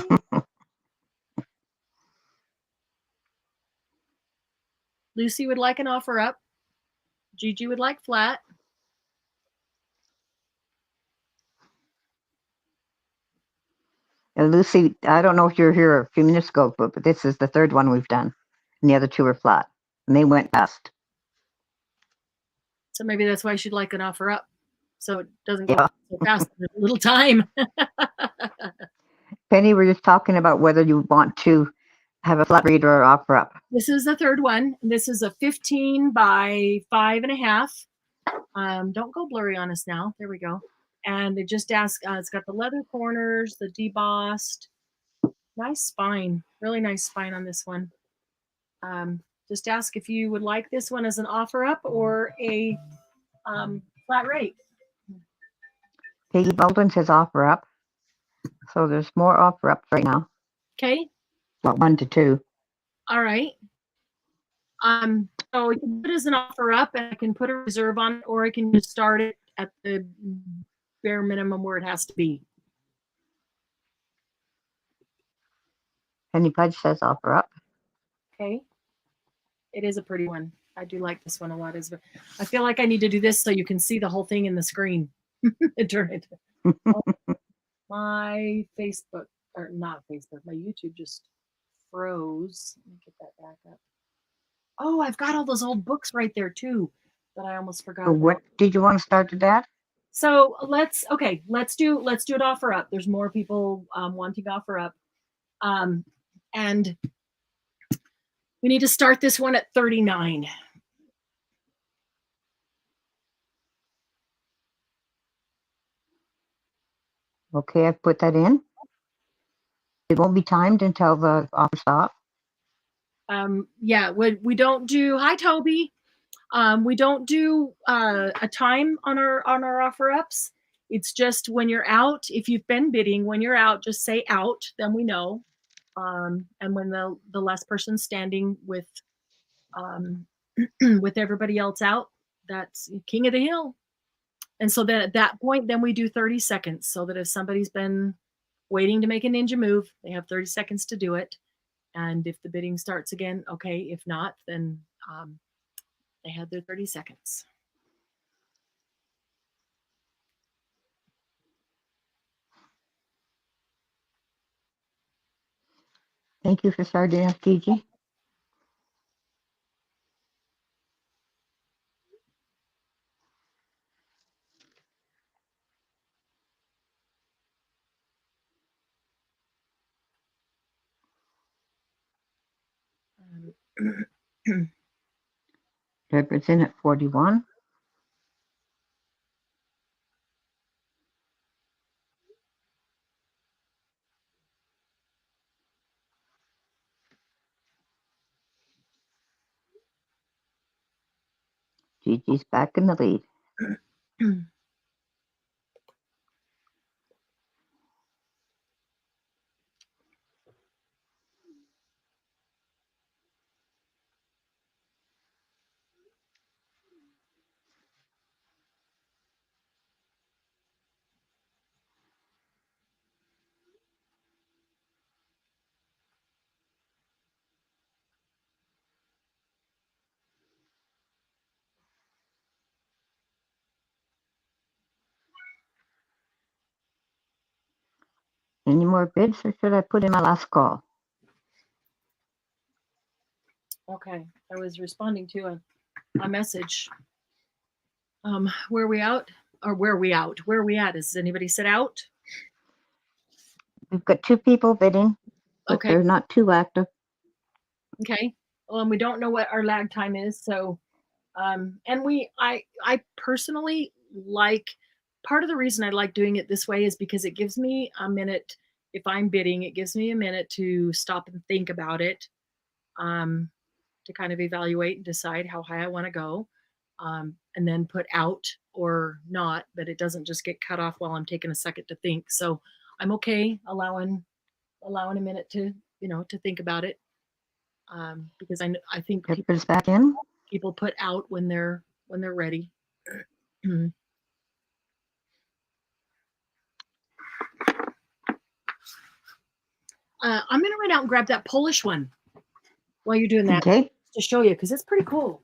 Lucy would like an offer up. Gigi would like flat. And Lucy, I don't know if you were here a few minutes ago, but this is the third one we've done. And the other two are flat. And they went fast. So maybe that's why she'd like an offer up. So it doesn't go so fast in a little time. Penny, we're just talking about whether you want to have a flat read or offer up. This is the third one. This is a 15 by 5.5. Don't go blurry on us now. There we go. And they just ask, it's got the leather corners, the debossed, nice spine, really nice spine on this one. Just ask if you would like this one as an offer up or a flat rate. Peggy Baldwin says offer up. So there's more offer ups right now. Okay. Well, 1 to 2. All right. So we can put it as an offer up, and I can put a reserve on it, or I can just start it at the bare minimum where it has to be. Penny Pudge says offer up. Okay. It is a pretty one. I do like this one a lot. I feel like I need to do this so you can see the whole thing in the screen. Turn it. My Facebook, or not Facebook, my YouTube just froze. Let me get that back up. Oh, I've got all those old books right there too that I almost forgot. So what did you want to start with that? So let's do it offer up. There's more people wanting offer up. And we need to start this one at 39. Okay, I've put that in. It won't be timed until the offer stop. Yeah, we don't do, hi Toby. We don't do a time on our offer ups. It's just when you're out, if you've been bidding, when you're out, just say out, then we know. And when the last person standing with with everybody else out, that's king of the hill. And so then at that point, then we do 30 seconds so that if somebody's been waiting to make a ninja move, they have 30 seconds to do it. And if the bidding starts again, okay. If not, then they had their 30 seconds. Thank you for starting us, Gigi. Deborah's in at 41. Gigi's back in the lead. Any more bids, or should I put in my last call? Okay, I was responding to a message. Where are we out? Or where are we out? Where are we at? Has anybody said out? We've got 2 people bidding, but Okay. they're not too active. Okay. Well, and we don't know what our lag time is, so and I personally like, part of the reason I like doing it this way is because it gives me a minute. If I'm bidding, it gives me a minute to stop and think about it, to kind of evaluate and decide how high I want to go, and then put out or not, but it doesn't just get cut off while I'm taking a second to think. So I'm okay allowing a minute to, to think about it, because I think Deborah's back in. people put out when they're ready. I'm gonna run out and grab that Polish one while you're doing that, Okay. to show you, because it's pretty cool.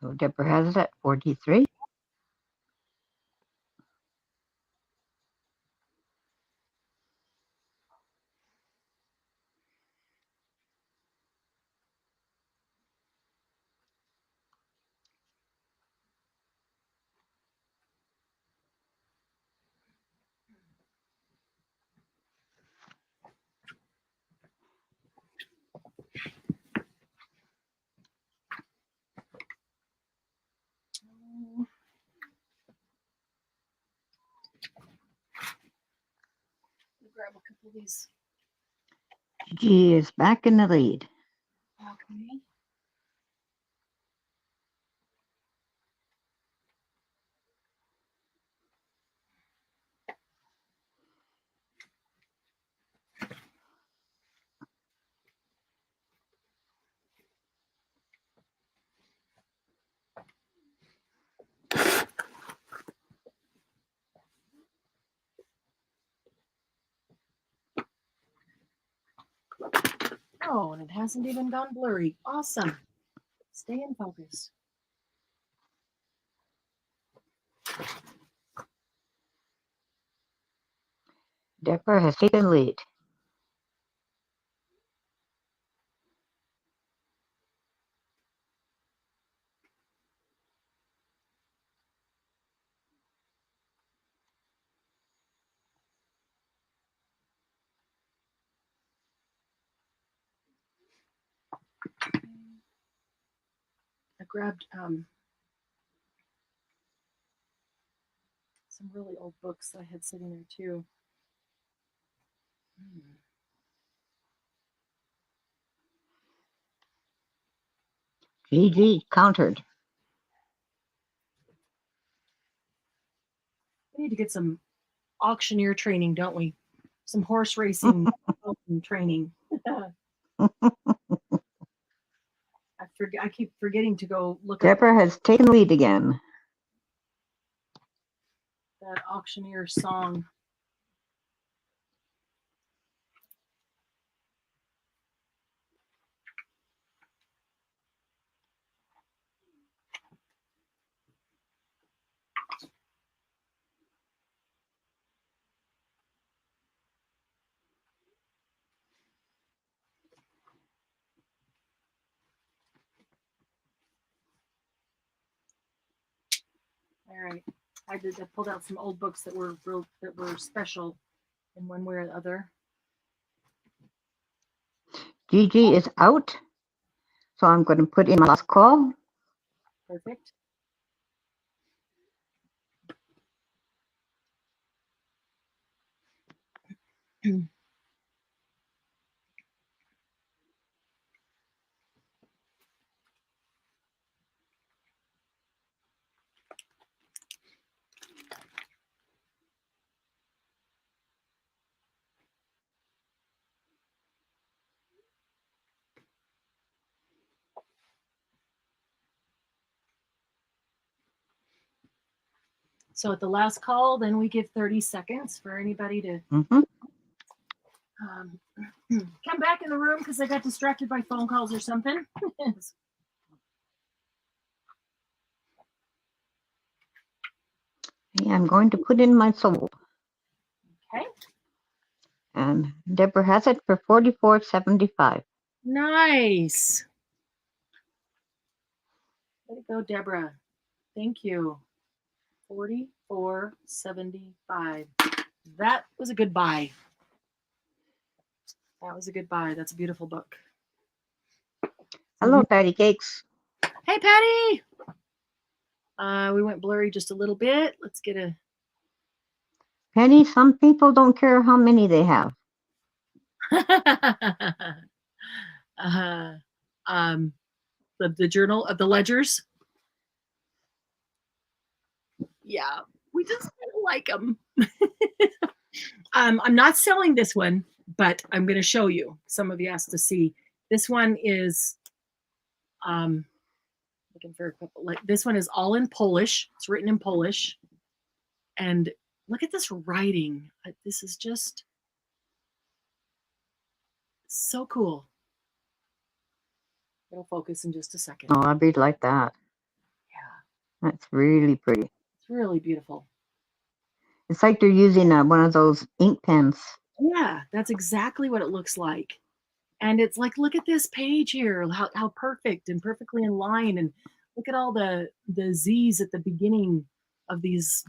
So Deborah has it at 43. Grab a couple of these. G is back in the lead. Okay. Oh, and it hasn't even gone blurry. Awesome. Stay in focus. Deborah has taken lead. I grabbed some really old books that I had sitting there too. GG countered. We need to get some auctioneer training, don't we? Some horse racing training. I keep forgetting to go look at Deborah has taken lead again. that auctioneer song. All right. I pulled out some old books that were special in one way or the other. GG is out. So I'm going to put in my last call. Perfect. So at the last call, then we give 30 seconds for anybody to Mm-hmm. come back in the room because I got distracted by phone calls or something. Yeah, I'm going to put in my soul. Okay. And Deborah has it for $44.75. Nice. Way to go, Deborah. Thank you. $44.75. That was a good buy. That was a good buy. That's a beautiful book. Hello, Patty Cakes. Hey, Patty. We went blurry just a little bit. Let's get a. Penny, some people don't care how many they have. uh, the journal of the ledgers. Yeah, we just kind of like them. I'm not selling this one, but I'm going to show you. Some of you asked to see. This one is looking for a couple. Like this one is all in Polish. It's written in Polish, and look at this writing. This is just so cool. It'll focus in just a second. Oh, I'd read like that. Yeah, That's really pretty. it's really beautiful. It's like they're using one of those ink pens. Yeah, that's exactly what it looks like. And it's like, look at this page here, how perfect and perfectly in line. And look at all the Z's at the beginning of these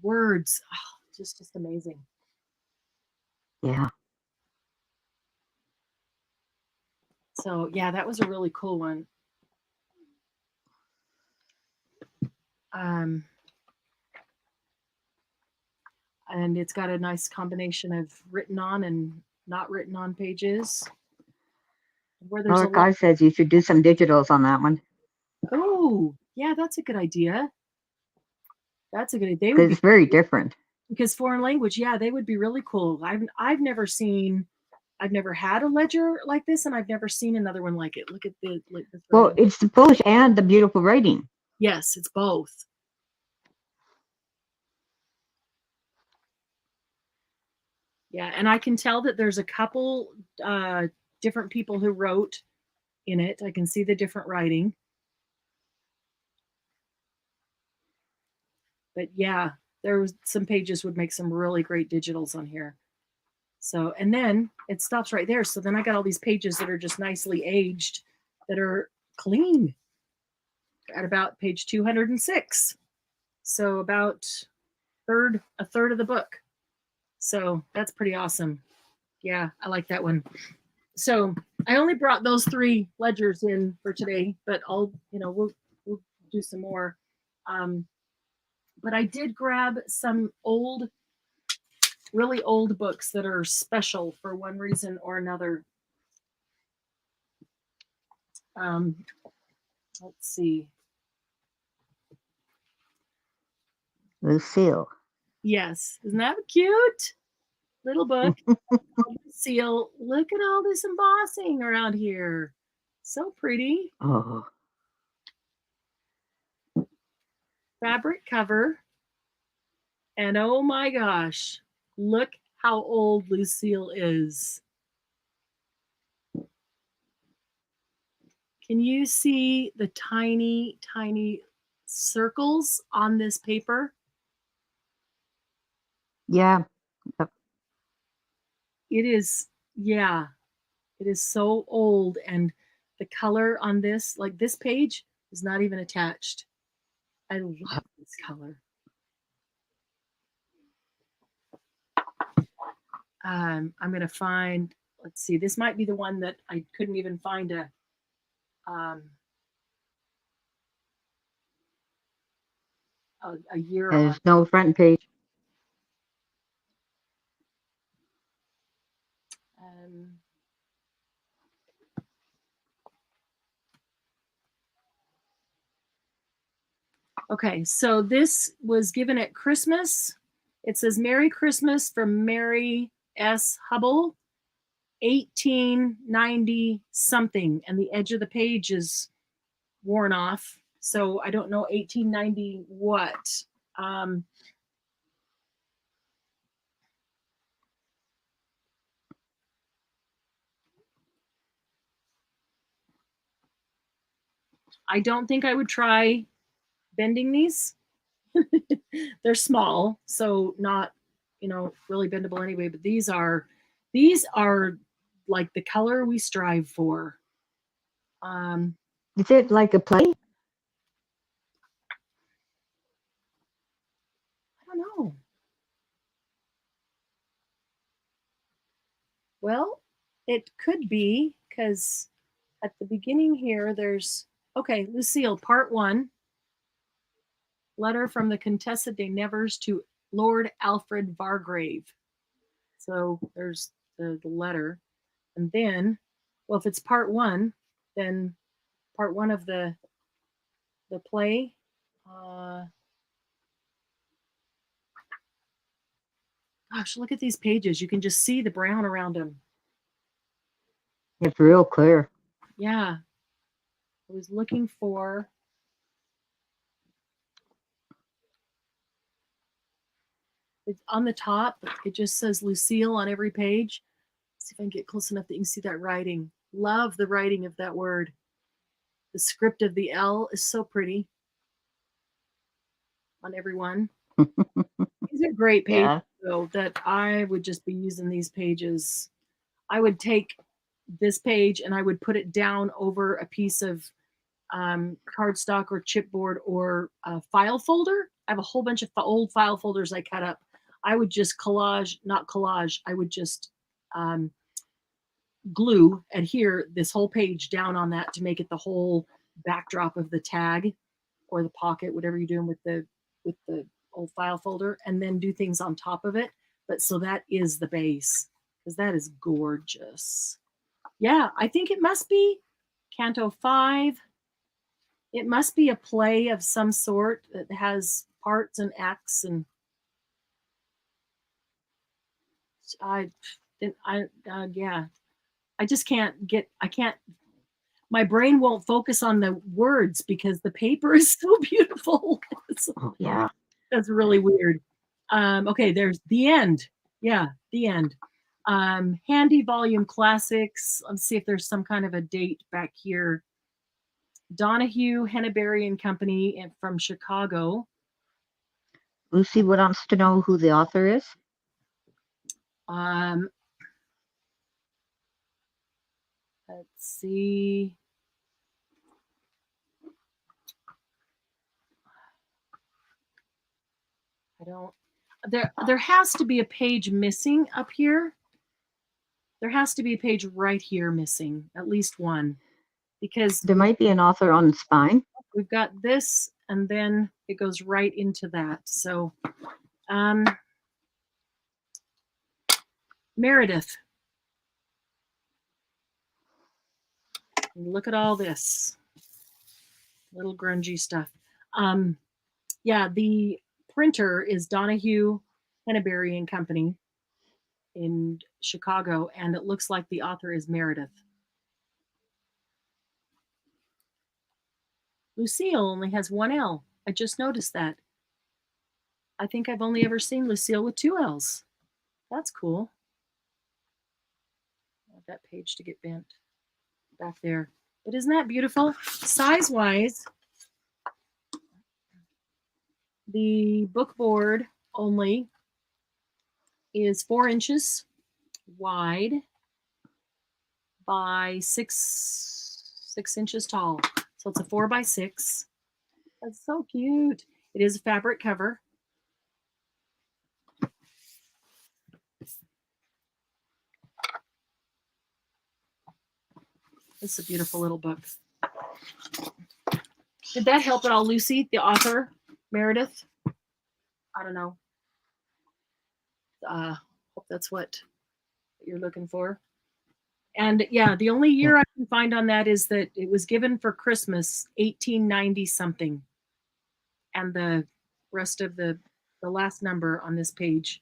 words. Oh, just amazing. Yeah. So yeah, that was a really cool one. And it's got a nice combination of written on and not written on pages. Where there's Well, guy says you should do some digitals on that one. Oh, yeah, that's a good idea. That's a good idea. Because it's very different. Because foreign language, yeah, they would be really cool. I've never had a ledger like this, and I've never seen another one like it. Look at the well, it's the Polish and the beautiful writing. Yes, it's both. Yeah, and I can tell that there's a couple different people who wrote in it. I can see the different writing. But yeah, there was some pages would make some really great digitals on here. So, and then it stops right there. So then I got all these pages that are just nicely aged that are clean at about page 206. So about a third of the book. So that's pretty awesome. Yeah, I like that one. So I only brought those 3 ledgers in for today, but we'll do some more. But I did grab some really old books that are special for one reason or another. Let's see. Lucille. Yes, isn't that cute? Little book. Lucille. Look at all this embossing around here. So pretty. Oh. Fabric cover. And oh my gosh, look how old Lucille is. Can you see the tiny, tiny circles on this paper? Yeah. It is, yeah, it is so old. And the color on this, like this page, is not even attached. I love this color. I'm going to find, let's see, this might be the one that I couldn't even find a year on. There's no front page. Okay, so this was given at Christmas. It says Merry Christmas from Mary S. Hubble, 1890 something, and the edge of the page is worn off. So I don't know 1890 what. I don't think I would try bending these. They're small, so not, really bendable anyway, but these are like the color we strive for. Is it like a play? I don't know. Well, it could be, because at the beginning here, there's, okay, Lucille, part 1. Letter from the Contessa de Nevers to Lord Alfred Vargrave. So there's the letter. And then, well, if it's part 1, then part 1 of the play. Gosh, look at these pages. You can just see the brown around them. It's real clear. Yeah. I was looking for. It's on the top. It just says Lucille on every page. Let's see if I can get close enough that you can see that writing. Love the writing of that word. The script of the L is so pretty on every one. These are great pages, though, that I would just be using these pages. I would take this page and I would put it down over a piece of cardstock or chipboard or a file folder. I have a whole bunch of old file folders I cut up. I would just not collage, I would just adhere this whole page down on that to make it the whole backdrop of the tag or the pocket, whatever you're doing with the old file folder, and then do things on top of it. But so that is the base, because that is gorgeous. Yeah, I think it must be Canto 5. It must be a play of some sort that has parts and acts, and yeah. I just can't my brain won't focus on the words because the paper is so beautiful. Oh, yeah. That's really weird. Okay, there's the end. Yeah, the end. Handy volume classics. Let's see if there's some kind of a date back here. Donahue, Henneberry and Company from Chicago. Lucy wants to know who the author is. Let's see. I don't. There has to be a page missing up here. There has to be a page right here missing, at least one, because there might be an author on the spine. We've got this, and then it goes right into that. So, Meredith. Look at all this little grungy stuff. Yeah, the printer is Donahue, Henneberry and Company in Chicago, and it looks like the author is Meredith. Lucille only has one L. I just noticed that. I think I've only ever seen Lucille with 2 L's. That's cool. I want that page to get bent back there. But isn't that beautiful? Size-wise, the book board only is 4 inches wide by 6 inches tall. So it's a 4x6. That's so cute. It is a fabric cover. It's a beautiful little book. Did that help at all, Lucy, the author, Meredith? I don't know. Hope that's what you're looking for. And yeah, the only year I can find on that is that it was given for Christmas, 1890 something. And the rest of the last number on this page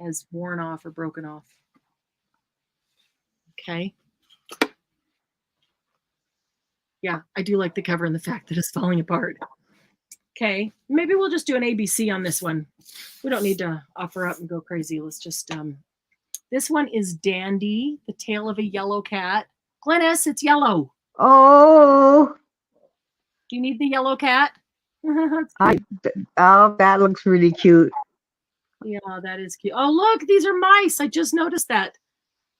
has worn off or broken off. Okay. Yeah, I do like the cover and the fact that it's falling apart. Okay, maybe we'll just do an ABC on this one. We don't need to offer up and go crazy. Let's just, this one is Dandy, the Tale of a Yellow Cat. Glennis, it's yellow. Oh, Do you need the yellow cat? oh, that looks really cute. Yeah, that is cute. Oh, look, these are mice. I just noticed that.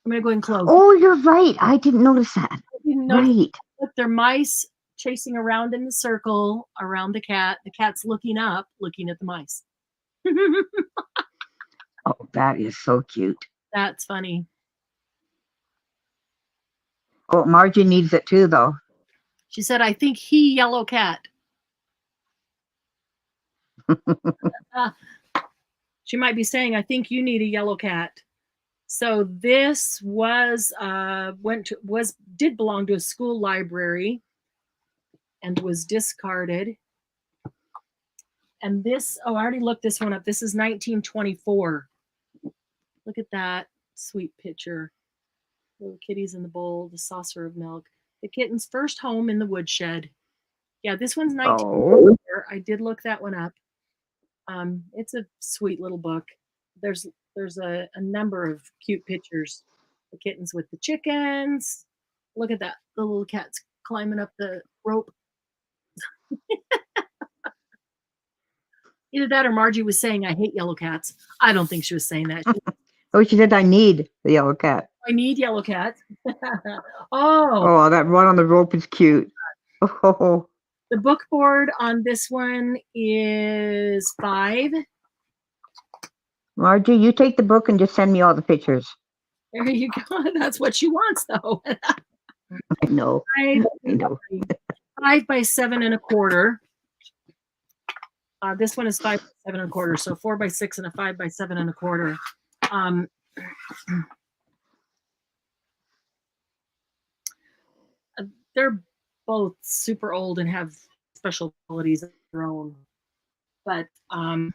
I'm going to go ahead and close. Oh, you're right. I didn't notice that. I didn't notice. Right. Look, they're mice chasing around in the circle around the cat. The cat's looking up, looking at the mice. Oh, that is so cute. That's funny. Oh, Margie needs it too, though. She said, I think he yellow cat. She might be saying, I think you need a yellow cat. So this was did belong to a school library and was discarded. And this, oh, I already looked this one up. This is 1924. Look at that sweet picture. Little kitties in the bowl, the saucer of milk. The kitten's first home in the woodshed. Yeah, this one's 1924. I did look that one up. It's a sweet little book. There's a number of cute pictures. The kittens with the chickens. Look at that. The little cat's climbing up the rope. Either that or Margie was saying, I hate yellow cats. I don't think she was saying that. Oh, she said, I need the yellow cat. I need yellow cats. Oh, that one on the rope is cute. Oh, The book board on this one is 5. Margie, you take the book and just send me all the pictures. There you go. That's what she wants, though. I know. I know. 5 by 7 1/4. This one is 5 by 7 1/4. So 4 by 6 and a 5 by 7 1/4. They're both super old and have special abilities of their own. But I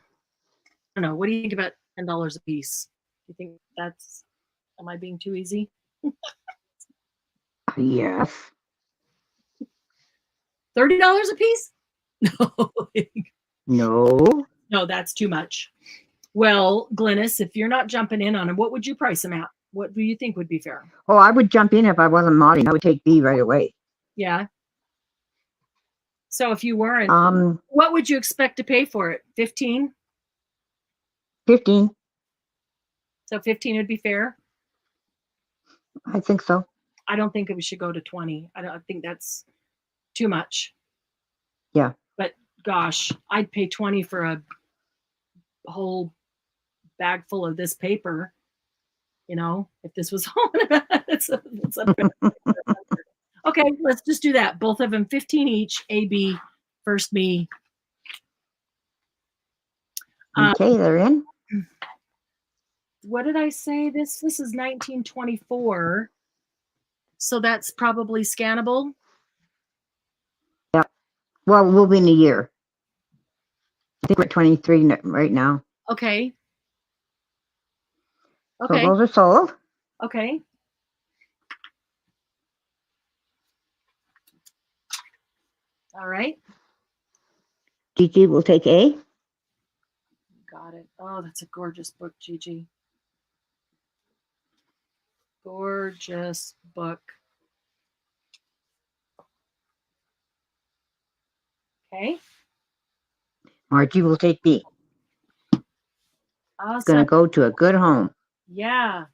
don't know. What do you think about $10 a piece? Do you think that's? Am I being too easy? Yes. $30 a piece? No. No. No, that's too much. Well, Glennis, if you're not jumping in on them, what would you price them at? What do you think would be fair? Oh, I would jump in if I wasn't modding. I would take B right away. Yeah. So if you weren't, what would you expect to pay for it? 15? 15. So 15 would be fair? I think so. I don't think we should go to 20. I think that's too much. Yeah. But gosh, I'd pay 20 for a whole bag full of this paper. You know, if this was okay, let's just do that. Both of them 15 each. AB, first me. Okay, they're in. What did I say? This is 1924. So that's probably scannable. Yeah. Well, we'll be in a year. I think we're at 23 right now. Okay. So those are sold. Okay. All right. Gigi will take A. Got it. Oh, that's a gorgeous book, Gigi. Gorgeous book. Okay. Margie will take B. Awesome. It's going to go to a good home. Yeah.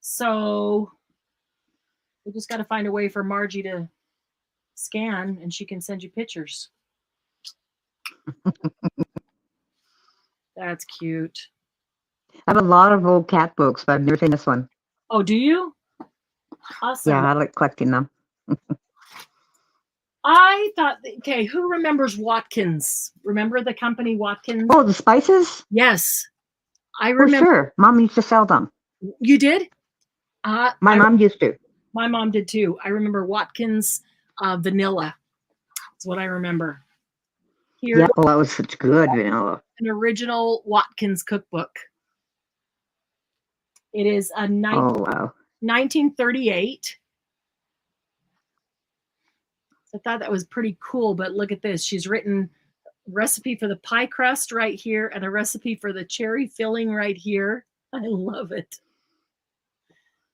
So we just got to find a way for Margie to scan and she can send you pictures. That's cute. I have a lot of old cat books, but I've never seen this one. Oh, do you? Awesome. Yeah, I like collecting them. I thought, okay, who remembers Watkins? Remember the company Watkins? Oh, the spices? Yes. I Oh, remember. sure. Mom used to sell them. You did? My mom used to. My mom did too. I remember Watkins vanilla. That's what I remember. Here, Yeah, oh, that was such good vanilla. an original Watkins cookbook. It is a 1938. So I thought that was pretty cool, but look at this. She's written recipe for the pie crust right here and a recipe for the cherry filling right here. I love it.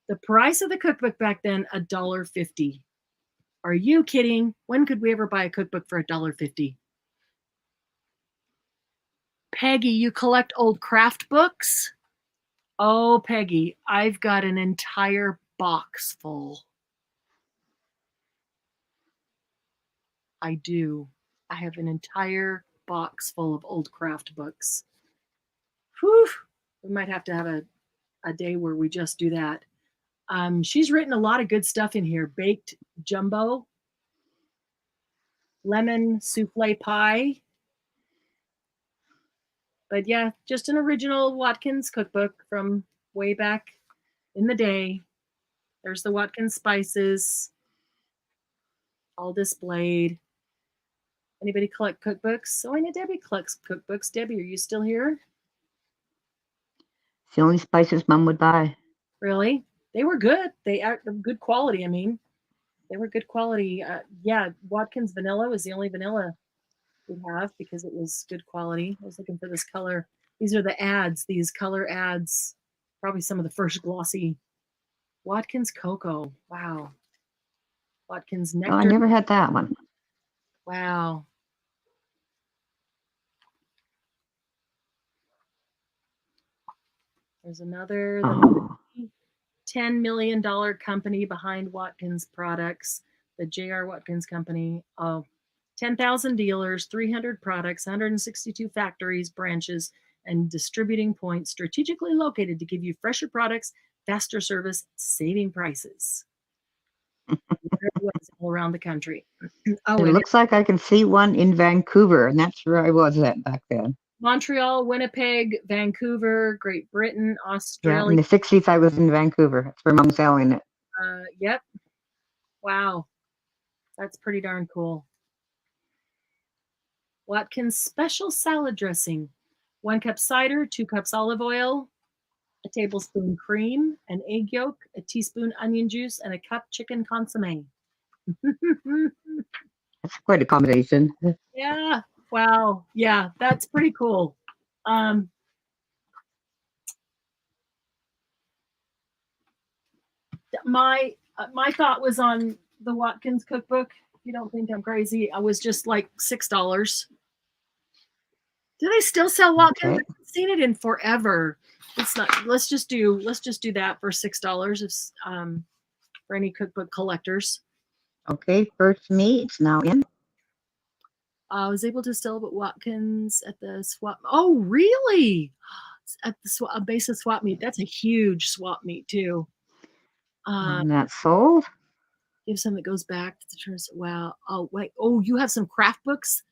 The price of the cookbook back then, $1.50. Are you kidding? When could we ever buy a cookbook for $1.50? Peggy, you collect old craft books? Oh, Peggy, I've got an entire box full. I do. I have an entire box full of old craft books. Whew. We might have to have a day where we just do that. She's written a lot of good stuff in here. Baked jumbo, lemon souffle pie. But yeah, just an original Watkins cookbook from way back in the day. There's the Watkins spices, all displayed. Anybody collect cookbooks? Oh, I know Debbie collects cookbooks. Debbie, are you still here? It's the only spices Mom would buy. Really? They were good. They are good quality. I mean, they were good quality. Yeah, Watkins vanilla was the only vanilla we have because it was good quality. I was looking for this color. These are the ads, these color ads. Probably some of the first glossy. Watkins cocoa. Wow. Watkins Oh, nectar. I never had that one. Wow. There's another. Oh. The $10 million company behind Watkins products, the J.R. Watkins Company. Oh, 10,000 dealers, 300 products, 162 factories, branches, and distributing points strategically located to give you fresher products, faster service, saving prices. All around the country. Oh, It looks like I can see one in Vancouver, and that's where I was at back then. Montreal, Winnipeg, Vancouver, Great Britain, Yeah, Australia. in the 60s, I was in Vancouver. That's where Mom's selling it. Yep. Wow. That's pretty darn cool. Watkins special salad dressing. 1 cup cider, 2 cups olive oil, a tablespoon cream, an egg yolk, a teaspoon onion juice, and a cup chicken consomme. That's quite a combination. Yeah. Wow. Yeah, that's pretty cool. My thought was on the Watkins cookbook. If you don't think I'm crazy, I was just like $6. Do they still sell Watkins? Okay. I haven't seen it in forever. It's not. Let's just do that for $6. If for any cookbook collectors. Okay, first me, it's now in. I was able to sell at Watkins at the swap. Oh, really? At the swap, base of swap meet. That's a huge swap meet too. And that's sold. You have some that goes back to the turns. Wow. Oh, wait. Oh, you have some craft books,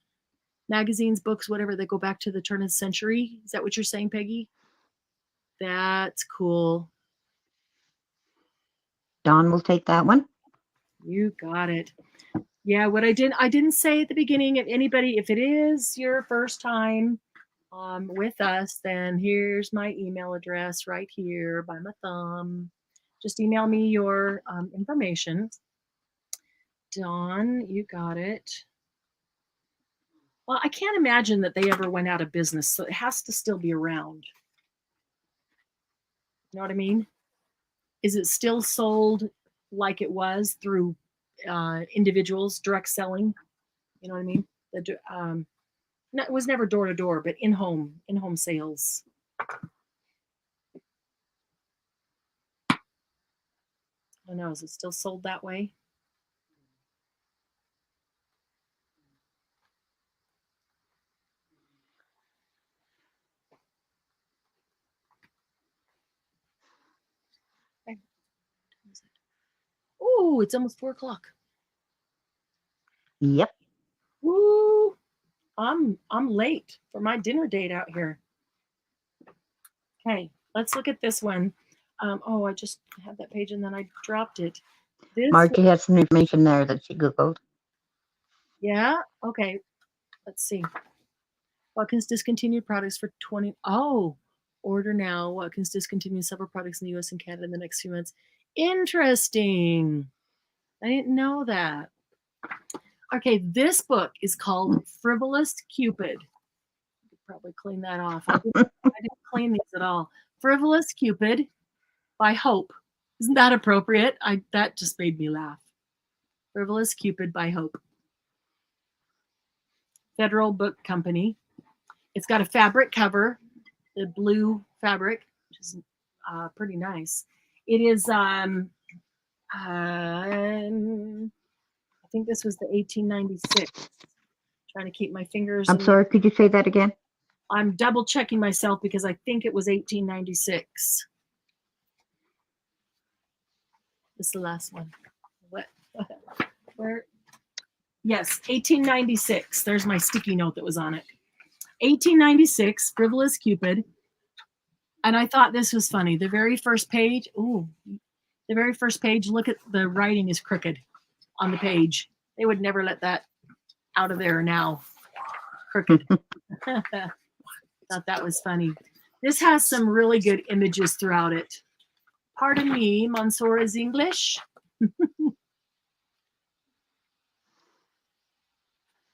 magazines, books, whatever that go back to the turn of the century. Is that what you're saying, Peggy? That's cool. Don will take that one. You got it. Yeah, what I didn't say at the beginning, if anybody, if it is your first time with us, then here's my email address right here by my thumb. Just email me your information. Dawn, you got it. Well, I can't imagine that they ever went out of business, so it has to still be around. You know what I mean? Is it still sold like it was through individuals, direct selling? You know what I mean? No, it was never door to door, but in-home sales. I don't know. Is it still sold that way? Oh, it's almost 4 o'clock. Yep. Woo! I'm late for my dinner date out here. Okay, let's look at this one. Oh, I just had that page and then I dropped it. Margie has some information there that she Googled. Yeah? Okay. Let's see. Watkins discontinued products for 20. Oh, order now. Watkins discontinued several products in the US and Canada in the next few months. Interesting. I didn't know that. Okay, this book is called Frivolous Cupid. I could probably clean that off. I didn't clean these at all. Frivolous Cupid by Hope. Isn't that appropriate? That just made me laugh. Frivolous Cupid by Hope. Federal Book Company. It's got a fabric cover, the blue fabric, which is pretty nice. It is, I think this was the 1896. Trying to keep my fingers. I'm sorry, could you say that again? I'm double checking myself because I think it was 1896. This is the last one. What? Where? Yes, 1896. There's my sticky note that was on it. 1896, Frivolous Cupid. And I thought this was funny. The very first page, look at the writing is crooked on the page. They would never let that out of there now. Crooked. Thought that was funny. This has some really good images throughout it. Pardon me, Monsieur is English.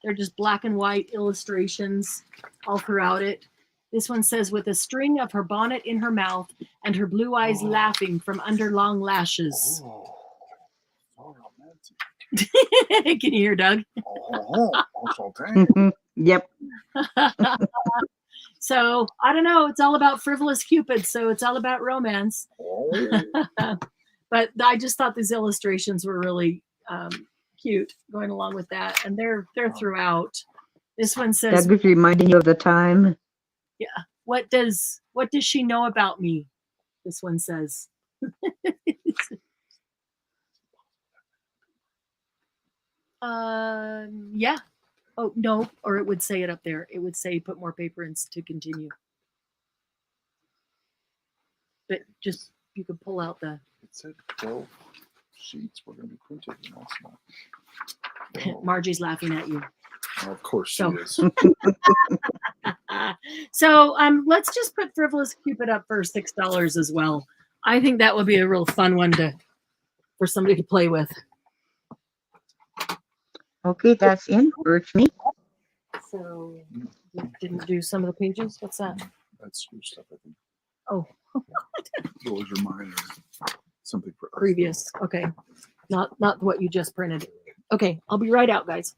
They're just black and white illustrations all throughout it. This one says, with a string of her bonnet in her mouth and her blue eyes laughing from under long lashes. Oh, so romantic. Can you hear Doug? Also, dang. Yep. So, I don't know. It's all about Frivolous Cupid, so it's all about romance. Oh. But I just thought these illustrations were really cute going along with that. And they're throughout. This one says, That was reminding you of the time. yeah, what does she know about me? This one says. Yeah. Oh, no, or it would say it up there. It would say put more paper in to continue. But just, you could pull out the... It said 12 sheets were going to be printed, and that's not. Well, Margie's laughing at you. of course she So- is. So let's just put Frivolous Cupid up for $6 as well. I think that would be a real fun one for somebody to play with. Okay, that's in. Birch me. So you didn't do some of the pages? What's that? That's your stuff, I think. Oh, Yours or mine or something for us. previous. Okay. Not what you just printed. Okay, I'll be right out, guys.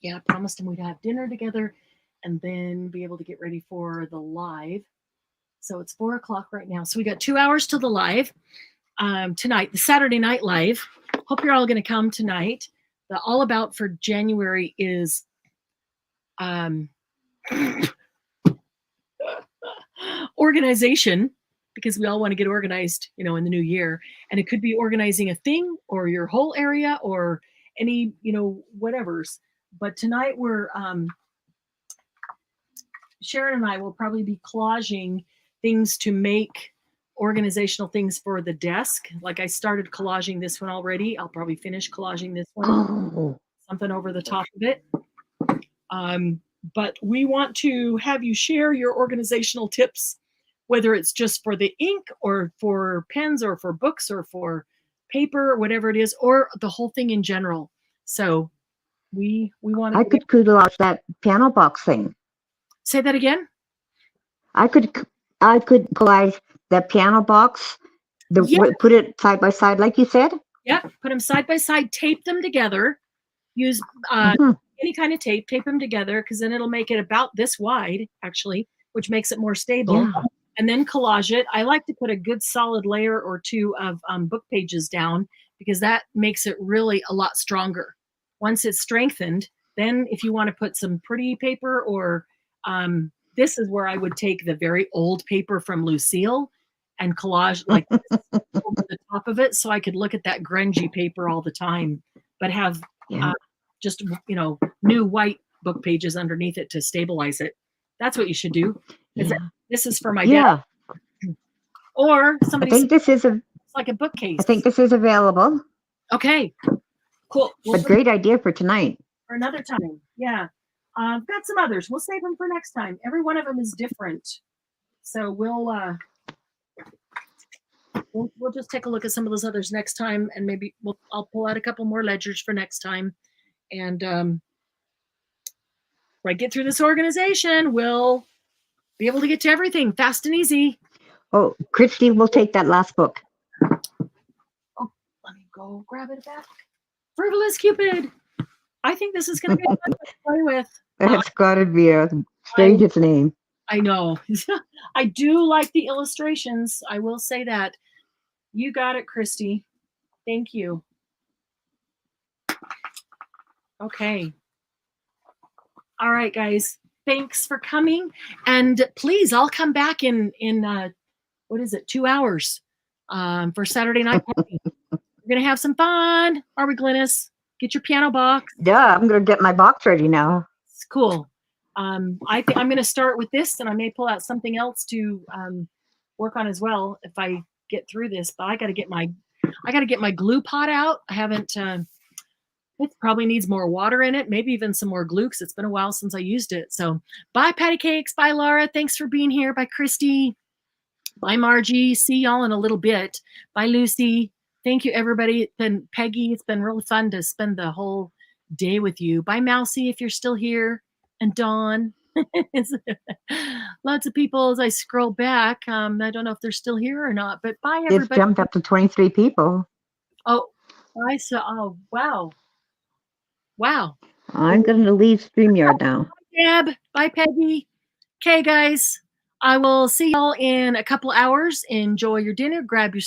Yeah, I promised him we'd have dinner together and then be able to get ready for the live. So it's 4 o'clock right now. So we got 2 hours to the live tonight, the Saturday night live. Hope you're all going to come tonight. The all about for January is organization, because we all want to get organized, in the new year. And it could be organizing a thing or your whole area or any, whatever's. But tonight we're, Sharon and I will probably be collaging things to make organizational things for the desk. Like I started collaging this one already. I'll probably finish collaging this one. Oh, Something over the top of it. But we want to have you share your organizational tips, whether it's just for the ink or for pens or for books or for paper or whatever it is, or the whole thing in general. So we want to I could collage that piano box thing. say that again. I could collage that piano box. Yeah. Put it side by side, like you said. Yeah, put them side by side, tape them together, use Mhm. any kind of tape them together, because then it'll make it about this wide, actually, which makes it more stable. Yeah. And then collage it. I like to put a good solid layer or two of book pages down, because that makes it really a lot stronger. Once it's strengthened, then if you want to put some pretty paper or this is where I would take the very old paper from Lucille and collage like this over the top of it, so I could look at that grungy paper all the time, but have Yeah. just new white book pages underneath it to stabilize it. That's what you should do. Yeah. This is for my Yeah. dad. Or I somebody think this is it's like a bookcase. I think this is available. Okay, cool. We'll But great idea for tonight. for another time. Yeah. I've got some others. We'll save them for next time. Every one of them is different. So we'll just take a look at some of those others next time, and maybe I'll pull out a couple more ledgers for next time. And when I get through this organization, we'll be able to get to everything fast and easy. Oh, Christy will take that last book. Oh, let me go grab it back. Frivolous Cupid. I think this is going to be fun to play with. It's got to be a strangest name. I know. I do like the illustrations. I will say that. You got it, Christy. Thank you. Okay. All right, guys. Thanks for coming. And please, I'll come back in what is it, 2 hours for Saturday night party. We're going to have some fun. Are we, Glynis? Get your piano box. Yeah, I'm going to get my box ready now. It's cool. I think I'm going to start with this, and I may pull out something else to work on as well if I get through this. But I got to get my glue pot out. I haven't. It probably needs more water in it, maybe even some more glue, because it's been a while since I used it. So bye, Patty Cakes. Bye, Laura. Thanks for being here. Bye, Christy. Bye, Margie. See y'all in a little bit. Bye, Lucy. Thank you, everybody. Then Peggy, it's been really fun to spend the whole day with you. Bye, Mousy, if you're still here. And Dawn. Lots of people as I scroll back. I don't know if they're still here or not, but bye, everybody. It's jumped up to 23 people. Oh, I saw. Oh, wow. Wow. I'm going to leave StreamYard now. Bye, Deb. Bye, Peggy. Okay, guys. I will see y'all in a couple hours. Enjoy your dinner. Grab your